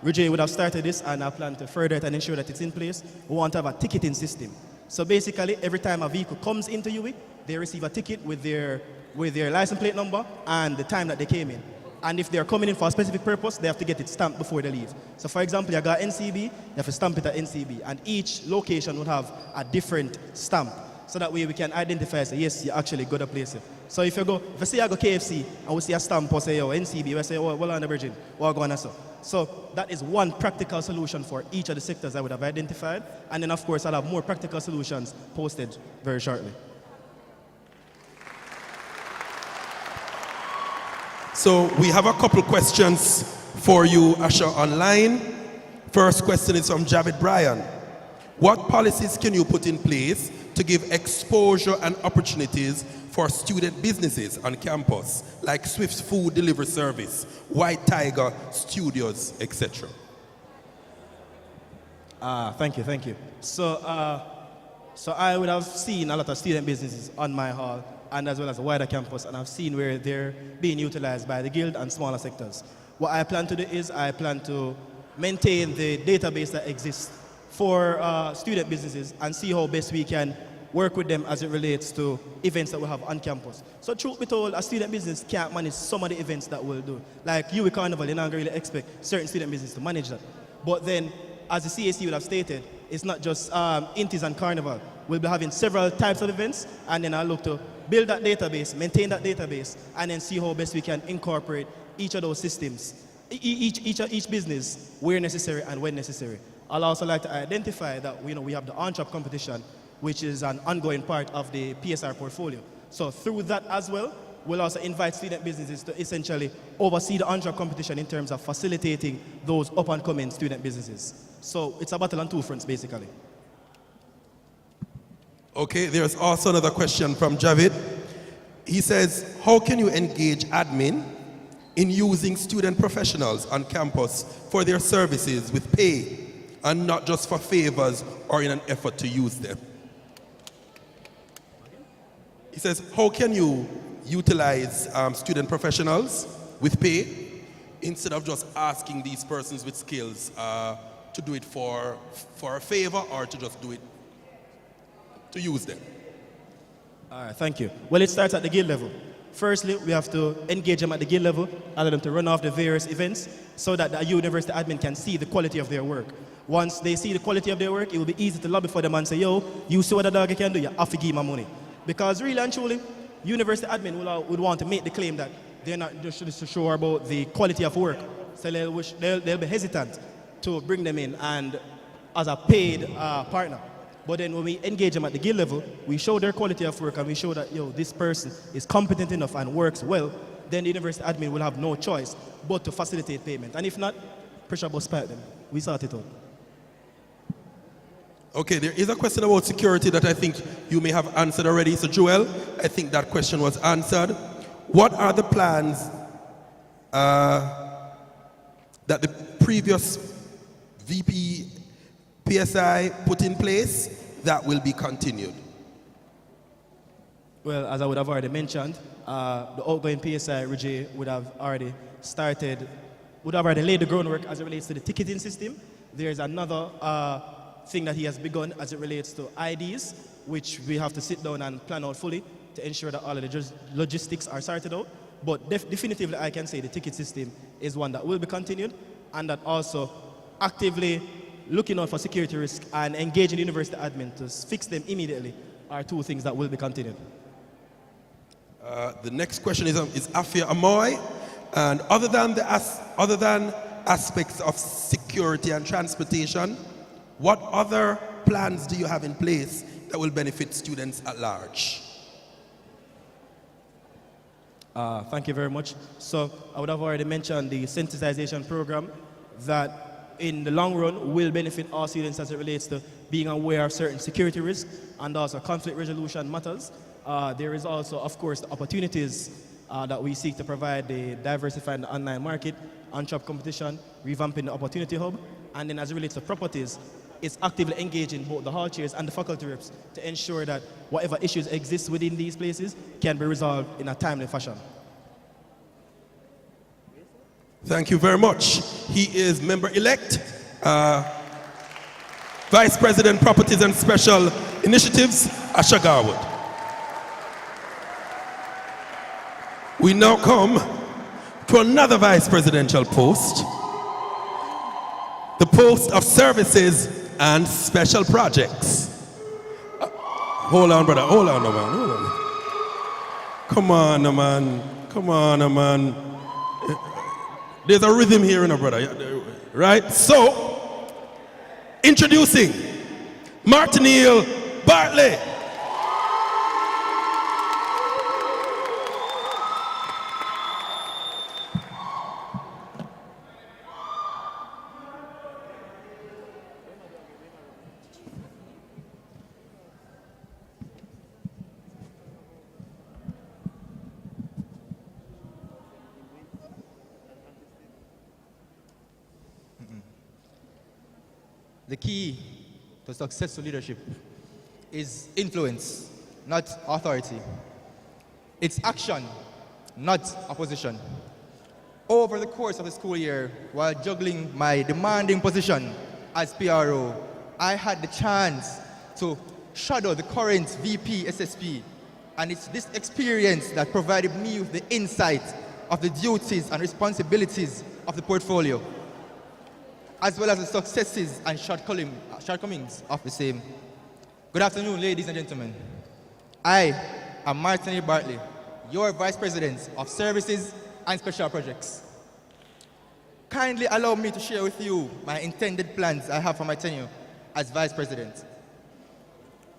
Rajay would have started this and I plan to further it and ensure that it's in place. We want to have a ticketing system. So basically, every time a vehicle comes into UWI, they receive a ticket with their license plate number and the time that they came in. And if they're coming in for a specific purpose, they have to get it stamped before they leave. So for example, you got NCB, you have to stamp it at NCB, and each location would have a different stamp. So that way we can identify, say, yes, you actually got a place here. So if I say I go KFC, and we see a stamp or say, oh, NCB, we say, oh, well, on the Virgin, what going on, so. So that is one practical solution for each of the sectors I would have identified. And then of course, I'll have more practical solutions posted very shortly. So we have a couple questions for you, Asha, online. First question is from Javid Bryan. What policies can you put in place to give exposure and opportunities for student businesses on campus, like Swift's food delivery service, White Tiger Studios, etc.? Thank you, thank you. So I would have seen a lot of student businesses on my hall and as well as the wider campus, and I've seen where they're being utilized by the guild and smaller sectors. What I plan to do is I plan to maintain the database that exists for student businesses and see how best we can work with them as it relates to events that we have on campus. So truth be told, a student business can't manage some of the events that we'll do. Like UE Carnival, you're not really expect certain student businesses to manage that. But then, as the CAC would have stated, it's not just Intis and Carnival. We'll be having several types of events, and then I'll look to build that database, maintain that database, and then see how best we can incorporate each of those systems, each business where necessary and when necessary. I'll also like to identify that we have the on-shop competition, which is an ongoing part of the PSR portfolio. So through that as well, we'll also invite student businesses to essentially oversee the on-shop competition in terms of facilitating those up-and-coming student businesses. So it's a battle on two fronts, basically. Okay, there's also another question from Javid. He says, how can you engage admin in using student professionals on campus for their services with pay and not just for favors or in an effort to use them? He says, how can you utilize student professionals with pay instead of just asking these persons with skills to do it for a favor or to just do it to use them? All right, thank you. Well, it starts at the guild level. Firstly, we have to engage them at the guild level, allow them to run off the various events so that the university admin can see the quality of their work. Once they see the quality of their work, it will be easy to lobby for them and say, yo, you see what a dog can do, you have to give my money. Because really and truly, university admin would want to make the claim that they're not just sure about the quality of work. So they'll be hesitant to bring them in and as a paid partner. But then when we engage them at the guild level, we show their quality of work and we show that, this person is competent enough and works well, then the university admin will have no choice but to facilitate payment. And if not, pressure bus pipe them. We sort it out. Okay, there is a question about security that I think you may have answered already. So Joel, I think that question was answered. What are the plans that the previous VP PSI put in place that will be continued? Well, as I would have already mentioned, the outgoing PSI, Reggie, would have already laid the groundwork as it relates to the ticketing system. There's another thing that he has begun as it relates to IDs, which we have to sit down and plan out fully to ensure that all of the logistics are sorted out. But definitively, I can say the ticket system is one that will be continued, and that also actively looking out for security risk and engaging the university admin to fix them immediately are two things that will be continued. The next question is Afia Amoy, and other than aspects of security and transportation, what other plans do you have in place that will benefit students at large? Thank you very much. So I would have already mentioned the sensitization program that in the long run will benefit all students as it relates to being aware of certain security risks and also conflict resolution matters. There is also, of course, the opportunities that we seek to provide, the diversifying the online market, on-shop competition, revamping the opportunity hub, and then as it relates to properties, it's actively engaging both the hall chairs and the faculty reps to ensure that whatever issues exist within these places can be resolved in a timely fashion. Thank you very much. He is member-elect, Vice President, Properties and Special Initiatives, Asha Garwood. We now come to another vice presidential post, the post of Services and Special Projects. Hold on, brother. Hold on, man. Hold on. Come on, man. Come on, man. There's a rhythm here, brother. Right? So, introducing Martinil Bartley. the key to successful leadership is influence, not authority. It's action, not opposition. Over the course of the school year, while juggling my demanding position as PRO, I had the chance to shadow the current VP SSP, and it's this experience that provided me with the insight of the duties and responsibilities of the portfolio, as well as the successes and shortcomings of the same. Good afternoon, ladies and gentlemen. I am Martin Bartley, your Vice President of Services and Special Projects. Kindly allow me to share with you my intended plans I have for my tenure as Vice President.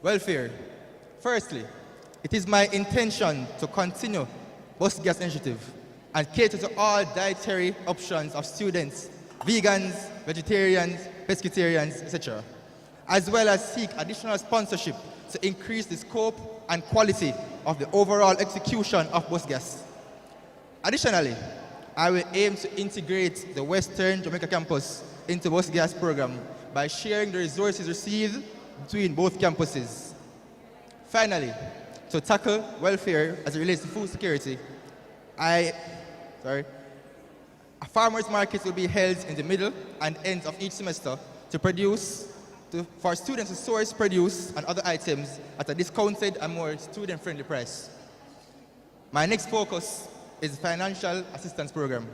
Welfare. Firstly, it is my intention to continue Bus Gas Initiative and cater to all dietary options of students, vegans, vegetarians, pescatarians, etc., as well as seek additional sponsorship to increase the scope and quality of the overall execution of Bus Gas. Additionally, I will aim to integrate the Western Jamaica campus into Bus Gas program by sharing the resources received between both campuses. Finally, to tackle welfare as it relates to food security, a farmers market will be held in the middle and end of each semester for students to source produce and other items at a discounted and more student-friendly price. My next focus is the financial assistance program,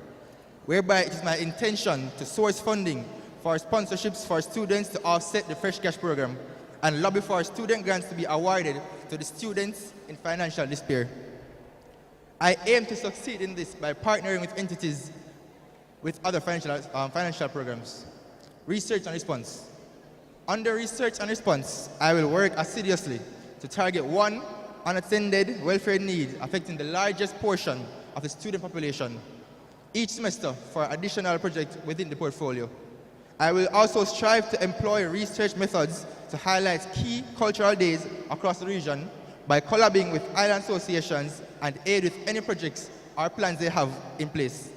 whereby it is my intention to source funding for sponsorships for students to offset the Fresh Cash program and lobby for student grants to be awarded to the students in financial despair. I aim to succeed in this by partnering with entities with other financial programs. Research and response. Under research and response, I will work assiduously to target one unattended welfare need affecting the largest portion of the student population each semester for additional projects within the portfolio. I will also strive to employ research methods to highlight key cultural days across the region by collabing with island associations and aid with any projects or plans they have in place.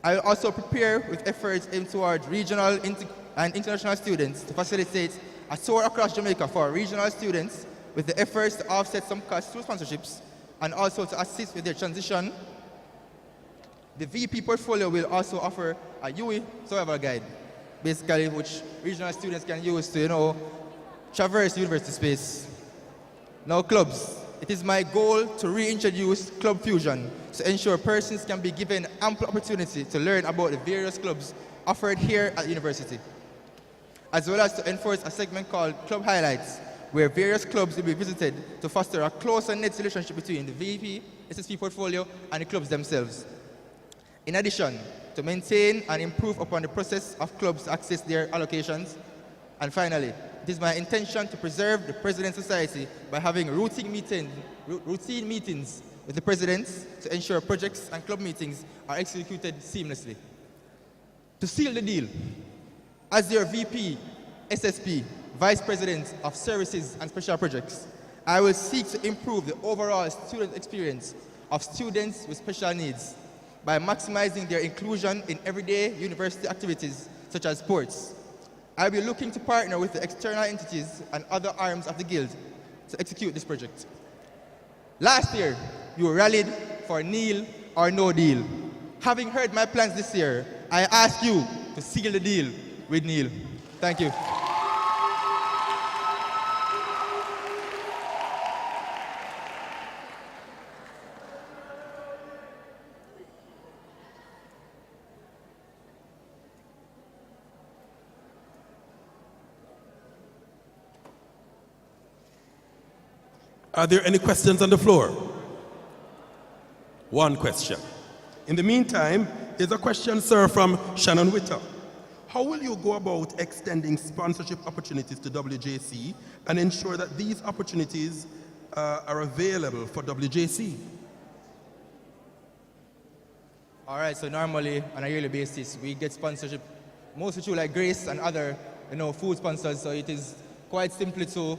I will also prepare with efforts aimed towards regional and international students to facilitate a tour across Jamaica for regional students with the efforts to offset some costs through sponsorships and also to assist with their transition. The VP portfolio will also offer a UE survival guide, basically which regional students can use to, traverse university space. Now clubs. It is my goal to reintroduce club fusion to ensure persons can be given ample opportunity to learn about the various clubs offered here at the university, as well as to enforce a segment called Club Highlights, where various clubs will be visited to foster a closer knit relationship between the VP, SSP portfolio, and the clubs themselves. In addition, to maintain and improve upon the process of clubs to access their allocations. And finally, it is my intention to preserve the President's Society by having routine meetings with the Presidents to ensure projects and club meetings are executed seamlessly. To seal the deal, as your VP, SSP, Vice President of Services and Special Projects, I will seek to improve the overall student experience of students with special needs by maximizing their inclusion in everyday university activities such as sports. I will be looking to partner with the external entities and other arms of the Guild to execute this project. Last year, you rallied for Kneel or No Deal. Having heard my plans this year, I ask you to seal the deal with Kneel. Thank you. Are there any questions on the floor? One question. In the meantime, here's a question, sir, from Shannon Witter. How will you go about extending sponsorship opportunities to WJC and ensure that these opportunities are available for WJC? All right, so normally on a yearly basis, we get sponsorship mostly through like Grace and other food sponsors, so it is quite simply to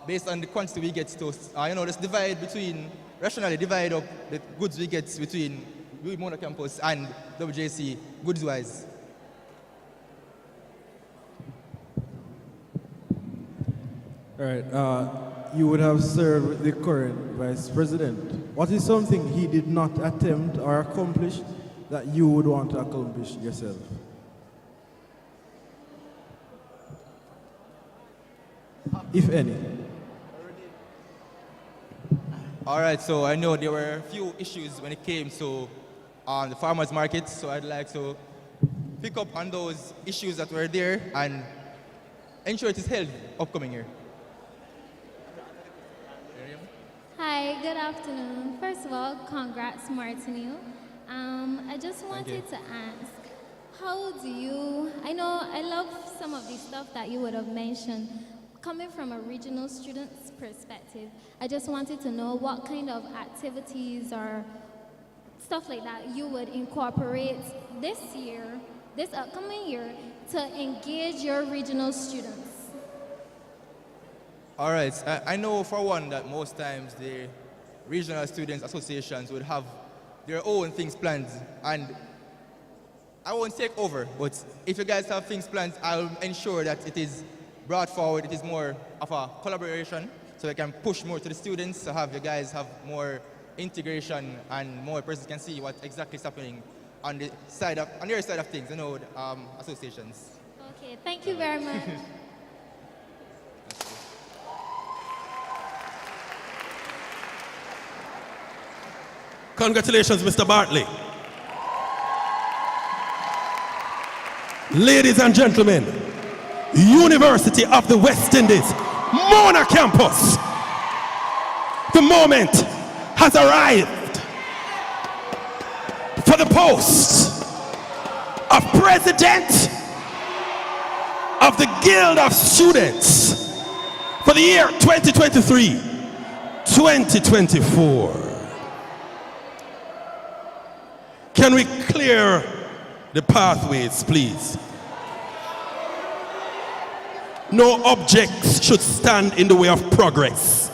based on the quantity we get to, just rationally divide up the goods we get between Mona campus and WJC, goods-wise. Right. You would have served with the current vice president. What is something he did not attempt or accomplish that you would want to accomplish yourself? If any. All right, so I know there were a few issues when it came to the farmers market, so I'd like to pick up on those issues that were there and ensure it is held upcoming year. Hi, good afternoon. First of all, congrats, Martinil. I just wanted to ask, how do you, I know I love some of the stuff that you would have mentioned. Coming from a regional student's perspective, I just wanted to know what kind of activities or stuff like that you would incorporate this year, this upcoming year, to engage your regional students. All right, I know for one that most times the regional students associations would have their own things planned, and I won't take over, but if you guys have things planned, I'll ensure that it is brought forward, it is more of a collaboration, so we can push more to the students, to have you guys have more integration and more persons can see what exactly is happening on the side of, on your side of things, associations. Okay, thank you very much. Congratulations, Mr. Bartley. Ladies and gentlemen, University of the West Indies, Mona campus. The moment has arrived for the post of President of the Guild of Students for the year 2023-2024. Can we clear the pathways, please? No objects should stand in the way of progress.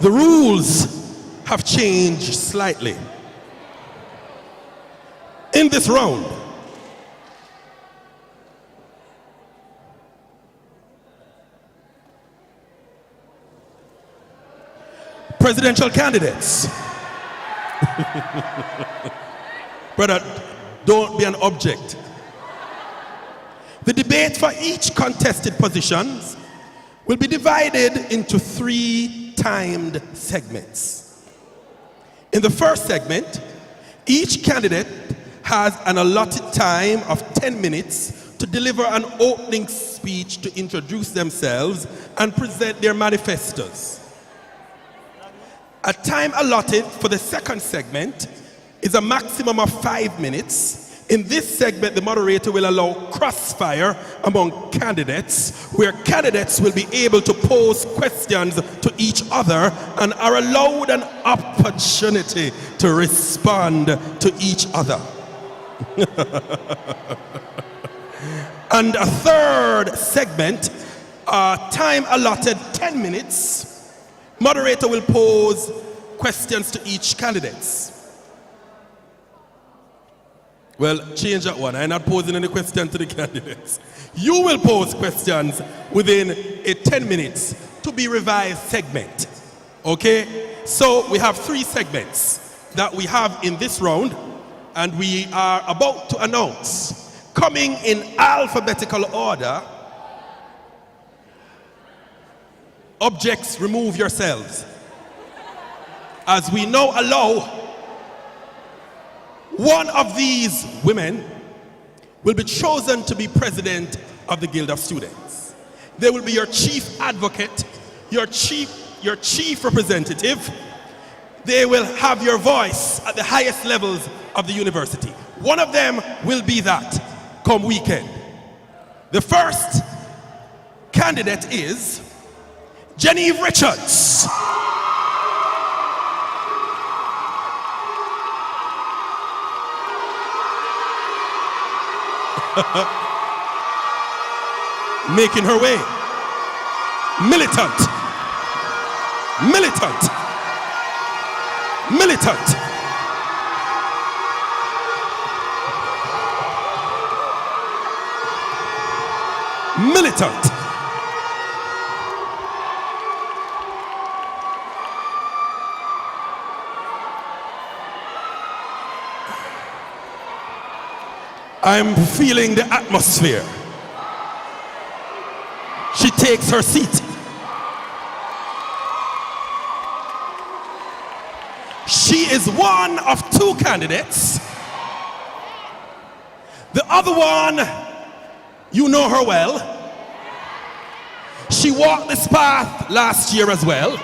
The rules have changed slightly. In this round, presidential candidates. Brother, don't be an object. The debate for each contested positions will be divided into 3 timed segments. In the first segment, each candidate has an allotted time of 10 minutes to deliver an opening speech to introduce themselves and present their manifestos. A time allotted for the second segment is a maximum of 5 minutes. In this segment, the moderator will allow crossfire among candidates, where candidates will be able to pose questions to each other and are allowed an opportunity to respond to each other. And a third segment, time allotted 10 minutes. Moderator will pose questions to each candidate. Well, change that one. I'm not posing any question to the candidates. You will pose questions within a 10 minutes to be revised segment. Okay? So we have 3 segments that we have in this round, and we are about to announce, coming in alphabetical order. Objects, remove yourselves. As we now allow one of these women will be chosen to be president of the Guild of Students. They will be your chief advocate, your chief representative. They will have your voice at the highest levels of the university. One of them will be that come weekend. The first candidate is Genevieve Richards. Making her way. Militant. Militant. Militant. Militant. I'm feeling the atmosphere. She takes her seat. She is one of two candidates. The other one, you know her well. She walked this path last year as well.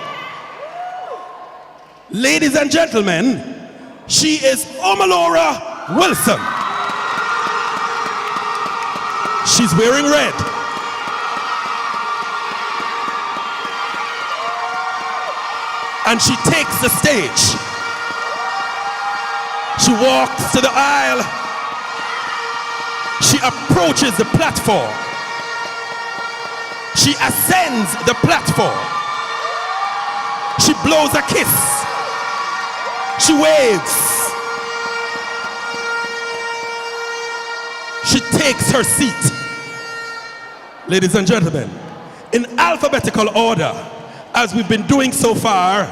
Ladies and gentlemen, she is Omalora Wilson. She's wearing red. And she takes the stage. She walks to the aisle. She approaches the platform. She ascends the platform. She blows a kiss. She waves. She takes her seat. Ladies and gentlemen, in alphabetical order, as we've been doing so far,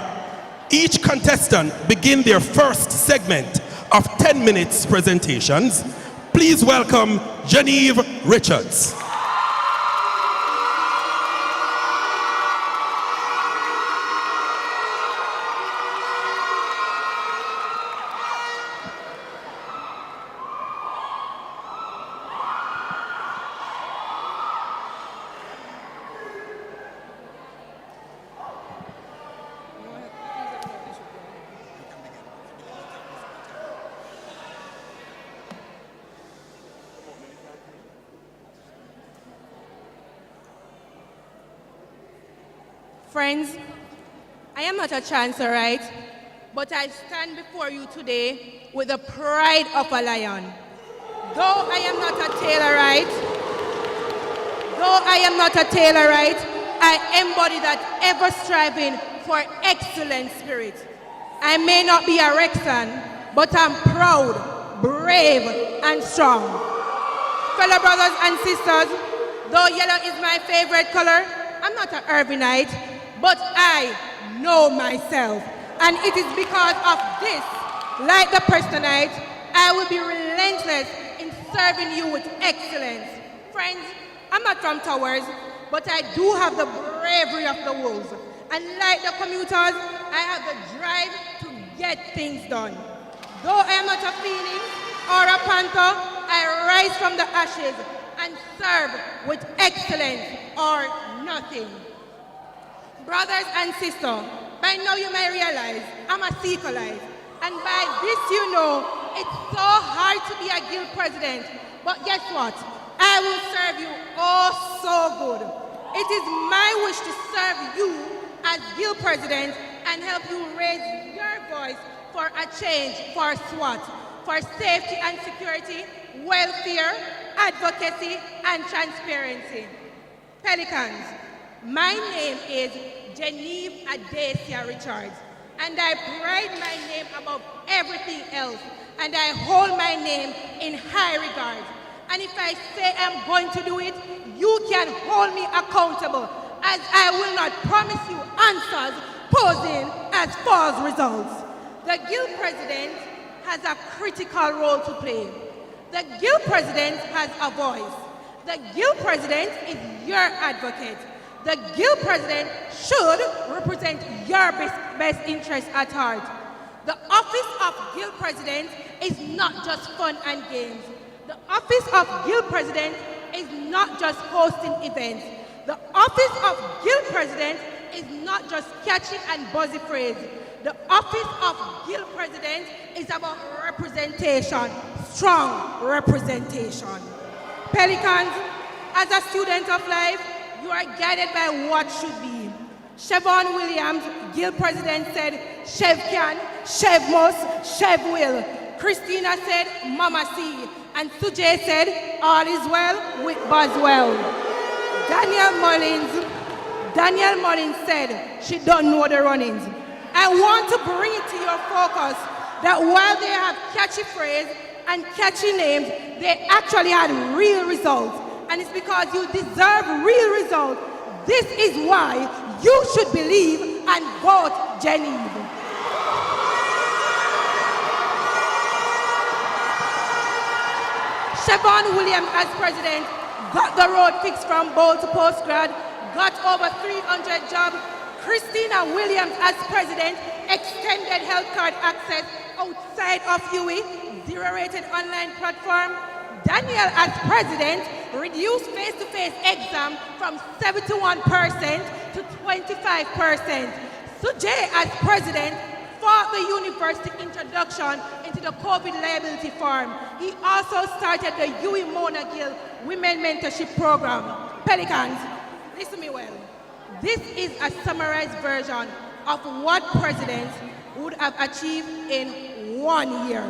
each contestant begin their first segment of 10 minutes presentations. Please welcome Genevieve Richards. Friends, I am not a Chancellor, right? But I stand before you today with the pride of a lion. Though I am not a Taylorite, I embody that ever striving for excellent spirit. I may not be a Rexan, but I'm proud, brave, and strong. Fellow brothers and sisters, though yellow is my favorite color, I'm not an Irvingite, but I know myself. And it is because of this, like the Prestonite, I will be relentless in serving you with excellence. Friends, I'm not from Towers, but I do have the bravery of the wolves. And like the commuters, I have the drive to get things done. Though I am not a phoenix or a panther, I rise from the ashes and serve with excellence or nothing. Brothers and sisters, by now you may realize I'm a Seekolite. And by this you know it's so hard to be a guild president. But guess what? I will serve you oh so good. It is my wish to serve you as guild president and help you raise your voice for a change for SWAT, for safety and security, welfare, advocacy, and transparency. Pelicans, my name is Genevieve Adesia Richards, and I pride my name above everything else, and I hold my name in high regard. And if I say I'm going to do it, you can hold me accountable, as I will not promise you answers posing as false results. The guild president has a critical role to play. The guild president has a voice. The guild president is your advocate. The guild president should represent your best interest at heart. The office of guild president is not just fun and games. The office of guild president is not just hosting events. The office of guild president is not just catchy and buzzy phrase. The office of guild president is about representation, strong representation. Pelicans, as a student of life, you are guided by what should be. Siobhan Williams, guild president, said, Chev can, Chev must, Chev will. Christina said, Mama see. And Sujay said, all is well with Boswell. Danielle Mullins said she don't know the runnings. I want to bring it to your focus that while they have catchy phrase and catchy names, they actually had real results. And it's because you deserve real results. This is why you should believe and vote Genevieve. Siobhan Williams as president got the road fixed from bowl to postgrad, got over 300 jobs. Christina Williams as president extended health card access outside of UE, zero-rated online platform. Daniel as president reduced face-to-face exam from 71% to 25%. Sujay as president fought the university introduction into the COVID liability form. He also started the UE Mona Gill Women Mentorship Program. Pelicans, listen to me well. This is a summarized version of what presidents would have achieved in 1 year.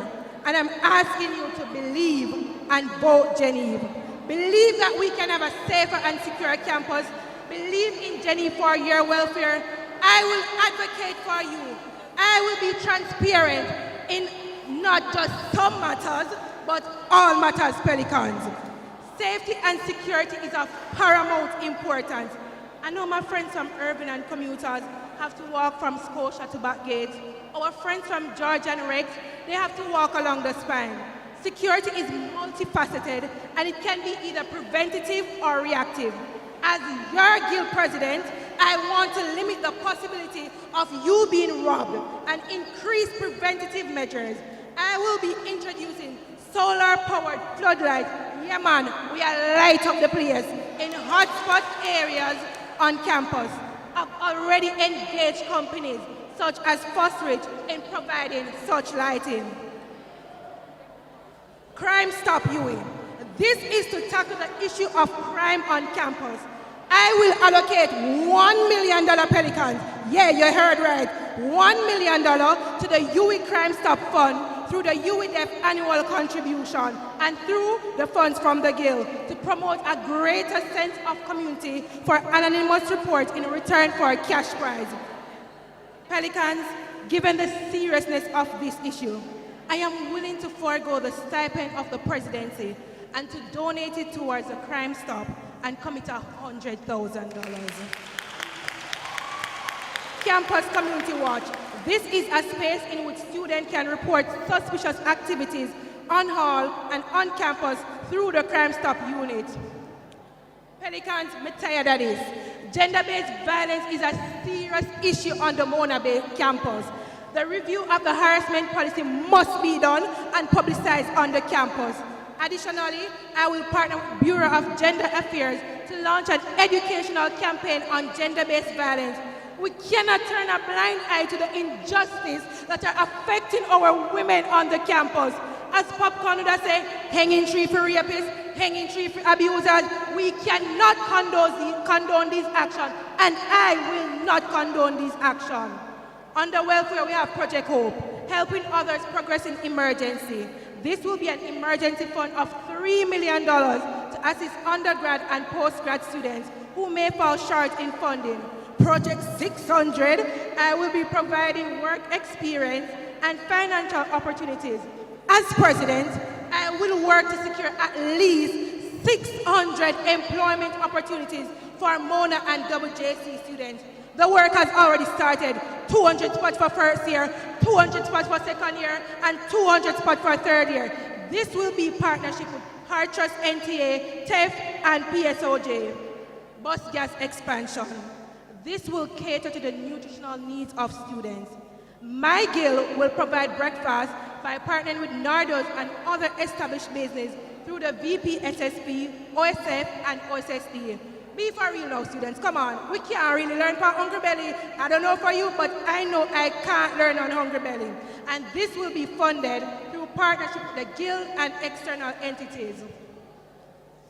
And I'm asking you to believe and vote Genevieve. Believe that we can have a safer and secure campus. Believe in Genevieve for your welfare. I will advocate for you. I will be transparent in not just some matters, but all matters, Pelicans. Safety and security is of paramount importance. I know my friends from urban and commuters have to walk from Scotia to Backgate. Our friends from Georgia and Rex, they have to walk along the spine. Security is multifaceted and it can be either preventative or reactive. As your guild president, I want to limit the possibility of you being robbed and increase preventative measures. I will be introducing solar-powered floodlights. Yeah, man, we are light up the place in hotspot areas on campus. I've already engaged companies such as Fosrich in providing such lighting. Crime Stop UE. This is to tackle the issue of crime on campus. I will allocate $1 million, Pelicans. Yeah, you heard right. $1 million to the UE Crime Stop Fund through the UEDEF annual contribution and through the funds from the Guild to promote a greater sense of community for anonymous reports in return for a cash prize. Pelicans, given the seriousness of this issue, I am willing to forego the stipend of the presidency and to donate it towards a crime stop and commit $100,000. Campus Community Watch. This is a space in which students can report suspicious activities on hall and on campus through the Crime Stop unit. Pelicans, I'm tired of this. Gender-based violence is a serious issue on the Mona Bay campus. The review of the harassment policy must be done and publicized on the campus. Additionally, I will partner with Bureau of Gender Affairs to launch an educational campaign on gender-based violence. We cannot turn a blind eye to the injustice that are affecting our women on the campus. As Popcorn would say, hanging tree for rapists, hanging tree for abusers. We cannot condone these actions, and I will not condone these actions. Under welfare, we have Project Hope, helping others progress in emergency. This will be an emergency fund of $3 million to assist undergrad and postgrad students who may fall short in funding. Project 600, I will be providing work experience and financial opportunities. As president, I will work to secure at least 600 employment opportunities for Mona and WJC students. The work has already started. 200 spots for first year, 200 spots for second year, and 200 spots for third year. This will be partnership with Hard Trust NTA, TEF, and PSOJ. Bus gas expansion. This will cater to the nutritional needs of students. My guild will provide breakfast by partnering with Nardos and other established business through the VPSSP, OSF, and OSSD. Be for real now, students. Come on. We can't really learn from Hungry Belly. I don't know for you, but I know I can't learn on Hungry Belly. And this will be funded through partnership with the guild and external entities.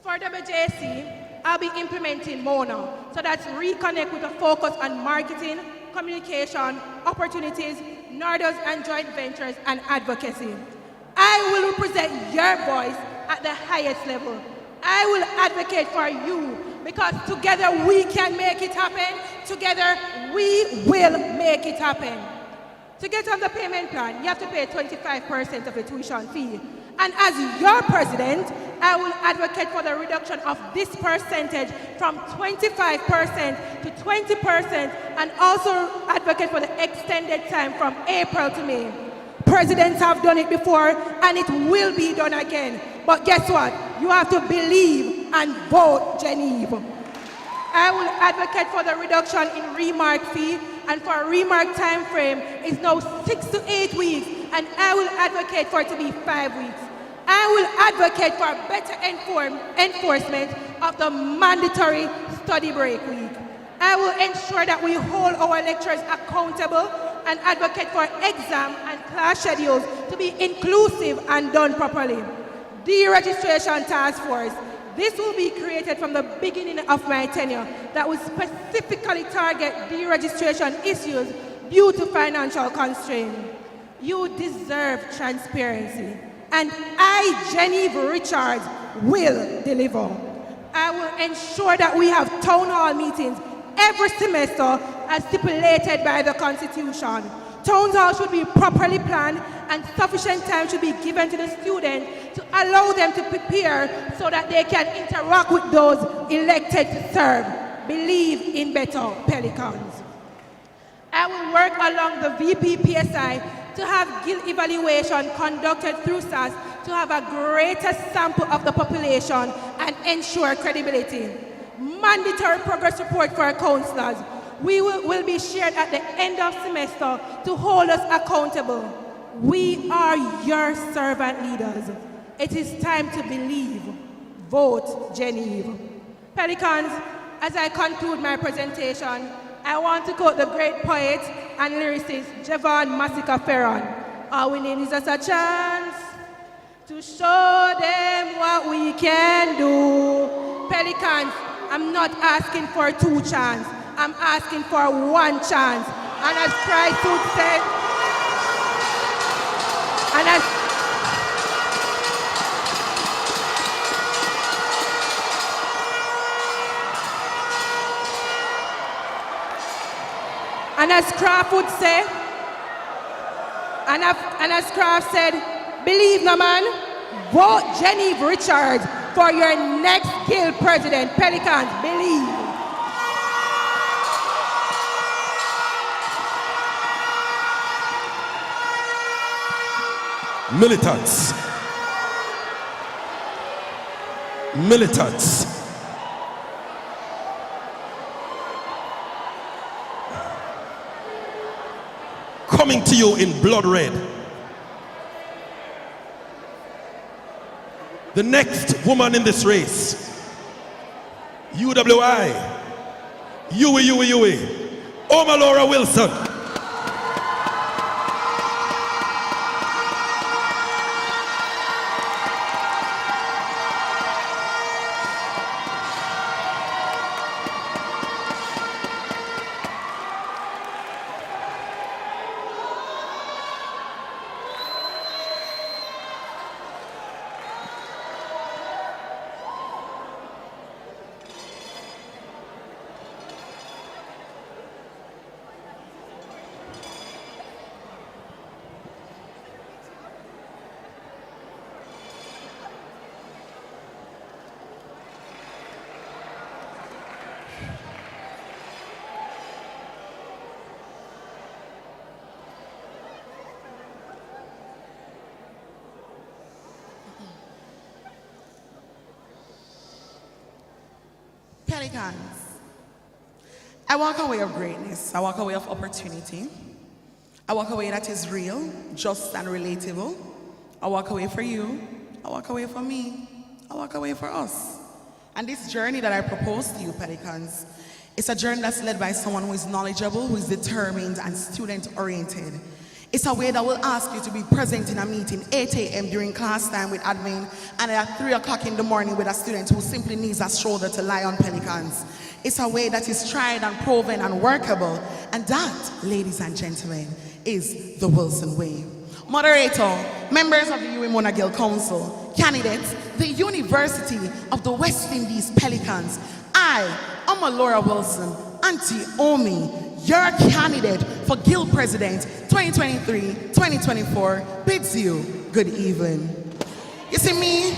For WJC, I'll be implementing Mona, so that's reconnect with a focus on marketing, communication, opportunities, Nardos and joint ventures, and advocacy. I will represent your voice at the highest level. I will advocate for you Because together we can make it happen. Together we will make it happen. To get on the payment plan, you have to pay 25% of the tuition fee. And as your president, I will advocate for the reduction of this percentage from 25% to 20% and also advocate for the extended time from April to May. Presidents have done it before and it will be done again. But guess what? You have to believe and vote, Geneva. I will advocate for the reduction in remark fee, and for a remark time frame is now 6 to 8 weeks, and I will advocate for it to be 5 weeks. I will advocate for better enforcement of the mandatory study break week. I will ensure that we hold our lecturers accountable and advocate for exam and class schedules to be inclusive and done properly. Deregistration task force. This will be created from the beginning of my tenure that will specifically target deregistration issues due to financial constraints. You deserve transparency, and I, Geneva Richards, will deliver. I will ensure that we have town hall meetings every semester as stipulated by the Constitution. Town hall should be properly planned and sufficient time should be given to the students to allow them to prepare so that they can interact with those elected to serve. Believe in better, Pelicans. I will work along the VPPSI to have guild evaluation conducted through SAS to have a greater sample of the population and ensure credibility. Mandatory progress report for our counselors will be shared at the end of semester to hold us accountable. We are your servant leaders. It is time to believe. Vote Geneva. Pelicans, as I conclude my presentation, I want to quote the great poet and lyricist Javon Massika Ferron. All we need is just a chance to show them what we can do. Pelicans, I'm not asking for 2 chances. I'm asking for 1 chance. And as Christ would say, and as Kraft would say, and as Kraft said, believe no man, vote Geneva Richards for your next guild president. Pelicans, believe. Militants. Militants. Coming to you in blood red. The next woman in this race, UWI, Yui, Oma Laura Wilson. Pelicans, I walk away of greatness. I walk away of opportunity. I walk away that is real, just and relatable. I walk away for you. I walk away for me. I walk away for us. And this journey that I propose to you, Pelicans, it's a journey that's led by someone who is knowledgeable, who is determined and student-oriented. It's a way that will ask you to be present in a meeting 8 a.m. during class time with admin and at 3 o'clock in the morning with a student who simply needs a shoulder to lie on. Pelicans. It's a way that is tried and proven and workable. And that, ladies and gentlemen, is the Wilson way. Moderator, members of the UWI Mona Guild Council, candidates, the University of the West Indies Pelicans, I Laura Wilson, Auntie Omi, your candidate for Guild President 2023-2024 bids you good evening. You see me?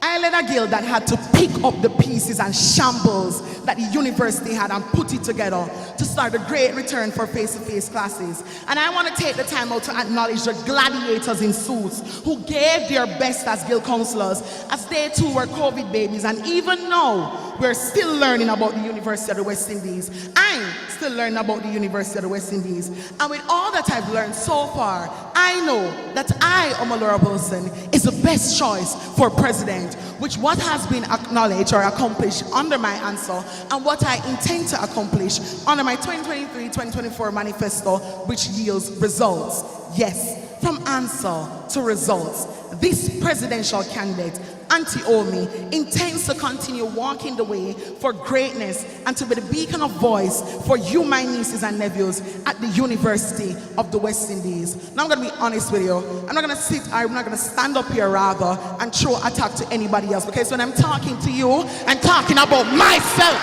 I led a guild that had to pick up the pieces and shambles that the university had and put it together to start a great return for face-to-face classes. And I want to take the time out to acknowledge the gladiators in suits who gave their best as guild counselors, as they too were COVID babies. And even now, we're still learning about the University of the West Indies. I'm still learning about the University of the West Indies. And with all that I've learned so far, I know that I, Laura Wilson, is the best choice for president, which what has been acknowledged or accomplished under my answer and what I intend to accomplish under my 2023-2024 manifesto, which yields results. Yes, from answer to results. This presidential candidate, Auntie Omi, intends to continue walking the way for greatness and to be the beacon of voice for you, my nieces and nephews, at the University of the West Indies. Now I'm going to be honest with you. I'm not going to stand up here rather and throw attack to anybody else, because when I'm talking to you, I'm talking about myself.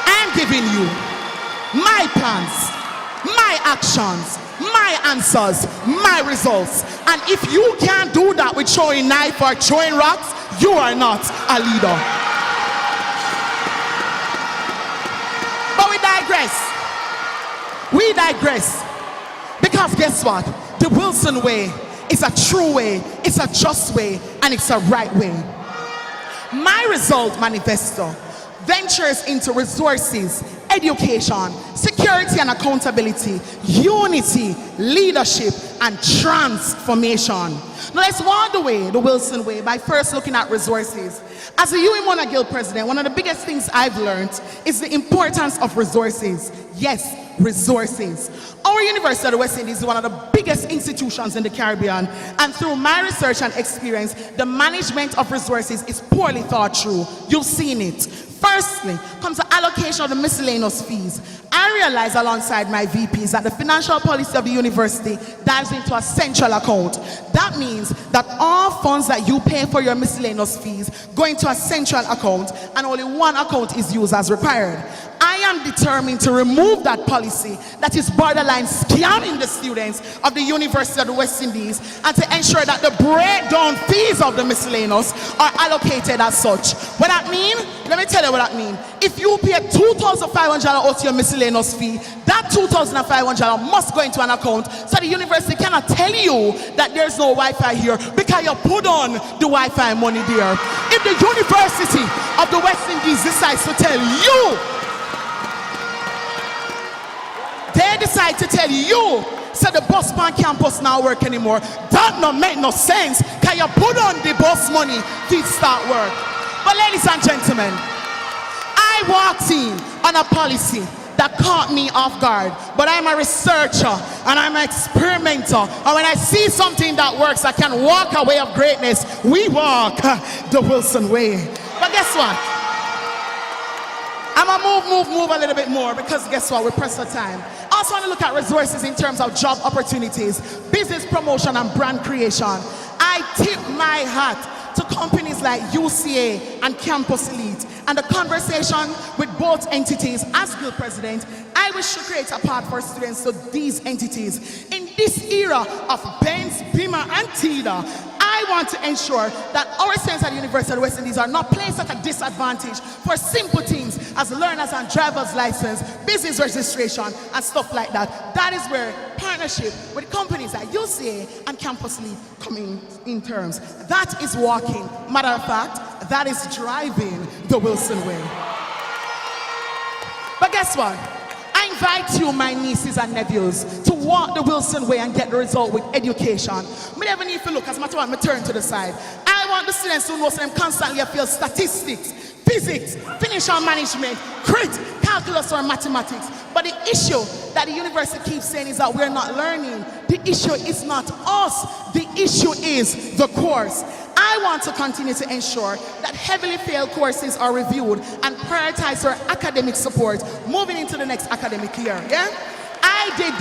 I'm giving you my plans, my actions, my answers, my results. And if you can't do that with throwing knife or throwing rocks, you are not a leader. But we digress. We digress. Because guess what? The Wilson way is a true way, it's a just way, and it's a right way. My result manifesto ventures into resources, education, security and accountability, unity, leadership, and transformation. Now let's walk the way, the Wilson way, by first looking at resources. As a UM1 Guild president, one of the biggest things I've learned is the importance of resources. Yes, resources. Our University of the West Indies is one of the biggest institutions in the Caribbean, and through my research and experience, the management of resources is poorly thought through. You've seen it. Firstly, comes the allocation of the miscellaneous fees. I realize alongside my VPs that the financial policy of the university dives into a central account. That means that all funds that you pay for your miscellaneous fees go into a central account, and only one account is used as required. I am determined to remove that policy that is borderline scamming the students of the University of the West Indies, and to ensure that the breakdown fees of the miscellaneous are allocated as such. What that mean? Let me tell you what that mean. If you pay $2,500 out to your miscellaneous fee, that $2,500 must go into an account, so the university cannot tell you that there's no Wi-Fi here because you put on the Wi-Fi money there. If the University of the West Indies decides to tell you, they decide to tell you, so the bus on campus now work anymore, that don't make no sense. Can you put on the bus money to start work? But ladies and gentlemen, I walked in on a policy that caught me off guard, but I'm a researcher and I'm an experimenter, and when I see something that works, I can walk a way of greatness. We walk the Wilson way. But guess what? I'm gonna move a little bit more, because guess what? We're pressed for time. I also want to look at resources in terms of job opportunities, business promotion, and brand creation. I tip my hat to companies like UCA and Campus Elite, and the conversation with both entities. As Guild President, I wish to create a path for students to these entities. In this era of Benz, Beamer, and TIDA, I want to ensure that our students at the University of the West Indies are not placed at a disadvantage for simple things as learners and driver's license, business registration, and stuff like that. That is where partnership with companies like UCA and Campus Elite come in terms. That is walking. Matter of fact, that is driving the Wilson way. But guess what? I invite you, my nieces and nephews, to walk the Wilson way and get the result with education. We never need to look, as a matter of fact, turn to the side. I want the students to know them constantly feel statistics, physics, financial management, crit, calculus, or mathematics. But the issue that the university keeps saying is that we're not learning. The issue is not us. The issue is the course. I want to continue to ensure that heavily failed courses are reviewed and prioritize our academic support moving into the next academic year. Yeah? I did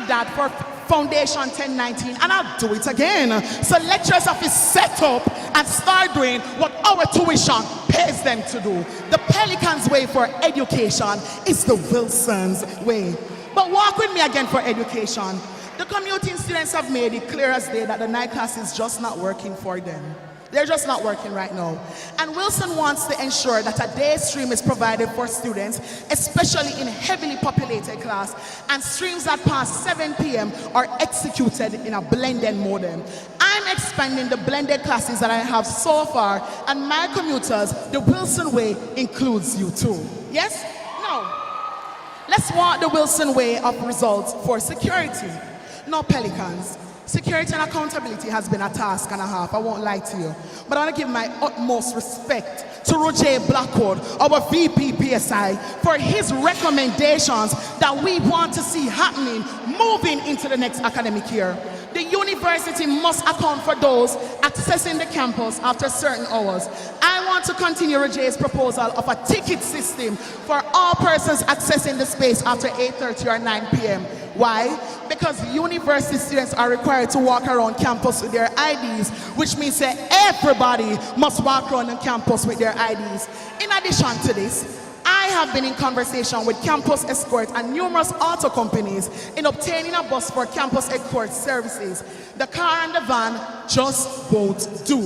that for Foundation 1019, and I'll do it again. So lecturers have to set up and start doing what our tuition pays them to do. The Pelican's way for education is the Wilson's way. But walk with me again for education. The commuting students have made it clear as day that the night class is just not working for them. They're just not working right now. And Wilson wants to ensure that a day stream is provided for students, especially in heavily populated class, and streams that pass 7 p.m. are executed in a blended modem. I'm expanding the blended classes that I have so far, and my commuters, the Wilson way includes you too. Yes? No. Let's walk the Wilson way of results for security. No, Pelicans. Security and accountability has been a task and a half, I won't lie to you. But I want to give my utmost respect to Roger Blackwood, our VP PSI, for his recommendations that we want to see happening moving into the next academic year. The university must account for those accessing the campus after certain hours. I want to continue Roger's proposal of a ticket system for all persons accessing the space after 8:30 or 9 p.m. Why? Because university students are required to walk around campus with their IDs, which means that everybody must walk around on campus with their IDs. In addition to this, I have been in conversation with Campus Escort and numerous auto companies in obtaining a bus for Campus Escort services. The car and the van just won't do.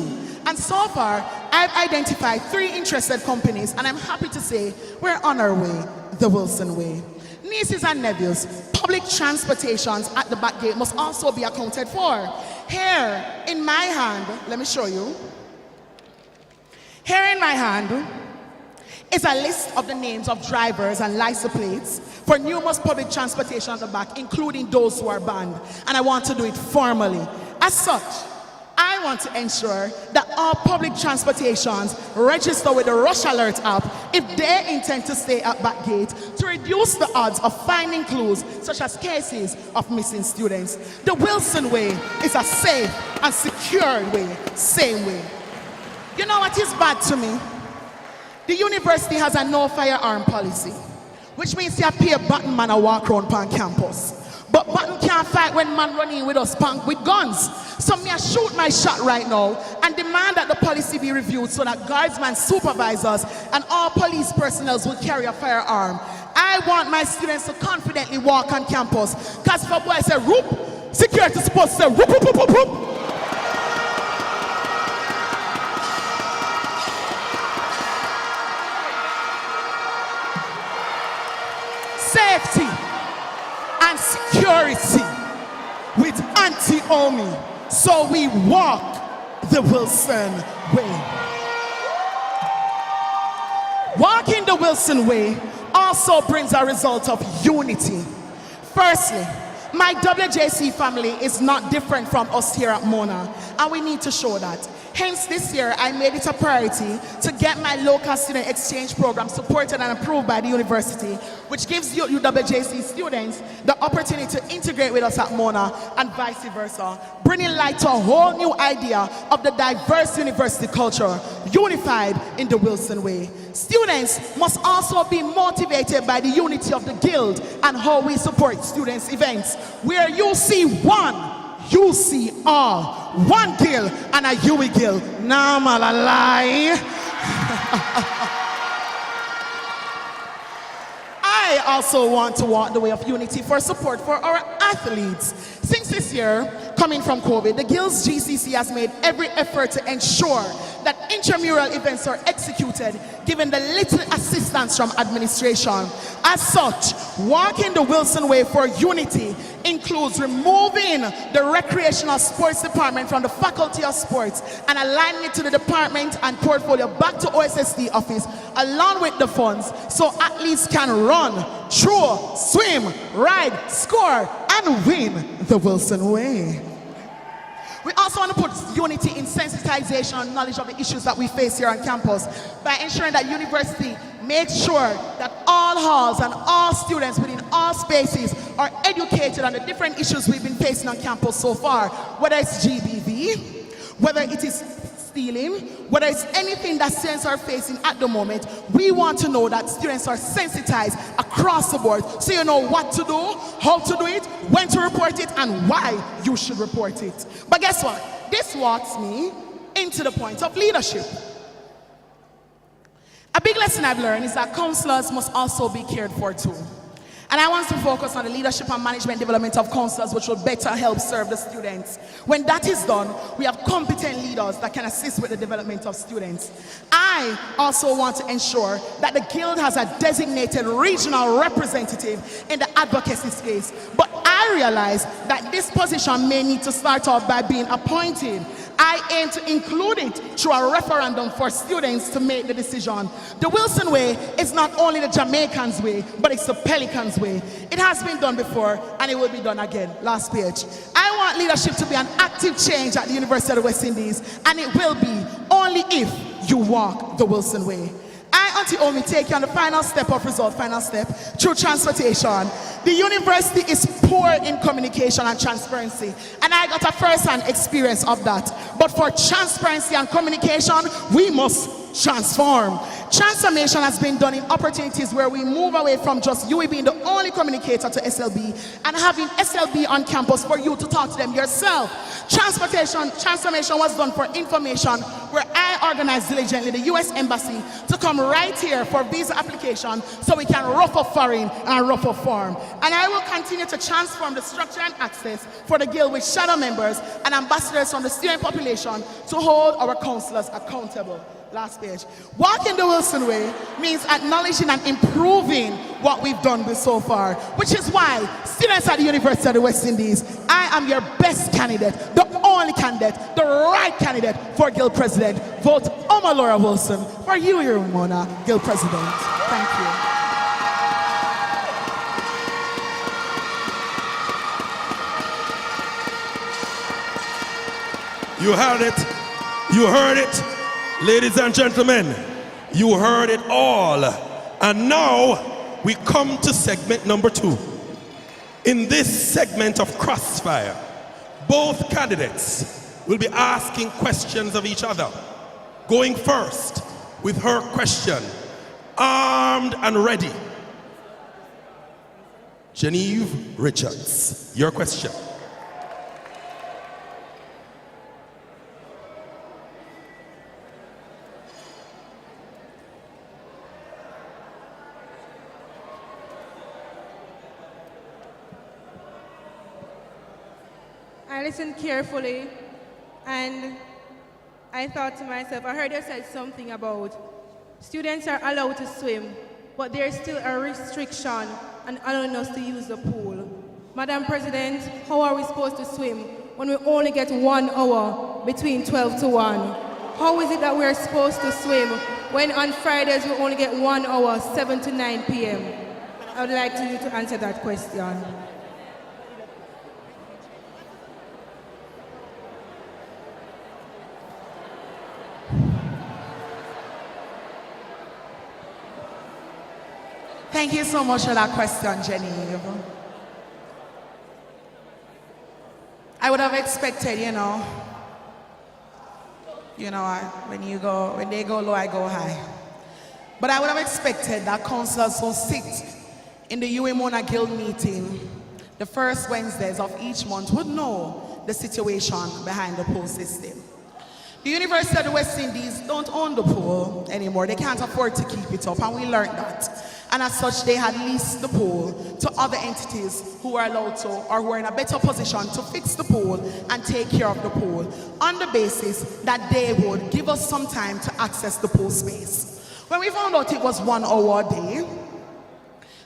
And so far, I've identified 3 interested companies, and I'm happy to say we're on our way, the Wilson way. Nieces and nephews, public transportations at the back gate must also be accounted for. Here in my hand, let me show you. Here in my hand is a list of the names of drivers and license plates for numerous public transportation at the back, including those who are banned. And I want to do it formally. As such, I want to ensure that all public transportations register with the Rush Alert app if they intend to stay at back gate to reduce the odds of finding clues such as cases of missing students. The Wilson way is a safe and secure way, same way. You know what is bad to me? The university has a no firearm policy, which means you pay a button man a walk around on campus. But button can't fight when man running with us punk with guns. So me I shoot my shot right now and demand that the policy be reviewed so that guardsmen, supervisors, and all police personnel will carry a firearm. I want my students to confidently walk on campus. Cause for boys say whoop, security supposed to say whoop, whoop, whoop, whoop, whoop. Safety and security with anti-Omi. So we walk the Wilson way. Walking the Wilson way also brings a result of unity. Firstly, my WJC family is not different from us here at Mona, and we need to show that. Hence, this year, I made it a priority to get my local student exchange program supported and approved by the university, which gives UWJC students the opportunity to integrate with us at Mona and vice versa, bringing light to a whole new idea of the diverse university culture, unified in the Wilson way. Students must also be motivated by the unity of the guild and how we support students' events, where you see one, you see all. One guild and a Huey guild. Nah, man, a lie. I also want to walk the way of unity for support for our athletes. Since this year, coming from COVID, the Guild's GCC has made every effort to ensure that intramural events are executed, given the little assistance from administration. As such, walking the Wilson way for unity includes removing the recreational sports department from the Faculty of Sports and aligning it to the department and portfolio back to OSSD office, along with the funds, so athletes can run, throw, swim, ride, score, and win the Wilson way. We also want to put unity in sensitization and knowledge of the issues that we face here on campus by ensuring that university makes sure that all halls and all students within all spaces are educated on the different issues we've been facing on campus so far, whether it's GBV, whether it is stealing, whether it's anything that students are facing at the moment, we want to know that students are sensitized across the board. So you know what to do, how to do it, when to report it, and why you should report it. But guess what? This walks me into the point of leadership. A big lesson I've learned is that counselors must also be cared for too. And I want to focus on the leadership and management development of counselors, which will better help serve the students. When that is done, we have competent leaders that can assist with the development of students. I also want to ensure that the Guild has a designated regional representative in the advocacy space. But I realize that this position may need to start off by being appointed. I aim to include it through a referendum for students to make the decision. The Wilson way is not only the Jamaicans' way, but it's the Pelicans' way. It has been done before, and it will be done again. Last page. I want leadership to be an active change at the University of the West Indies, and it will be only if you walk the Wilson way. I, Auntie Omi, take you on the final step of result, final step, through transportation. The university is poor in communication and transparency, and I got a first-hand experience of that. But for transparency and communication, we must transform. Transformation has been done in opportunities where we move away from just UE being the only communicator to SLB and having SLB on campus for you to talk to them yourself. Transformation was done for information where I organized diligently the US Embassy to come right here for visa application so we can rough up foreign and rough up form. And I will continue to transform the structure and access for the Guild with shadow members and ambassadors from the student population to hold our counselors accountable. Last page. Walking the Wilson way means acknowledging and improving what we've done so far, which is why students at the University of the West Indies, I am your best candidate, the only candidate, the right candidate for Guild President. Vote Omalora Wilson for you, your Mona, Guild President. Thank you. You heard it. You heard it. Ladies and gentlemen, you heard it all. And now we come to segment number 2. In this segment of Crossfire, both candidates will be asking questions of each other. Going first with her question, armed and ready. Genevieve Richards, your question. I listened carefully and I thought to myself, I heard you said something about students are allowed to swim, but there's still a restriction on allowing us to use the pool. Madam President, how are we supposed to swim when we only get 1 hour between 12 to 1? How is it that we're supposed to swim when on Fridays we only get 1 hour, 7 to 9 p.m.? I would like you to answer that question. Thank you so much for that question, Genevieve. I would have expected, when they go low, I go high. But I would have expected that counselors who sit in the UA Mona Guild meeting the first Wednesdays of each month would know the situation behind the pool system. The University of the West Indies don't own the pool anymore. They can't afford to keep it up, and we learned that. And as such, they had leased the pool to other entities who are allowed to, or who are in a better position to fix the pool and take care of the pool, on the basis that they would give us some time to access the pool space. When we found out it was 1 hour a day,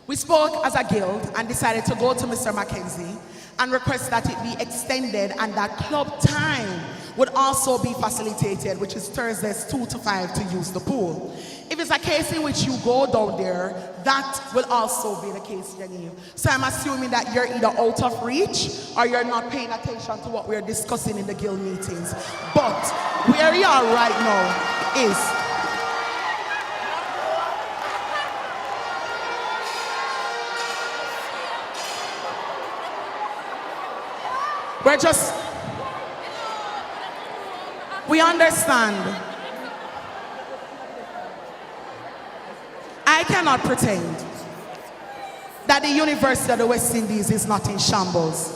we spoke as a guild and decided to go to Mr. Mackenzie and request that it be extended and that club time would also be facilitated, which is Thursdays 2 to 5 to use the pool. If it's a case in which you go down there, that will also be the case, Genevieve. So I'm assuming that you're either out of reach or you're not paying attention to what we're discussing in the guild meetings. But where you are right now is we understand. I cannot pretend that the University of the West Indies is not in shambles.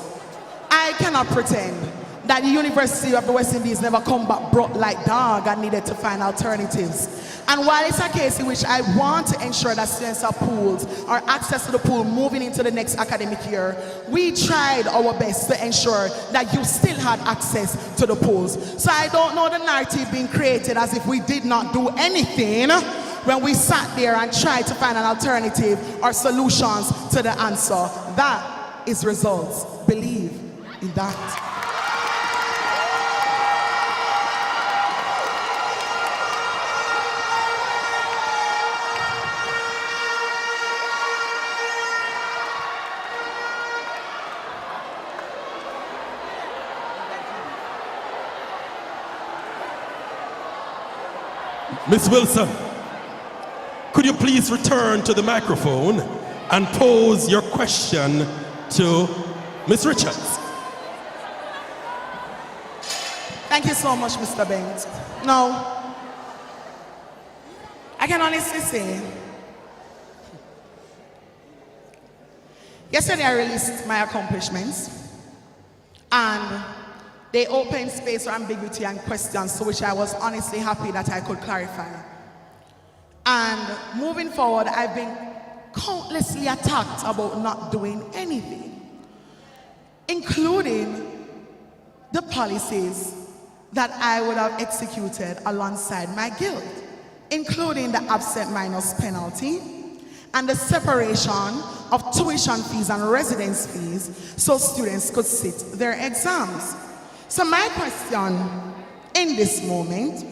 I cannot pretend that the University of the West Indies never come back broke like dog and needed to find alternatives. And while it's a case in which I want to ensure that students have pools or access to the pool moving into the next academic year, we tried our best to ensure that you still had access to the pools. So I don't know the narrative being created as if we did not do anything when we sat there and tried to find an alternative or solutions to the answer. That is results. Believe in that. Miss Wilson, could you please return to the microphone and pose your question to Miss Richards? Thank you so much, Mr. Banks. Now, I can honestly say, yesterday I released my accomplishments, and they opened space for ambiguity and questions, to which I was honestly happy that I could clarify. And moving forward, I've been countlessly attacked about not doing anything, including the policies that I would have executed alongside my guild, including the absent minors penalty and the separation of tuition fees and residence fees so students could sit their exams. So my question in this moment,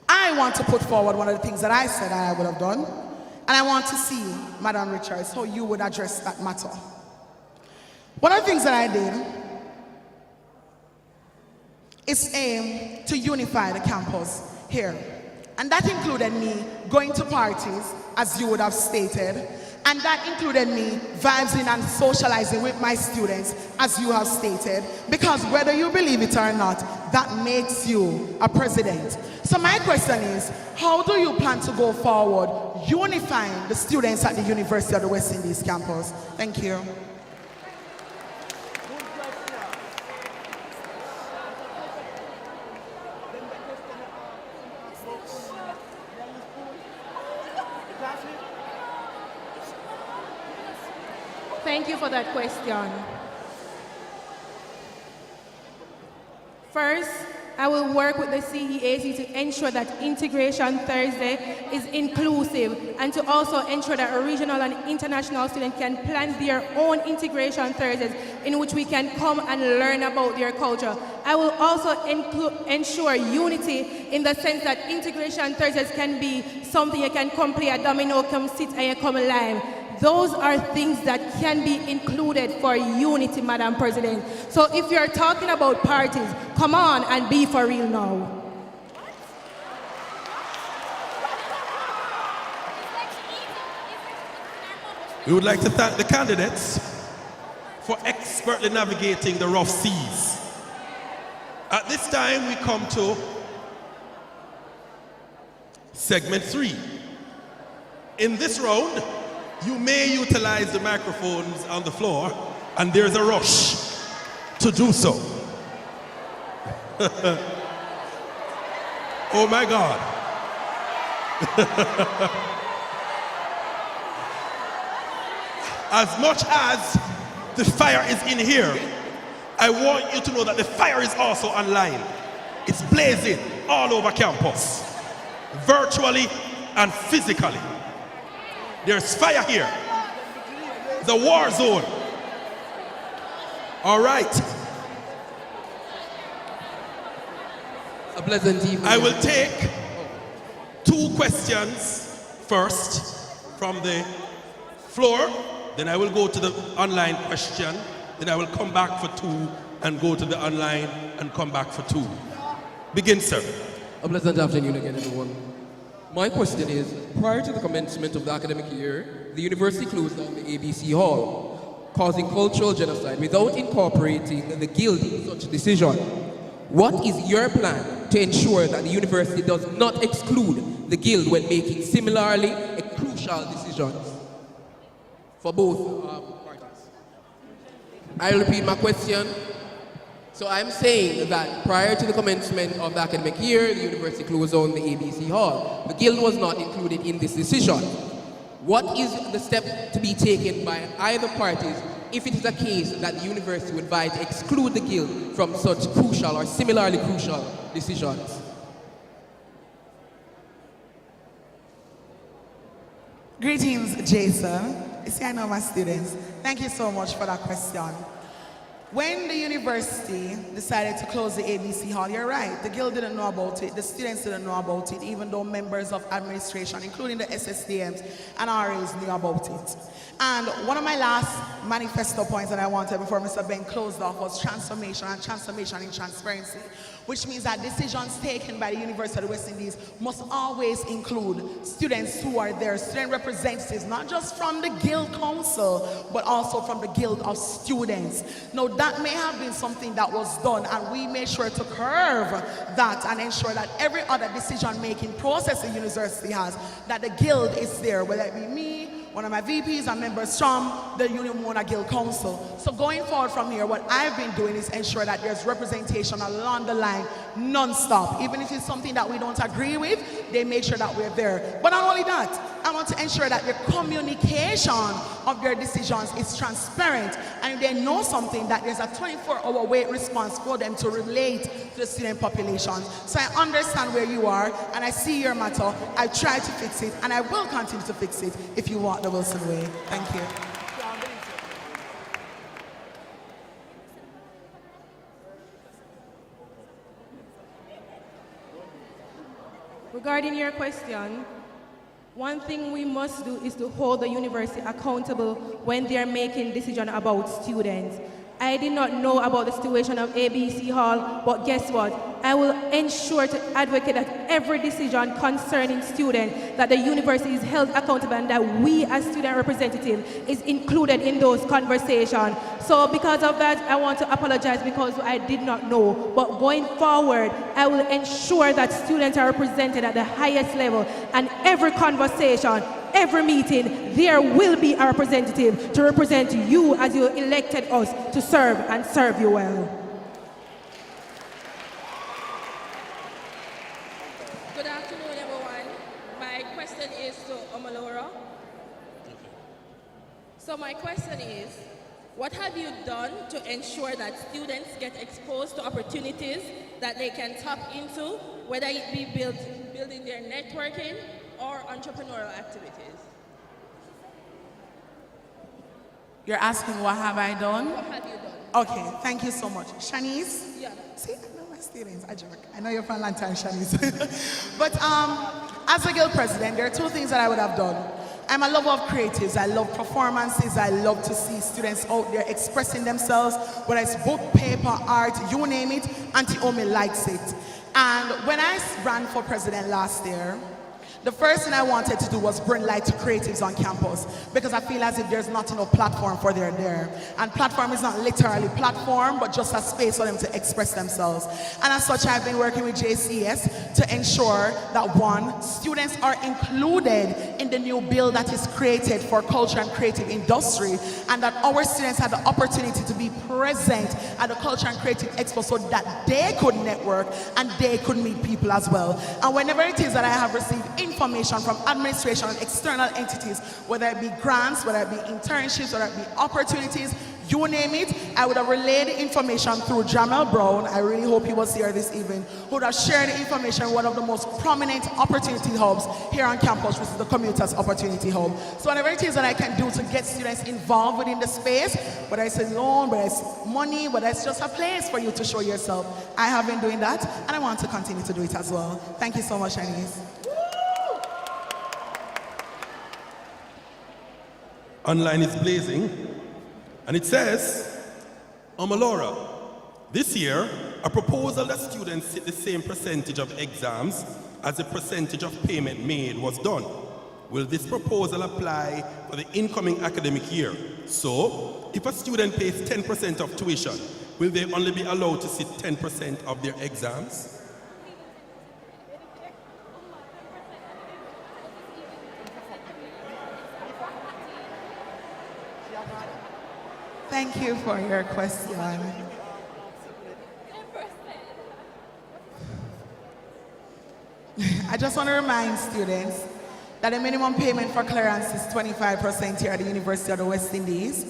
I want to put forward one of the things that I said I would have done, and I want to see, Madam Richards, how you would address that matter. One of the things that I did is aim to unify the campus here. And that included me going to parties, as you would have stated, and that included me vibing and socializing with my students, as you have stated, because whether you believe it or not, that makes you a president. So my question is, how do you plan to go forward unifying the students at the University of the West Indies campus? Thank you. Thank you for that question. First, I will work with the CEAC to ensure that Integration Thursday is inclusive and to also ensure that a regional and international student can plan their own Integration Thursdays in which we can come and learn about their culture. I will also ensure unity in the sense that Integration Thursdays can be something you can come play a domino, come sit and you come lime. Those are things that can be included for unity, Madam President. So if you're talking about parties, come on and be for real now. We would like to thank the candidates for expertly navigating the rough seas. At this time, we come to segment 3. In this round, you may utilize the microphones on the floor, and there's a rush to do so. Oh my God. As much as the fire is in here, I want you to know that the fire is also online. It's blazing all over campus, virtually and physically. There's fire here. It's a war zone. All right. A pleasant evening. I will take 2 questions first from the floor. Then I will go to the online question. Then I will come back for 2 and go to the online and come back for 2. Begin, sir. A pleasant afternoon again, everyone. My question is, prior to the commencement of the academic year, the university closed down the ABC Hall, causing cultural genocide without incorporating the guild in such decision. What is your plan to ensure that the university does not exclude the guild when making similarly crucial decisions for both parties? I repeat my question. So I'm saying that prior to the commencement of the academic year, the university closed down the ABC Hall. The guild was not included in this decision. What is the step to be taken by either parties if it is a case that the university would advise to exclude the guild from such crucial or similarly crucial decisions? Greetings, Jason. You see, I know my students. Thank you so much for that question. When the university decided to close the ABC Hall, you're right, the guild didn't know about it, the students didn't know about it, even though members of administration, including the SSDMs and RAs, knew about it. And one of my last manifesto points that I wanted before Mr. Ben closed off was transformation, and transformation in transparency, which means that decisions taken by the University of the West Indies must always include students who are there, student representatives, not just from the Guild Council, but also from the Guild of Students. Now, that may have been something that was done, and we made sure to curve that and ensure that every other decision-making process the university has, that the Guild is there, whether it be me, one of my VPs and members from the Union Mona Guild Council. So going forward from here, what I've been doing is ensure that there's representation along the line, non-stop. Even if it's something that we don't agree with, they make sure that we're there. But not only that, I want to ensure that the communication of their decisions is transparent, and if they know something, that there's a 24-hour wait response for them to relate to the student population. So I understand where you are, and I see your matter. I try to fix it, and I will continue to fix it if you want the Wilson way. Thank you. Regarding your question, one thing we must do is to hold the university accountable when they are making decisions about students. I did not know about the situation of ABC Hall, but guess what? I will ensure to advocate that every decision concerning students, that the university is held accountable and that we as student representatives is included in those conversations. So because of that, I want to apologize because I did not know. But going forward, I will ensure that students are represented at the highest level, and every conversation, every meeting, there will be a representative to represent you as you elected us to serve and serve you well. Good afternoon, everyone. My question is to Omalora. So my question is, what have you done to ensure that students get exposed to opportunities that they can tap into, whether it be building their networking or entrepreneurial activities? You're asking what have I done? What have you done? Okay, thank you so much. Shanice? Yeah. See, I know my students, I joke. I know you're from a long time, Shanice. But as a guild president, there are two things that I would have done. I'm a lover of creatives. I love performances. I love to see students out there expressing themselves, whether it's book, paper, art, you name it. Auntie Omi likes it. And when I ran for president last year, the first thing I wanted to do was bring light to creatives on campus, because I feel as if there's not enough platform for them there. And platform is not literally platform, but just a space for them to express themselves. And as such, I've been working with JCS to ensure that, one, students are included in the new bill that is created for culture and creative industry, and that our students had the opportunity to be present at the Culture and Creative Expo so that they could network and they could meet people as well. And whenever it is that I have received information from administration and external entities, whether it be grants, whether it be internships, whether it be opportunities, you name it, I would have relayed the information through Jamel Brown. I really hope he was here this evening, who would have shared the information in one of the most prominent opportunity hubs here on campus, which is the Commuters Opportunity Hub. So whatever it is that I can do to get students involved within the space, whether it's a loan, whether it's money, whether it's just a place for you to show yourself, I have been doing that, and I want to continue to do it as well. Thank you so much, Anise. Online is blazing, and it says, Omalora, this year, a proposal that students sit the same percentage of exams as the percentage of payment made was done. Will this proposal apply for the incoming academic year? So, if a student pays 10% of tuition will they only be allowed to sit 10% of their exams? Thank you for your question. I just want to remind students that the minimum payment for clearance is 25% here at the University of the West Indies,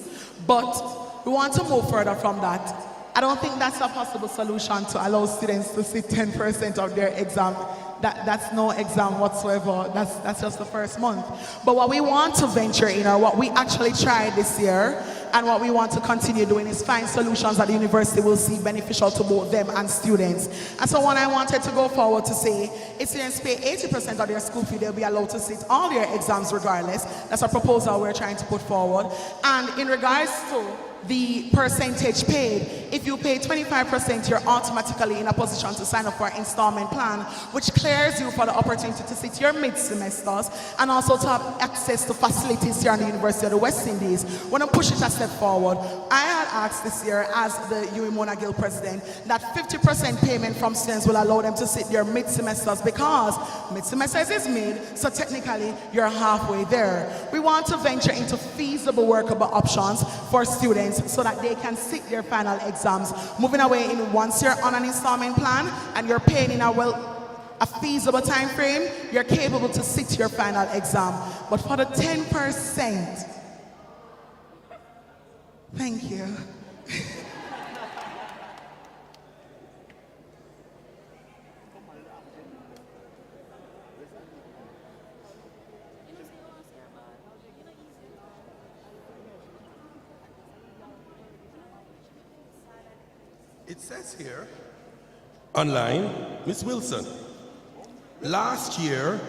but we want to move further from that. I don't think that's a possible solution to allow students to sit 10% of their exam. That's no exam whatsoever. That's just the first month. But what we want to venture in, or what we actually tried this year, and what we want to continue doing, is find solutions that the university will see beneficial to both them and students. And so when I wanted to go forward to say, if students pay 80% of their school fee, they'll be allowed to sit all their exams regardless. That's a proposal we're trying to put forward. And in regards to the percentage paid, if you pay 25%, you're automatically in a position to sign up for an installment plan, which clears you for the opportunity to sit your mid-semesters and also to have access to facilities here at the University of the West Indies. When I push it a step forward, I had asked this year as the UWI Guild president that 50% payment from students will allow them to sit their mid-semesters, because mid-semesters is mid, so technically you're halfway there. We want to venture into feasible, workable options for students so that they can sit their final exams, moving away in once you're on an installment plan and you're paying in a feasible time frame, you're capable to sit your final exam. But for the 10%, thank you. It says here, online, Ms. Wilson, last year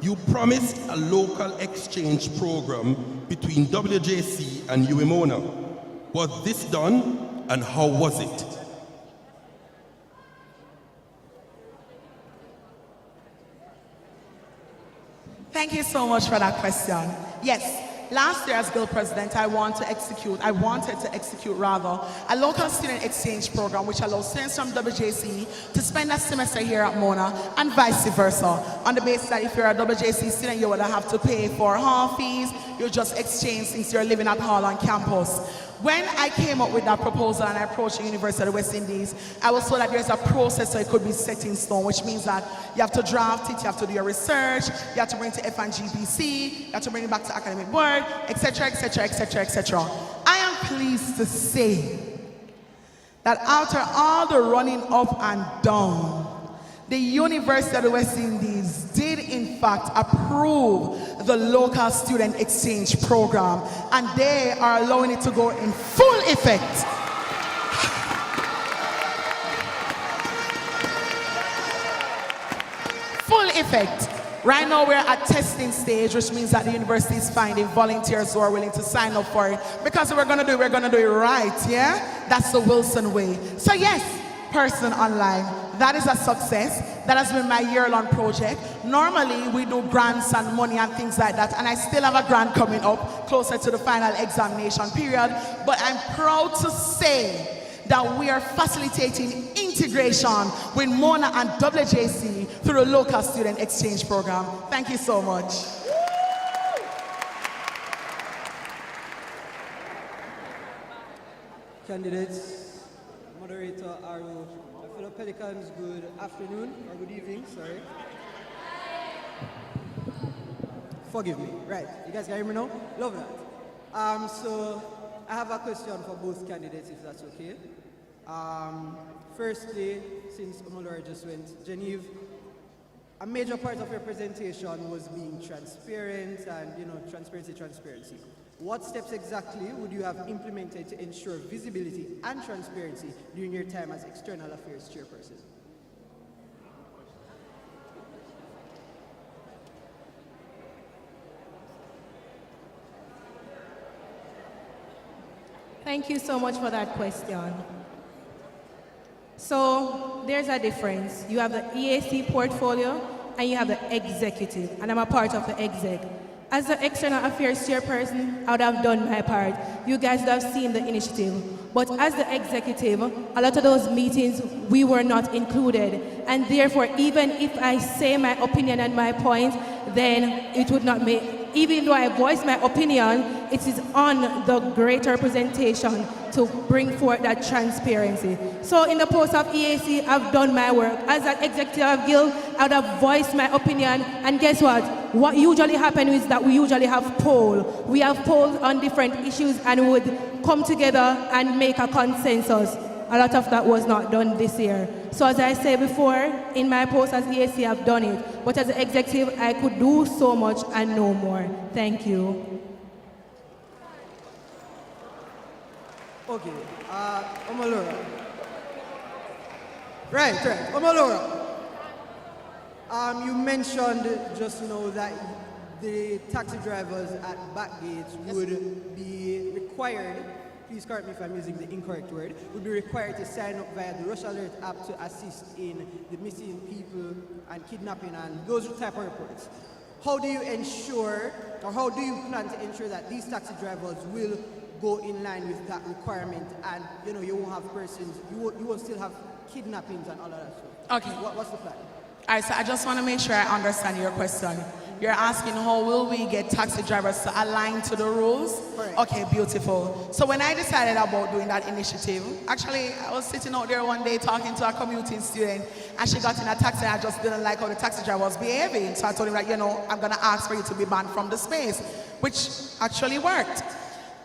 you promised a local exchange program between WJC and UWI. Was this done, and how was it? Thank you so much for that question. Yes. Last year as Guild President, I wanted to execute a local student exchange program which allows students from WJC to spend a semester here at Mona and vice versa, on the basis that if you're a WJC student, you would have to pay for hall fees, you just exchange since you're living at hall on campus. When I came up with that proposal and I approached the University of the West Indies, I was told that there's a process so it could be set in stone, which means that you have to draft it, you have to do your research, you have to bring it to FNGPC, you have to bring it back to academic board, etc., etc., etc., etc. I am pleased to say that after all the running up and down, the University of the West Indies did in fact approve the local student exchange program, and they are allowing it to go in full effect. Full effect. Right now we're at testing stage, which means that the university is finding volunteers who are willing to sign up for it, because we're gonna do it right, yeah? That's the Wilson way. So yes, Person Online, that is a success. That has been my year-long project. Normally, we do grants and money and things like that, and I still have a grant coming up closer to the final examination period, but I'm proud to say that we are facilitating integration with Mona and WJC through the local student exchange program. Thank you so much. Candidates, moderator Aro, my fellow Pelicans, good afternoon or good evening, sorry. Forgive me, right, you guys can hear me now? Love that. So I have a question for both candidates, if that's okay. Firstly, since Omolore just went, Genevieve, a major part of your presentation was being transparent and, transparency. What steps exactly would you have implemented to ensure visibility and transparency during your time as External Affairs Chairperson? Thank you so much for that question. So there's a difference. You have the EAC portfolio and you have the executive, and I'm a part of the exec. As the External Affairs Chairperson, I would have done my part. You guys would have seen the initiative But as the executive, a lot of those meetings, we were not included. And therefore, even if I say my opinion and my point, then it would not make, even though I voice my opinion, it is on the greater representation to bring forth that transparency. So in the post of EAC, I've done my work. As an executive of Guild, I would have voiced my opinion, and guess what? What usually happens is that we usually have polls. We have polls on different issues and would come together and make a consensus. A lot of that was not done this year. So as I said before, in my post as EAC, I've done it. But as an executive, I could do so much and no more. Thank you. Okay, Omalora. Right. Omalora. You mentioned just now that the taxi drivers at back gates would be required, please correct me if I'm using the incorrect word, would be required to sign up via the Rush Alert app to assist in the missing people and kidnapping and those type of reports. How do you ensure, or how do you plan to ensure that these taxi drivers will go in line with that requirement, and you won't have persons, you won't still have kidnappings and all of that stuff? Okay. What's the plan? All right, so I just want to make sure I understand your question. You're asking how will we get taxi drivers to align to the rules? Correct. Okay, beautiful. So when I decided about doing that initiative, actually I was sitting out there one day talking to a commuting student, and she got in a taxi and I just didn't like how the taxi driver was behaving. So I told him that, I'm going to ask for you to be banned from the space, which actually worked.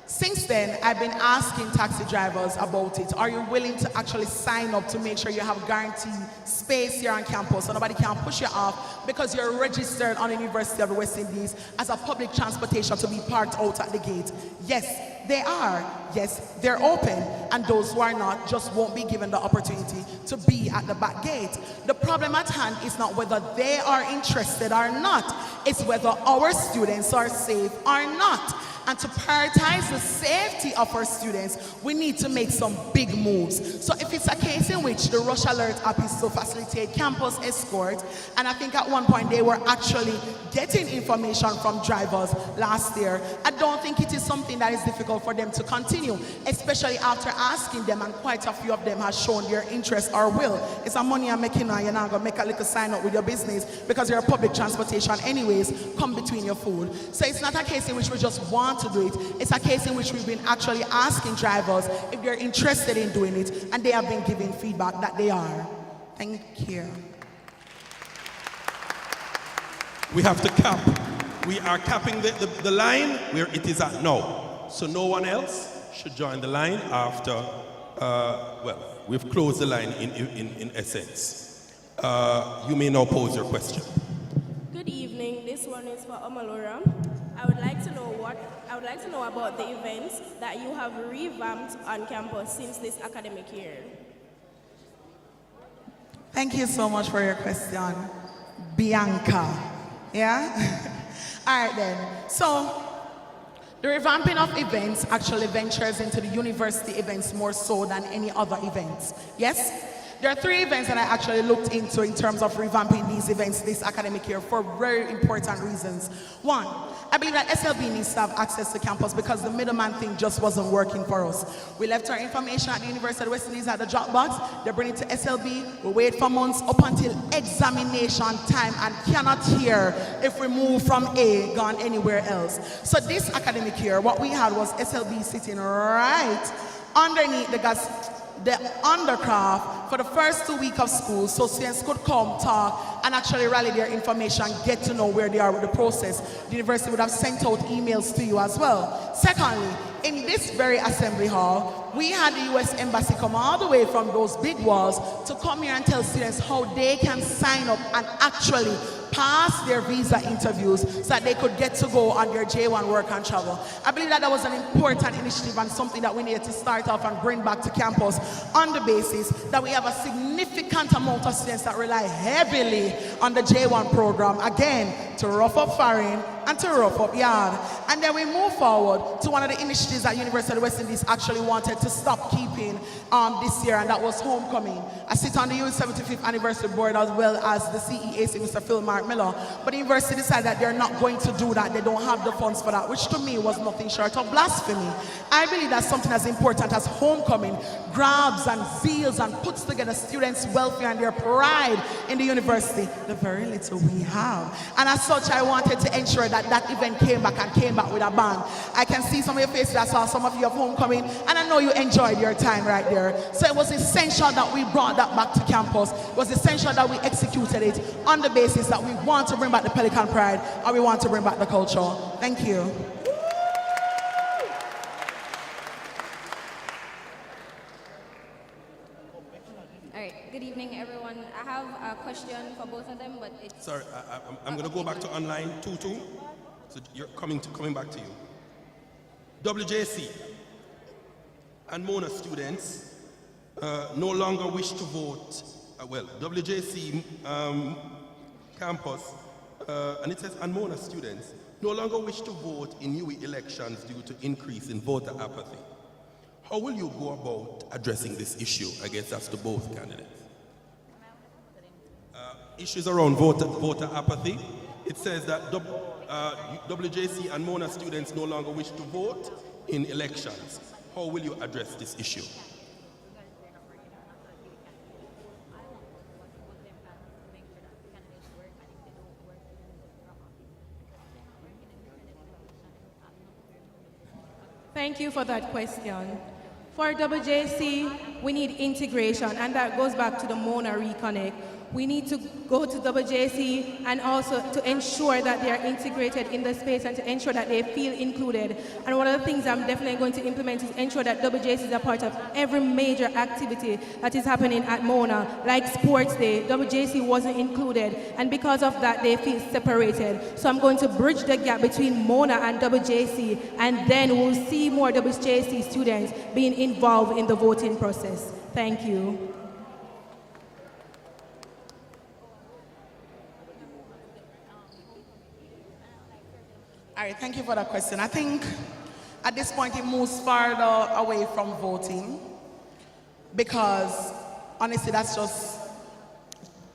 Since then, I've been asking taxi drivers about it. Are you willing to actually sign up to make sure you have guaranteed space here on campus so nobody can push you off because you're registered on the University of the West Indies as a public transportation to be parked out at the gate? Yes, they are. Yes, they're open. And those who are not just won't be given the opportunity to be at the back gate. The problem at hand is not whether they are interested or not. It's whether our students are safe or not. And to prioritize the safety of our students, we need to make some big moves. So if it's a case in which the Rush Alert app is to facilitate campus escort, and I think at one point they were actually getting information from drivers last year, I don't think it is something that is difficult for them to continue, especially after asking them, and quite a few of them have shown their interest or will. It's a money I'm making now, you're not going to make a little sign up with your business because you're public transportation anyways, come between your food. So it's not a case in which we just want to do it. It's a case in which we've been actually asking drivers if they're interested in doing it, and they have been giving feedback that they are. Thank you. We have to cap. We are capping the line where it is at now. So no one else should join the line after, we've closed the line in essence. You may now pose your question. Good evening. This one is for Omalora. I would like to know about the events that you have revamped on campus since this academic year. Thank you so much for your question, Bianca. Yeah? All right then. So, the revamping of events actually ventures into the university events more so than any other events. Yes? There are 3 events that I actually looked into in terms of revamping these events this academic year for very important reasons. 1, I believe that SLB needs to have access to campus because the middleman thing just wasn't working for us. We left our information at the University of the West Indies at the Dropbox. They bring it to SLB. We wait for months up until examination time and cannot hear if we move from A, gone anywhere else. So this academic year, what we had was SLB sitting right underneath the undercraft for the first 2 weeks of school, so students could come, talk, and actually rally their information, get to know where they are with the process. The university would have sent out emails to you as well. Secondly, in this very assembly hall, we had the US Embassy come all the way from those big walls to come here and tell students how they can sign up and actually pass their visa interviews so that they could get to go on their J1 work and travel. I believe that was an important initiative and something that we needed to start off and bring back to campus on the basis that we have a significant amount of students that rely heavily on the J1 program, again, to rough up foreign and to rough up yard. And then we move forward to one of the initiatives that University of the West Indies actually wanted to stop, keep, in this year, and that was homecoming. I sit on the U 75th anniversary board as well as the CEAC, Mr. Phil Mark Miller. But the university decided that they're not going to do that. They don't have the funds for that, which to me was nothing short of blasphemy. I believe that something as important as homecoming grabs and seals and puts together students' welfare and their pride in the university, the very little we have. And as such, I wanted to ensure that that event came back with a bang. I can see some of your faces. I saw some of you of homecoming, and I know you enjoyed your time right there. So it was essential that we brought that back to campus. It was essential that we executed it on the basis that we want to bring back the Pelican pride and we want to bring back the culture. Thank you. All right, good evening, everyone. I have a question for both of them, but it's... Sorry, I'm going to go back to online, Tutu. So you're coming back to you. WJC and Mona students no longer wish to vote. WJC campus, and it says, and Mona students no longer wish to vote in UE elections due to increase in voter apathy. How will you go about addressing this issue? I guess that's to both candidates. Issues around voter apathy. It says that WJC and Mona students no longer wish to vote in elections. How will you address this issue? Thank you for that question. For WJC, we need integration, and that goes back to the Mona Reconnect. We need to go to WJC and also to ensure that they are integrated in the space and to ensure that they feel included. And one of the things I'm definitely going to implement is ensure that WJC is a part of every major activity that is happening at Mona, like Sports Day. WJC wasn't included, and because of that, they feel separated. So I'm going to bridge the gap between Mona and WJC, and then we'll see more WJC students being involved in the voting process. Thank you. All right, thank you for that question. I think at this point it moves farther away from voting because honestly that's just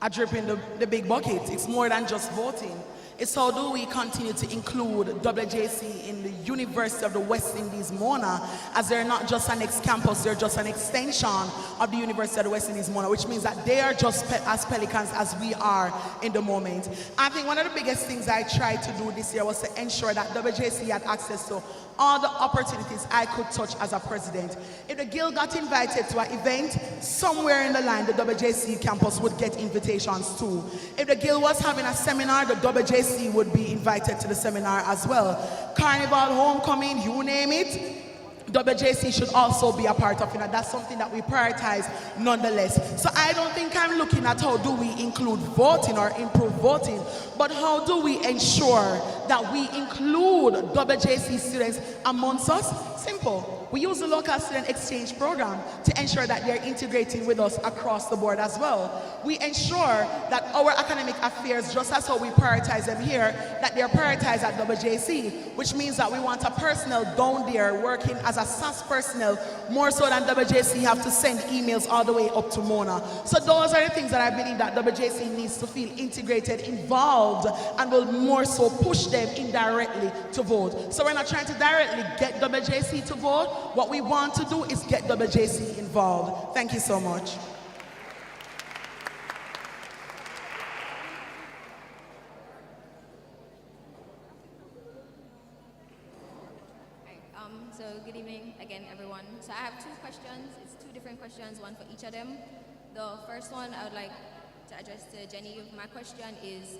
a drip in the big bucket. It's more than just voting. It's how do we continue to include WJC in the University of the West Indies, Mona, as they're not just an ex-campus, they're just an extension of the University of the West Indies, Mona, which means that they are just as Pelicans as we are in the moment. I think one of the biggest things I tried to do this year was to ensure that WJC had access to all the opportunities I could touch as a president. If the Guild got invited to an event, somewhere in the line, the WJC campus would get invitations too. If the Guild was having a seminar, the WJC would be invited to the seminar as well. Carnival, homecoming, you name it, WJC should also be a part of it, and that's something that we prioritize nonetheless. So I don't think I'm looking at how do we include voting or improve voting, but how do we ensure that we include WJC students amongst us? Simple. We use the local student exchange program to ensure that they're integrating with us across the board as well. We ensure that our academic affairs, just as how we prioritize them here, that they're prioritized at WJC, which means that we want a personnel down there working as a SAS personnel, more so than WJC have to send emails all the way up to Mona. So those are the things that I believe that WJC needs to feel integrated, involved, and will more so push them indirectly to vote. So we're not trying to directly get WJC to vote. What we want to do is get WJC involved. Thank you so much. So good evening again, everyone. So I have two questions. It's two different questions, one for each of them. The first one I would like to address to Jenny. My question is,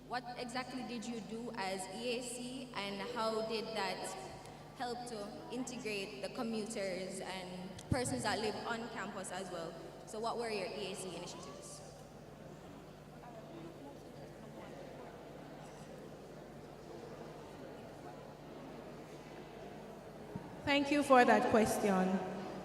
what exactly did you do as EAC, and how did that help to integrate the commuters and persons that live on campus as well? So what were your EAC initiatives? Thank you for that question.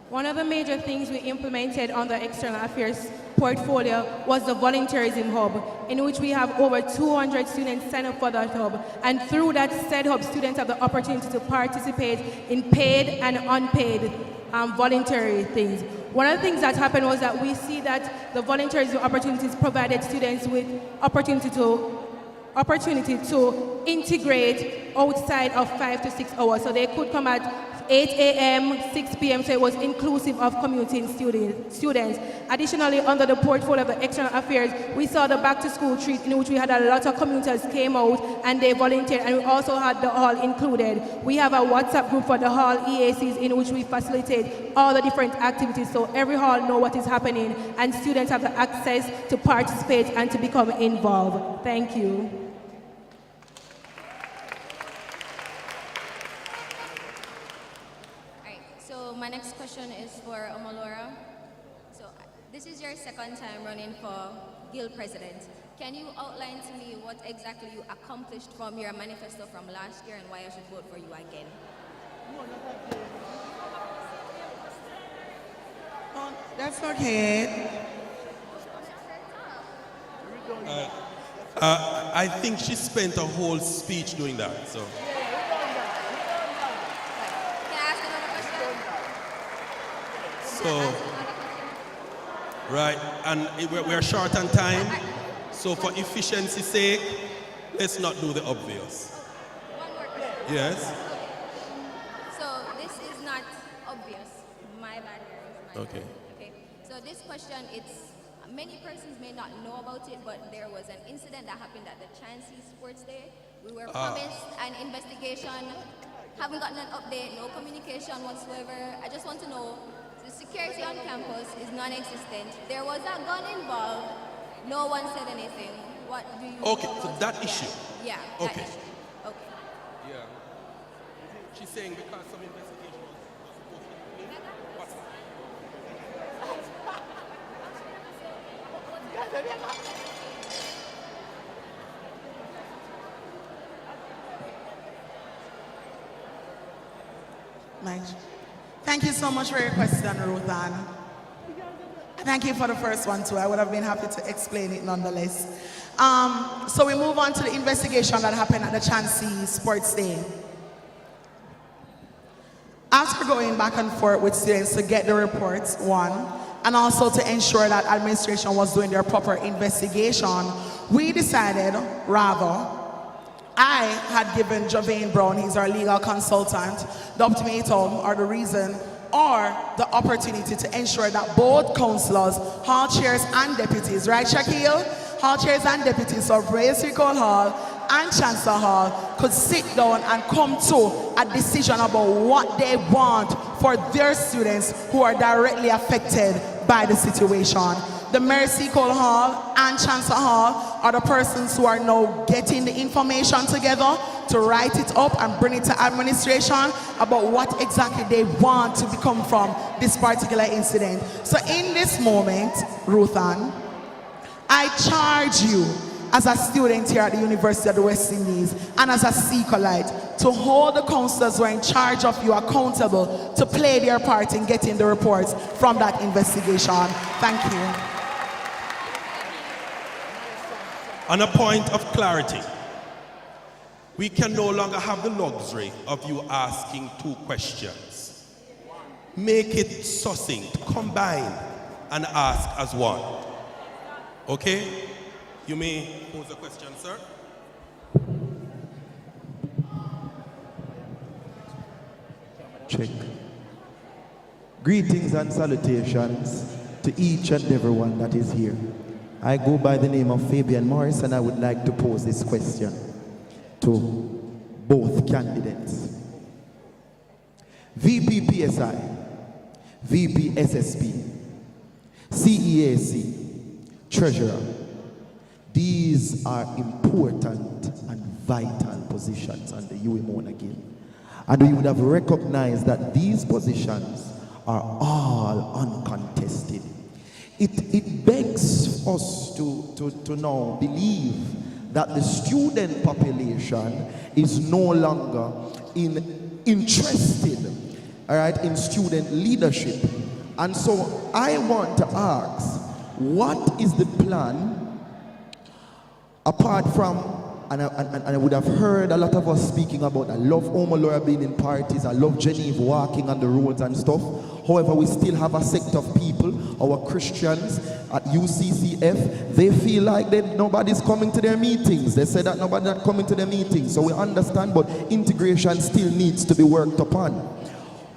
One of the major things we implemented on the External Affairs portfolio was the Volunteerism Hub, in which we have over 200 students sign up for that hub. And through that said hub, students have the opportunity to participate in paid and unpaid voluntary things. One of the things that happened was that we see that the voluntary opportunities provided students with opportunity to integrate outside of 5 to 6 hours. So they could come at 8 a.m., 6 p.m., so it was inclusive of commuting students. Additionally, under the portfolio of the external affairs, we saw the back-to-school treat in which we had a lot of commuters came out and they volunteered, and we also had the hall included. We have a WhatsApp group for the hall EACs in which we facilitate all the different activities, so every hall know what is happening, and students have the access to participate and to become involved. Thank you. So my next question is for Omolora. So this is your second time running for Guild President. Can you outline to me what exactly you accomplished from your manifesto from last year and why I should vote for you again? Oh, that's okay. I think she spent a whole speech doing that, so. So, right, and we're short on time, so for efficiency's sake, let's not do the obvious. One more question. Yes? So this is not obvious. My bad here. Okay. Okay. So this question, many persons may not know about it, but there was an incident that happened at the Chancellor Sports Day. We were promised an investigation, haven't gotten an update, no communication whatsoever. I just want to know, the security on campus is non-existent. There was a gun involved. No one said anything. What do you Okay, know so about that issue. Yeah, Okay. that issue. Okay. Yeah. She's saying because some investigation was supposed Mike. Thank you so much for your question, Ruth Ann. Thank you for the first one too. I would have been happy to explain it nonetheless. So we move on to the investigation that happened at the Chancellor Sports Day. After going back and forth with students to get the reports, one, and also to ensure that administration was doing their proper investigation, we decided, rather, I had given Javane Brown, he's our legal consultant, the ultimatum or the reason or the opportunity to ensure that both councillors, hall chairs and deputies, right Shaquille? Hall chairs and deputies of Royal Circle Hall and Chancellor Hall could sit down and come to a decision about what they want for their students who are directly affected by the situation. The Mercy Cole Hall and Chancellor Hall are the persons who are now getting the information together to write it up and bring it to administration about what exactly they want to become from this particular incident. So in this moment, Ruth Ann, I charge you as a student here at the University of the West Indies and as a Secolite to hold the councillors who are in charge of you accountable to play their part in getting the reports from that investigation. Thank you. On a point of clarity, we can no longer have the luxury of you asking two questions. Make it succinct, combine, and ask as one. Okay? You may pose a question, sir. Check. Greetings and salutations to each and everyone that is here. I go by the name of Fabian Morris, and I would like to pose this question to both candidates. VP PSI, VP SSP, CEAC, Treasurer. These are important and vital positions under UWI Monaghan. And we would have recognized that these positions are all uncontested. It begs us to now believe that the student population is no longer interested, all right, in student leadership. And so I want to ask, what is the plan apart from, and I would have heard a lot of us speaking about, I love Omolora being in parties, I love Genevieve walking on the roads and stuff. However, we still have a sect of people, our Christians at UCCF, they feel like that nobody's coming to their meetings. They say that nobody's not coming to their meetings. So we understand, but integration still needs to be worked upon.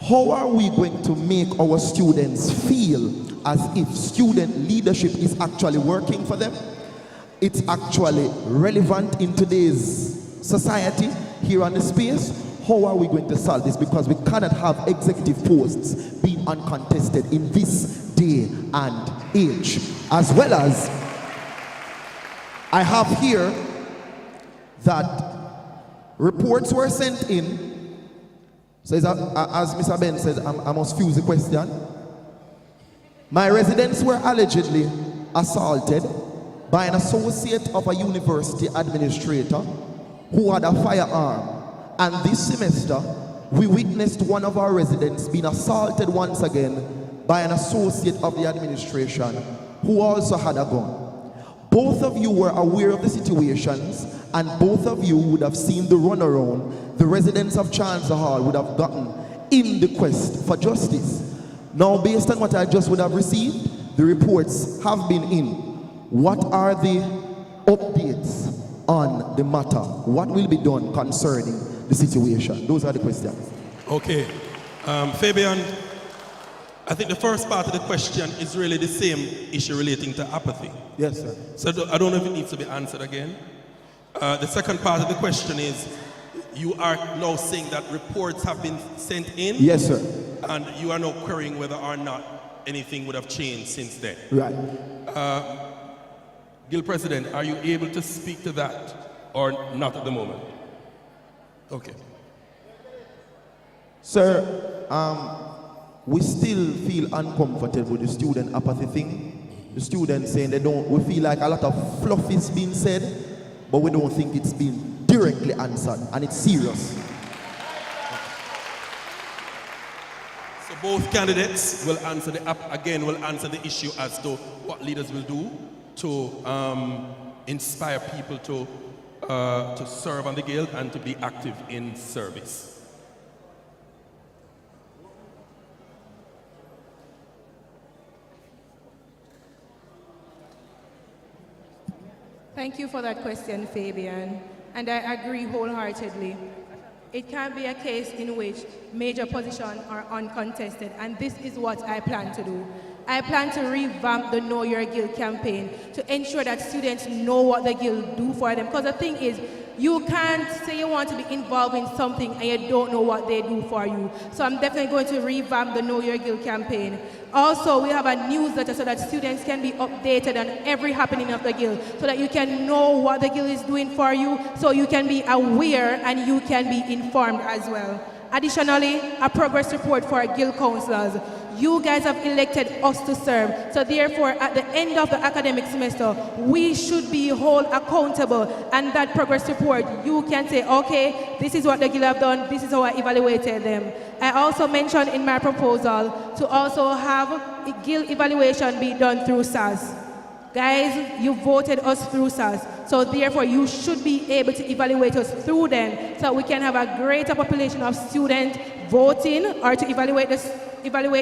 How are we going to make our students feel as if student leadership is actually working for them? It's actually relevant in today's society here on the space. How are we going to solve this? Because we cannot have executive posts being uncontested in this day and age. As well as, I have here that reports were sent in. So as Mr. Ben said, I must fuse the question. My residents were allegedly assaulted by an associate of a university administrator who had a firearm. And this semester, we witnessed one of our residents being assaulted once again by an associate of the administration who also had a gun. Both of you were aware of the situations, and both of you would have seen the runaround the residents of Chancellor Hall would have gotten in the quest for justice. Now, based on what I just would have received, the reports have been in. What are the updates on the matter? What will be done concerning the situation? Those are the questions. Okay. Fabian, I think the first part of the question is really the same issue relating to apathy. Yes, sir. So I don't know if it needs to be answered again. The second part of the question is, you are now saying that reports have been sent in? Yes, sir. And you are now querying whether or not anything would have changed since then? Right. Guild President, are you able to speak to that or not at the moment? Okay. Sir, we still feel uncomfortable with the student apathy thing. The students saying we feel like a lot of fluff is being said, but we don't think it's been directly answered, and it's serious. So both candidates will answer will answer the issue as to what leaders will do to inspire people to serve on the Guild and to be active in service. Thank you for that question, Fabian, and I agree wholeheartedly. It can't be a case in which major positions are uncontested, and this is what I plan to do. I plan to revamp the Know Your Guild campaign to ensure that students know what the Guild do for them. Because the thing is, you can't say you want to be involved in something and you don't know what they do for you. So I'm definitely going to revamp the Know Your Guild campaign. Also, we have a newsletter so that students can be updated on every happening of the Guild, so that you can know what the Guild is doing for you, so you can be aware and you can be informed as well. Additionally, a progress report for our Guild councillors. You guys have elected us to serve, so therefore at the end of the academic semester, we should be held accountable, and that progress report, you can say, okay, this is what the Guild have done, this is how I evaluated them. I also mentioned in my proposal to also have a Guild evaluation be done through SAS. Guys, you voted us through SAS, so therefore you should be able to evaluate us through them, so we can have a greater population of students voting or to evaluate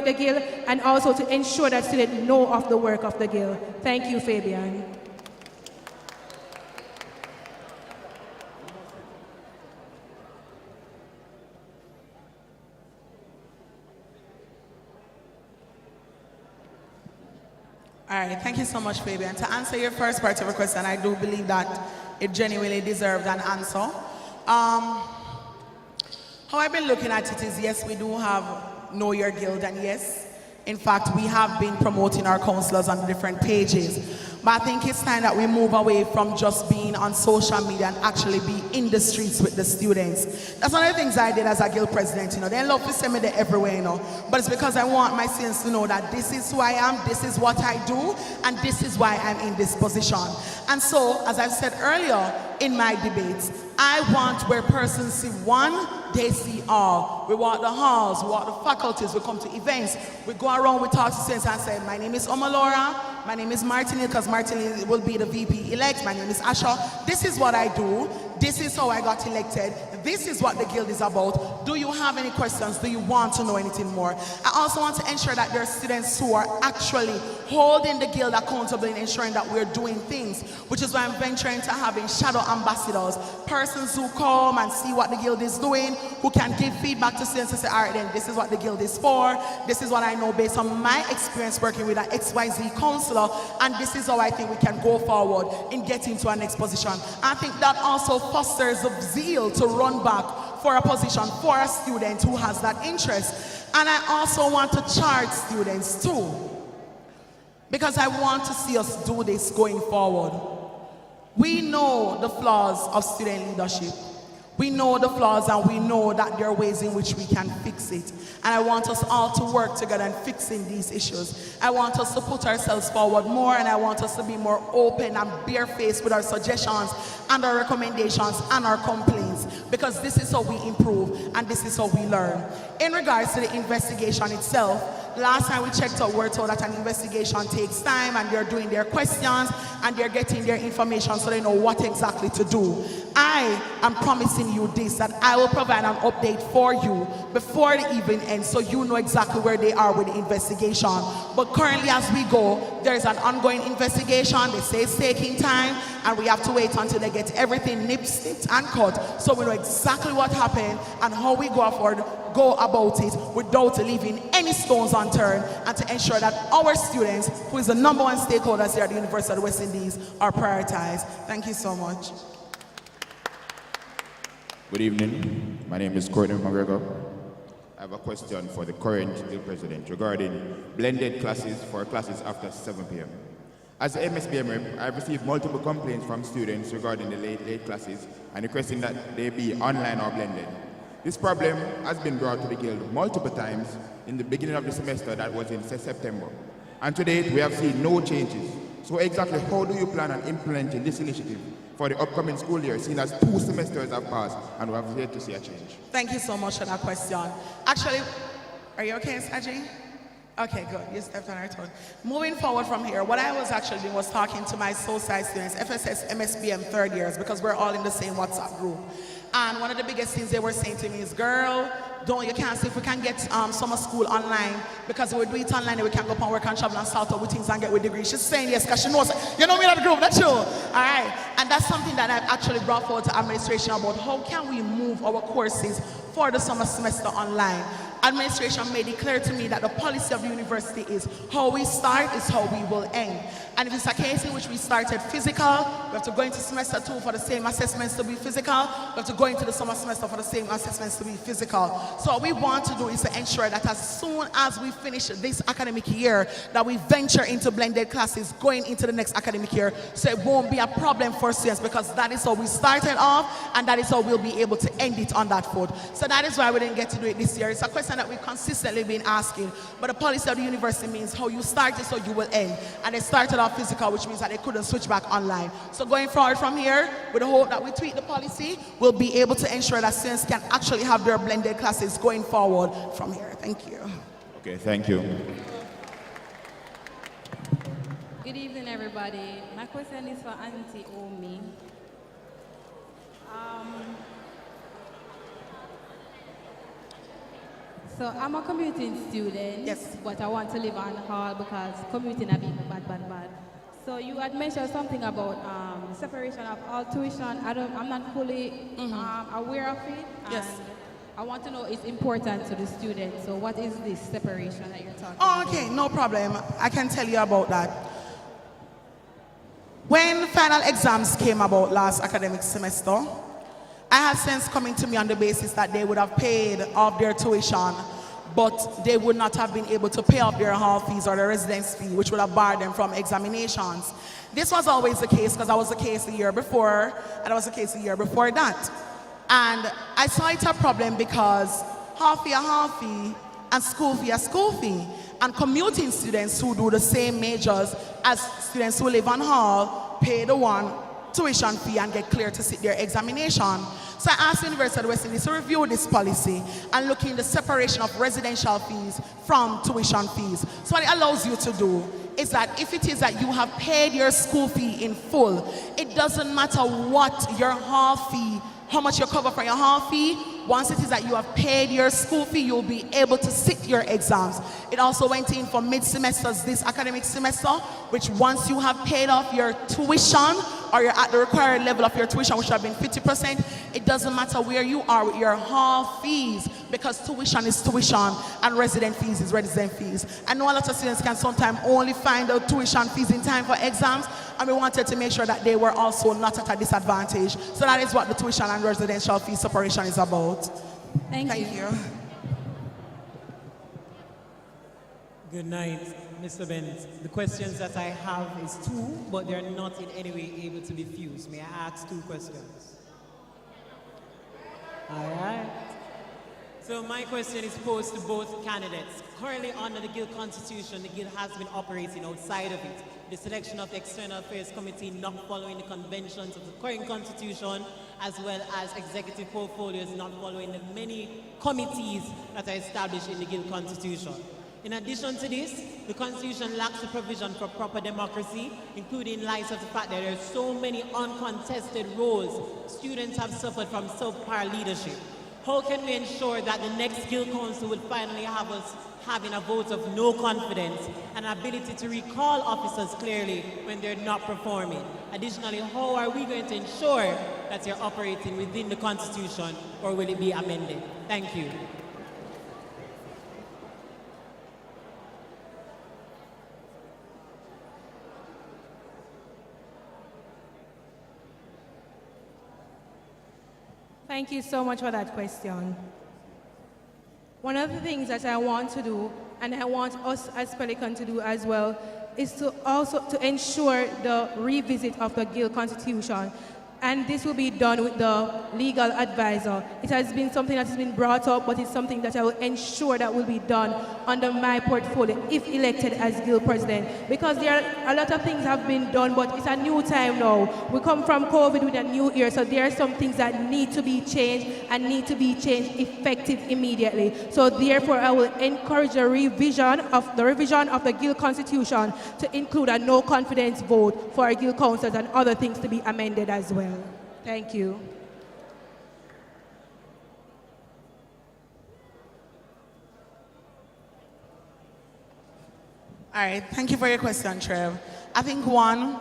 the Guild, and also to ensure that students know of the work of the Guild. Thank you, Fabian. All right, thank you so much, Fabian. To answer your first part of your question, I do believe that it genuinely deserved an answer. How I've been looking at it is, yes, we do have Know Your Guild, and yes, in fact, we have been promoting our councillors on different pages. But I think it's time that we move away from just being on social media and actually be in the streets with the students. That's one of the things I did as a Guild president, you know. They love to send me there everywhere, you know. But it's because I want my students to know that this is who I am, this is what I do, and this is why I'm in this position. And so, as I've said earlier in my debates, I want where persons see one, they see all. We walk the halls, we walk the faculties, we come to events, we go around, we talk to students and say, my name is Omalora, my name is Martini, because Martini will be the VP elect, my name is Asha. This is what I do, this is how I got elected, This is what the guild is about. Do you have any questions? Do you want to know anything more? I also want to ensure that there are students who are actually holding the guild accountable in ensuring that we're doing things, which is why I'm venturing to having shadow ambassadors, persons who come and see what the guild is doing, who can give feedback to students and say, all right, then this is what the guild is for, this is what I know based on my experience working with an XYZ counselor, and this is how I think we can go forward in getting to our next position. I think that also fosters the zeal to run back for a position for a student who has that interest. And I also want to charge students too, because I want to see us do this going forward. We know the flaws of student leadership. We know the flaws, and we know that there are ways in which we can fix it. And I want us all to work together in fixing these issues. I want us to put ourselves forward more, and I want us to be more open and barefaced with our suggestions and our recommendations and our complaints, because this is how we improve and this is how we learn. In regards to the investigation itself, last time we checked out, we're told that an investigation takes time, and they're doing their questions and they're getting their information so they know what exactly to do. I am promising you this, that I will provide an update for you before the evening ends so you know exactly where they are with the investigation. But currently as we go, there is an ongoing investigation. They say it's taking time, and we have to wait until they get everything nipped, snipped and cut so we know exactly what happened and how we go about it without leaving any stones unturned, and to ensure that our students, who is the #1 stakeholders here at the University of the West Indies, are prioritized. Thank you so much. Good evening. My name is Courtney McGregor. I have a question for the current guild president regarding blended classes for classes after 7 p.m. As an MSBM rep, I have received multiple complaints from students regarding the late classes and requesting that they be online or blended. This problem has been brought to the guild multiple times in the beginning of the semester, that was in September. And to date, we have seen no changes. So exactly how do you plan on implementing this initiative for the upcoming school year, seeing as 2 semesters have passed and we have yet to see a change? Thank you so much for that question. Actually, are you okay, Saji? Okay, good. You stepped on our toes. Moving forward from here, what I was actually doing was talking to my social students, FSS, MSBM third years, because we're all in the same WhatsApp group. And one of the biggest things they were saying to me is, girl, you can't see if we can get summer school online, because if we do it online, we can go up and work and travel and start out with things and get with degrees. She's saying yes, because she knows, you know me in the group, that's true. All right, and that's something that I've actually brought forward to administration about how can we move our courses for the summer semester online. Administration made it clear to me that the policy of the university is how we start is how we will end. And if it's a case in which we started physical, we have to go into semester 2 for the same assessments to be physical. We have to go into the summer semester for the same assessments to be physical. So what we want to do is to ensure that as soon as we finish this academic year, that we venture into blended classes going into the next academic year, so it won't be a problem for students, because that is how we started off, and that is how we'll be able to end it on that foot. So that is why we didn't get to do it this year. It's a question that we've consistently been asking, but the policy of the university means how you start is how you will end. And they started off physical, which means that they couldn't switch back online. So going forward from here, with the hope that we tweak the policy, we'll be able to ensure that students can actually have their blended classes going forward from here. Thank you. Okay, thank you. Good evening, everybody. My question is for Auntie Omi. So I'm a commuting student, yes, but I want to live on hall because commuting a bit bad. So you had mentioned something about separation of all tuition. I'm not fully aware of it. Yes. And I want to know it's important to the students. So what is this separation that you're talking about? Okay, no problem. I can tell you about that. When final exams came about last academic semester, I had students coming to me on the basis that they would have paid off their tuition, but they would not have been able to pay off their hall fees or their residence fee, which would have barred them from examinations. This was always the case, because that was the case the year before, and that was the case the year before that. And I saw it a problem because half fee a half fee, and school fee a school fee. And commuting students who do the same majors as students who live on hall pay the one tuition fee and get cleared to sit their examination. So I asked the University of the West Indies to review this policy and look in the separation of residential fees from tuition fees. So what it allows you to do is that if it is that you have paid your school fee in full, it doesn't matter what your hall fee how much you cover for your hall fee. Once it is that you have paid your school fee, you'll be able to sit your exams. It also went in for mid-semesters this academic semester, which once you have paid off your tuition, or you're at the required level of your tuition, which have been 50%, it doesn't matter where you are with your hall fees, because tuition is tuition and resident fees is resident fees. I know a lot of students can sometimes only find out tuition fees in time for exams, and we wanted to make sure that they were also not at a disadvantage. So that is what the tuition and residential fee separation is about. Thank you. Good night, Mr. Bennett. The questions that I have is two, but they're not in any way able to be fused. May I ask two questions? All right. So my question is posed to both candidates. Currently under the Guild Constitution, the Guild has been operating outside of it. The selection of the External Affairs Committee not following the conventions of the current Constitution, as well as executive portfolios not following the many committees that are established in the Guild Constitution. In addition to this, the Constitution lacks a provision for proper democracy, including in light of the fact that there are so many uncontested roles. Students have suffered from subpar leadership. How can we ensure that the next Guild Council will finally have us having a vote of no confidence and ability to recall officers clearly when they're not performing? Additionally, how are we going to ensure that you're operating within the Constitution, or will it be amended? Thank you. Thank you so much for that question. One of the things that I want to do, and I want us as Pelican to do as well, is to also to ensure the revisit of the Guild Constitution. And this will be done with the legal advisor. It has been something that has been brought up, but it's something that I will ensure that will be done under my portfolio if elected as Guild President. Because there are a lot of things have been done, but it's a new time now. We come from COVID with a new year, so there are some things that need to be changed and need to be changed effective immediately. So therefore, I will encourage the revision of the Guild Constitution to include a no confidence vote for our Guild councils and other things to be amended as well. Thank you. All right, thank you for your question, Trev. I think one,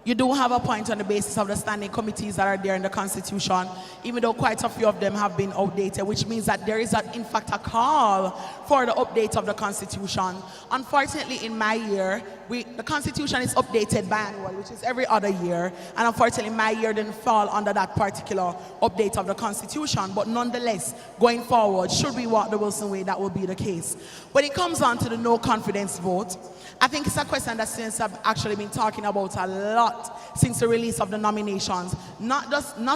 you do have a point on the basis of the standing committees that are there in the Constitution, even though quite a few of them have been outdated, which means that there is, in fact, a call for the update of the Constitution. Unfortunately, in my year, the Constitution is updated biannual, which is every other year, and unfortunately, my year didn't fall under that particular update of the Constitution. But nonetheless, going forward, should we walk the Wilson way, that will be the case. When it comes on to the no confidence vote, I think it's a question that students have actually been talking about a lot since the release of the nominations. Not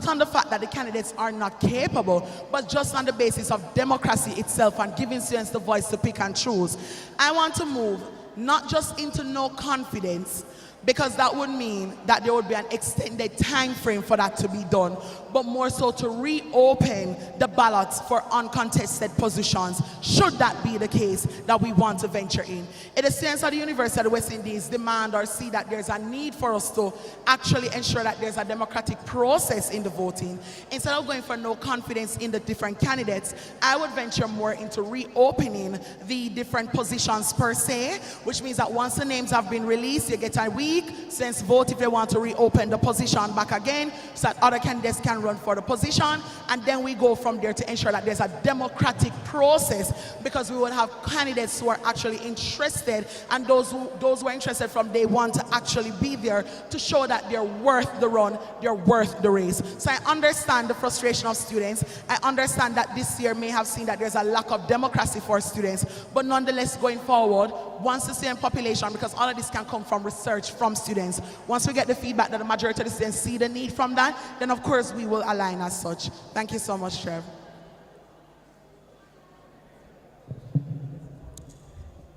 on the fact that the candidates are not capable, but just on the basis of democracy itself and giving students the voice to pick and choose. I want to move not just into no confidence, because that would mean that there would be an extended time frame for that to be done, but more so to reopen the ballots for uncontested positions, should that be the case that we want to venture in. It is students of the University of the West Indies demand or see that there's a need for us to actually ensure that there's a democratic process in the voting. Instead of going for no confidence in the different candidates, I would venture more into reopening the different positions per se, which means that once the names have been released, you get a week since vote if they want to reopen the position back again, so that other candidates can run for the position, and then we go from there to ensure that there's a democratic process, because we will have candidates who are actually interested, and those who are interested from day one to actually be there to show that they're worth the run, they're worth the race. So I understand the frustration of students. I understand that this year may have seen that there's a lack of democracy for students, but nonetheless, going forward, once the student population, because all of this can come from research from students, once we get the feedback that the majority of the students see the need from that, then of course we will align as such. Thank you so much, Trev.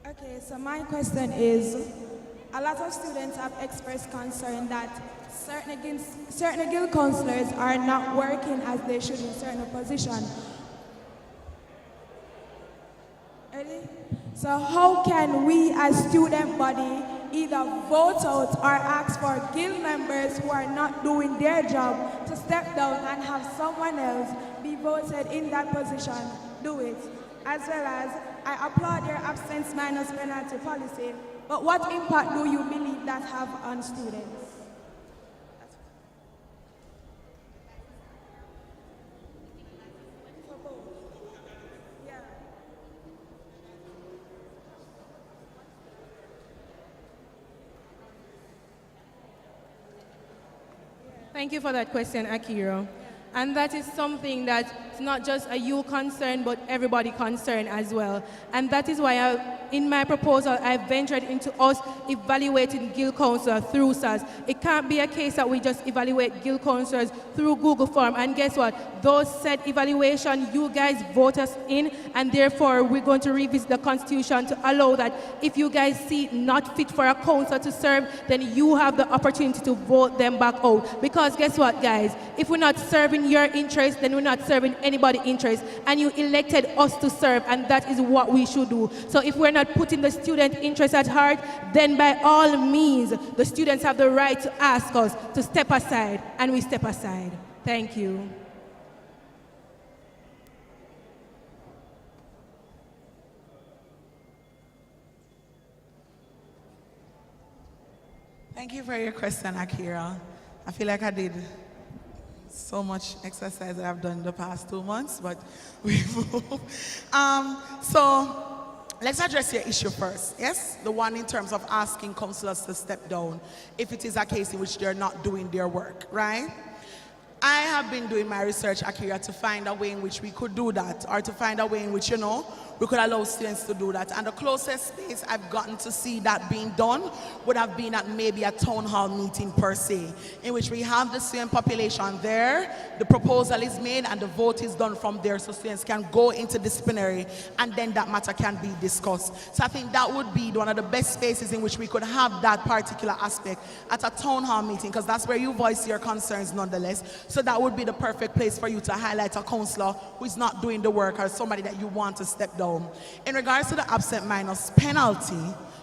Okay, so my question is, a lot of students have expressed concern that certain guild counselors are not working as they should in certain positions. Ready? So how can we as student body either vote out or ask for guild members who are not doing their job to step down and have someone else be voted in that position do it. As well as, I applaud your absence minus penalty policy, but what impact do you believe that have on students? Thank you for that question, Akira. And that is something that's not just a you concern, but everybody concerned as well. And that is why in my proposal, I ventured into us evaluating guild counselors through SAS. It can't be a case that we just evaluate guild counselors through Google Form. And guess what? Those said evaluation, you guys vote us in, and therefore we're going to revisit the Constitution to allow that if you guys see not fit for a counselor to serve, then you have the opportunity to vote them back out. Because guess what, guys? If we're not serving your interest, then we're not serving anybody's interest. And you elected us to serve, and that is what we should do. So if we're not putting the student interest at heart, then by all means, the students have the right to ask us to step aside, and we step aside. Thank you. Thank you for your question, Akira. I feel like I did so much exercise that I've done the past 2 months, but we move. So let's address your issue first, yes? The one in terms of asking counselors to step down if it is a case in which they're not doing their work, right? I have been doing my research, Akira, to find a way in which we could do that, or to find a way in which, we could allow students to do that. And the closest space I've gotten to see that being done would have been at maybe a town hall meeting per se, in which we have the student population there, the proposal is made, and the vote is done from there, so students can go into disciplinary, and then that matter can be discussed. So I think that would be one of the best spaces in which we could have that particular aspect at a town hall meeting, because that's where you voice your concerns nonetheless. So that would be the perfect place for you to highlight a counselor who is not doing the work, or somebody that you want to step down. In regards to the absent minus penalty,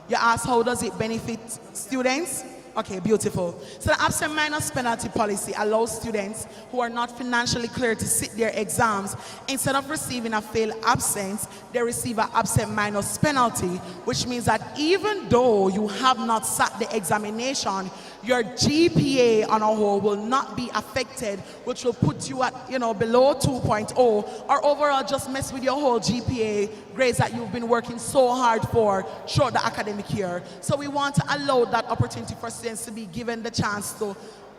you asked how does it benefit students? Okay, beautiful. So the absent minus penalty policy allows students who are not financially clear to sit their exams, instead of receiving a failed absence, they receive an absent minus penalty, which means that even though you have not sat the examination, your GPA on a whole will not be affected, which will put you at, below 2.0, or overall just mess with your whole GPA grades that you've been working so hard for throughout the academic year. So we want to allow that opportunity for students to be given the chance to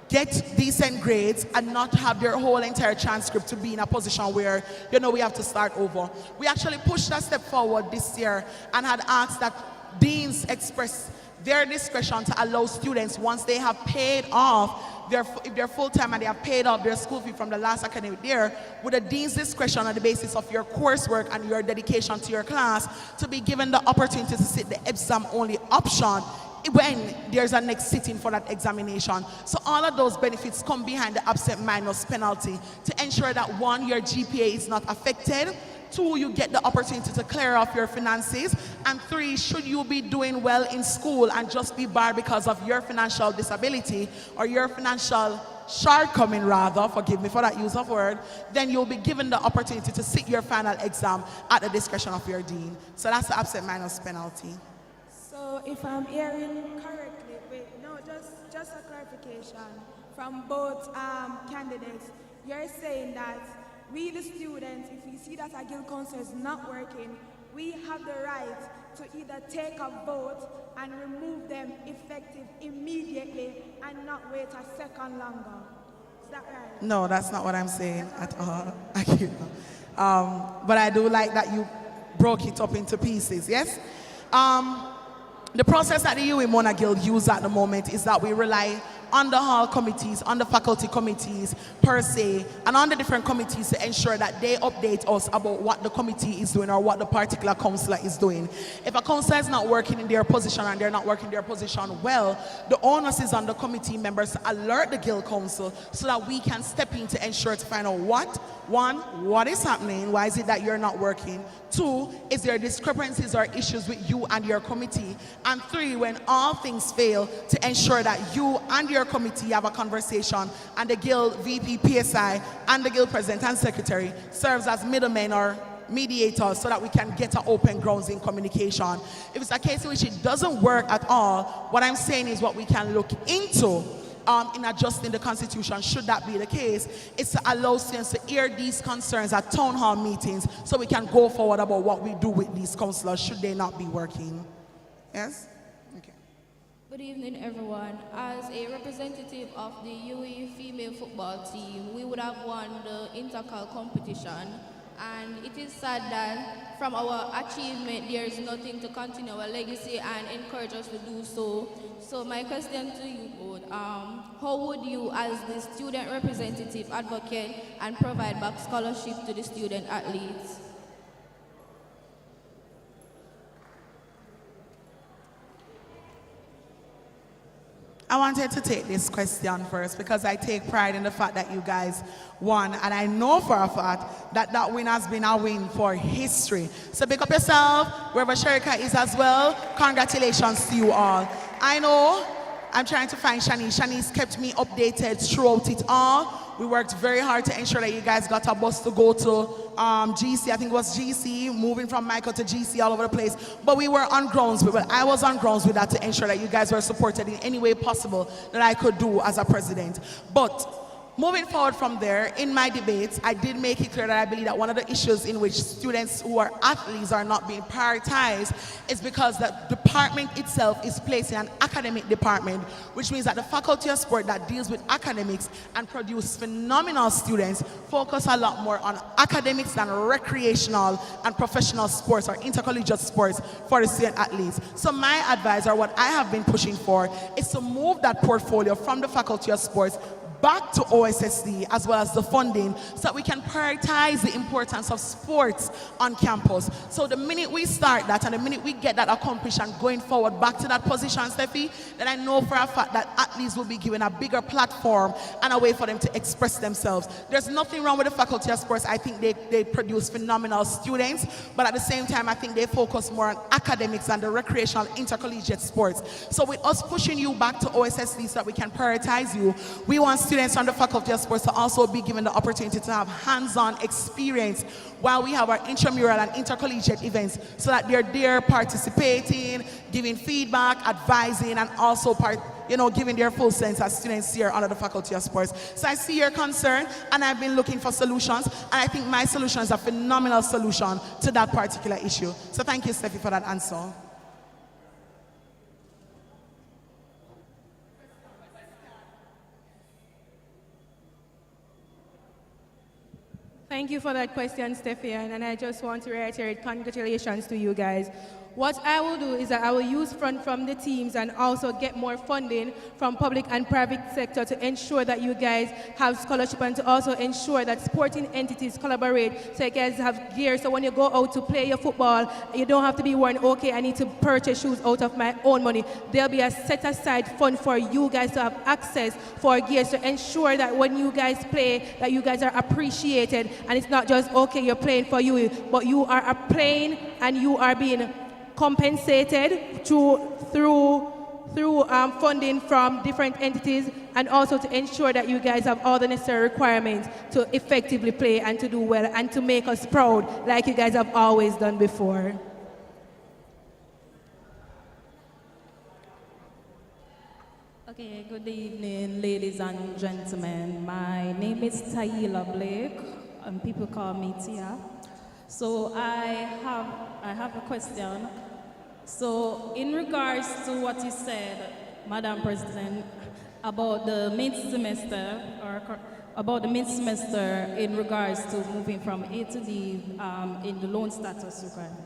get decent grades and not have their whole entire transcript to be in a position where, we have to start over. We actually pushed a step forward this year and had asked that deans express their discretion to allow students, once they have paid off if they're full-time and they have paid off their school fee from the last academic year, with a dean's discretion on the basis of your coursework and your dedication to your class, to be given the opportunity to sit the exam-only option when there's a next sitting for that examination. So all of those benefits come behind the absent minus penalty to ensure that 1, your GPA is not affected, 2, you get the opportunity to clear off your finances, and 3, should you be doing well in school and just be barred because of your financial disability or your financial shortcoming rather, forgive me for that use of word, then you'll be given the opportunity to sit your final exam at the discretion of your dean. So that's the absent minus penalty. So if I'm hearing correctly, just a clarification from both candidates, you're saying that we, the students, if we see that a guild council is not working, we have the right to either take a vote and remove them effective immediately and not wait a second longer. Is that right? No, that's not what I'm saying at all. But I do like that you broke it up into pieces, yes? The process that the UWI Mona Guild use at the moment is that we rely on the hall committees, on the faculty committees per se, and on the different committees to ensure that they update us about what the committee is doing or what the particular councillor is doing. If a councillor is not working in their position and they're not working their position well, the onus is on the committee members to alert the Guild Council so that we can step in to ensure to find out what is happening, why is it that you're not working? 2, is there discrepancies or issues with you and your committee? And 3, when all things fail, to ensure that you and your committee have a conversation and the Guild VP, PSI, and the Guild President and Secretary serves as middlemen or mediators so that we can get an open grounds in communication. If it's a case in which it doesn't work at all, what I'm saying is what we can look into in adjusting the constitution, should that be the case, is to allow students to hear these concerns at town hall meetings so we can go forward about what we do with these councillors should they not be working. Yes? Okay. Good evening, everyone. As a representative of the UE female football team, we would have won the intercal competition, and it is sad that from our achievement there is nothing to continue our legacy and encourage us to do so. So my question to you both, how would you as the student representative advocate and provide back scholarship to the student athletes? I wanted to take this question first because I take pride in the fact that you guys won, and I know for a fact that that win has been a win for history. So pick up yourself, wherever Sherika is as well. Congratulations to you all. I know I'm trying to find Shanice. Shanice kept me updated throughout it all. We worked very hard to ensure that you guys got a bus to go to GC. I think it was GC, moving from Michael to GC all over the place. But we were on grounds with it. I was on grounds with that to ensure that you guys were supported in any way possible that I could do as a president. But moving forward from there, in my debates, I did make it clear that I believe that one of the issues in which students who are athletes are not being prioritized is because the department itself is placed in an academic department, which means that the faculty of sport that deals with academics and produce phenomenal students focus a lot more on academics than recreational and professional sports or intercollegiate sports for the student athletes. So my advice, or what I have been pushing for, is to move that portfolio from the faculty of sports back to OSSD as well as the funding so that we can prioritize the importance of sports on campus. So the minute we start that and the minute we get that accomplished and going forward back to that position, Steffi, then I know for a fact that athletes will be given a bigger platform and a way for them to express themselves. There's nothing wrong with the faculty of sports. I think they produce phenomenal students, but at the same time I think they focus more on academics and the recreational intercollegiate sports. So with us pushing you back to OSSD so that we can prioritize you, we want students on the faculty of sports to also be given the opportunity to have hands-on experience while we have our intramural and intercollegiate events so that they're there participating, giving feedback, advising, and also giving their full sense as students here under the faculty of sports. So I see your concern, and I've been looking for solutions, and I think my solution is a phenomenal solution to that particular issue. So thank you, Steffi, for that answer. Thank you for that question, Stefan, and I just want to reiterate congratulations to you guys. What I will do is that I will use funds from the teams and also get more funding from public and private sector to ensure that you guys have scholarship and to also ensure that sporting entities collaborate so you guys have gear. So when you go out to play your football, you don't have to be worrying, okay, I need to purchase shoes out of my own money. There'll be a set aside fund for you guys to have access for gears to ensure that when you guys play, that you guys are appreciated and it's not just, okay, you're playing for you, but you are playing and you are being compensated through funding from different entities, and also to ensure that you guys have all the necessary requirements to effectively play and to do well and to make us proud like you guys have always done before. Okay, good evening, ladies and gentlemen. My name is Taila Blake, and people call me Tia. So I have a question. So in regards to what you said, Madam President, about the mid-semester, in regards to moving from A to D in the loan status requirement,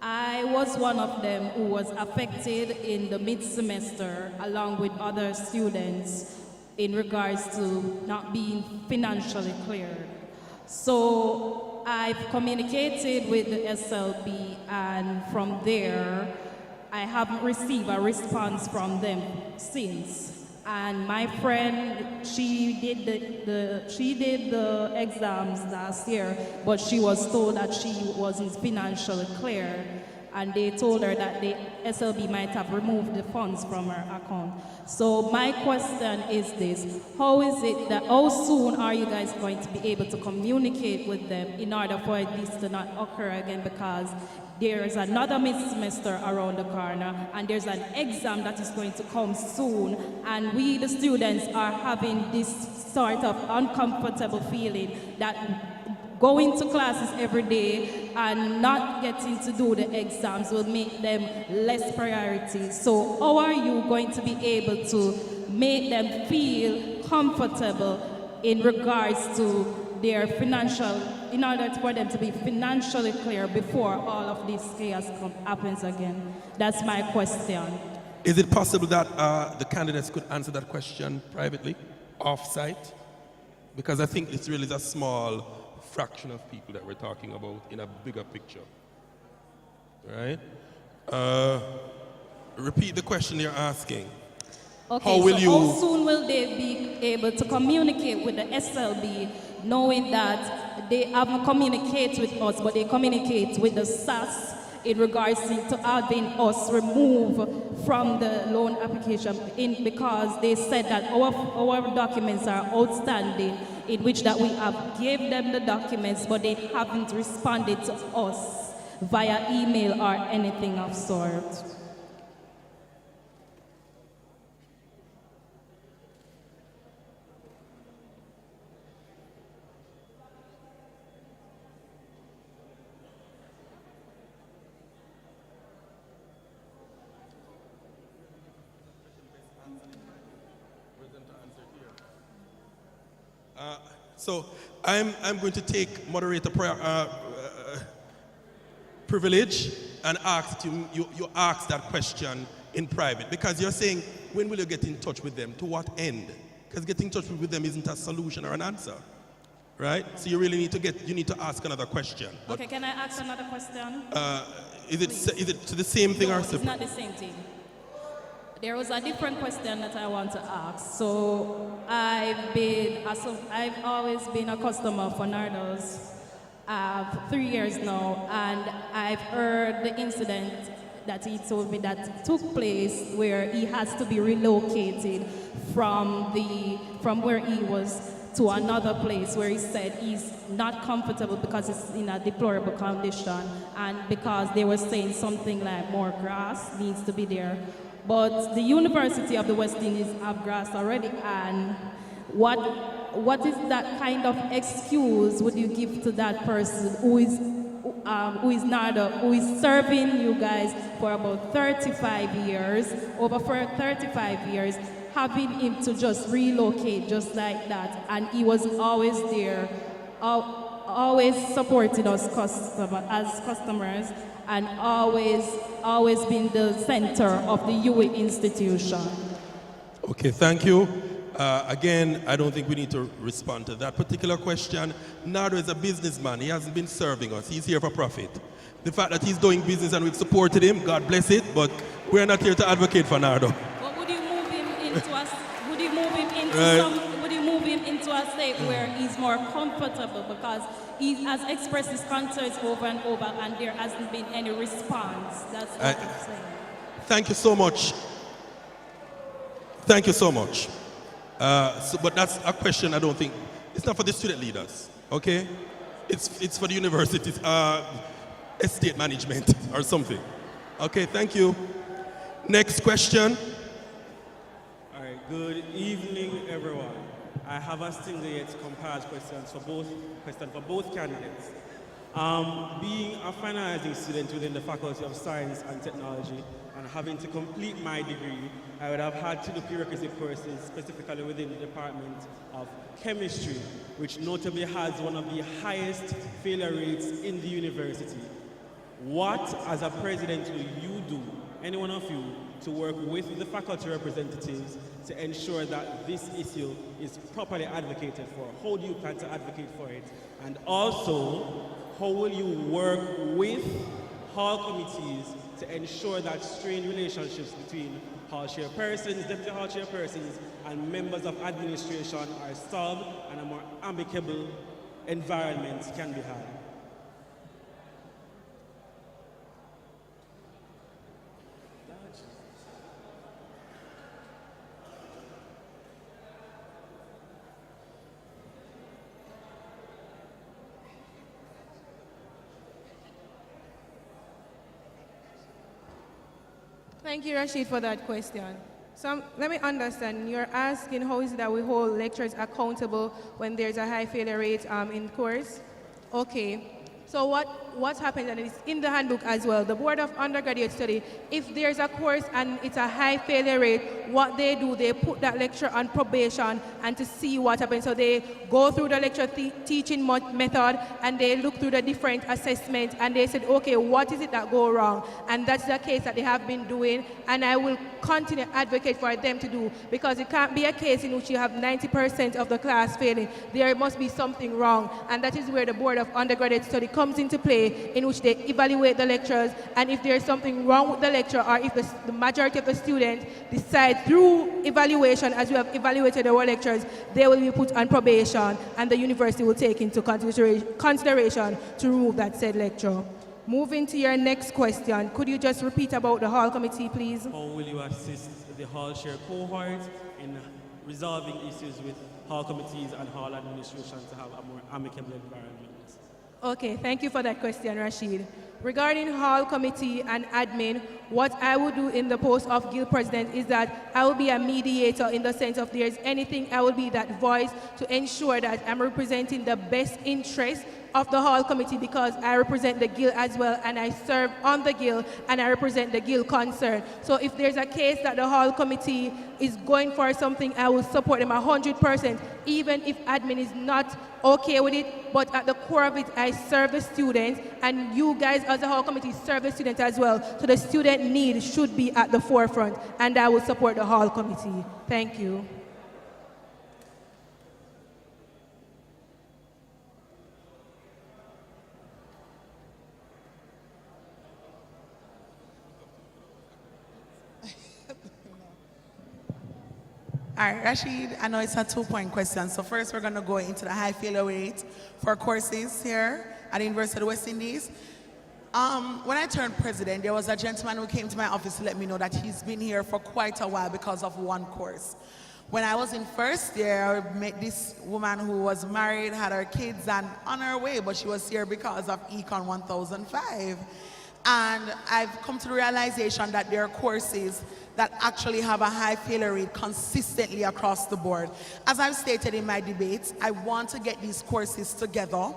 I was one of them who was affected in the mid-semester along with other students in regards to not being financially cleared. So I've communicated with the SLB, and from there, I haven't received a response from them since. And my friend, she did the exams last year, but she was told that she wasn't financially clear, and they told her that the SLB might have removed the funds from her account. So my question is this: how soon are you guys going to be able to communicate with them in order for this to not occur again? Because there is another mid-semester around the corner, and there's an exam that is going to come soon, and we, the students, are having this sort of uncomfortable feeling that going to classes every day and not getting to do the exams will make them less priority. So how are you going to be able to make them feel comfortable in regards to their financial, in order for them to be financially clear before all of this chaos happens again? That's my question. Is it possible that the candidates could answer that question privately, off-site? Because I think it's really a small fraction of people that we're talking about in a bigger picture. Right? Repeat the question you're asking. Okay, how soon will they be able to communicate with the SLB, knowing that they haven't communicated with us, but they communicate with the SAS in regards to having us remove from the loan application because they said that our documents are outstanding, in which that we have gave them the documents, but they haven't responded to us via email or anything of sort. So I'm going to take moderator privilege and ask you ask that question in private, because you're saying, when will you get in touch with them? To what end? Because getting in touch with them isn't a solution or an answer, right? So you really need to ask another question. Okay, can I ask another question? Is it to the same thing or it's not the same thing. There was a different question that I want to ask. So I've always been a customer for Nardo's 3 years now, and I've heard the incident that he told me that took place where he has to be relocated from where he was to another place where he said he's not comfortable because it's in a deplorable condition, and because they were saying something like more grass needs to be there. But the University of the West Indies have grass already, and what is that kind of excuse would you give to that person who is serving you guys for about 35 years, over for 35 years, having him to just relocate just like that, and he was always there, always supporting us as customers, and always been the center of the UE institution. Okay, thank you. Again, I don't think we need to respond to that particular question. Nardo is a businessman. He hasn't been serving us. He's here for profit. The fact that he's doing business and we've supported him, God bless it, but we're not here to advocate for Nardo. But would you move him into a state where he's more comfortable, because he has expressed his concerns over and over and there hasn't been any response? That's what I'm saying. Thank you so much. Thank you so much. But that's a question I don't think, it's not for the student leaders, okay? It's for the universities, estate management or something. Okay, thank you. Next question. All right, good evening, everyone. I have a single yet compiled question for both candidates. Being a finalizing student within the Faculty of Science and Technology and having to complete my degree, I would have had to do prerequisite courses specifically within the Department of Chemistry, which notably has one of the highest failure rates in the university. What, as a president, will you do, any one of you, to work with the faculty representatives to ensure that this issue is properly advocated for? How do you plan to advocate for it? And also, how will you work with hall committees to ensure that strained relationships between hall chairpersons, deputy hall chairpersons, and members of administration are solved and a more amicable environment can be had? Thank you, Rashid, for that question. So let me understand. You're asking how is it that we hold lecturers accountable when there's a high failure rate in course? Okay. So what happens, and it's in the handbook as well, the Board of Undergraduate Study, if there's a course and it's a high failure rate, what they do, they put that lecturer on probation and to see what happens. So they go through the lecture teaching method and they look through the different assessments and they said, okay, what is it that go wrong? And that's the case that they have been doing, and I will continue to advocate for them to do, because it can't be a case in which you have 90% of the class failing. There must be something wrong, and that is where the Board of Undergraduate Study comes into play, in which they evaluate the lecturers, and if there's something wrong with the lecturer, or if the majority of the students decide through evaluation, as we have evaluated our lecturers, they will be put on probation, and the university will take into consideration to remove that said lecturer. Moving to your next question, could you just repeat about the hall committee, please? How will you assist the hall chair cohort in resolving issues with hall committees and hall administration to have a more amicable environment? Okay, thank you for that question, Rashid. Regarding hall committee and admin, what I will do in the post of guild president is that I will be a mediator, in the sense of there's anything, I will be that voice to ensure that I'm representing the best interest of the hall committee, because I represent the guild as well, and I serve on the guild, and I represent the guild concern. So if there's a case that the hall committee is going for something, I will support them 100%, even if admin is not okay with it. But at the core of it, I serve the students, and you guys as a hall committee serve the students as well. So the student need should be at the forefront, and I will support the hall committee. Thank you. All right, Rashid, I know it's a 2-point question. So first we're gonna go into the high failure rate for courses here at the University of the West Indies. When I turned president, there was a gentleman who came to my office to let me know that he's been here for quite a while because of one course. When I was in first year, I met this woman who was married, had her kids, and on her way, but she was here because of Econ 1005. And I've come to the realization that there are courses that actually have a high failure rate consistently across the board. As I've stated in my debates, I want to get these courses together,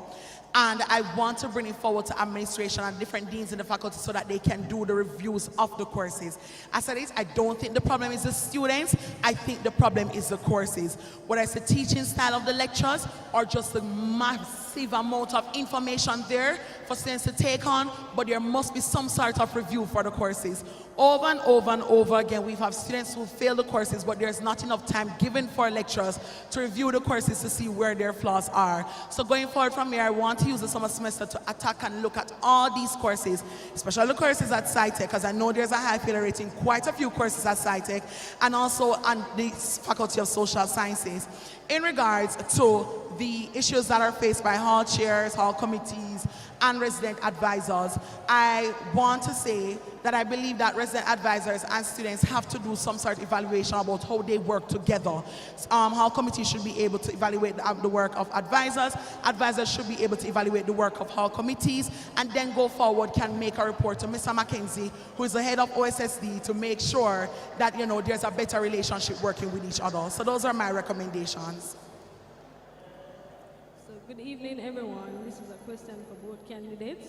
and I want to bring it forward to administration and different deans in the faculty so that they can do the reviews of the courses. As I said, I don't think the problem is the students, I think the problem is the courses. Whether it's the teaching style of the lectures or just the massive amount of information there for students to take on, but there must be some sort of review for the courses. Over and over and over again, we have students who fail the courses, but there's not enough time given for lecturers to review the courses to see where their flaws are. So going forward from here, I want to use the summer semester to attack and look at all these courses, especially the courses at SciTech, because I know there's a high failure rate in quite a few courses at SciTech, and also on the Faculty of Social Sciences. In regards to the issues that are faced by hall chairs, hall committees, and resident advisors, I want to say that I believe that resident advisors and students have to do some sort of evaluation about how they work together. Hall committees should be able to evaluate the work of advisors. Advisors should be able to evaluate the work of hall committees, and then go forward can make a report to Mr. Mackenzie, who is the head of OSSD, to make sure that there's a better relationship working with each other. So those are my recommendations. Good evening, everyone. This is a question for both candidates.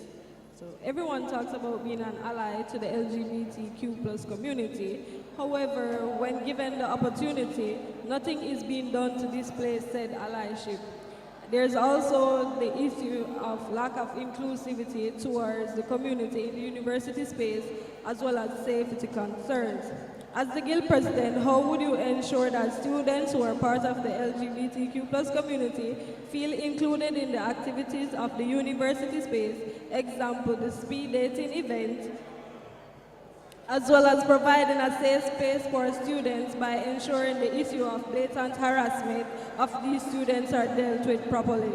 So everyone talks about being an ally to the LGBTQ+ community. However, when given the opportunity, nothing is being done to display said allyship. There's also the issue of lack of inclusivity towards the community in the university space, as well as safety concerns. As the Guild President, how would you ensure that students who are part of the LGBTQ plus community feel included in the activities of the university space, example, the speed dating event, as well as providing a safe space for students by ensuring the issue of blatant harassment of these students are dealt with properly?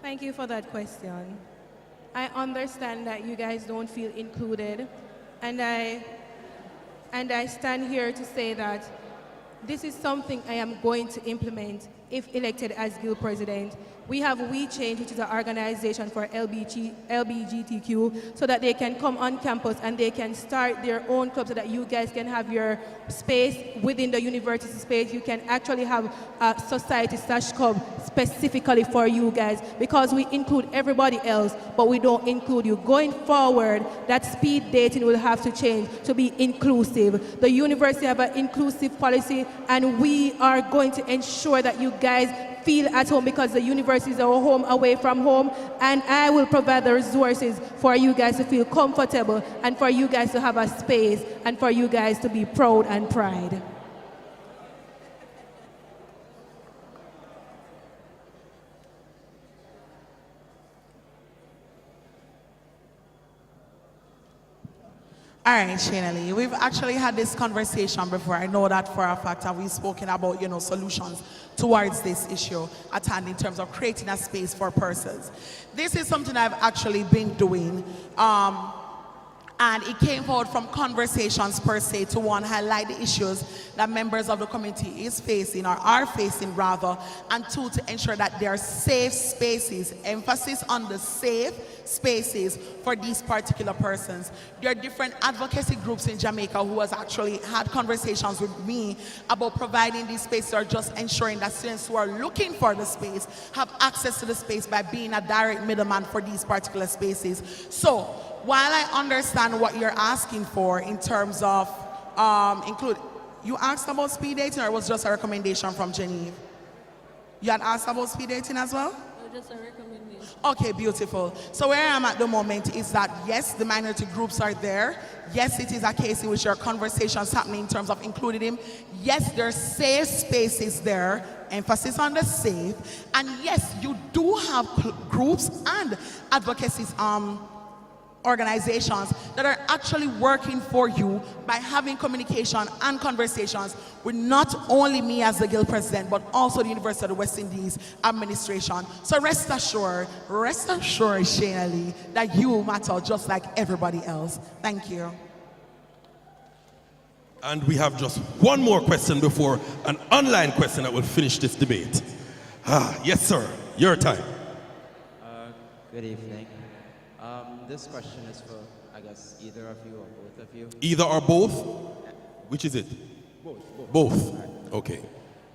Thank you for that question. I understand that you guys don't feel included, and I stand here to say that this is something I am going to implement if elected as Guild President. We have We Change, which is an organization for LGBTQ, so that they can come on campus and they can start their own club so that you guys can have your space within the university space. You can actually have a society/club specifically for you guys, because we include everybody else, but we don't include you. Going forward, that speed dating will have to change to be inclusive. The university have an inclusive policy, and we are going to ensure that you guys feel at home, because the university is our home away from home, and I will provide the resources for you guys to feel comfortable and for you guys to have a space and for you guys to be proud and pride. All right, Shana Lee, we've actually had this conversation before. I know that for a fact, and we've spoken about, solutions towards this issue at hand in terms of creating a space for persons. This is something I've actually been doing, and it came forward from conversations per se to, one, highlight the issues that members of the community is facing, or are facing rather, and two, to ensure that there are safe spaces, emphasis on the safe spaces for these particular persons. There are different advocacy groups in Jamaica who has actually had conversations with me about providing these spaces, or just ensuring that students who are looking for the space have access to the space by being a direct middleman for these particular spaces. So while I understand what you're asking for in terms of you asked about speed dating, or it was just a recommendation from Genevieve? You had asked about speed dating as well? Just a recommendation. Okay, beautiful. So where I am at the moment is that, yes, the minority groups are there. Yes, it is a case in which there are conversations happening in terms of including him. Yes, there are safe spaces there, emphasis on the safe. And yes, you do have groups and advocacy organizations that are actually working for you by having communication and conversations with not only me as the Guild President, but also the University of the West Indies administration. So rest assured, Shana Lee, that you matter just like everybody else. Thank you. And we have just one more question before an online question that will finish this debate. Yes, sir, your time. Good evening. This question is for, I guess, either of you or both of you. Either or both? Which is it? Both. Okay.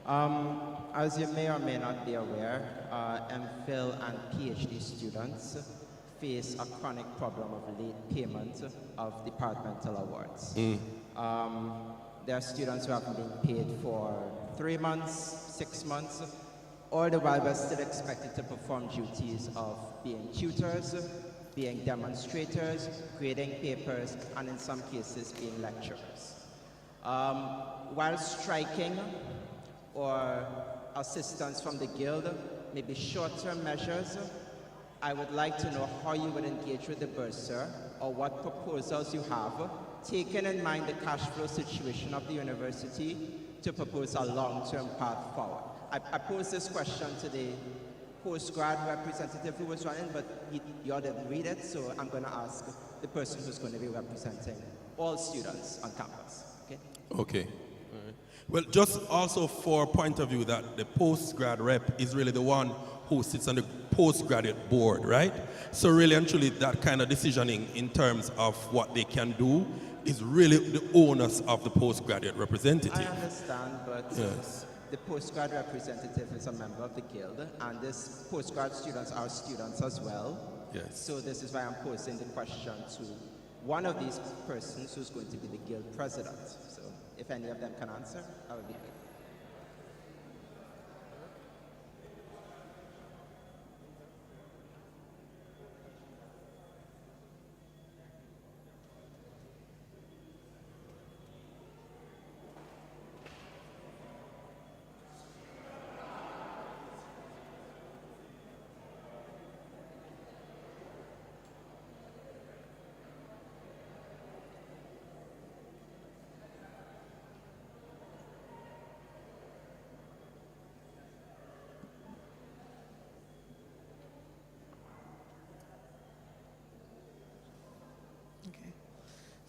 As you may or may not be aware, MPhil and PhD students face a chronic problem of late payment of departmental awards. There are students who haven't been paid for 3 months, 6 months, all the while we're still expected to perform duties of being tutors, being demonstrators, grading papers, and in some cases being lecturers. While striking or assistance from the Guild may be short-term measures, I would like to know how you would engage with the bursar, or what proposals you have, taking in mind the cash flow situation of the university, to propose a long-term path forward. I posed this question to the post-grad representative who was running, but you all didn't read it, so I'm going to ask the person who's going to be representing all students on campus. Okay? Okay. All right. Well, just also for point of view that the post-grad rep is really the one who sits on the postgraduate board, right? So really and truly that kind of decisioning in terms of what they can do is really the onus of the postgraduate representative. I understand, but yes. the postgrad representative is a member of the guild, and this postgrad students are students as well. Yes. So this is why I'm posing the question to one of these persons who's going to be the guild president. So if any of them can answer, that would be great.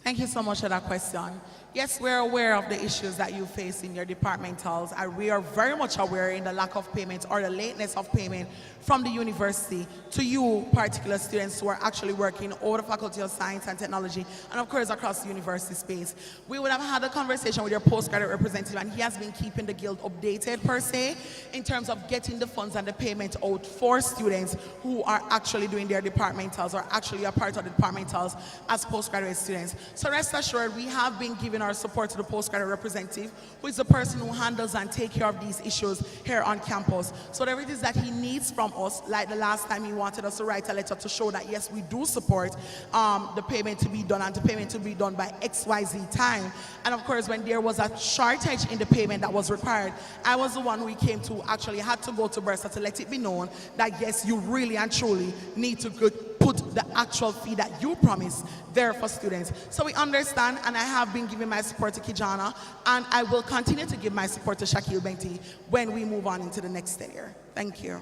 Thank you so much for that question. Yes, we're aware of the issues that you face in your departmentals, and we are very much aware in the lack of payment or the lateness of payment from the university to you particular students who are actually working over the Faculty of Science and Technology, and of course across the university space. We would have had a conversation with your postgraduate representative, and he has been keeping the guild updated per se in terms of getting the funds and the payment out for students who are actually doing their departmentals or actually a part of the departmentals as postgraduate students. So rest assured, we have been giving our support to the postgraduate representative, who is the person who handles and takes care of these issues here on campus. So whatever it is that he needs from us, like the last time he wanted us to write a letter to show that yes, we do support the payment to be done and the payment to be done by XYZ time. And of course, when there was a shortage in the payment that was required, I was the one who came to actually had to go to Preston to let it be known that yes, you really and truly need to put the actual fee that you promised there for students. So we understand, and I have been giving my support to Kijana, and I will continue to give my support to Shakil Benti when we move on into the next year. Thank you.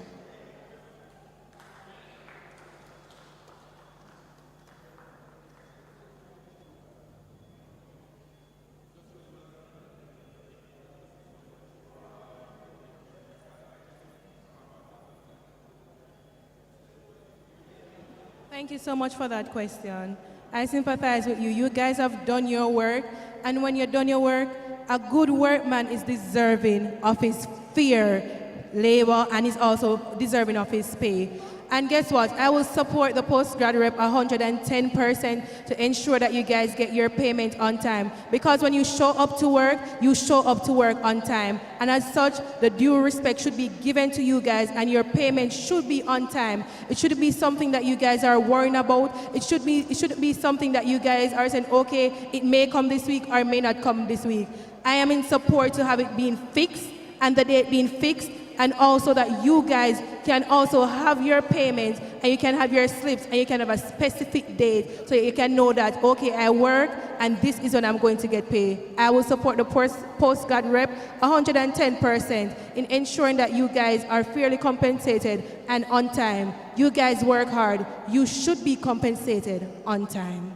Thank you so much for that question. I sympathize with you. You guys have done your work, and when you've done your work, a good workman is deserving of his fair labor and is also deserving of his pay. And guess what? I will support the postgrad rep 110% to ensure that you guys get your payment on time. Because when you show up to work, you show up to work on time. And as such, the due respect should be given to you guys, and your payment should be on time. It shouldn't be something that you guys are worrying about. It shouldn't be something that you guys are saying, okay, it may come this week or it may not come this week. I am in support to have it being fixed and the date being fixed, and also that you guys can also have your payments and you can have your slips and you can have a specific date so you can know that, okay, I work and this is when I'm going to get paid. I will support the postgrad rep 110% in ensuring that you guys are fairly compensated and on time. You guys work hard. You should be compensated on time.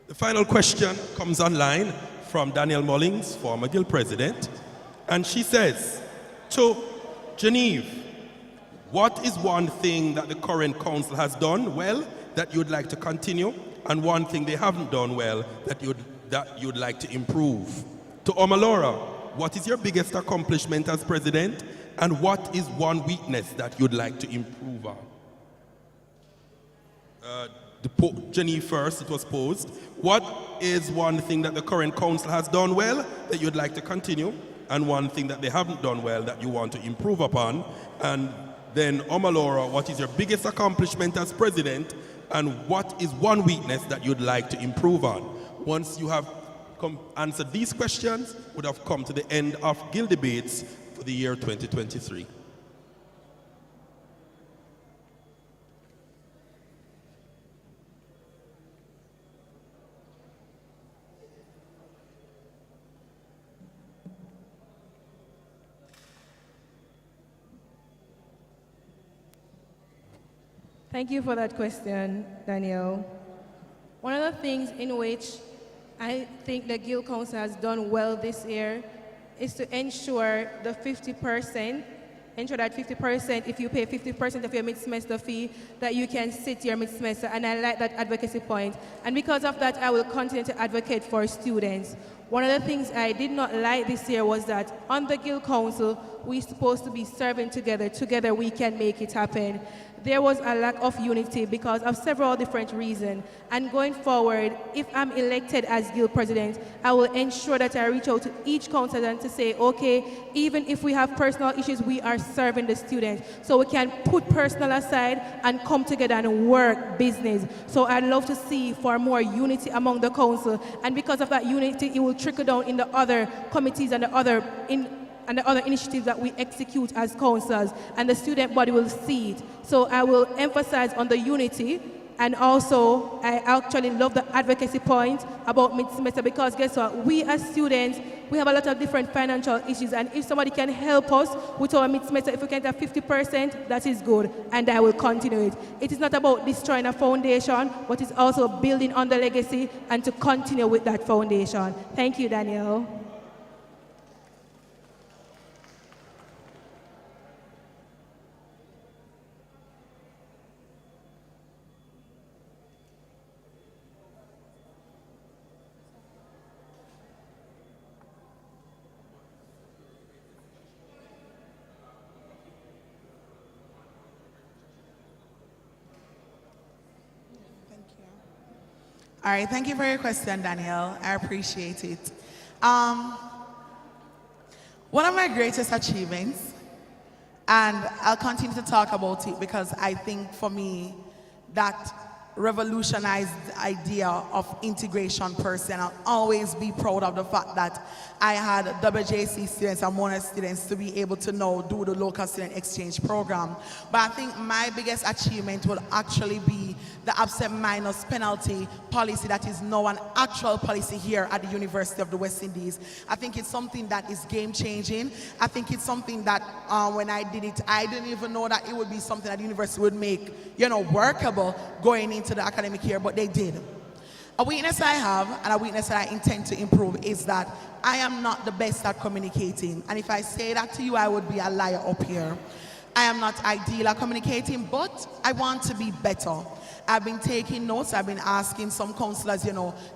The final question comes online from Danielle Mullings, former Guild President. And she says, to Genevieve, what is one thing that the current council has done well that you'd like to continue, and one thing they haven't done well that you'd like to improve? To Omalora, what is your biggest accomplishment as president, and what is one weakness that you'd like to improve on? Jenny first, it was posed. What is one thing that the current council has done well that you'd like to continue, and one thing that they haven't done well that you want to improve upon? And then Omalora, what is your biggest accomplishment as president, and what is one weakness that you'd like to improve on? Once you have answered these questions, would have come to the end of Guild debates for the year 2023. Thank you for that question, Danielle. One of the things in which I think the Guild Council has done well this year is to ensure the 50%, ensure that 50%, if you pay 50% of your mid-semester fee, that you can sit your mid-semester, and I like that advocacy point. And because of that, I will continue to advocate for students. One of the things I did not like this year was that on the Guild Council, we're supposed to be serving together. Together we can make it happen. There was a lack of unity because of several different reasons. And going forward, if I'm elected as Guild President, I will ensure that I reach out to each councillor to say, okay, even if we have personal issues, we are serving the students. So we can put personal aside and come together and work business. So I'd love to see for more unity among the council. And because of that unity, it will trickle down in the other committees and the other initiatives that we execute as councillors, and the student body will see it. So I will emphasize on the unity, and also I actually love the advocacy point about mid-semester, because guess what, we as students, we have a lot of different financial issues, and if somebody can help us with our mid-semester, if we can have 50%, that is good, and I will continue it. It is not about destroying a foundation, but it's also building on the legacy and to continue with that foundation. Thank you, Daniel. All right, thank you for your question, Danielle. I appreciate it. One of my greatest achievements, and I'll continue to talk about it because I think for me that revolutionized the idea of integration per se, and I'll always be proud of the fact that I had WJC students and Mona students to be able to now do the local student exchange program. But I think my biggest achievement will actually be the absent-minus penalty policy that is now an actual policy here at the University of the West Indies. I think it's something that is game-changing. I think it's something that when I did it, I didn't even know that it would be something that the university would make, workable going into the academic year, but they did. A weakness I have and a weakness that I intend to improve is that I am not the best at communicating. And if I say that to you, I would be a liar up here. I am not ideal at communicating, but I want to be better. I've been taking notes. I've been asking some counselors,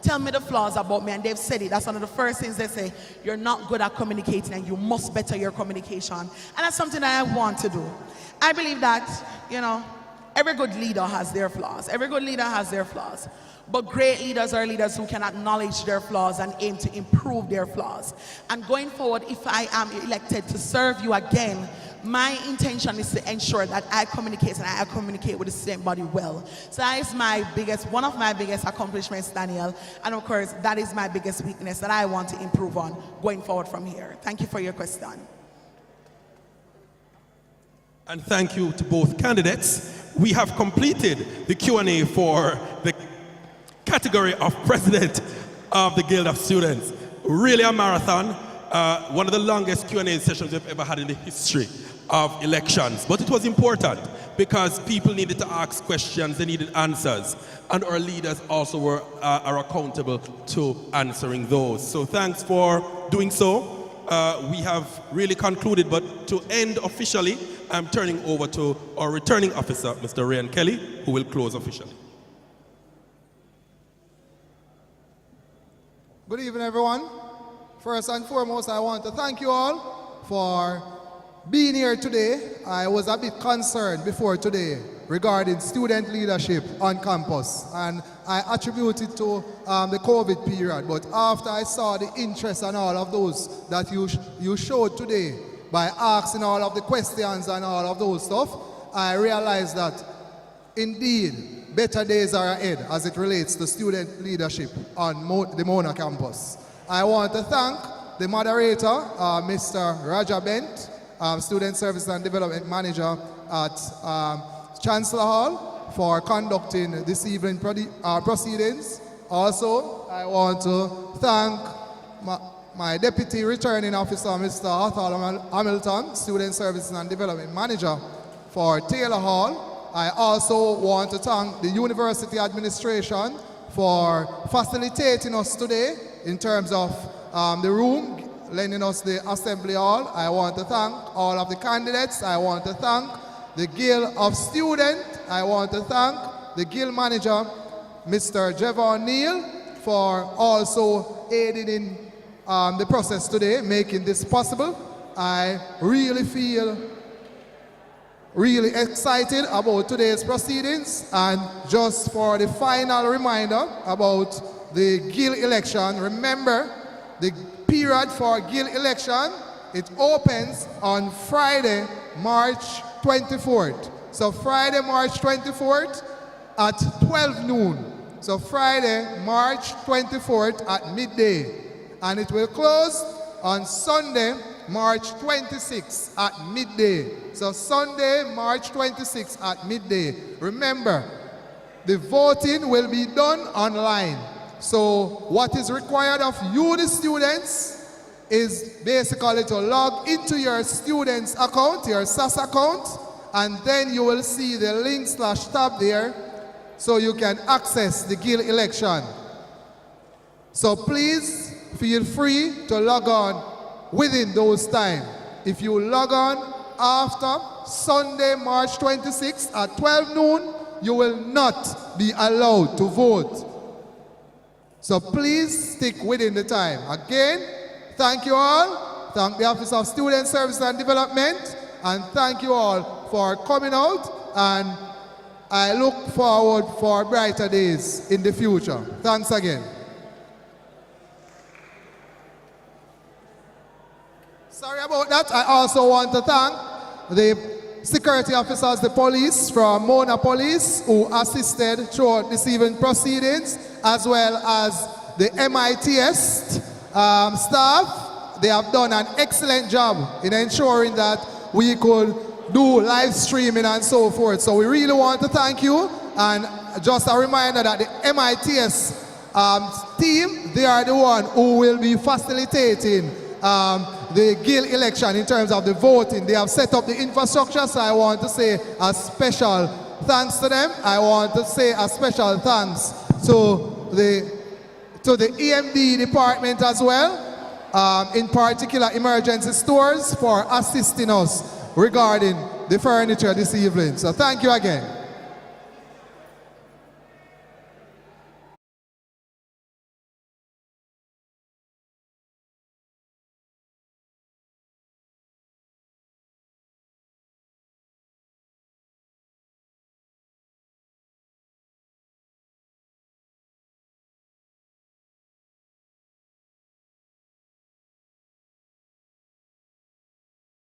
tell me the flaws about me, and they've said it. That's one of the first things they say. You're not good at communicating, and you must better your communication. And that's something that I want to do. I believe that, every good leader has their flaws. Every good leader has their flaws. But great leaders are leaders who can acknowledge their flaws and aim to improve their flaws. And going forward, if I am elected to serve you again, my intention is to ensure that I communicate and I communicate with the student body well. So that is one of my biggest accomplishments, Danielle. And of course, that is my biggest weakness that I want to improve on going forward from here. Thank you for your question. And thank you to both candidates. We have completed the Q&A for the category of President of the Guild of Students. Really a marathon, one of the longest Q&A sessions we've ever had in the history of elections. But it was important because people needed to ask questions, they needed answers, and our leaders also are accountable to answering those. So thanks for doing so. We have really concluded, but to end officially, I'm turning over to our returning officer, Mr. Ryan Kelly, who will close officially. Good evening, everyone. First and foremost, I want to thank you all for being here today. I was a bit concerned before today regarding student leadership on campus, and I attribute it to the COVID period. But after I saw the interest and all of those that you showed today by asking all of the questions and all of those stuff, I realized that indeed better days are ahead as it relates to student leadership on the Mona campus. I want to thank the moderator, Mr. Raja Bent, Student Services and Development Manager at Chancellor Hall, for conducting this evening proceedings. Also, I want to thank my Deputy Returning Officer, Mr. Arthur Hamilton, Student Services and Development Manager for Taylor Hall. I also want to thank the University Administration for facilitating us today in terms of the room, lending us the assembly hall. I want to thank all of the candidates. I want to thank the Guild of Students. I want to thank the Guild Manager, Mr. Jevon Neal, for also aiding in the process today, making this possible. I really feel really excited about today's proceedings. And just for the final reminder about the GIL election, remember the period for GIL election, it opens on Friday, March 24th. So Friday, March 24th at 12 noon. So Friday, March 24th at midday. And it will close on Sunday, March 26th at midday. So Sunday, March 26th at midday. Remember, the voting will be done online. So what is required of you, the students, is basically to log into your student's account, your SAS account, and then you will see the link/tab there so you can access the GIL election. So please feel free to log on within those time. If you log on after Sunday, March 26th at 12 noon, you will not be allowed to vote. So please stick within the time. Again, thank you all. Thank the Office of Student Services and Development, and thank you all for coming out, and I look forward for brighter days in the future. Thanks again. Sorry about that. I also want to thank the security officers, the police from Mona Police, who assisted throughout this evening proceedings, as well as the MITS staff. They have done an excellent job in ensuring that we could do live streaming and so forth. So we really want to thank you. And just a reminder that the MITS team, they are the one who will be facilitating the GIL election in terms of the voting. They have set up the infrastructure, so I want to say a special thanks to them. I want to say a special thanks to the EMD department as well, in particular emergency stores, for assisting us regarding the furniture this evening. So thank you again.